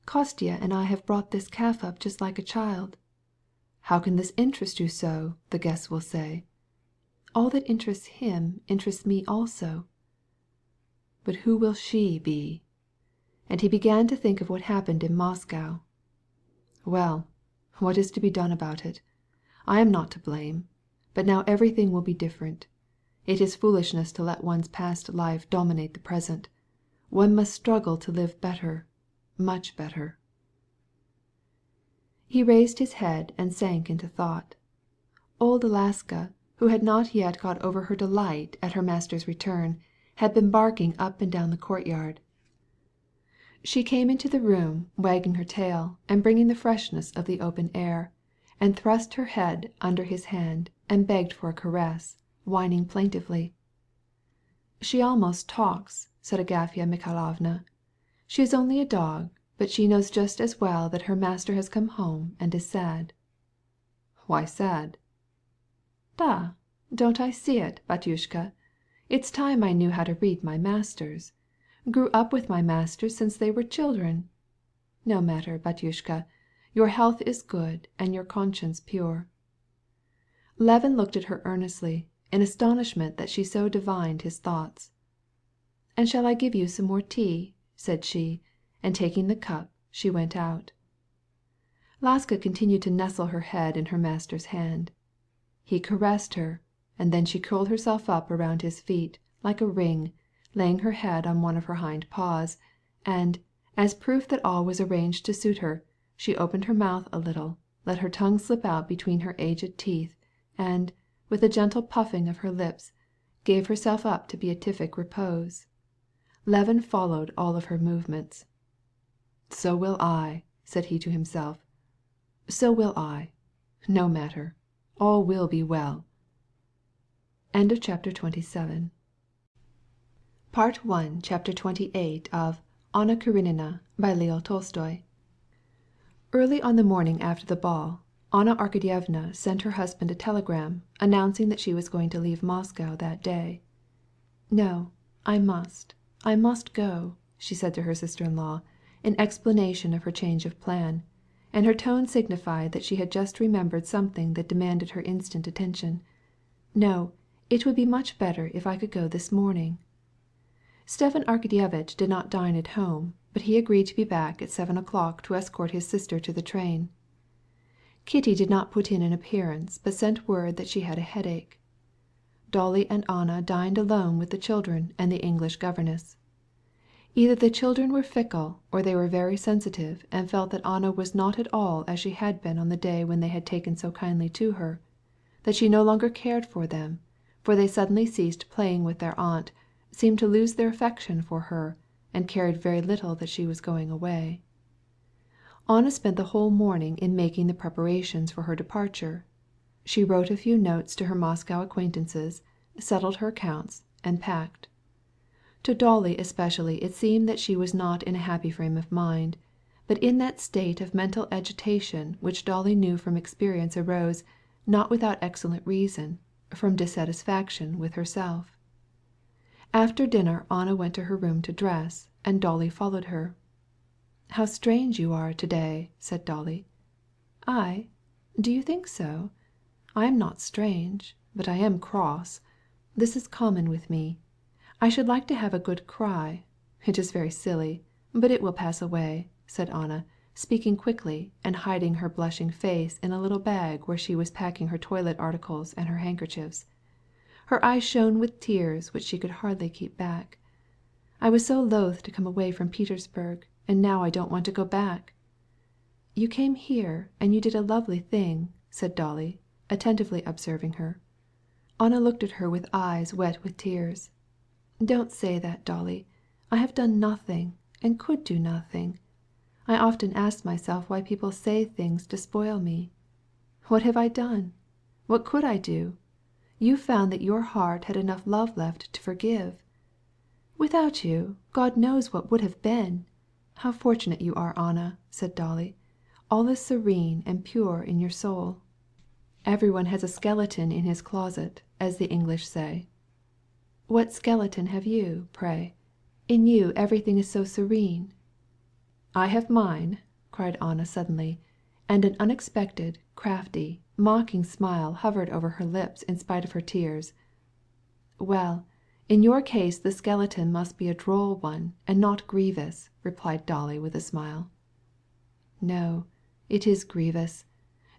"Kostya and I have brought this calf up just like a child." "How can this interest you so?" the guests will say. "All that interests him interests me also." But who will she be? And he began to think of what happened in Moscow. Well, what is to be done about it? I am not to blame, but now everything will be different. It is foolishness to let one's past life dominate the present. One must struggle to live better, much better. He raised his head and sank into thought. Old Alaska, who had not yet got over her delight at her master's return, had been barking up and down the courtyard. She came into the room, wagging her tail and bringing the freshness of the open air, and thrust her head under his hand and begged for a caress, whining plaintively. "She almost talks," said Agafya Mikhailovna. "She is only a dog, but she knows just as well that her master has come home and is sad." "Why sad?" "Da, don't I see it, Batyushka? It's time I knew how to read my masters. Grew up with my masters since they were children. No matter, Batyushka, your health is good and your conscience pure." Levin looked at her earnestly, in astonishment that she so divined his thoughts. "And shall I give you some more tea?" said she, and taking the cup, she went out. Laska continued to nestle her head in her master's hand. He caressed her, and then she curled herself up around his feet, like a ring, laying her head on one of her hind paws, and, as proof that all was arranged to suit her, she opened her mouth a little, let her tongue slip out between her aged teeth, and, with a gentle puffing of her lips, gave herself up to beatific repose. Levin followed all of her movements. "So will I," said he to himself. "So will I. No matter. All will be well." End of chapter 27. Part 1, chapter 28 of Anna Karenina by Leo Tolstoy. Early on the morning after the ball, Anna Arkadyevna sent her husband a telegram announcing that she was going to leave Moscow that day. "No, I must go," she said to her sister-in-law, in explanation of her change of plan, and her tone signified that she had just remembered something that demanded her instant attention. "No, it would be much better if I could go this morning." Stepan Arkadyevitch did not dine at home, but he agreed to be back at 7 o'clock to escort his sister to the train. Kitty did not put in an appearance, but sent word that she had a headache. Dolly and Anna dined alone with the children and the English governess. Either the children were fickle or they were very sensitive and felt that Anna was not at all as she had been on the day when they had taken so kindly to her, that she no longer cared for them, for they suddenly ceased playing with their aunt, seemed to lose their affection for her, and cared very little that she was going away. Anna spent the whole morning in making the preparations for her departure. She wrote a few notes to her Moscow acquaintances, settled her accounts, and packed. To Dolly especially it seemed that she was not in a happy frame of mind, but in that state of mental agitation which Dolly knew from experience arose, not without excellent reason, from dissatisfaction with herself. After dinner Anna went to her room to dress, and Dolly followed her. "How strange you are to-day," said Dolly. "I? Do you think so? I am not strange, but I am cross. This is common with me. I should like to have a good cry. It is very silly, but it will pass away," said Anna, speaking quickly, and hiding her blushing face in a little bag where she was packing her toilet articles and her handkerchiefs. Her eyes shone with tears which she could hardly keep back. "I was so loath to come away from Petersburg, and now I don't want to go back." "You came here, and you did a lovely thing," said Dolly, attentively observing her. Anna looked at her with eyes wet with tears. "Don't say that, Dolly. I have done nothing, and could do nothing. I often ask myself why people say things to spoil me. What have I done? What could I do? You found that your heart had enough love left to forgive. Without you, God knows what would have been. How fortunate you are, Anna," said Dolly. "All is serene and pure in your soul." "Everyone has a skeleton in his closet, as the English say." "What skeleton have you, pray? In you everything is so serene." "I have mine," cried Anna suddenly, and an unexpected, crafty, mocking smile hovered over her lips in spite of her tears. "Well, in your case the skeleton must be a droll one, and not grievous," replied Dolly with a smile. "No, it is grievous.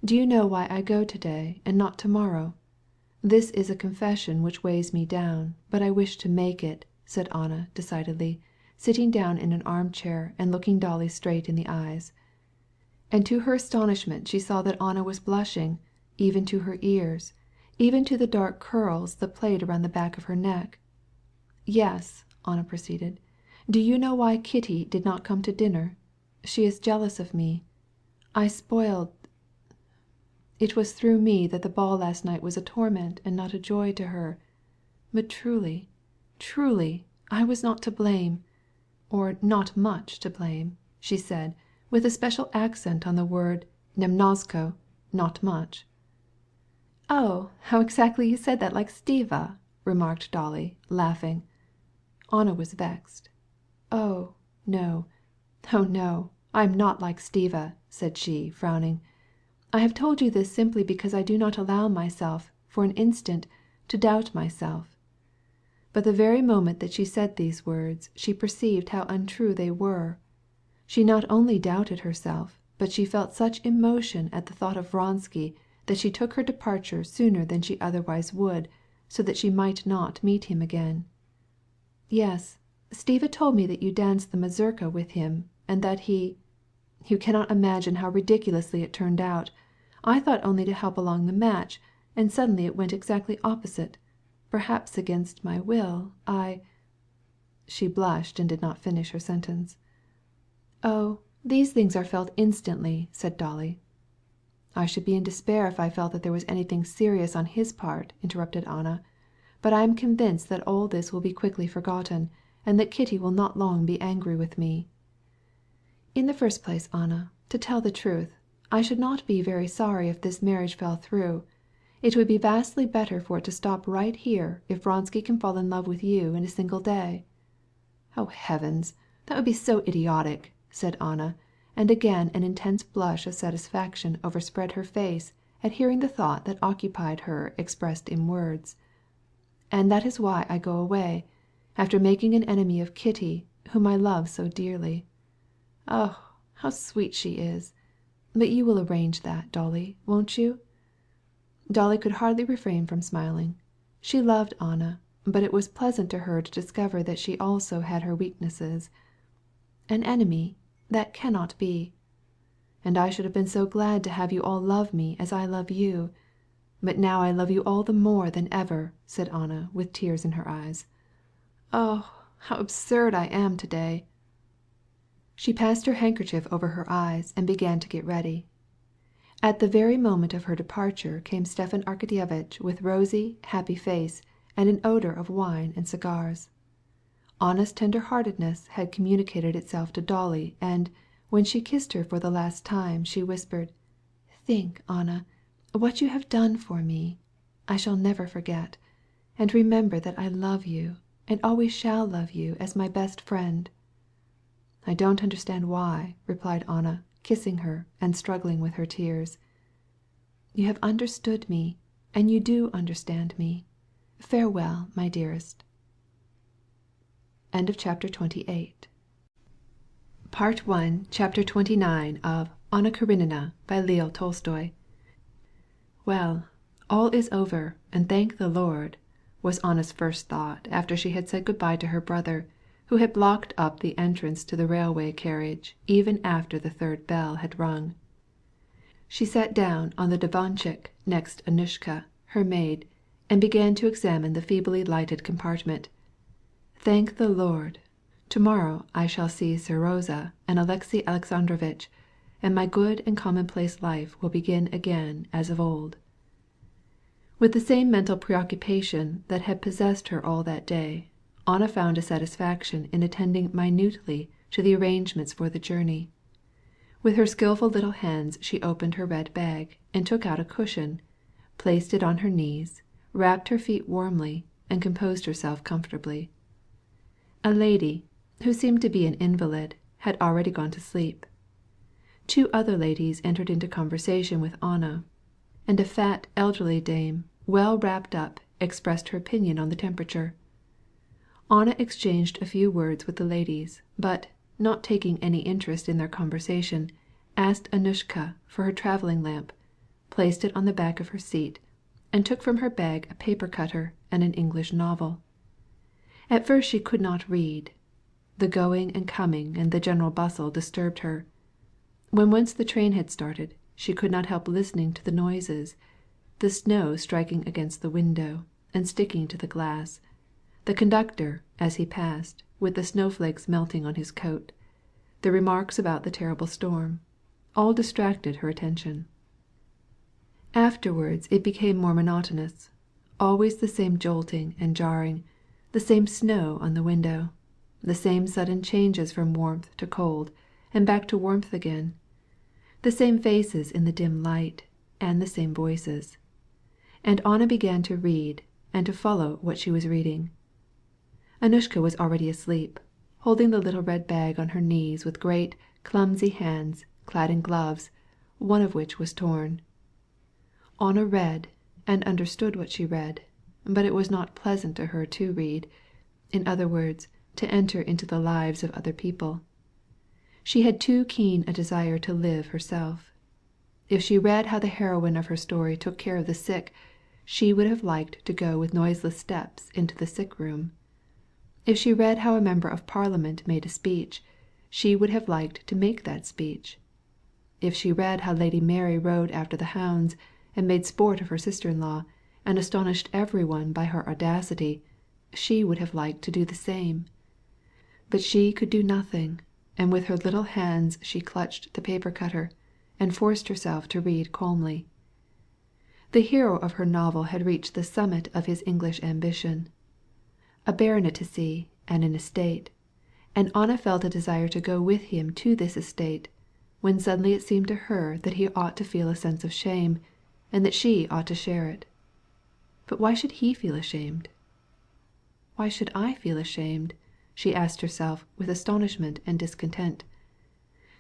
Do you know why I go to-day and not to-morrow? This is a confession which weighs me down, but I wish to make it," said Anna decidedly, sitting down in an armchair and looking Dolly straight in the eyes. And to her astonishment she saw that Anna was blushing, even to her ears, even to the dark curls that played around the back of her neck. "Yes," Anna proceeded. "Do you know why Kitty did not come to dinner? She is jealous of me. I spoiled. It was through me that the ball last night was a torment and not a joy to her. But truly, truly, I was not to blame, or not much to blame," she said, with a special accent on the word "nemnozko," not much. "Oh, how exactly you said that like Stiva," remarked Dolly, laughing. Anna was vexed. "Oh, no, I am not like Stiva," said she, frowning. "I have told you this simply because I do not allow myself, for an instant, to doubt myself." But the very moment that she said these words she perceived how untrue they were. She not only doubted herself, but she felt such emotion at the thought of Vronsky that she took her departure sooner than she otherwise would, so that she might not meet him again. "Yes, Stiva told me that you danced the mazurka with him, and that he. You cannot imagine how ridiculously it turned out. I thought only to help along the match, and suddenly it went exactly opposite. Perhaps against my will, I." She blushed and did not finish her sentence. "Oh, these things are felt instantly," said Dolly. "I should be in despair if I felt that there was anything serious on his part," interrupted Anna. "But I am convinced that all this will be quickly forgotten, and that Kitty will not long be angry with me." "In the first place, Anna, to tell the truth, I should not be very sorry if this marriage fell through. It would be vastly better for it to stop right here if Vronsky can fall in love with you in a single day." "Oh, heavens! That would be so idiotic," said Anna, and again an intense blush of satisfaction overspread her face at hearing the thought that occupied her expressed in words. "And that is why I go away, after making an enemy of Kitty, whom I love so dearly. Oh, how sweet she is! But you will arrange that, Dolly, won't you?" Dolly could hardly refrain from smiling. She loved Anna, but it was pleasant to her to discover that she also had her weaknesses. "An enemy? That cannot be." "And I should have been so glad to have you all love me as I love you. But now I love you all the more than ever," said Anna, with tears in her eyes. "Oh, how absurd I am to-day!" She passed her handkerchief over her eyes and began to get ready. At the very moment of her departure came Stepan Arkadyevitch with rosy, happy face and an odor of wine and cigars. Anna's tender-heartedness had communicated itself to Dolly, and, when she kissed her for the last time, she whispered, "Think, Anna, what you have done for me. I shall never forget. And remember that I love you, and always shall love you as my best friend." "I don't understand why," replied Anna, kissing her, and struggling with her tears. "You have understood me, and you do understand me. Farewell, my dearest." End of chapter 28. Part 1, chapter 29 of Anna Karenina by Leo Tolstoy. "Well, all is over, and thank the Lord," was Anna's first thought after she had said good-bye to her brother, who had blocked up the entrance to the railway carriage even after the third bell had rung. She sat down on the divanchik next Annushka, her maid, and began to examine the feebly lighted compartment. Thank the Lord! To-morrow I shall see Seroza and Alexey Alexandrovitch, and my good and commonplace life will begin again as of old. With the same mental preoccupation that had possessed her all that day, Anna found a satisfaction in attending minutely to the arrangements for the journey. With her skillful little hands she opened her red bag and took out a cushion, placed it on her knees, wrapped her feet warmly, and composed herself comfortably. A lady, who seemed to be an invalid, had already gone to sleep. Two other ladies entered into conversation with Anna, and a fat elderly dame, well wrapped up, expressed her opinion on the temperature. Anna exchanged a few words with the ladies, but, not taking any interest in their conversation, asked Annushka for her travelling lamp, placed it on the back of her seat, and took from her bag a paper cutter and an English novel. At first she could not read. The going and coming and the general bustle disturbed her. When once the train had started, she could not help listening to the noises, the snow striking against the window and sticking to the glass, the conductor, as he passed, with the snowflakes melting on his coat, the remarks about the terrible storm, all distracted her attention. Afterwards it became more monotonous, always the same jolting and jarring, the same snow on the window, the same sudden changes from warmth to cold, and back to warmth again, the same faces in the dim light, and the same voices. And Anna began to read, and to follow what she was reading. Annushka was already asleep, holding the little red bag on her knees with great, clumsy hands clad in gloves, one of which was torn. Anna read, and understood what she read, but it was not pleasant to her to read, in other words, to enter into the lives of other people. She had too keen a desire to live herself. If she read how the heroine of her story took care of the sick, she would have liked to go with noiseless steps into the sick room. If she read how a member of Parliament made a speech, she would have liked to make that speech. If she read how Lady Mary rode after the hounds, and made sport of her sister-in-law, and astonished everyone by her audacity, she would have liked to do the same. But she could do nothing, and with her little hands she clutched the paper cutter, and forced herself to read calmly. The hero of her novel had reached the summit of his English ambition, a baronetcy and an estate, and Anna felt a desire to go with him to this estate, when suddenly it seemed to her that he ought to feel a sense of shame, and that she ought to share it. But why should he feel ashamed? Why should I feel ashamed? She asked herself with astonishment and discontent.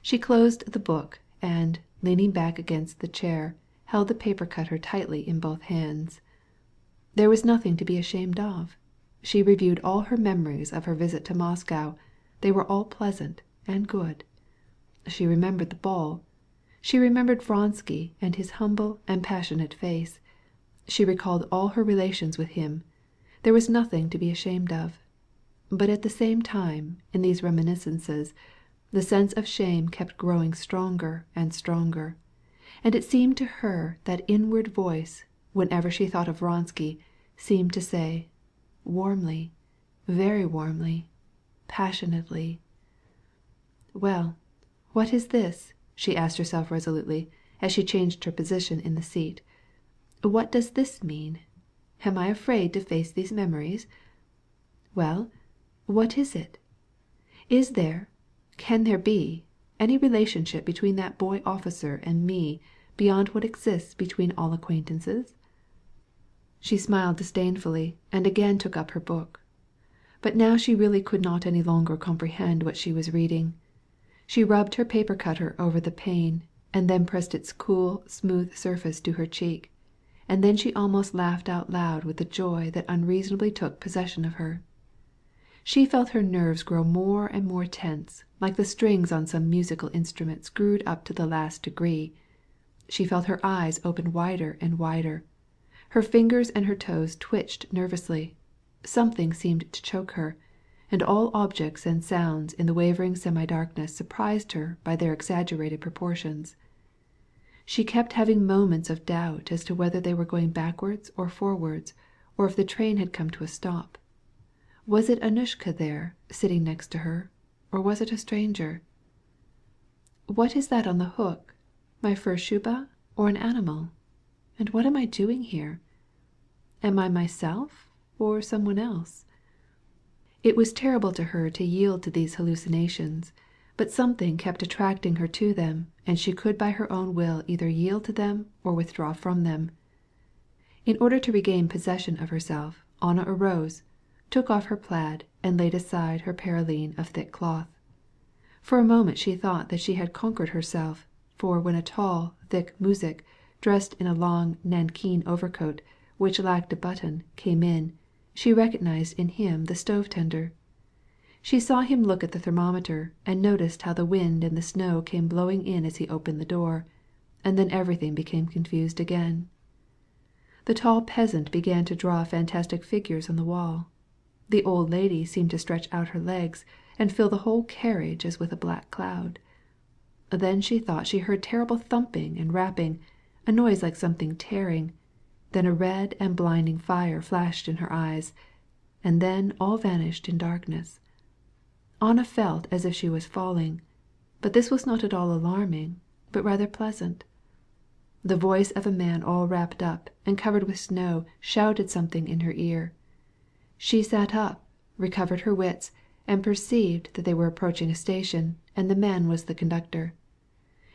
She closed the book, and, leaning back against the chair, held the paper cutter tightly in both hands. There was nothing to be ashamed of. She reviewed all her memories of her visit to Moscow. They were all pleasant and good. She remembered the ball. She remembered Vronsky and his humble and passionate face. She recalled all her relations with him. There was nothing to be ashamed of. But at the same time, in these reminiscences, the sense of shame kept growing stronger and stronger, and it seemed to her that inward voice, whenever she thought of Vronsky, seemed to say, warmly, very warmly, passionately, "Well, what is this?" she asked herself resolutely, as she changed her position in the seat. "What does this mean? Am I afraid to face these memories? Well, What is it? Can there be, any relationship between that boy officer and me beyond what exists between all acquaintances?" She smiled disdainfully and again took up her book. But now she really could not any longer comprehend what she was reading. She rubbed her paper cutter over the pane, and then pressed its cool, smooth surface to her cheek, and then she almost laughed out loud with the joy that unreasonably took possession of her. She felt her nerves grow more and more tense, like the strings on some musical instrument screwed up to the last degree. She felt her eyes open wider and wider. Her fingers and her toes twitched nervously. Something seemed to choke her, and all objects and sounds in the wavering semi-darkness surprised her by their exaggerated proportions. She kept having moments of doubt as to whether they were going backwards or forwards, or if the train had come to a stop. Was it Anushka there, sitting next to her, or was it a stranger? "What is that on the hook? My fur shuba, or an animal? And what am I doing here? Am I myself, or someone else?" It was terrible to her to yield to these hallucinations, but something kept attracting her to them, and she could by her own will either yield to them or withdraw from them. In order to regain possession of herself, Anna arose, took off her plaid, and laid aside her pelerine of thick cloth. For a moment she thought that she had conquered herself, for when a tall, thick muzhik, dressed in a long nankeen overcoat, which lacked a button, came in, she recognized in him the stove-tender. She saw him look at the thermometer, and noticed how the wind and the snow came blowing in as he opened the door, and then everything became confused again. The tall peasant began to draw fantastic figures on the wall. The old lady seemed to stretch out her legs and fill the whole carriage as with a black cloud. Then she thought she heard terrible thumping and rapping, a noise like something tearing. Then a red and blinding fire flashed in her eyes, and then all vanished in darkness. Anna felt as if she was falling, but this was not at all alarming, but rather pleasant. The voice of a man all wrapped up and covered with snow shouted something in her ear. She sat up, recovered her wits, and perceived that they were approaching a station, and the man was the conductor.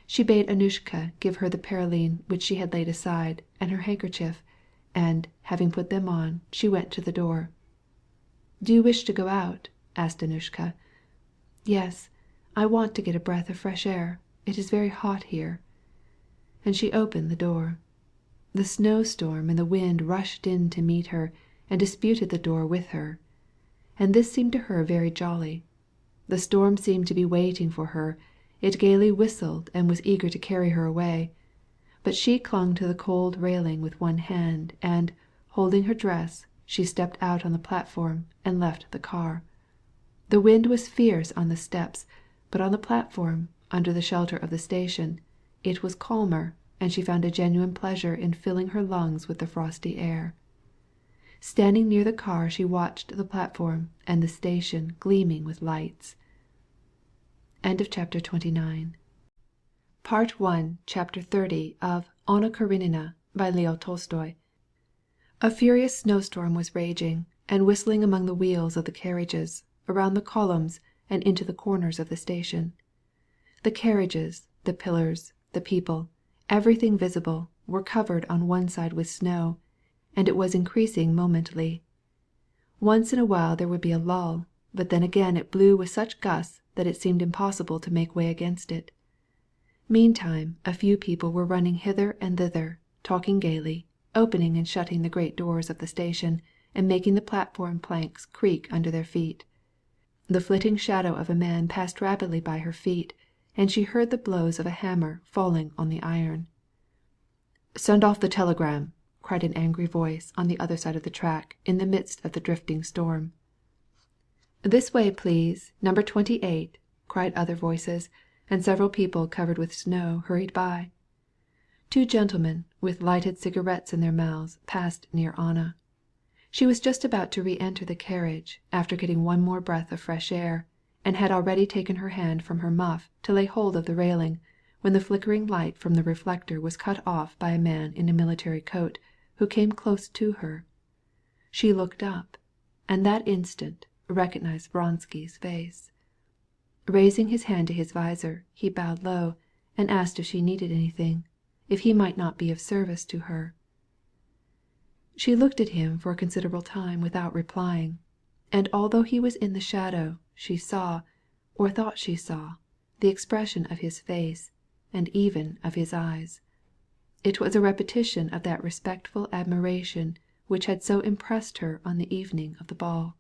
She bade Anushka give her the pelerine which she had laid aside, and her handkerchief, and, having put them on, she went to the door. "Do you wish to go out?" asked Anushka. "Yes, I want to get a breath of fresh air. It is very hot here." And she opened the door. The snowstorm and the wind rushed in to meet her, and disputed the door with her. And this seemed to her very jolly. The storm seemed to be waiting for her. It gaily whistled and was eager to carry her away. But she clung to the cold railing with one hand, and, holding her dress, she stepped out on the platform and left the car. The wind was fierce on the steps, but on the platform, under the shelter of the station, it was calmer, and she found a genuine pleasure in filling her lungs with the frosty air. Standing near the car she watched the platform and the station gleaming with lights. End of chapter 29. Part 1, Chapter 30 of Anna Karenina by Leo Tolstoy. A furious snowstorm was raging and whistling among the wheels of the carriages, around the columns, and into the corners of the station. The carriages, the pillars, the people, everything visible, were covered on one side with snow, and it was increasing momently. Once in a while there would be a lull, but then again it blew with such gusts that it seemed impossible to make way against it. Meantime a few people were running hither and thither, talking gaily, opening and shutting the great doors of the station, and making the platform planks creak under their feet. The flitting shadow of a man passed rapidly by her feet, and she heard the blows of a hammer falling on the iron. "Send off the telegram!" cried an angry voice on the other side of the track in the midst of the drifting storm. "This way, please, number 28," cried other voices, and several people covered with snow hurried by. Two gentlemen, with lighted cigarettes in their mouths, passed near Anna. She was just about to re-enter the carriage, after getting one more breath of fresh air, and had already taken her hand from her muff to lay hold of the railing, when the flickering light from the reflector was cut off by a man in a military coat, who came close to her. She looked up, and that instant, recognized Vronsky's face. Raising his hand to his visor, he bowed low, and asked if she needed anything, if he might not be of service to her. She looked at him for a considerable time without replying, and although he was in the shadow, she saw, or thought she saw, the expression of his face, and even of his eyes. It was a repetition of that respectful admiration which had so impressed her on the evening of the ball.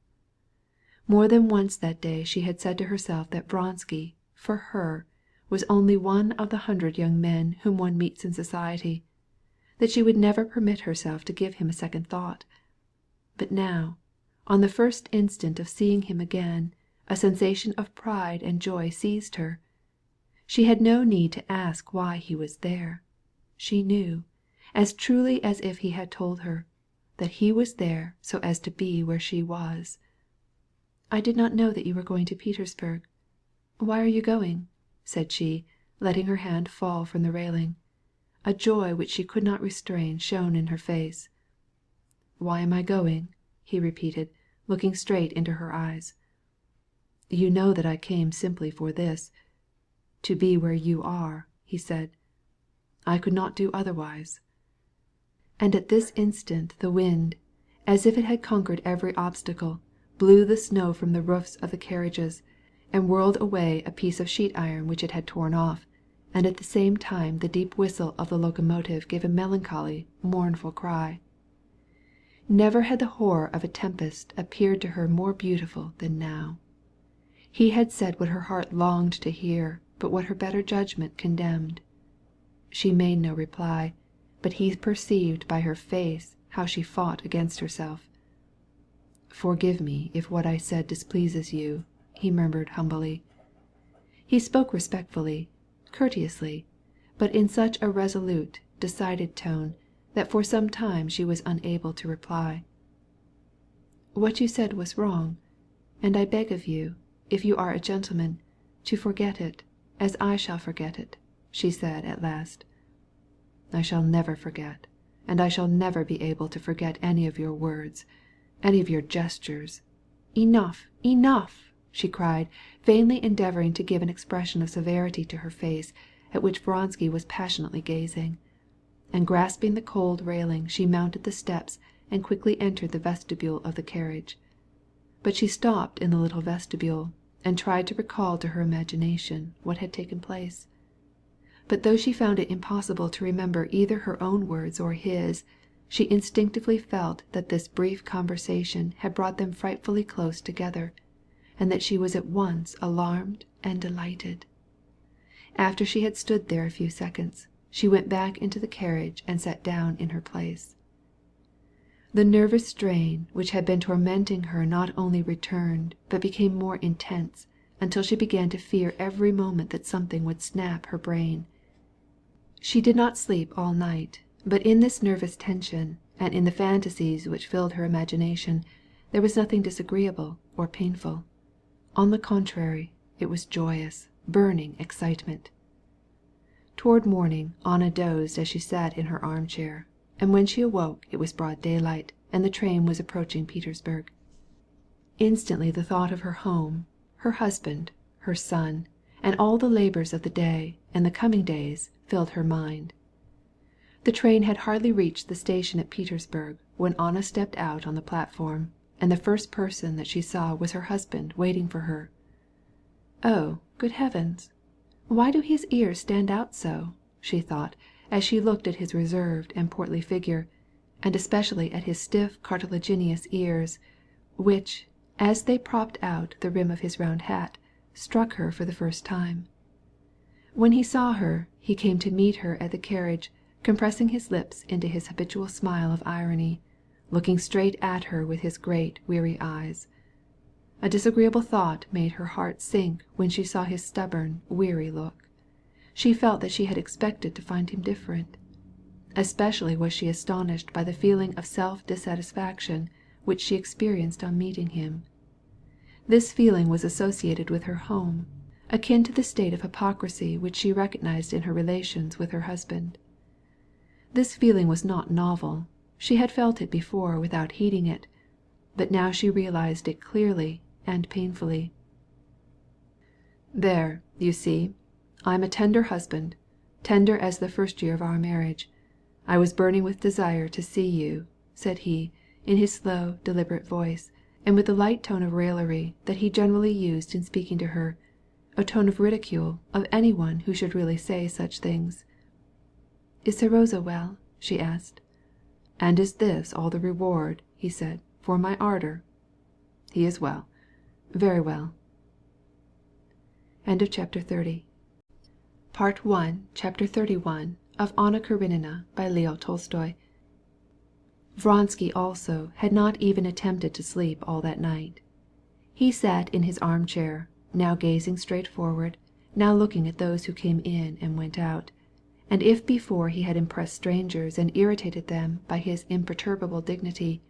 More than once that day she had said to herself that Vronsky, for her, was only one of the 100 young men whom one meets in society, that she would never permit herself to give him a second thought. But now, on the first instant of seeing him again, a sensation of pride and joy seized her. She had no need to ask why he was there. She knew, as truly as if he had told her, that he was there so as to be where she was. "I did not know that you were going to Petersburg. Why are you going?" said she, letting her hand fall from the railing. A joy which she could not restrain shone in her face. "Why am I going?" he repeated, looking straight into her eyes. "You know that I came simply for this, to be where you are," he said. "I could not do otherwise." And at this instant the wind, as if it had conquered every obstacle, blew the snow from the roofs of the carriages, and whirled away a piece of sheet iron which it had torn off, and at the same time the deep whistle of the locomotive gave a melancholy, mournful cry. Never had the horror of a tempest appeared to her more beautiful than now. He had said what her heart longed to hear, but what her better judgment condemned. She made no reply, but he perceived by her face how she fought against herself. "Forgive me if what I said displeases you," he murmured humbly. He spoke respectfully, courteously, but in such a resolute, decided tone that for some time she was unable to reply. "What you said was wrong, and I beg of you, if you are a gentleman, to forget it, as I shall forget it," she said at last. "I shall never forget, and I shall never be able to forget any of your words, any of your gestures. Enough, enough!" she cried, vainly endeavoring to give an expression of severity to her face, at which Vronsky was passionately gazing. And grasping the cold railing, she mounted the steps and quickly entered the vestibule of the carriage. But she stopped in the little vestibule, and tried to recall to her imagination what had taken place. But though she found it impossible to remember either her own words or his, she instinctively felt that this brief conversation had brought them frightfully close together, and that she was at once alarmed and delighted. After she had stood there a few seconds, she went back into the carriage and sat down in her place. The nervous strain which had been tormenting her not only returned, but became more intense, until she began to fear every moment that something would snap her brain. She did not sleep all night, but in this nervous tension, and in the fantasies which filled her imagination, there was nothing disagreeable or painful. On the contrary, it was joyous, burning excitement. Toward morning Anna dozed as she sat in her armchair, and when she awoke it was broad daylight, and the train was approaching Petersburg. Instantly the thought of her home, her husband, her son, and all the labors of the day and the coming days filled her mind. The train had hardly reached the station at Petersburg when Anna stepped out on the platform, and the first person that she saw was her husband waiting for her. "Oh, good heavens! Why do his ears stand out so?" she thought, as she looked at his reserved and portly figure, and especially at his stiff cartilaginous ears, which, as they propped out the rim of his round hat, struck her for the first time. When he saw her, he came to meet her at the carriage, compressing his lips into his habitual smile of irony, looking straight at her with his great weary eyes. A disagreeable thought made her heart sink when she saw his stubborn, weary look. She felt that she had expected to find him different. Especially was she astonished by the feeling of self-dissatisfaction which she experienced on meeting him. This feeling was associated with her home, akin to the state of hypocrisy which she recognized in her relations with her husband. This feeling was not novel. She had felt it before without heeding it, but now she realized it clearly, and painfully. "There, you see, I'm a tender husband, tender as the first year of our marriage. I was burning with desire to see you," said he, in his slow, deliberate voice, and with the light tone of raillery that he generally used in speaking to her, a tone of ridicule of any one who should really say such things. "Is Serosa well?" she asked. "And is this all the reward," he said, "for my ardor?" "He is well, very well." End of chapter 30. Part 1, chapter 31 of Anna Karenina by Leo Tolstoy. Vronsky also had not even attempted to sleep all that night. He sat in his armchair, now gazing straight forward, now looking at those who came in and went out, and if before he had impressed strangers and irritated them by his imperturbable dignity,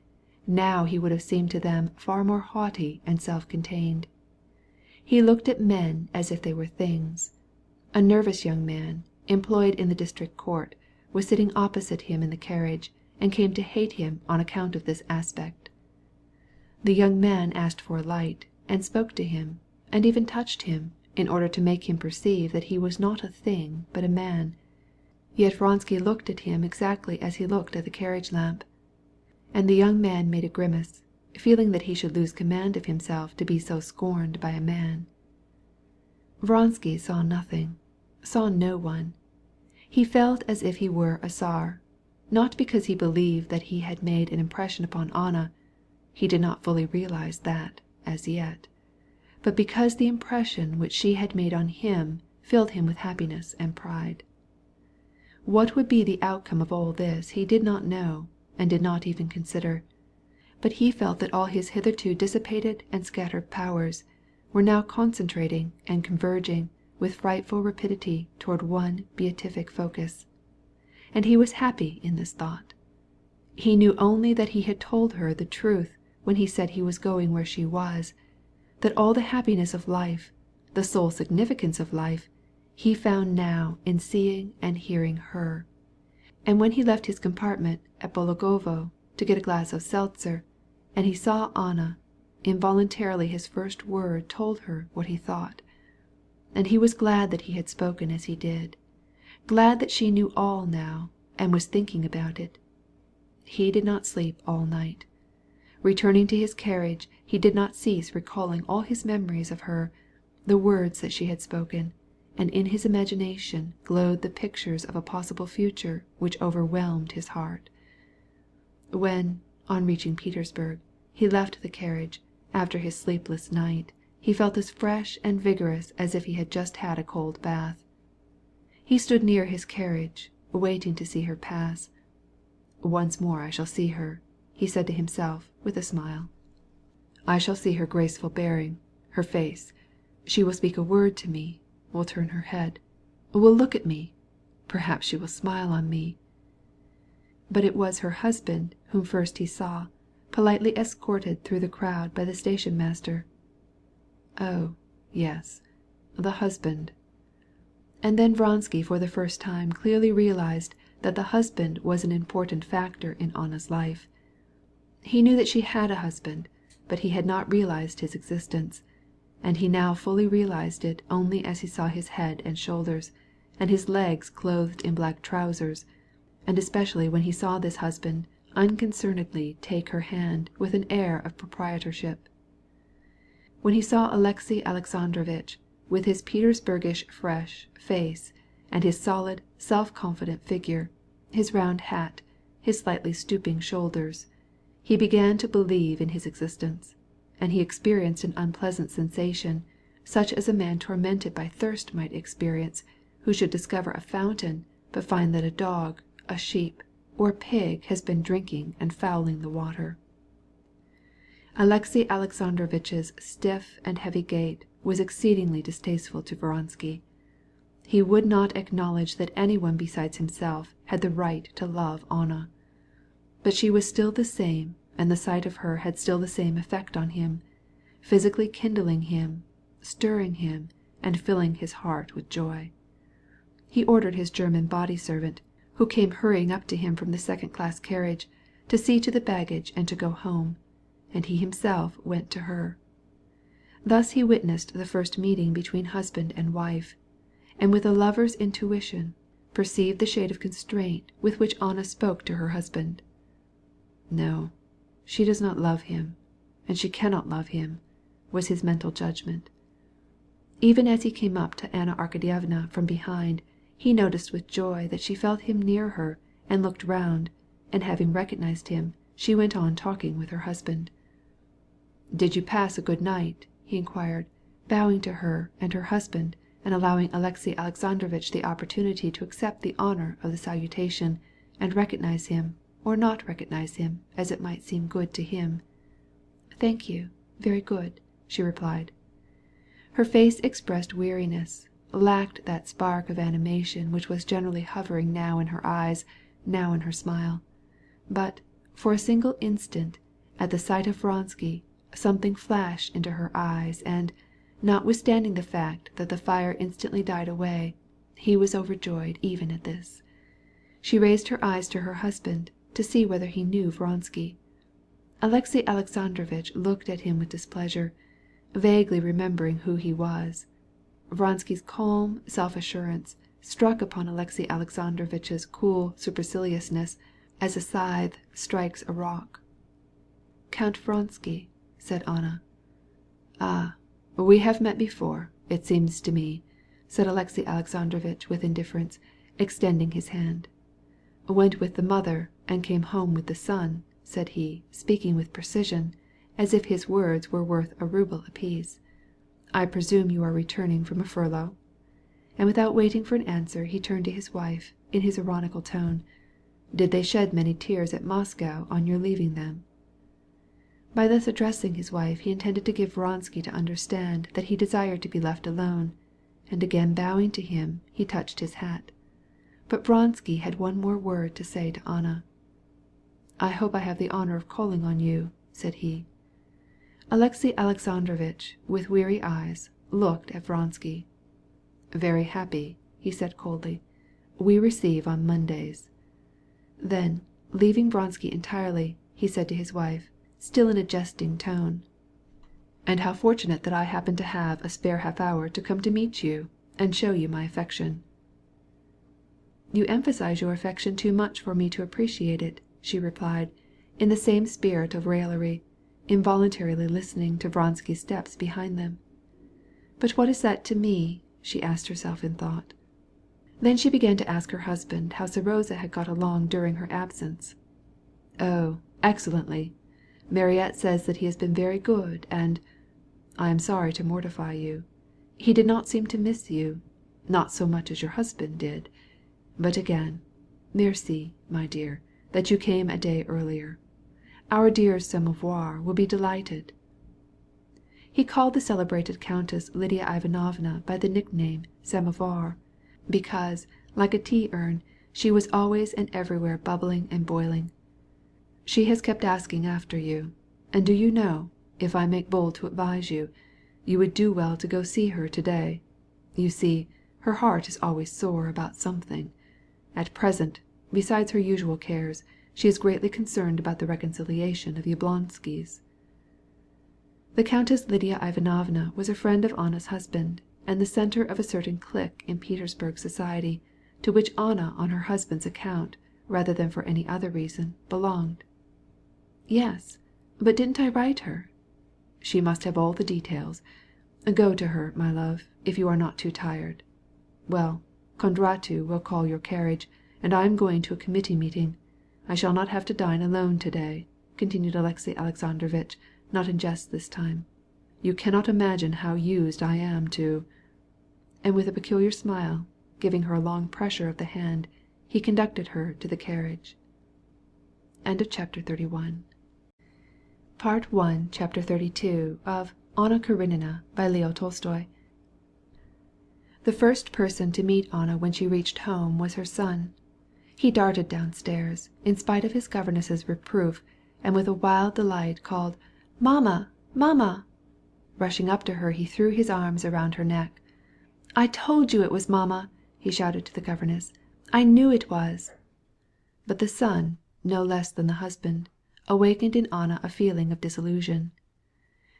now he would have seemed to them far more haughty and self-contained. He looked at men as if they were things. A nervous young man, employed in the district court, was sitting opposite him in the carriage, and came to hate him on account of this aspect. The young man asked for a light, and spoke to him, and even touched him, in order to make him perceive that he was not a thing but a man. Yet Vronsky looked at him exactly as he looked at the carriage lamp. And the young man made a grimace, feeling that he should lose command of himself to be so scorned by a man. Vronsky saw nothing, saw no one. He felt as if he were a Tsar, not because he believed that he had made an impression upon Anna, he did not fully realize that, as yet, but because the impression which she had made on him filled him with happiness and pride. What would be the outcome of all this he did not know, and did not even consider, but he felt that all his hitherto dissipated and scattered powers were now concentrating and converging with frightful rapidity toward one beatific focus. And he was happy in this thought. He knew only that he had told her the truth when he said he was going where she was, that all the happiness of life, the sole significance of life, he found now in seeing and hearing her. And when he left his compartment at Bologovo to get a glass of seltzer, and he saw Anna, involuntarily his first word told her what he thought. And he was glad that he had spoken as he did, glad that she knew all now, and was thinking about it. He did not sleep all night. Returning to his carriage, he did not cease recalling all his memories of her, the words that she had spoken, and in his imagination glowed the pictures of a possible future which overwhelmed his heart. When, on reaching Petersburg, he left the carriage, after his sleepless night, he felt as fresh and vigorous as if he had just had a cold bath. He stood near his carriage, waiting to see her pass. "Once more I shall see her," he said to himself with a smile. "I shall see her graceful bearing, her face. She will speak a word to me, will turn her head, will look at me. Perhaps she will smile on me." But it was her husband whom first he saw, politely escorted through the crowd by the station master. Oh, yes, the husband. And then Vronsky for the first time clearly realized that the husband was an important factor in Anna's life. He knew that she had a husband, but he had not realized his existence, and he now fully realized it only as he saw his head and shoulders, and his legs clothed in black trousers, and especially when he saw this husband unconcernedly take her hand with an air of proprietorship. When he saw Alexey Alexandrovitch, with his Petersburgish fresh face, and his solid, self-confident figure, his round hat, his slightly stooping shoulders, he began to believe in his existence, and he experienced an unpleasant sensation, such as a man tormented by thirst might experience, who should discover a fountain, but find that a dog, a sheep, or a pig has been drinking and fouling the water. Alexey Alexandrovitch's stiff and heavy gait was exceedingly distasteful to Vronsky. He would not acknowledge that anyone besides himself had the right to love Anna. But she was still the same, and the sight of her had still the same effect on him, physically kindling him, stirring him, and filling his heart with joy. He ordered his German body servant, who came hurrying up to him from the second-class carriage, to see to the baggage and to go home, and he himself went to her. Thus he witnessed the first meeting between husband and wife, and with a lover's intuition perceived the shade of constraint with which Anna spoke to her husband. No, she does not love him, and she cannot love him, was his mental judgment. Even as he came up to Anna Arkadyevna from behind, he noticed with joy that she felt him near her and looked round, and having recognized him, she went on talking with her husband. "Did you pass a good night?" he inquired, bowing to her and her husband, and allowing Alexey Alexandrovitch the opportunity to accept the honor of the salutation, and recognize him, or not recognize him, as it might seem good to him. "Thank you, very good," she replied. Her face expressed weariness, lacked that spark of animation which was generally hovering now in her eyes, now in her smile. But, for a single instant, at the sight of Vronsky, something flashed into her eyes, and, notwithstanding the fact that the fire instantly died away, he was overjoyed even at this. She raised her eyes to her husband to see whether he knew Vronsky. Alexey Alexandrovitch looked at him with displeasure, vaguely remembering who he was. Vronsky's calm self-assurance struck upon Alexey Alexandrovitch's cool superciliousness as a scythe strikes a rock. "Count Vronsky," said Anna. "Ah, we have met before, it seems to me," said Alexey Alexandrovitch with indifference, extending his hand. "Went with the mother and came home with the son," said he, speaking with precision, as if his words were worth a ruble apiece. "I presume you are returning from a furlough?" And without waiting for an answer, he turned to his wife, in his ironical tone. "Did they shed many tears at Moscow on your leaving them?" By thus addressing his wife he intended to give Vronsky to understand that he desired to be left alone, and again bowing to him, he touched his hat. But Vronsky had one more word to say to Anna. "I hope I have the honor of calling on you," said he. Alexey Alexandrovitch, with weary eyes, looked at Vronsky. "Very happy," he said coldly. "We receive on Mondays." Then, leaving Vronsky entirely, he said to his wife, still in a jesting tone, "And how fortunate that I happen to have a spare half-hour to come to meet you and show you my affection." "You emphasize your affection too much for me to appreciate it," she replied, in the same spirit of raillery, involuntarily listening to Vronsky's steps behind them. "But what is that to me?" she asked herself in thought. Then she began to ask her husband how Serosa had got along during her absence. "Oh, excellently. Mariette says that he has been very good, and I am sorry to mortify you. He did not seem to miss you, not so much as your husband did. But again, merci, my dear, that you came a day earlier. Our dear Samovar will be delighted." He called the celebrated Countess Lidia Ivanovna by the nickname Samovar, because, like a tea-urn, she was always and everywhere bubbling and boiling. "She has kept asking after you, and do you know, if I make bold to advise you, you would do well to go see her today. You see, her heart is always sore about something. At present, besides her usual cares, she is greatly concerned about the reconciliation of the Oblonskys." The Countess Lidia Ivanovna was a friend of Anna's husband, and the center of a certain clique in Petersburg society, to which Anna on her husband's account, rather than for any other reason, belonged. "Yes, but didn't I write her?" "She must have all the details. Go to her, my love, if you are not too tired. Well, Kondraty will call your carriage, and I am going to a committee meeting. I shall not have to dine alone today," continued Alexey Alexandrovitch, not in jest this time. "You cannot imagine how used I am to—" And with a peculiar smile, giving her a long pressure of the hand, he conducted her to the carriage. Chapter 31. Chapter 32 of Anna Karenina by Leo Tolstoy. The first person to meet Anna when she reached home was her son. He darted downstairs, in spite of his governess's reproof, and with a wild delight called, "Mamma! Mamma!" Rushing up to her, he threw his arms around her neck. "I told you it was Mamma!" he shouted to the governess. "I knew it was!" But the son, no less than the husband, awakened in Anna a feeling of disillusion.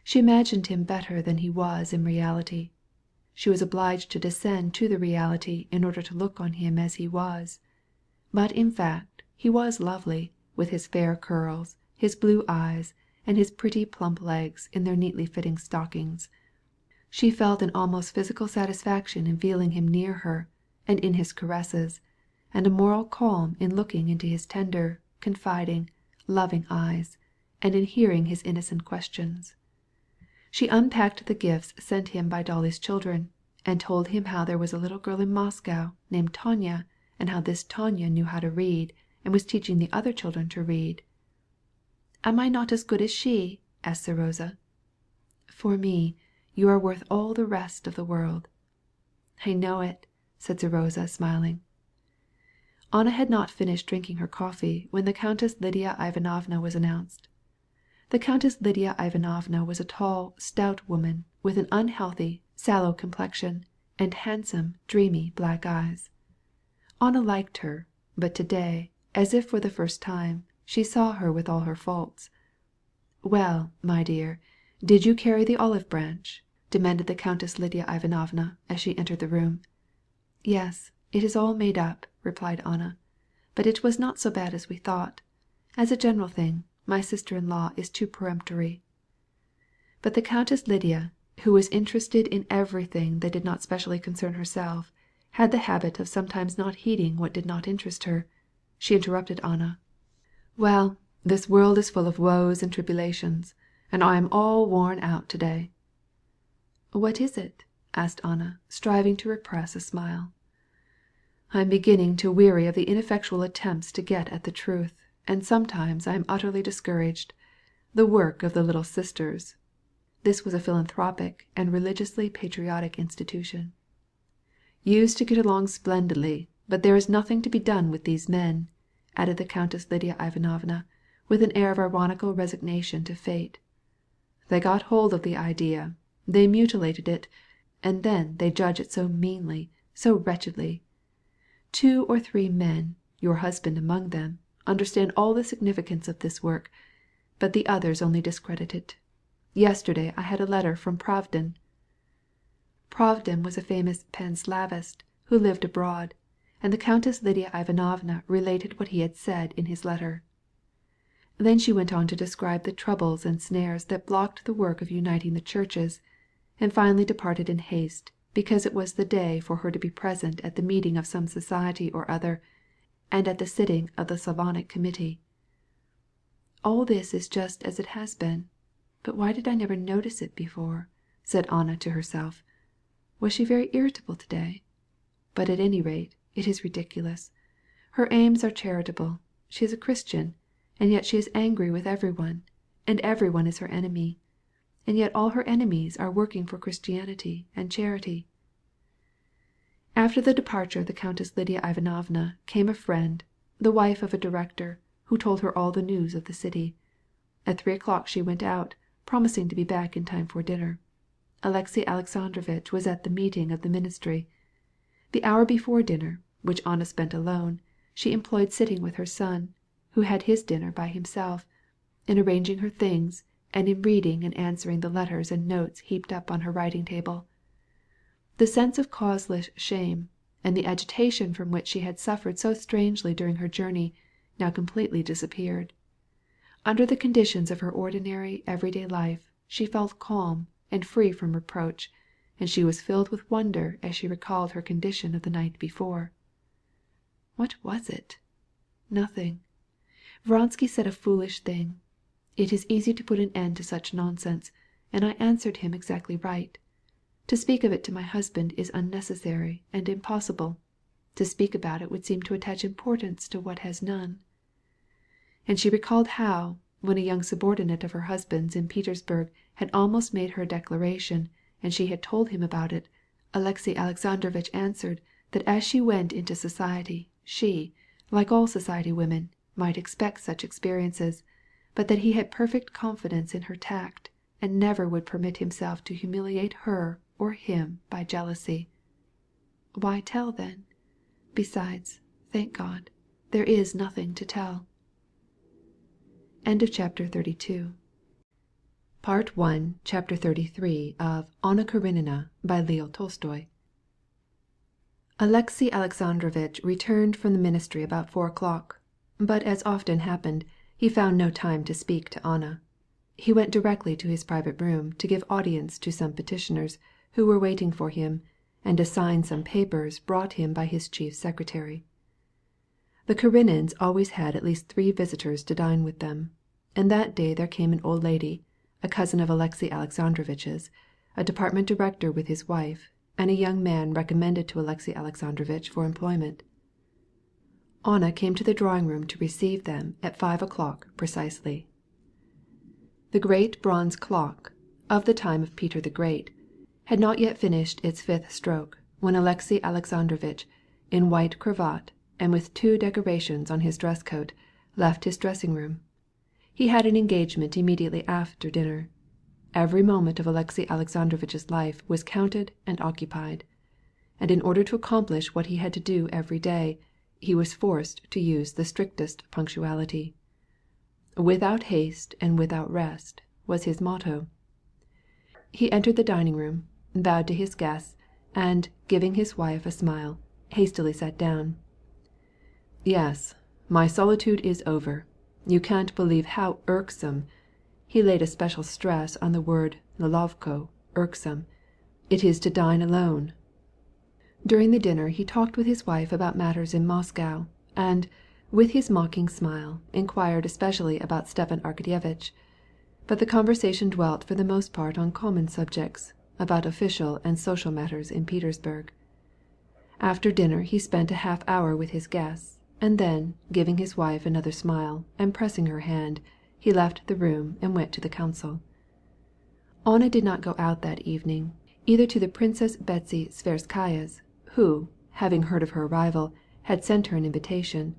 She imagined him better than he was in reality. She was obliged to descend to the reality in order to look on him as he was. But in fact he was lovely, with his fair curls, his blue eyes, and his pretty plump legs in their neatly fitting stockings. She felt an almost physical satisfaction in feeling him near her, and in his caresses, and a moral calm in looking into his tender, confiding, loving eyes, and in hearing his innocent questions. She unpacked the gifts sent him by Dolly's children, and told him how there was a little girl in Moscow named Tanya, and how this Tanya knew how to read, and was teaching the other children to read. "Am I not as good as she?" asked Serosa. "For me, you are worth all the rest of the world." "I know it," said Serosa, smiling. Anna had not finished drinking her coffee when the Countess Lidia Ivanovna was announced. The Countess Lidia Ivanovna was a tall, stout woman with an unhealthy, sallow complexion, and handsome, dreamy black eyes. Anna liked her, but today, as if for the first time, she saw her with all her faults. "Well, my dear, did you carry the olive branch?" demanded the Countess Lidia Ivanovna as she entered the room. "Yes, it is all made up," replied Anna. "But it was not so bad as we thought. As a general thing, my sister-in-law is too peremptory." But the Countess Lidia, who was interested in everything that did not specially concern herself, had the habit of sometimes not heeding what did not interest her. She interrupted Anna. "Well, this world is full of woes and tribulations, and I am all worn out today." "What is it?" asked Anna, striving to repress a smile. "I am beginning to weary of the ineffectual attempts to get at the truth, and sometimes I am utterly discouraged. The work of the Little Sisters" (this was a philanthropic and religiously patriotic institution) "used to get along splendidly, but there is nothing to be done with these men," added the Countess Lidia Ivanovna, with an air of ironical resignation to fate. "They got hold of the idea, they mutilated it, and then they judge it so meanly, so wretchedly. 2 or 3 men, your husband among them, understand all the significance of this work, but the others only discredit it. Yesterday I had a letter from Pravdin." Pravdin was a famous Panslavist who lived abroad, and the Countess Lidia Ivanovna related what he had said in his letter. Then she went on to describe the troubles and snares that blocked the work of uniting the churches, and finally departed in haste, because it was the day for her to be present at the meeting of some society or other, and at the sitting of the Slavonic Committee. "All this is just as it has been. But why did I never notice it before?" said Anna to herself. "Was she very irritable today? But at any rate, it is ridiculous. Her aims are charitable. She is a Christian, and yet she is angry with everyone, and everyone is her enemy. And yet all her enemies are working for Christianity and charity." After the departure of the Countess Lidia Ivanovna came a friend, the wife of a director, who told her all the news of the city. At 3 o'clock she went out, promising to be back in time for dinner. Alexey Alexandrovitch was at the meeting of the ministry. The hour before dinner, which Anna spent alone, she employed sitting with her son, who had his dinner by himself, in arranging her things, and in reading and answering the letters and notes heaped up on her writing table. The sense of causeless shame, and the agitation from which she had suffered so strangely during her journey, now completely disappeared. Under the conditions of her ordinary everyday life she felt calm and free from reproach, and she was filled with wonder as she recalled her condition of the night before. What was it? Nothing. Vronsky said a foolish thing. It is easy to put an end to such nonsense, and I answered him exactly right. To speak of it to my husband is unnecessary and impossible. To speak about it would seem to attach importance to what has none. And she recalled how, when a young subordinate of her husband's in Petersburg had almost made her a declaration, and she had told him about it, Alexey Alexandrovitch answered that as she went into society, she, like all society women, might expect such experiences, but that he had perfect confidence in her tact, and never would permit himself to humiliate her or him by jealousy. Why tell then? Besides, thank God, there is nothing to tell. End of chapter 32. Part 1, Chapter 33 of Anna Karenina by Leo Tolstoy. Alexey Alexandrovitch returned from the ministry about 4:00, but as often happened, he found no time to speak to Anna. He went directly to his private room to give audience to some petitioners who were waiting for him, and to sign some papers brought him by his chief secretary. The Karenins always had at least 3 visitors to dine with them, and that day there came an old lady, a cousin of Alexey Alexandrovitch's, a department director with his wife, and a young man recommended to Alexey Alexandrovitch for employment. Anna came to the drawing-room to receive them at 5:00 precisely. The great bronze clock, of the time of Peter the Great, had not yet finished its 5th stroke when Alexey Alexandrovitch, in white cravat and with 2 decorations on his dress coat, left his dressing-room. He had an engagement immediately after dinner. Every moment of Alexey Alexandrovitch's life was counted and occupied, and in order to accomplish what he had to do every day, he was forced to use the strictest punctuality. "Without haste and without rest" was his motto. He entered the dining-room, bowed to his guests, and, giving his wife a smile, hastily sat down. "Yes, my solitude is over. You can't believe how irksome," he laid a special stress on the word nelovko, irksome, "it is to dine alone." During the dinner he talked with his wife about matters in Moscow, and, with his mocking smile, inquired especially about Stepan Arkadyevitch. But the conversation dwelt for the most part on common subjects, about official and social matters in Petersburg. After dinner he spent a half-hour with his guests, and then, giving his wife another smile and pressing her hand, he left the room and went to the council. Anna did not go out that evening, either to the Princess Betsy Tverskaya's, who, having heard of her arrival, had sent her an invitation,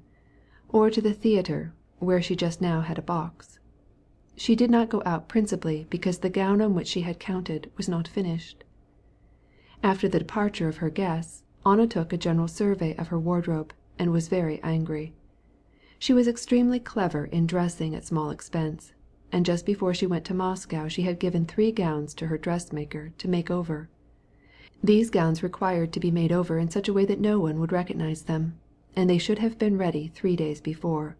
or to the theatre, where she just now had a box. She did not go out principally because the gown on which she had counted was not finished. After the departure of her guests, Anna took a general survey of her wardrobe, and was very angry. She was extremely clever in dressing at small expense, and just before she went to Moscow she had given 3 gowns to her dressmaker to make over. These gowns required to be made over in such a way that no one would recognize them, and they should have been ready 3 days before.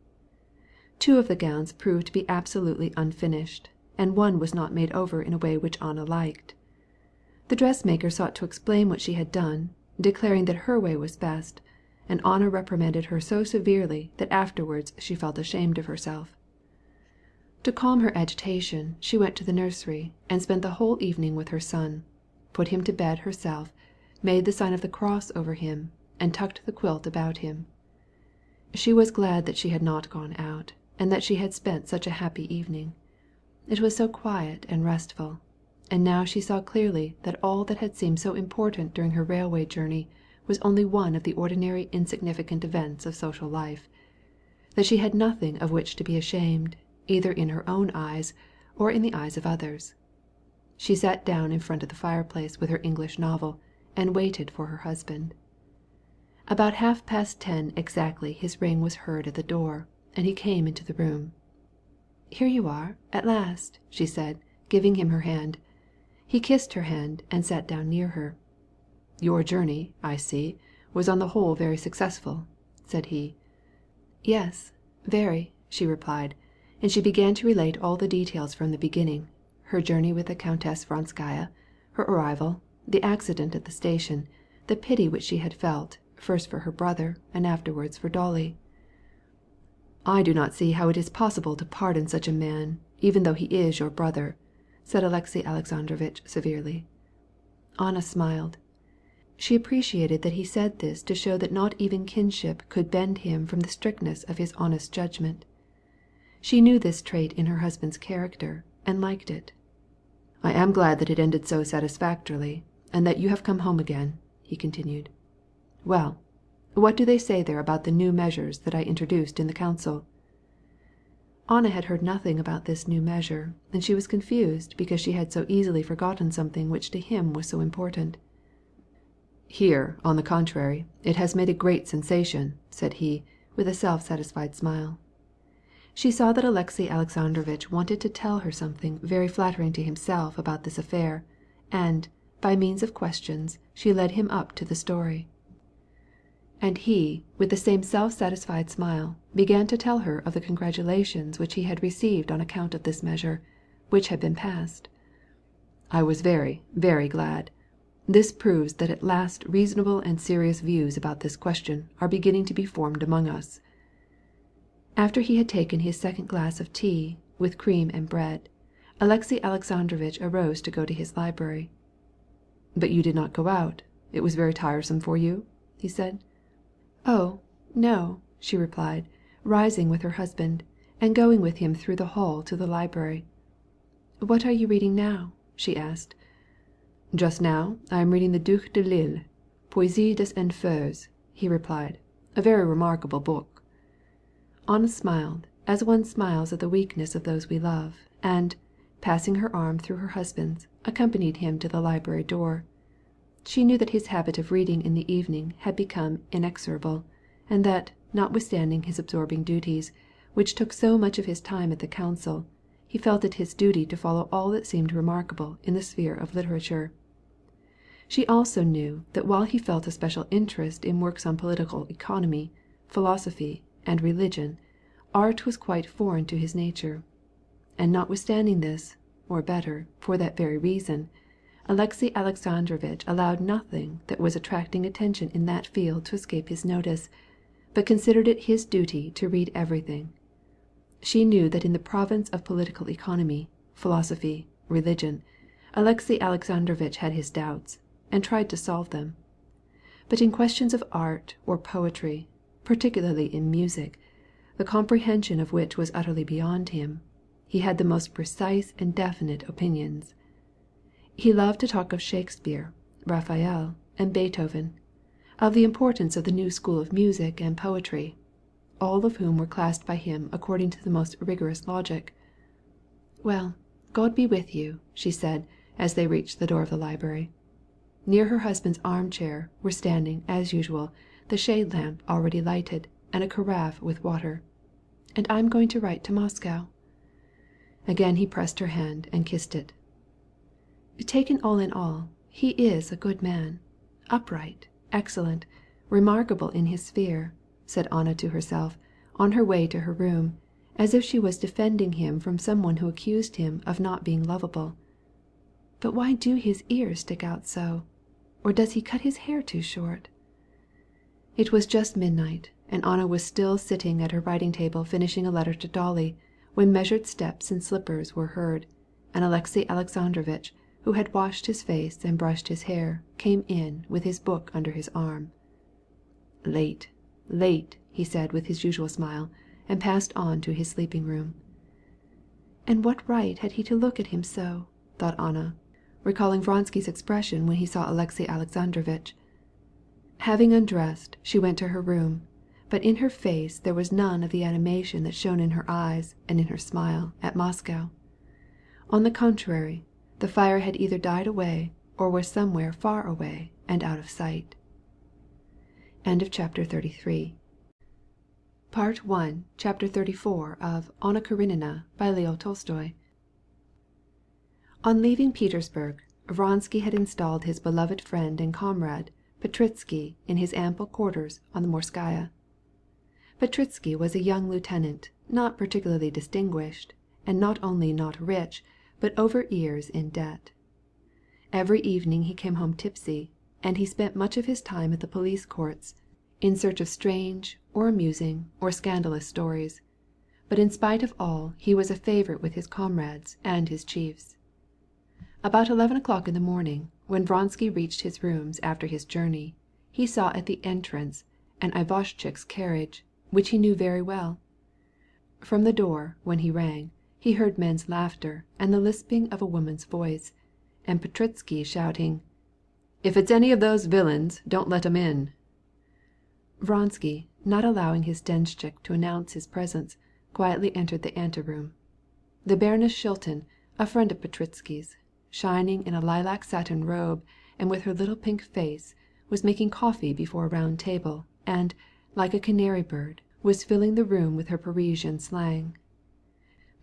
2 of the gowns proved to be absolutely unfinished, and one was not made over in a way which Anna liked. The dressmaker sought to explain what she had done, declaring that her way was best, and Anna reprimanded her so severely that afterwards she felt ashamed of herself. To calm her agitation, she went to the nursery and spent the whole evening with her son, put him to bed herself, made the sign of the cross over him, and tucked the quilt about him. She was glad that she had not gone out, and that she had spent such a happy evening. It was so quiet and restful, and now she saw clearly that all that had seemed so important during her railway journey was only one of the ordinary insignificant events of social life, that she had nothing of which to be ashamed, either in her own eyes or in the eyes of others. She sat down in front of the fireplace with her English novel, and waited for her husband. About 10:30 exactly his ring was heard at the door, and he came into the room. "Here you are, at last," she said, giving him her hand. He kissed her hand and sat down near her. "Your journey, I see, was on the whole very successful," said he. "Yes, very," she replied, and she began to relate all the details from the beginning, her journey with the Countess Vronskaya, her arrival, the accident at the station, the pity which she had felt, first for her brother and afterwards for Dolly. "I do not see how it is possible to pardon such a man, even though he is your brother," said Alexey Alexandrovitch severely. Anna smiled. She appreciated that he said this to show that not even kinship could bend him from the strictness of his honest judgment. She knew this trait in her husband's character, and liked it. "I am glad that it ended so satisfactorily, and that you have come home again," he continued. "Well, what do they say there about the new measures that I introduced in the council?" Anna had heard nothing about this new measure, and she was confused because she had so easily forgotten something which to him was so important. "Here, on the contrary, it has made a great sensation," said he, with a self-satisfied smile. She saw that Alexey Alexandrovitch wanted to tell her something very flattering to himself about this affair, and, by means of questions, she led him up to the story. And he, with the same self-satisfied smile, began to tell her of the congratulations which he had received on account of this measure, which had been passed. "I was very, very glad. This proves that at last reasonable and serious views about this question are beginning to be formed among us." After he had taken his second glass of tea, with cream and bread, Alexey Alexandrovitch arose to go to his library. "But you did not go out? It was very tiresome for you?" he said. "Oh, no," she replied, rising with her husband, and going with him through the hall to the library. "What are you reading now?" she asked. "Just now I am reading the Duc de Lille, Poésie des Enfers," he replied. "A very remarkable book." Anna smiled, as one smiles at the weakness of those we love, and, passing her arm through her husband's, accompanied him to the library door. She knew that his habit of reading in the evening had become inexorable, and that, notwithstanding his absorbing duties, which took so much of his time at the council, he felt it his duty to follow all that seemed remarkable in the sphere of literature. She also knew that while he felt a special interest in works on political economy, philosophy, and religion, art was quite foreign to his nature. And notwithstanding this, or better, for that very reason, Alexey Alexandrovitch allowed nothing that was attracting attention in that field to escape his notice, but considered it his duty to read everything. She knew that in the province of political economy, philosophy, religion, Alexey Alexandrovitch had his doubts, and tried to solve them. But in questions of art or poetry, particularly in music, the comprehension of which was utterly beyond him, he had the most precise and definite opinions. He loved to talk of Shakespeare, Raphael, and Beethoven, of the importance of the new school of music and poetry, all of whom were classed by him according to the most rigorous logic. "Well, God be with you," she said, as they reached the door of the library. Near her husband's armchair were standing, as usual, the shade lamp already lighted, and a carafe with water. "And I'm going to write to Moscow." Again he pressed her hand and kissed it. "Taken all in all, he is a good man, upright, excellent, remarkable in his sphere," said Anna to herself, on her way to her room, as if she was defending him from some one who accused him of not being lovable. "But why do his ears stick out so? Or does he cut his hair too short?" It was just midnight, and Anna was still sitting at her writing table finishing a letter to Dolly, when measured steps in slippers were heard, and Alexey Alexandrovitch, who had washed his face and brushed his hair, came in with his book under his arm. "Late, late," he said with his usual smile, and passed on to his sleeping room. "And what right had he to look at him so?" thought Anna, recalling Vronsky's expression when he saw Alexey Alexandrovitch. Having undressed, she went to her room, but in her face there was none of the animation that shone in her eyes and in her smile at Moscow. On the contrary, the fire had either died away or was somewhere far away and out of sight. End of chapter 33. Part 1, Chapter 34 of Anna Karenina by Leo Tolstoy. On leaving Petersburg, Vronsky had installed his beloved friend and comrade, Petritsky, in his ample quarters on the Morskaya. Petritsky was a young lieutenant, not particularly distinguished, and not only not rich, but over ears in debt. Every evening he came home tipsy, and he spent much of his time at the police courts, in search of strange, or amusing, or scandalous stories. But in spite of all, he was a favorite with his comrades and his chiefs. About 11 o'clock in the morning, when Vronsky reached his rooms after his journey, he saw at the entrance an Ivashchik's carriage, which he knew very well. From the door, when he rang, he heard men's laughter and the lisping of a woman's voice, and Petritsky shouting, "If it's any of those villains, don't let 'em in." Vronsky, not allowing his denshchik to announce his presence, quietly entered the anteroom. The Baroness Shilton, a friend of Petritsky's, shining in a lilac satin robe and with her little pink face, was making coffee before a round table, and, like a canary bird, was filling the room with her Parisian slang,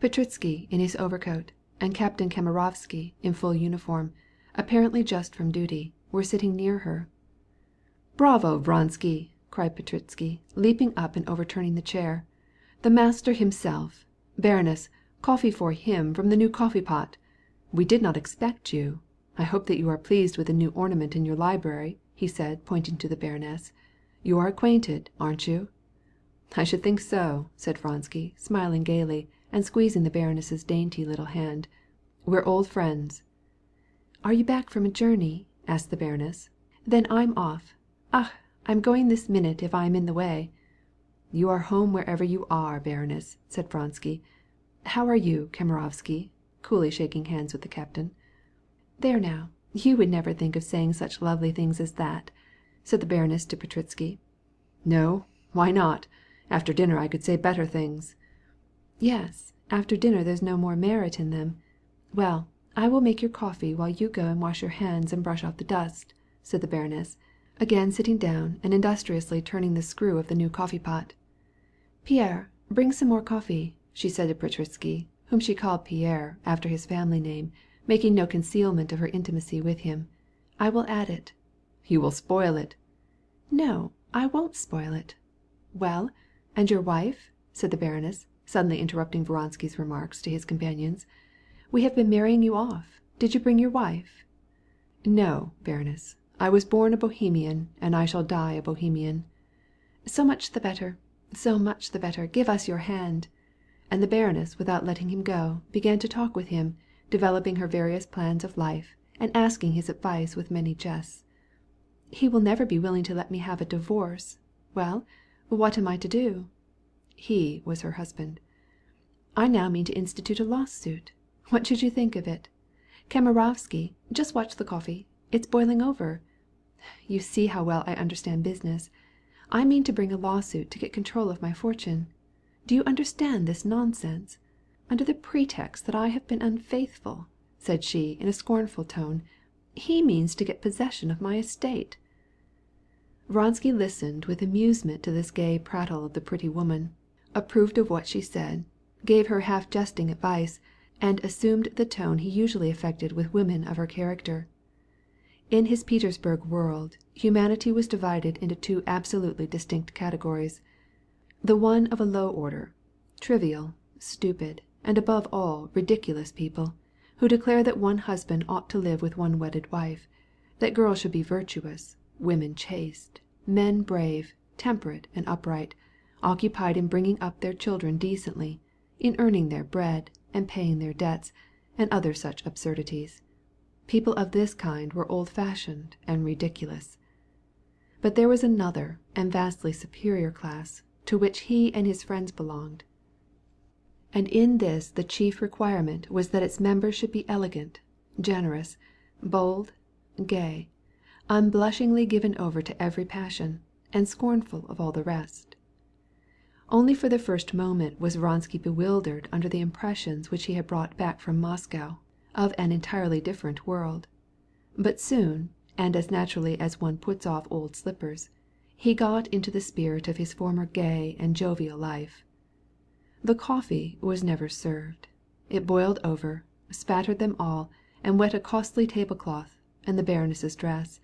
Petritsky in his overcoat, and Captain Kamerovsky in full uniform, apparently just from duty, were sitting near her. "Bravo, Vronsky!" cried Petritsky, leaping up and overturning the chair. "The master himself! Baroness, coffee for him from the new coffee-pot. We did not expect you. I hope that you are pleased with the new ornament in your library," he said, pointing to the baroness. "You are acquainted, aren't you?" "I should think so," said Vronsky, smiling gaily, and squeezing the baroness's dainty little hand. "We're old friends." "Are you back from a journey?" asked the baroness. "Then I'm off. Ach, I'm going this minute if I'm in the way." "You are home wherever you are, baroness," said Vronsky. "How are you, Kamerovsky?" coolly shaking hands with the captain. "There now, you would never think of saying such lovely things as that," said the baroness to Petritsky. "No, why not? After dinner I could say better things." "Yes, after dinner there's no more merit in them. Well, I will make your coffee while you go and wash your hands and brush off the dust," said the baroness, again sitting down and industriously turning the screw of the new coffee-pot. "Pierre, bring some more coffee," she said to Petritsky, whom she called Pierre after his family name, making no concealment of her intimacy with him. "I will add it." "You will spoil it." "No, I won't spoil it." "Well, and your wife?" said the baroness, suddenly interrupting Vronsky's remarks to his companions. "We have been marrying you off. Did you bring your wife?" "No, baroness. I was born a Bohemian, and I shall die a Bohemian." "So much the better. So much the better. Give us your hand." And the baroness, without letting him go, began to talk with him, developing her various plans of life, and asking his advice with many jests. "He will never be willing to let me have a divorce. Well, what am I to do?" He was her husband. "I now mean to institute a lawsuit. What should you think of it? Kamerovsky, just watch the coffee. It's boiling over. You see how well I understand business. I mean to bring a lawsuit to get control of my fortune. Do you understand this nonsense? Under the pretext that I have been unfaithful," said she in a scornful tone, "he means to get possession of my estate." Vronsky listened with amusement to this gay prattle of the pretty woman, approved of what she said, gave her half-jesting advice, and assumed the tone he usually affected with women of her character. In his Petersburg world, humanity was divided into two absolutely distinct categories. The one of a low order, trivial, stupid, and above all ridiculous people, who declare that one husband ought to live with one wedded wife, that girls should be virtuous, women chaste, men brave, temperate, and upright, occupied in bringing up their children decently, in earning their bread, and paying their debts, and other such absurdities. People of this kind were old-fashioned and ridiculous. But there was another and vastly superior class, to which he and his friends belonged, and in this the chief requirement was that its members should be elegant, generous, bold, gay, unblushingly given over to every passion, and scornful of all the rest. Only for the first moment was Vronsky bewildered under the impressions which he had brought back from Moscow of an entirely different world. But soon, and as naturally as one puts off old slippers, he got into the spirit of his former gay and jovial life. The coffee was never served. It boiled over, spattered them all, and wet a costly tablecloth and the baroness's dress.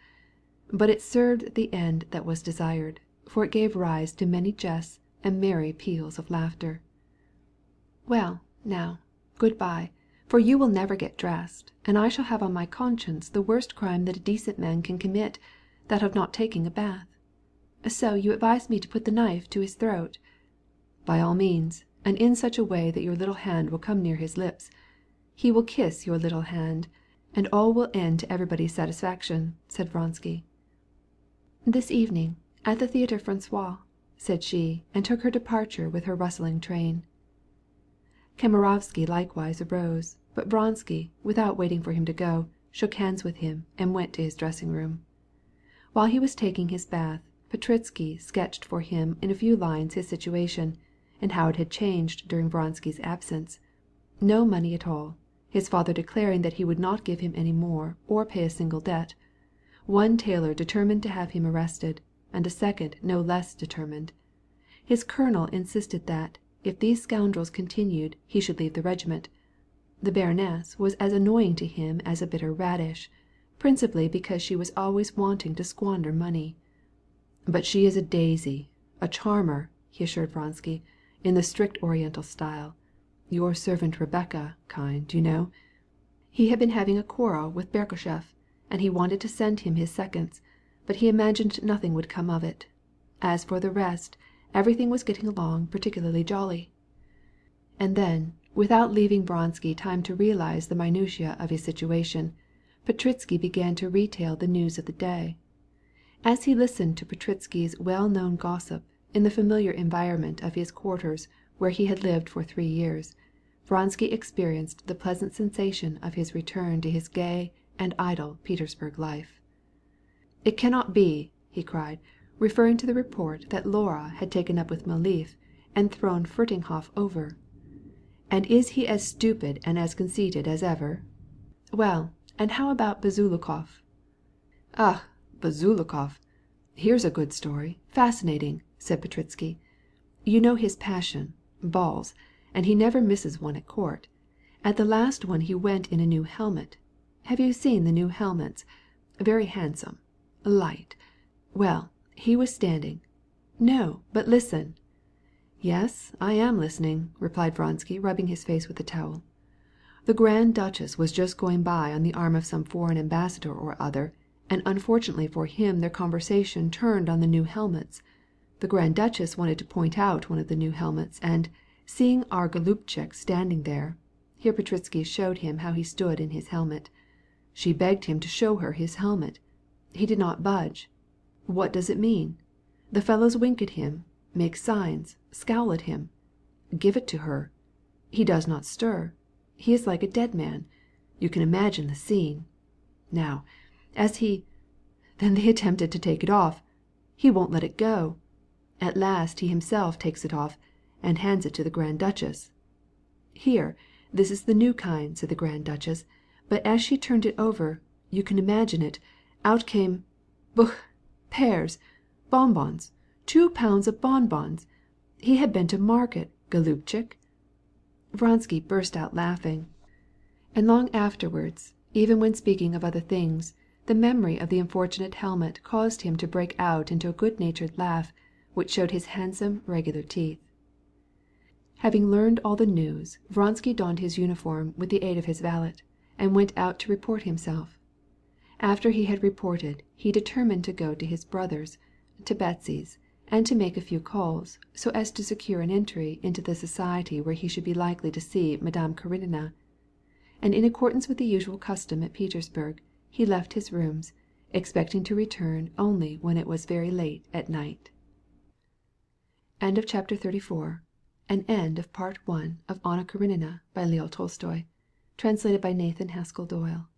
But it served the end that was desired, for it gave rise to many jests and merry peals of laughter. "Well, now, good-bye, for you will never get dressed, and I shall have on my conscience the worst crime that a decent man can commit, that of not taking a bath. So you advise me to put the knife to his throat?" "By all means, and in such a way that your little hand will come near his lips. He will kiss your little hand, and all will end to everybody's satisfaction," said Vronsky. "This evening, at the Theatre François," said she, and took her departure with her rustling train. Kamerovsky likewise arose, but Vronsky, without waiting for him to go, shook hands with him, and went to his dressing-room. While he was taking his bath, Petritsky sketched for him in a few lines his situation, and how it had changed during Vronsky's absence. No money at all, his father declaring that he would not give him any more, or pay a single debt. One tailor determined to have him arrested, and a second no less determined. His colonel insisted that, If these scoundrels continued, he should leave the regiment. The baroness was as annoying to him as a bitter radish, principally because she was always wanting to squander money. "But she is a daisy, a charmer," he assured Vronsky, in the strict Oriental style. "Your servant Rebecca, kind, you know." He had been having a quarrel with Berkoshef, and he wanted to send him his seconds, but he imagined nothing would come of it. As for the rest, everything was getting along particularly jolly. And then, without leaving Vronsky time to realize the minutiae of his situation, Petritsky began to retail the news of the day. As he listened to Petritsky's well-known gossip in the familiar environment of his quarters where he had lived for 3 years, Vronsky experienced the pleasant sensation of his return to his gay and idle Petersburg life. "It cannot be," he cried, referring to the report that Laura had taken up with Malif and thrown Furtinghoff over. "And is he as stupid and as conceited as ever? Well, and how about Bazulukov?" "Ah, Bazulukov! Here's a good story, fascinating," said Petritsky. "You know his passion, balls, and he never misses one at court. At the last one he went in a new helmet. Have you seen the new helmets? Very handsome, light. Well, he was standing. No, but listen." "Yes, I am listening," replied Vronsky, rubbing his face with the towel. "The Grand Duchess was just going by on the arm of some foreign ambassador or other, and unfortunately for him their conversation turned on the new helmets. The Grand Duchess wanted to point out one of the new helmets, and, seeing our Golubchik standing there," here Petritsky showed him how he stood in his helmet, "she begged him to show her his helmet. He did not budge. What does it mean? The fellows wink at him, make signs, scowl at him. Give it to her. He does not stir. He is like a dead man. You can imagine the scene. Now, then they attempted to take it off. He won't let it go. At last he himself takes it off and hands it to the Grand Duchess. 'Here, this is the new kind,' said the Grand Duchess, but as she turned it over, you can imagine it, out came, pears, bonbons, 2 pounds of bonbons. He had been to market, Golubchik." Vronsky burst out laughing, and long afterwards, even when speaking of other things, the memory of the unfortunate helmet caused him to break out into a good-natured laugh which showed his handsome regular teeth. Having learned all the news, Vronsky donned his uniform with the aid of his valet, and went out to report himself. After he had reported, he determined to go to his brother's, to Betsy's, and to make a few calls, so as to secure an entry into the society where he should be likely to see Madame Karenina. And in accordance with the usual custom at Petersburg, he left his rooms, expecting to return only when it was very late at night. End of Chapter 34. An end of Part 1 of Anna Karenina by Leo Tolstoy. Translated by Nathan Haskell Doyle.